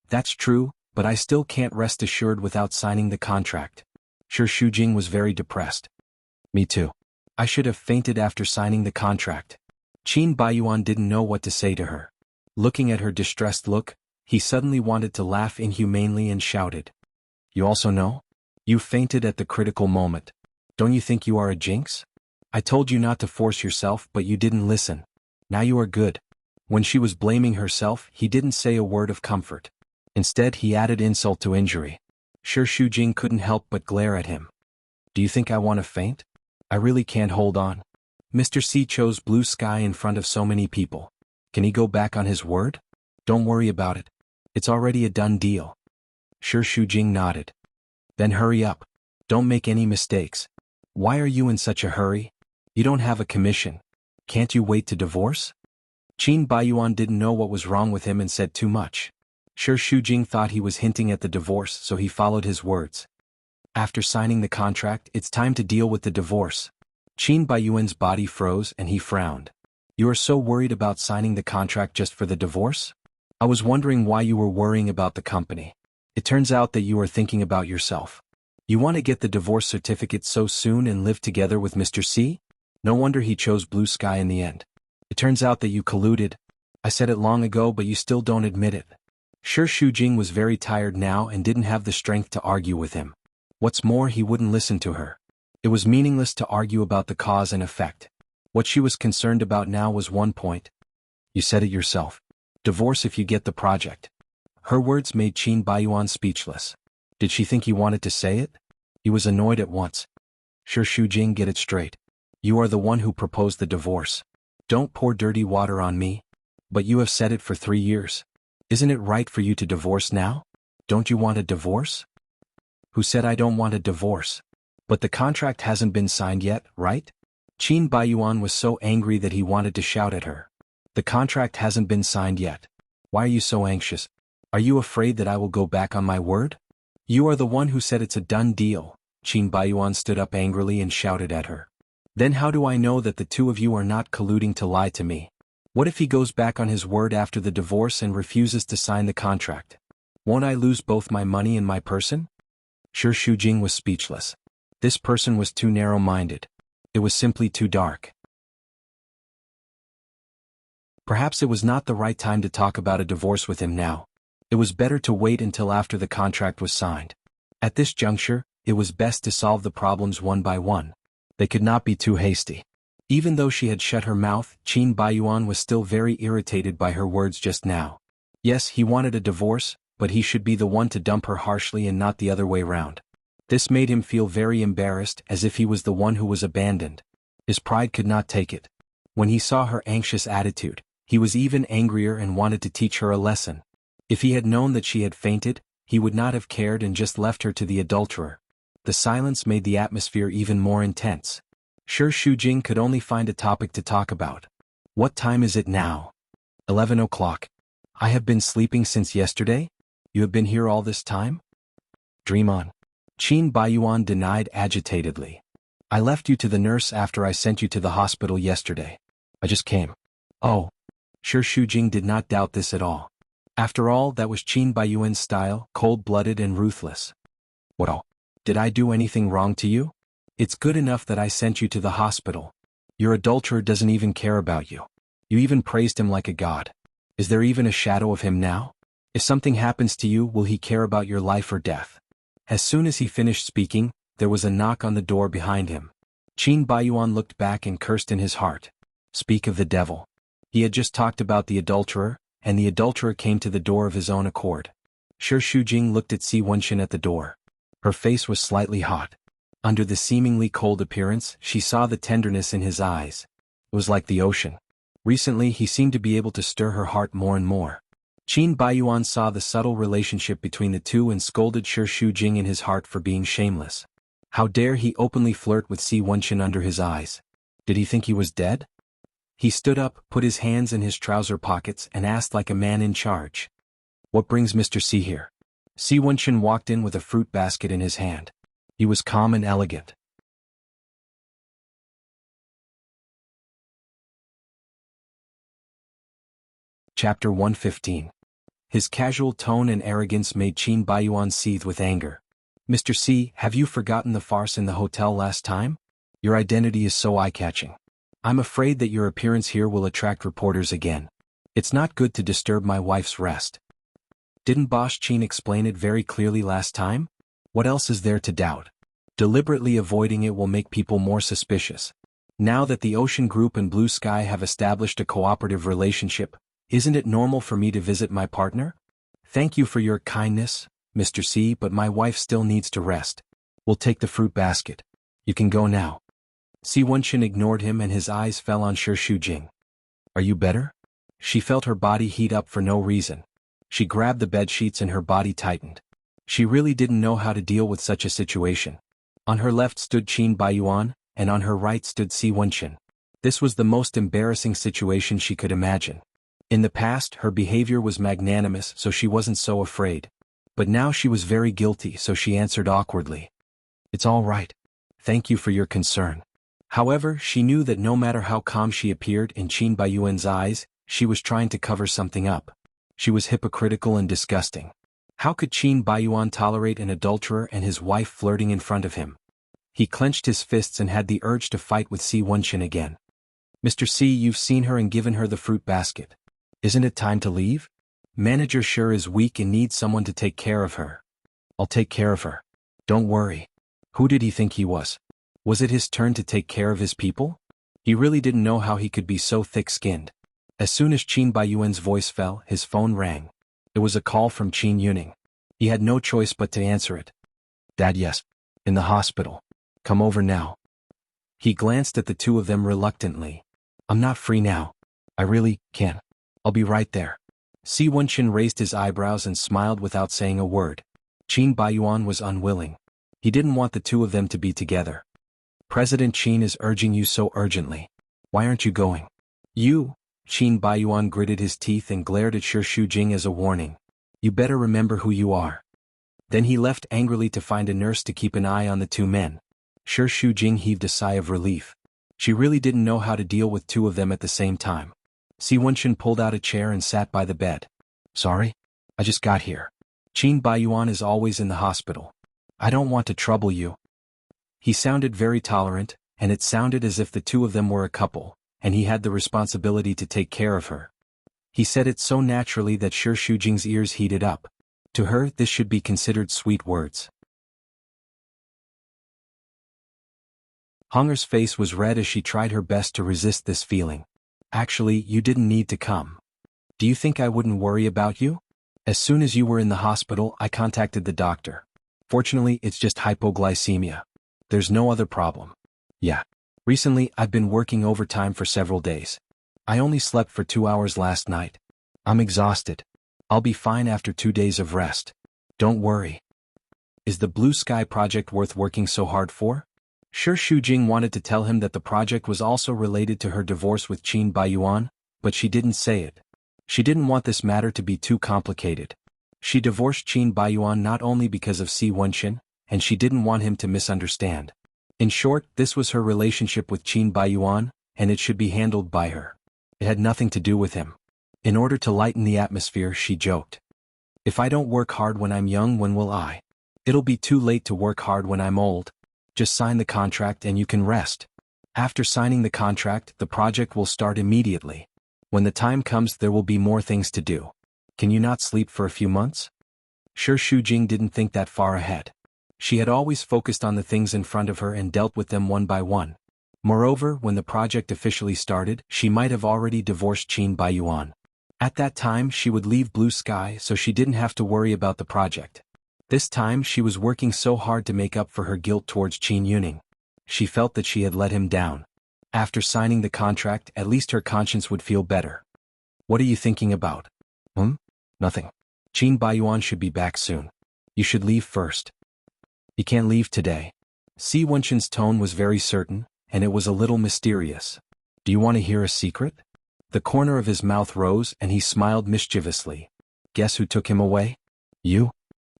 That's true, but I still can't rest assured without signing the contract." Shi Shujing was very depressed. "Me too. I should have fainted after signing the contract." Qin Baiyuan didn't know what to say to her. Looking at her distressed look, he suddenly wanted to laugh inhumanely and shouted, "You also know? You fainted at the critical moment. Don't you think you are a jinx? I told you not to force yourself but you didn't listen. Now you are good." When she was blaming herself, he didn't say a word of comfort. Instead he added insult to injury. Shi Shujing couldn't help but glare at him. "Do you think I want to faint? I really can't hold on." Mr. C chose Blue Sky in front of so many people. Can he go back on his word? Don't worry about it. It's already a done deal. Shi Shujing nodded. Then hurry up. Don't make any mistakes. Why are you in such a hurry? You don't have a commission. Can't you wait to divorce? Qin Baiyuan didn't know what was wrong with him and said too much. Shi Shujing thought he was hinting at the divorce, so he followed his words. After signing the contract, it's time to deal with the divorce. Qin Baiyuan's body froze and he frowned. You are so worried about signing the contract just for the divorce? I was wondering why you were worrying about the company. It turns out that you are thinking about yourself. You want to get the divorce certificate so soon and live together with Mr. C? No wonder he chose Blue Sky in the end. It turns out that you colluded. I said it long ago but you still don't admit it. Shi Shujing was very tired now and didn't have the strength to argue with him. What's more, he wouldn't listen to her. It was meaningless to argue about the cause and effect. What she was concerned about now was one point. You said it yourself. Divorce if you get the project. Her words made Qin Baiyuan speechless. Did she think he wanted to say it? He was annoyed at once. Sure, Shujing, get it straight. You are the one who proposed the divorce. Don't pour dirty water on me. But you have said it for 3 years. Isn't it right for you to divorce now? Don't you want a divorce? Who said I don't want a divorce? But the contract hasn't been signed yet, right? Qin Baiyuan was so angry that he wanted to shout at her. The contract hasn't been signed yet. Why are you so anxious? Are you afraid that I will go back on my word? You are the one who said it's a done deal. Qin Baiyuan stood up angrily and shouted at her. Then how do I know that the two of you are not colluding to lie to me? What if he goes back on his word after the divorce and refuses to sign the contract? Won't I lose both my money and my person? Sure, Shujing was speechless. This person was too narrow-minded. It was simply too dark. Perhaps it was not the right time to talk about a divorce with him now. It was better to wait until after the contract was signed. At this juncture, it was best to solve the problems one by one. They could not be too hasty. Even though she had shut her mouth, Qin Baiyuan was still very irritated by her words just now. Yes, he wanted a divorce, but he should be the one to dump her harshly and not the other way round. This made him feel very embarrassed, as if he was the one who was abandoned. His pride could not take it. When he saw her anxious attitude, he was even angrier and wanted to teach her a lesson. If he had known that she had fainted, he would not have cared and just left her to the adulterer. The silence made the atmosphere even more intense. Sure, Shujing could only find a topic to talk about. What time is it now? 11 o'clock. I have been sleeping since yesterday? You have been here all this time? Dream on. Qin Baiyuan denied agitatedly. I left you to the nurse after I sent you to the hospital yesterday. I just came. Oh. Sure, Shujing did not doubt this at all. After all, that was Qin Baiyuan's style, cold-blooded and ruthless. What? Did I do anything wrong to you? It's good enough that I sent you to the hospital. Your adulterer doesn't even care about you. You even praised him like a god. Is there even a shadow of him now? If something happens to you, will he care about your life or death? As soon as he finished speaking, there was a knock on the door behind him. Qin Baiyuan looked back and cursed in his heart. Speak of the devil. He had just talked about the adulterer, and the adulterer came to the door of his own accord. Sure, Shujing looked at Si Wenxin at the door. Her face was slightly hot. Under the seemingly cold appearance, she saw the tenderness in his eyes. It was like the ocean. Recently, he seemed to be able to stir her heart more and more. Qin Baiyuan saw the subtle relationship between the two and scolded Sure Shujing in his heart for being shameless. How dare he openly flirt with Si Wenxin under his eyes? Did he think he was dead? He stood up, put his hands in his trouser pockets, and asked like a man in charge. What brings Mr. Si here? Si Wenxin walked in with a fruit basket in his hand. He was calm and elegant. Chapter 115. His casual tone and arrogance made Qin Baiyuan seethe with anger. Mr. Si, have you forgotten the farce in the hotel last time? Your identity is so eye-catching. I'm afraid that your appearance here will attract reporters again. It's not good to disturb my wife's rest. Didn't Boss Qin explain it very clearly last time? What else is there to doubt? Deliberately avoiding it will make people more suspicious. Now that the Ocean Group and Blue Sky have established a cooperative relationship, isn't it normal for me to visit my partner? Thank you for your kindness, Mr. Si, but my wife still needs to rest. We'll take the fruit basket. You can go now. Si Wenxin ignored him and his eyes fell on Sure Shujing. Are you better? She felt her body heat up for no reason. She grabbed the bed sheets and her body tightened. She really didn't know how to deal with such a situation. On her left stood Qin Baiyuan, and on her right stood Si Wenxin. This was the most embarrassing situation she could imagine. In the past, her behavior was magnanimous, so she wasn't so afraid. But now she was very guilty, so she answered awkwardly. It's all right. Thank you for your concern. However, she knew that no matter how calm she appeared in Qin Baiyuan's eyes, she was trying to cover something up. She was hypocritical and disgusting. How could Qin Baiyuan tolerate an adulterer and his wife flirting in front of him? He clenched his fists and had the urge to fight with Si Wenxin again. Mr. Si, you've seen her and given her the fruit basket. Isn't it time to leave? Manager sure is weak and needs someone to take care of her. I'll take care of her. Don't worry. Who did he think he was? Was it his turn to take care of his people? He really didn't know how he could be so thick-skinned. As soon as Qin Baiyuan's voice fell, his phone rang. It was a call from Qin Yuning. He had no choice but to answer it. Dad, yes. In the hospital. Come over now. He glanced at the two of them reluctantly. I'm not free now. I really can't. I'll be right there. Si Wenqin raised his eyebrows and smiled without saying a word. Qin Baiyuan was unwilling. He didn't want the two of them to be together. President Qin is urging you so urgently. Why aren't you going? You? Qin Baiyuan gritted his teeth and glared at Shi Shujing as a warning. You better remember who you are. Then he left angrily to find a nurse to keep an eye on the two men. Shi Shujing heaved a sigh of relief. She really didn't know how to deal with two of them at the same time. Si Wenqin pulled out a chair and sat by the bed. Sorry? I just got here. Qin Baiyuan is always in the hospital. I don't want to trouble you. He sounded very tolerant, and it sounded as if the two of them were a couple, and he had the responsibility to take care of her. He said it so naturally that Shi Shujing's ears heated up. To her, this should be considered sweet words. Hunger's face was red as she tried her best to resist this feeling. Actually, you didn't need to come. Do you think I wouldn't worry about you? As soon as you were in the hospital, I contacted the doctor. Fortunately, it's just hypoglycemia. There's no other problem. Yeah. Recently, I've been working overtime for several days. I only slept for 2 hours last night. I'm exhausted. I'll be fine after 2 days of rest. Don't worry. Is the Blue Sky project worth working so hard for? Shi Shujing wanted to tell him that the project was also related to her divorce with Qin Baiyuan, but she didn't say it. She didn't want this matter to be too complicated. She divorced Qin Baiyuan not only because of Si Wenqin, and she didn't want him to misunderstand. In short, this was her relationship with Qin Baiyuan, and it should be handled by her. It had nothing to do with him. In order to lighten the atmosphere, she joked. If I don't work hard when I'm young, when will I? It'll be too late to work hard when I'm old. Just sign the contract and you can rest. After signing the contract, the project will start immediately. When the time comes, there will be more things to do. Can you not sleep for a few months? Shi Shujing didn't think that far ahead. She had always focused on the things in front of her and dealt with them one by one. Moreover, when the project officially started, she might have already divorced Qin Baiyuan. At that time, she would leave Blue Sky, so she didn't have to worry about the project. This time she was working so hard to make up for her guilt towards Qin Yuning. She felt that she had let him down. After signing the contract, at least her conscience would feel better. What are you thinking about? Nothing. Qin Baiyuan should be back soon. You should leave first. You can't leave today. Si Wenqin's tone was very certain, and it was a little mysterious. Do you want to hear a secret? The corner of his mouth rose and he smiled mischievously. Guess who took him away? You?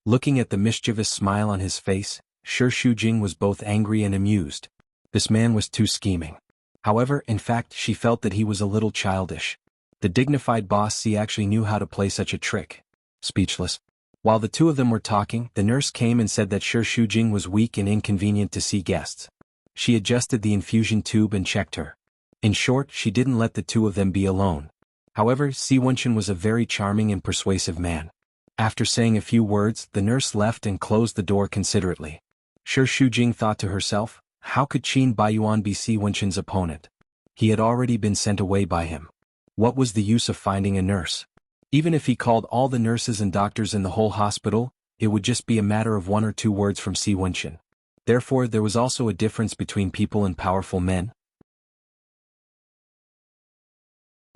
Looking at the mischievous smile on his face, Shi Shujing was both angry and amused. This man was too scheming. However, in fact, she felt that he was a little childish. The dignified boss Si actually knew how to play such a trick. Speechless. While the two of them were talking, the nurse came and said that Shi Shujing was weak and inconvenient to see guests. She adjusted the infusion tube and checked her. In short, she didn't let the two of them be alone. However, Si Wenqin was a very charming and persuasive man. After saying a few words, the nurse left and closed the door considerately. Shi Shujing thought to herself, how could Qin Baiyuan be Si Wenqin's opponent? He had already been sent away by him. What was the use of finding a nurse? Even if he called all the nurses and doctors in the whole hospital, it would just be a matter of 1 or 2 words from Si Wenqin. Therefore, there was also a difference between people and powerful men.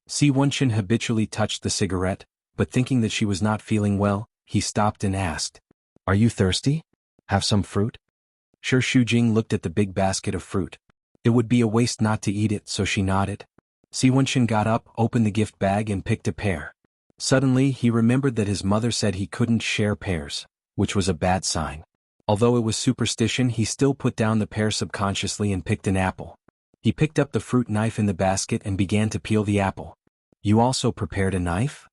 Si Wenqin habitually touched the cigarette, but thinking that she was not feeling well, he stopped and asked, Are you thirsty? Have some fruit? Shi Shujing looked at the big basket of fruit. It would be a waste not to eat it, so she nodded. Si Wenqin got up, opened the gift bag and picked a pear. Suddenly, he remembered that his mother said he couldn't share pears, which was a bad sign. Although it was superstition, he still put down the pear subconsciously and picked an apple. He picked up the fruit knife in the basket and began to peel the apple. You also prepared a knife?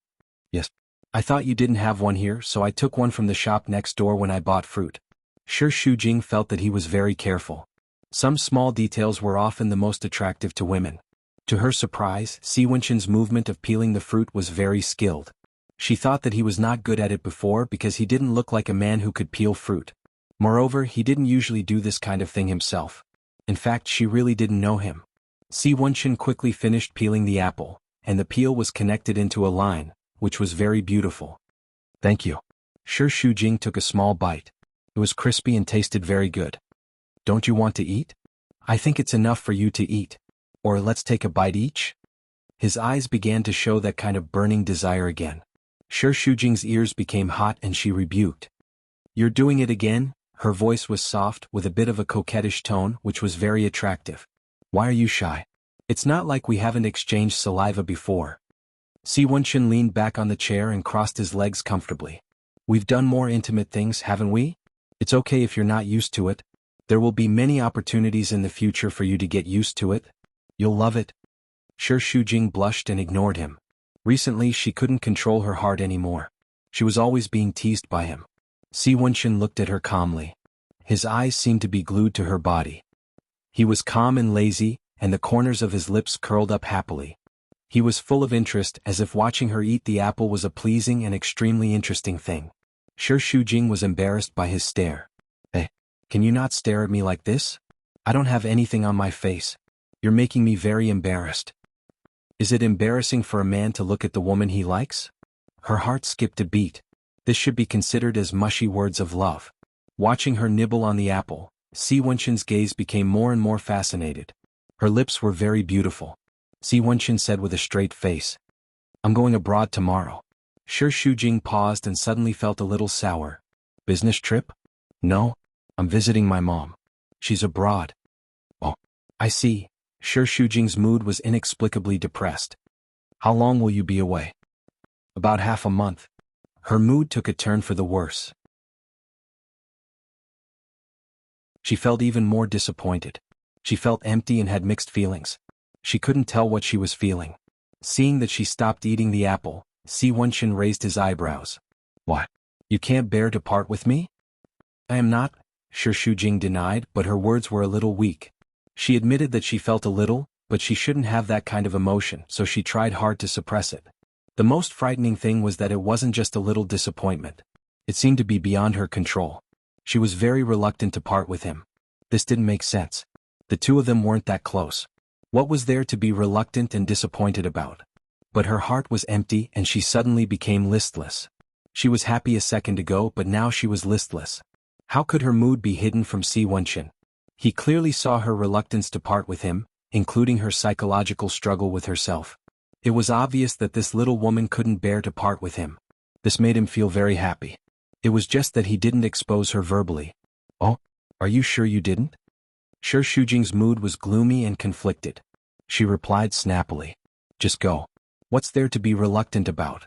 Yes. I thought you didn't have one here, so I took one from the shop next door when I bought fruit. Shi Shujing felt that he was very careful. Some small details were often the most attractive to women. To her surprise, Si Wenqin's movement of peeling the fruit was very skilled. She thought that he was not good at it before because he didn't look like a man who could peel fruit. Moreover, he didn't usually do this kind of thing himself. In fact, she really didn't know him. Si Wenqin quickly finished peeling the apple, and the peel was connected into a line, which was very beautiful. Thank you. Shi Shujing took a small bite. It was crispy and tasted very good. Don't you want to eat? I think it's enough for you to eat. Or let's take a bite each? His eyes began to show that kind of burning desire again. Shi Shujing's ears became hot and she rebuked. You're doing it again? Her voice was soft, with a bit of a coquettish tone, which was very attractive. Why are you shy? It's not like we haven't exchanged saliva before. Si Wenchen leaned back on the chair and crossed his legs comfortably. We've done more intimate things, haven't we? It's okay if you're not used to it. There will be many opportunities in the future for you to get used to it. You'll love it. Shi Shujing blushed and ignored him. Recently she couldn't control her heart anymore. She was always being teased by him. Si Wenchen looked at her calmly. His eyes seemed to be glued to her body. He was calm and lazy, and the corners of his lips curled up happily. He was full of interest, as if watching her eat the apple was a pleasing and extremely interesting thing. Shi Shujing was embarrassed by his stare. Hey, can you not stare at me like this? I don't have anything on my face. You're making me very embarrassed. Is it embarrassing for a man to look at the woman he likes? Her heart skipped a beat. This should be considered as mushy words of love. Watching her nibble on the apple, Si Wenchen's gaze became more and more fascinated. Her lips were very beautiful. Si Wenchen said with a straight face. I'm going abroad tomorrow. Shi Shujing paused and suddenly felt a little sour. Business trip? No. I'm visiting my mom. She's abroad. Oh, I see. Shi Shujing's mood was inexplicably depressed. How long will you be away? About half a month. Her mood took a turn for the worse. She felt even more disappointed. She felt empty and had mixed feelings. She couldn't tell what she was feeling. Seeing that she stopped eating the apple, Si Wenchen raised his eyebrows. What? You can't bear to part with me? I am not, Shi Shujing denied, but her words were a little weak. She admitted that she felt a little, but she shouldn't have that kind of emotion, so she tried hard to suppress it. The most frightening thing was that it wasn't just a little disappointment. It seemed to be beyond her control. She was very reluctant to part with him. This didn't make sense. The two of them weren't that close. What was there to be reluctant and disappointed about? But her heart was empty and she suddenly became listless. She was happy a second ago, but now she was listless. How could her mood be hidden from Si Wenchen? He clearly saw her reluctance to part with him, including her psychological struggle with herself. It was obvious that this little woman couldn't bear to part with him. This made him feel very happy. It was just that he didn't expose her verbally. Oh, are you sure you didn't? Shi Shujing's mood was gloomy and conflicted. She replied snappily. Just go. What's there to be reluctant about?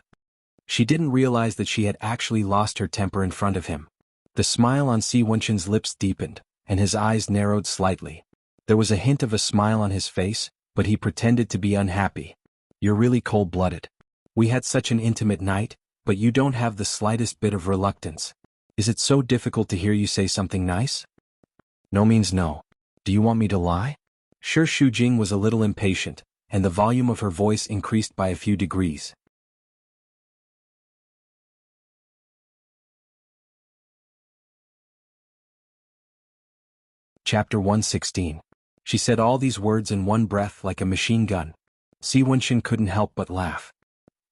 She didn't realize that she had actually lost her temper in front of him. The smile on Si Wenchen's lips deepened, and his eyes narrowed slightly. There was a hint of a smile on his face, but he pretended to be unhappy. You're really cold-blooded. We had such an intimate night, but you don't have the slightest bit of reluctance. Is it so difficult to hear you say something nice? No means no. Do you want me to lie? Shi Shujing was a little impatient, and the volume of her voice increased by a few degrees. Chapter 116. She said all these words in one breath like a machine gun. Si Wenchen couldn't help but laugh.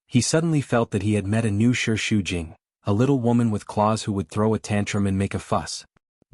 He suddenly felt that he had met a new Shi Shujing, a little woman with claws who would throw a tantrum and make a fuss.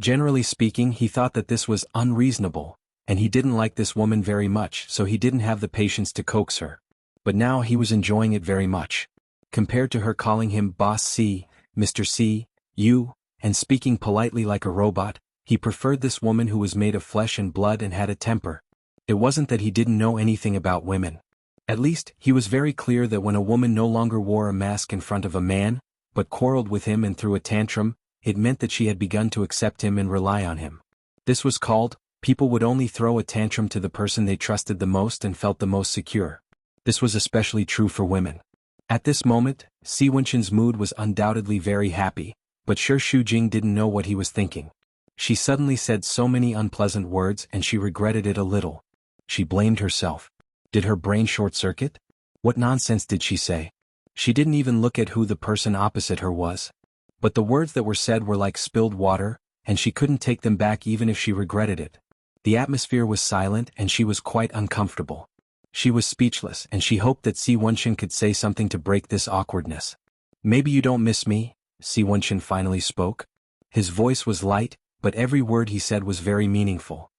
Generally speaking, he thought that this was unreasonable, and he didn't like this woman very much, so he didn't have the patience to coax her. But now he was enjoying it very much. Compared to her calling him Boss C, Mr. C, you, and speaking politely like a robot, he preferred this woman who was made of flesh and blood and had a temper. It wasn't that he didn't know anything about women. At least, he was very clear that when a woman no longer wore a mask in front of a man, but quarreled with him and threw a tantrum, it meant that she had begun to accept him and rely on him. This was called, people would only throw a tantrum to the person they trusted the most and felt the most secure. This was especially true for women. At this moment, Si Wenchen's mood was undoubtedly very happy, but Shi Shujing didn't know what he was thinking. She suddenly said so many unpleasant words and she regretted it a little. She blamed herself. Did her brain short-circuit? What nonsense did she say? She didn't even look at who the person opposite her was. But the words that were said were like spilled water, and she couldn't take them back even if she regretted it. The atmosphere was silent and she was quite uncomfortable. She was speechless and she hoped that Si Wenchen could say something to break this awkwardness. Maybe you don't miss me, Si Wenchen finally spoke. His voice was light, but every word he said was very meaningful.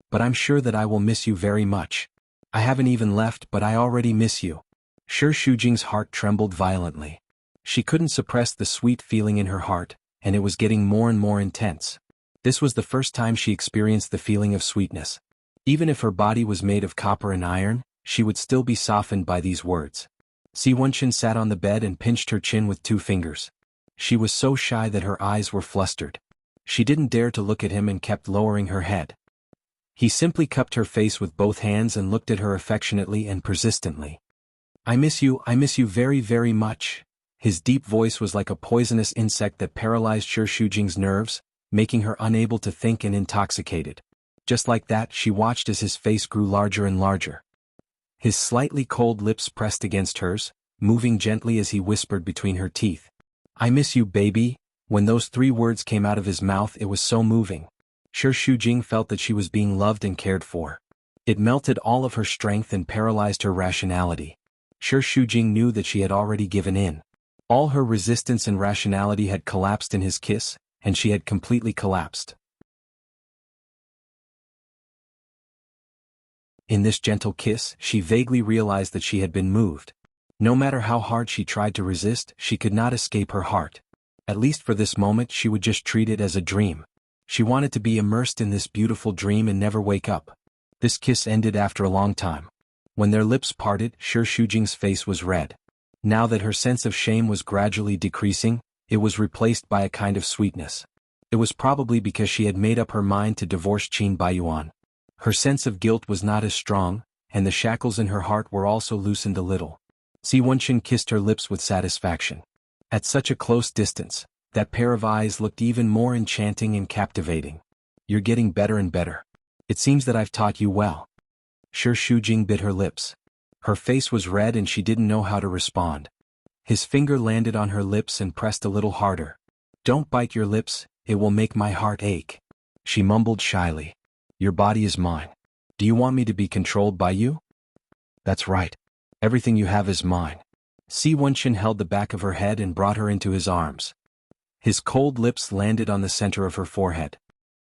But I'm sure that I will miss you very much. I haven't even left but I already miss you. Shi Shujing's heart trembled violently. She couldn't suppress the sweet feeling in her heart, and it was getting more and more intense. This was the first time she experienced the feeling of sweetness. Even if her body was made of copper and iron, she would still be softened by these words. Si Wenchen sat on the bed and pinched her chin with 2 fingers. She was so shy that her eyes were flustered. She didn't dare to look at him and kept lowering her head. He simply cupped her face with both hands and looked at her affectionately and persistently. I miss you very, very much. His deep voice was like a poisonous insect that paralyzed Shi Shujing's nerves, making her unable to think and intoxicated. Just like that, she watched as his face grew larger and larger. His slightly cold lips pressed against hers, moving gently as he whispered between her teeth. I miss you, baby. When those 3 words came out of his mouth, it was so moving. Shi Shujing felt that she was being loved and cared for. It melted all of her strength and paralyzed her rationality. Shi Shujing knew that she had already given in. All her resistance and rationality had collapsed in his kiss, and she had completely collapsed. In this gentle kiss, she vaguely realized that she had been moved. No matter how hard she tried to resist, she could not escape her heart. At least for this moment she would just treat it as a dream. She wanted to be immersed in this beautiful dream and never wake up. This kiss ended after a long time. When their lips parted, Shi Shujing's face was red. Now that her sense of shame was gradually decreasing, it was replaced by a kind of sweetness. It was probably because she had made up her mind to divorce Qin Baiyuan. Her sense of guilt was not as strong, and the shackles in her heart were also loosened a little. Si Wenchen kissed her lips with satisfaction. At such a close distance, that pair of eyes looked even more enchanting and captivating. You're getting better and better. It seems that I've taught you well. Shi Shujing bit her lips. Her face was red and she didn't know how to respond. His finger landed on her lips and pressed a little harder. Don't bite your lips, it will make my heart ache. She mumbled shyly. Your body is mine. Do you want me to be controlled by you? That's right. Everything you have is mine. Si Wenchen held the back of her head and brought her into his arms. His cold lips landed on the center of her forehead.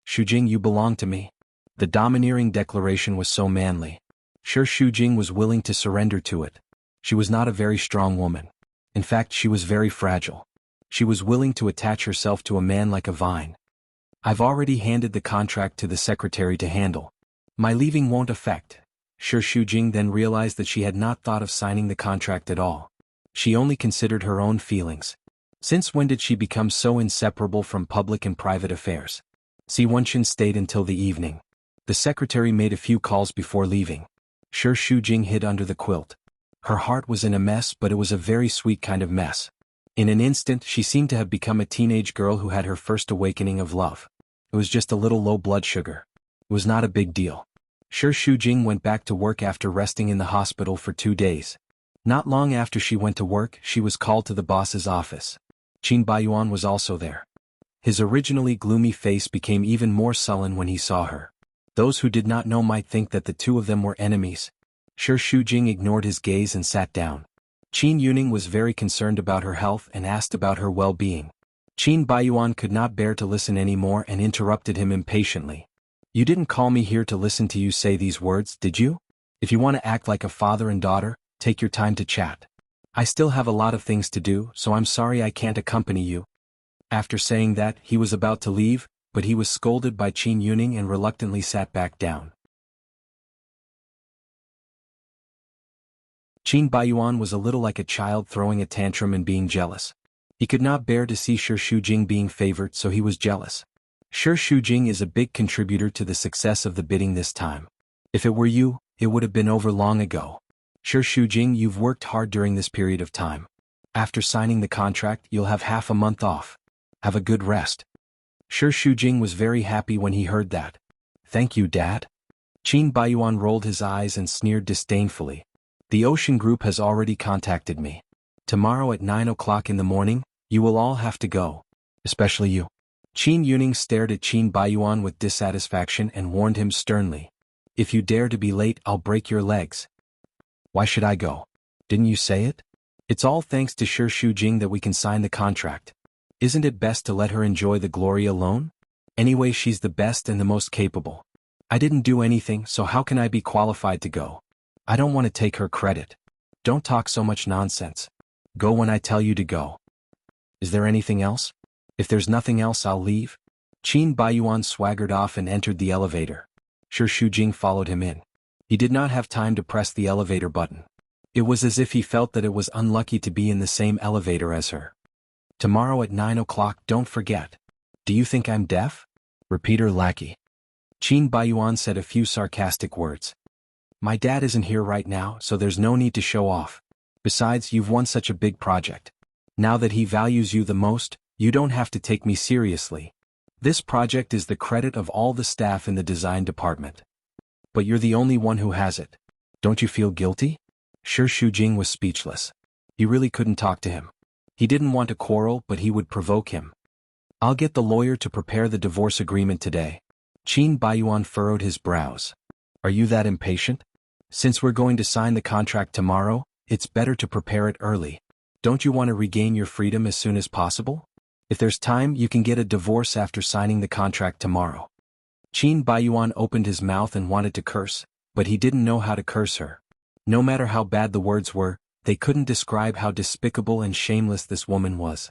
Shujing, you belong to me. The domineering declaration was so manly. Shi Shujing was willing to surrender to it. She was not a very strong woman. In fact, she was very fragile. She was willing to attach herself to a man like a vine. I've already handed the contract to the secretary to handle. My leaving won't affect. Shi Shujing then realized that she had not thought of signing the contract at all. She only considered her own feelings. Since when did she become so inseparable from public and private affairs? Si Wenchen stayed until the evening. The secretary made a few calls before leaving. Shi Shujing hid under the quilt. Her heart was in a mess, but it was a very sweet kind of mess. In an instant, she seemed to have become a teenage girl who had her first awakening of love. It was just a little low blood sugar. It was not a big deal. Shi Shujing went back to work after resting in the hospital for 2 days. Not long after she went to work, she was called to the boss's office. Qin Baiyuan was also there. His originally gloomy face became even more sullen when he saw her. Those who did not know might think that the 2 of them were enemies. Shi Shujing ignored his gaze and sat down. Qin Yuning was very concerned about her health and asked about her well-being. Qin Baiyuan could not bear to listen anymore and interrupted him impatiently. You didn't call me here to listen to you say these words, did you? If you want to act like a father and daughter, take your time to chat. I still have a lot of things to do, so I'm sorry I can't accompany you. After saying that, he was about to leave, but he was scolded by Qin Yuning and reluctantly sat back down. Qin Baiyuan was a little like a child throwing a tantrum and being jealous. He could not bear to see Shi Shujing being favored, so he was jealous. Shi Shujing is a big contributor to the success of the bidding this time. If it were you, it would have been over long ago. Shi Shujing, you've worked hard during this period of time. After signing the contract, you'll have half a month off. Have a good rest. Shi Shujing was very happy when he heard that. Thank you, Dad. Qin Baiyuan rolled his eyes and sneered disdainfully. The Ocean Group has already contacted me. Tomorrow at 9 o'clock in the morning, you will all have to go. Especially you. Qin Yuning stared at Qin Baiyuan with dissatisfaction and warned him sternly. If you dare to be late, I'll break your legs. Why should I go? Didn't you say it? It's all thanks to Shi Shujing that we can sign the contract. Isn't it best to let her enjoy the glory alone? Anyway, she's the best and the most capable. I didn't do anything, so how can I be qualified to go? I don't want to take her credit. Don't talk so much nonsense. Go when I tell you to go. Is there anything else? If there's nothing else, I'll leave. Qin Baiyuan swaggered off and entered the elevator. Shi Shujing followed him in. He did not have time to press the elevator button. It was as if he felt that it was unlucky to be in the same elevator as her. Tomorrow at 9 o'clock, don't forget. Do you think I'm deaf? Repeat her lackey. Qin Baiyuan said a few sarcastic words. My dad isn't here right now, so there's no need to show off. Besides, you've won such a big project. Now that he values you the most, you don't have to take me seriously. This project is the credit of all the staff in the design department. But you're the only one who has it. Don't you feel guilty? Shi Shujing was speechless. He really couldn't talk to him. He didn't want to quarrel, but he would provoke him. I'll get the lawyer to prepare the divorce agreement today. Qin Baiyuan furrowed his brows. Are you that impatient? Since we're going to sign the contract tomorrow, it's better to prepare it early. Don't you want to regain your freedom as soon as possible? If there's time, you can get a divorce after signing the contract tomorrow. Qin Baiyuan opened his mouth and wanted to curse, but he didn't know how to curse her. No matter how bad the words were, they couldn't describe how despicable and shameless this woman was.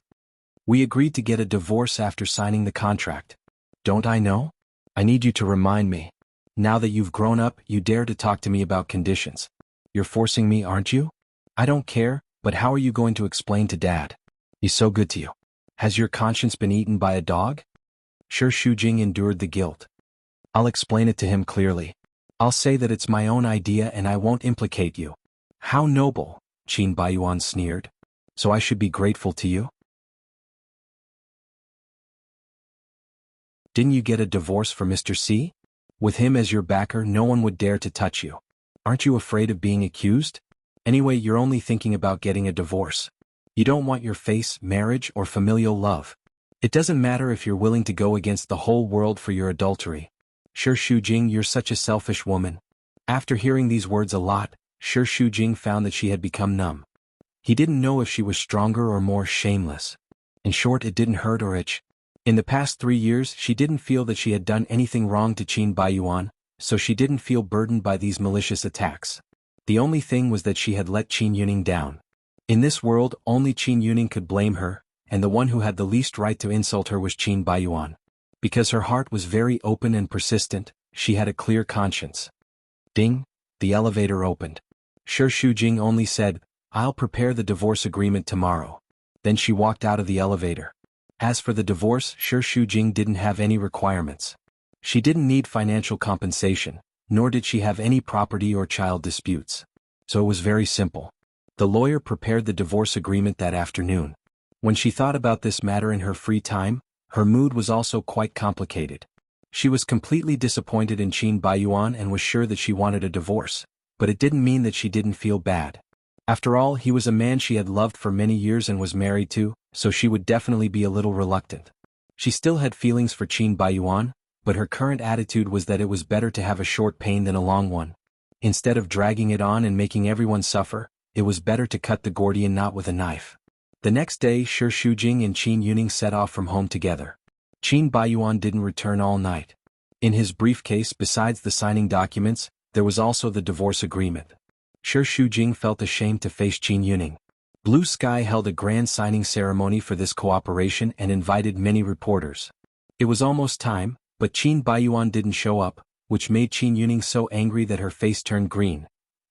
We agreed to get a divorce after signing the contract. Don't I know? I need you to remind me. Now that you've grown up, you dare to talk to me about conditions. You're forcing me, aren't you? I don't care, but how are you going to explain to Dad? He's so good to you. Has your conscience been eaten by a dog? Shi Shujing endured the guilt. I'll explain it to him clearly. I'll say that it's my own idea and I won't implicate you. How noble, Qin Baiyuan sneered. So I should be grateful to you? Didn't you get a divorce for Mr. C? With him as your backer, no one would dare to touch you. Aren't you afraid of being accused? Anyway, you're only thinking about getting a divorce. You don't want your face, marriage, or familial love. It doesn't matter if you're willing to go against the whole world for your adultery. Shi Shujing, you're such a selfish woman. After hearing these words a lot, Shi Shujing found that she had become numb. He didn't know if she was stronger or more shameless. In short, it didn't hurt or itch. In the past 3 years, she didn't feel that she had done anything wrong to Qin Baiyuan, so she didn't feel burdened by these malicious attacks. The only thing was that she had let Qin Yuning down. In this world, only Qin Yuning could blame her, and the one who had the least right to insult her was Qin Baiyuan. Because her heart was very open and persistent, she had a clear conscience. Ding! The elevator opened. Shi Shujing only said, I'll prepare the divorce agreement tomorrow. Then she walked out of the elevator. As for the divorce, Shi Shujing didn't have any requirements. She didn't need financial compensation, nor did she have any property or child disputes. So it was very simple. The lawyer prepared the divorce agreement that afternoon. When she thought about this matter in her free time, her mood was also quite complicated. She was completely disappointed in Qin Baiyuan and was sure that she wanted a divorce, but it didn't mean that she didn't feel bad. After all, he was a man she had loved for many years and was married to, so she would definitely be a little reluctant. She still had feelings for Qin Baiyuan, but her current attitude was that it was better to have a short pain than a long one. Instead of dragging it on and making everyone suffer, it was better to cut the Gordian knot with a knife. The next day, Shi Shujing and Qin Yuning set off from home together. Qin Baiyuan didn't return all night. In his briefcase, besides the signing documents, there was also the divorce agreement. Shi Shujing felt ashamed to face Qin Yuning. Blue Sky held a grand signing ceremony for this cooperation and invited many reporters. It was almost time, but Qin Baiyuan didn't show up, which made Qin Yuning so angry that her face turned green.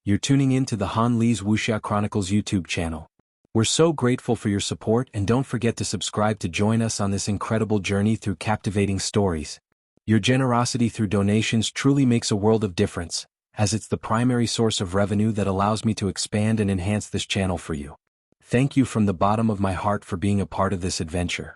You're tuning in to the Han Li's Wuxia Chronicles YouTube channel. We're so grateful for your support, and don't forget to subscribe to join us on this incredible journey through captivating stories. Your generosity through donations truly makes a world of difference, as it's the primary source of revenue that allows me to expand and enhance this channel for you. Thank you from the bottom of my heart for being a part of this adventure.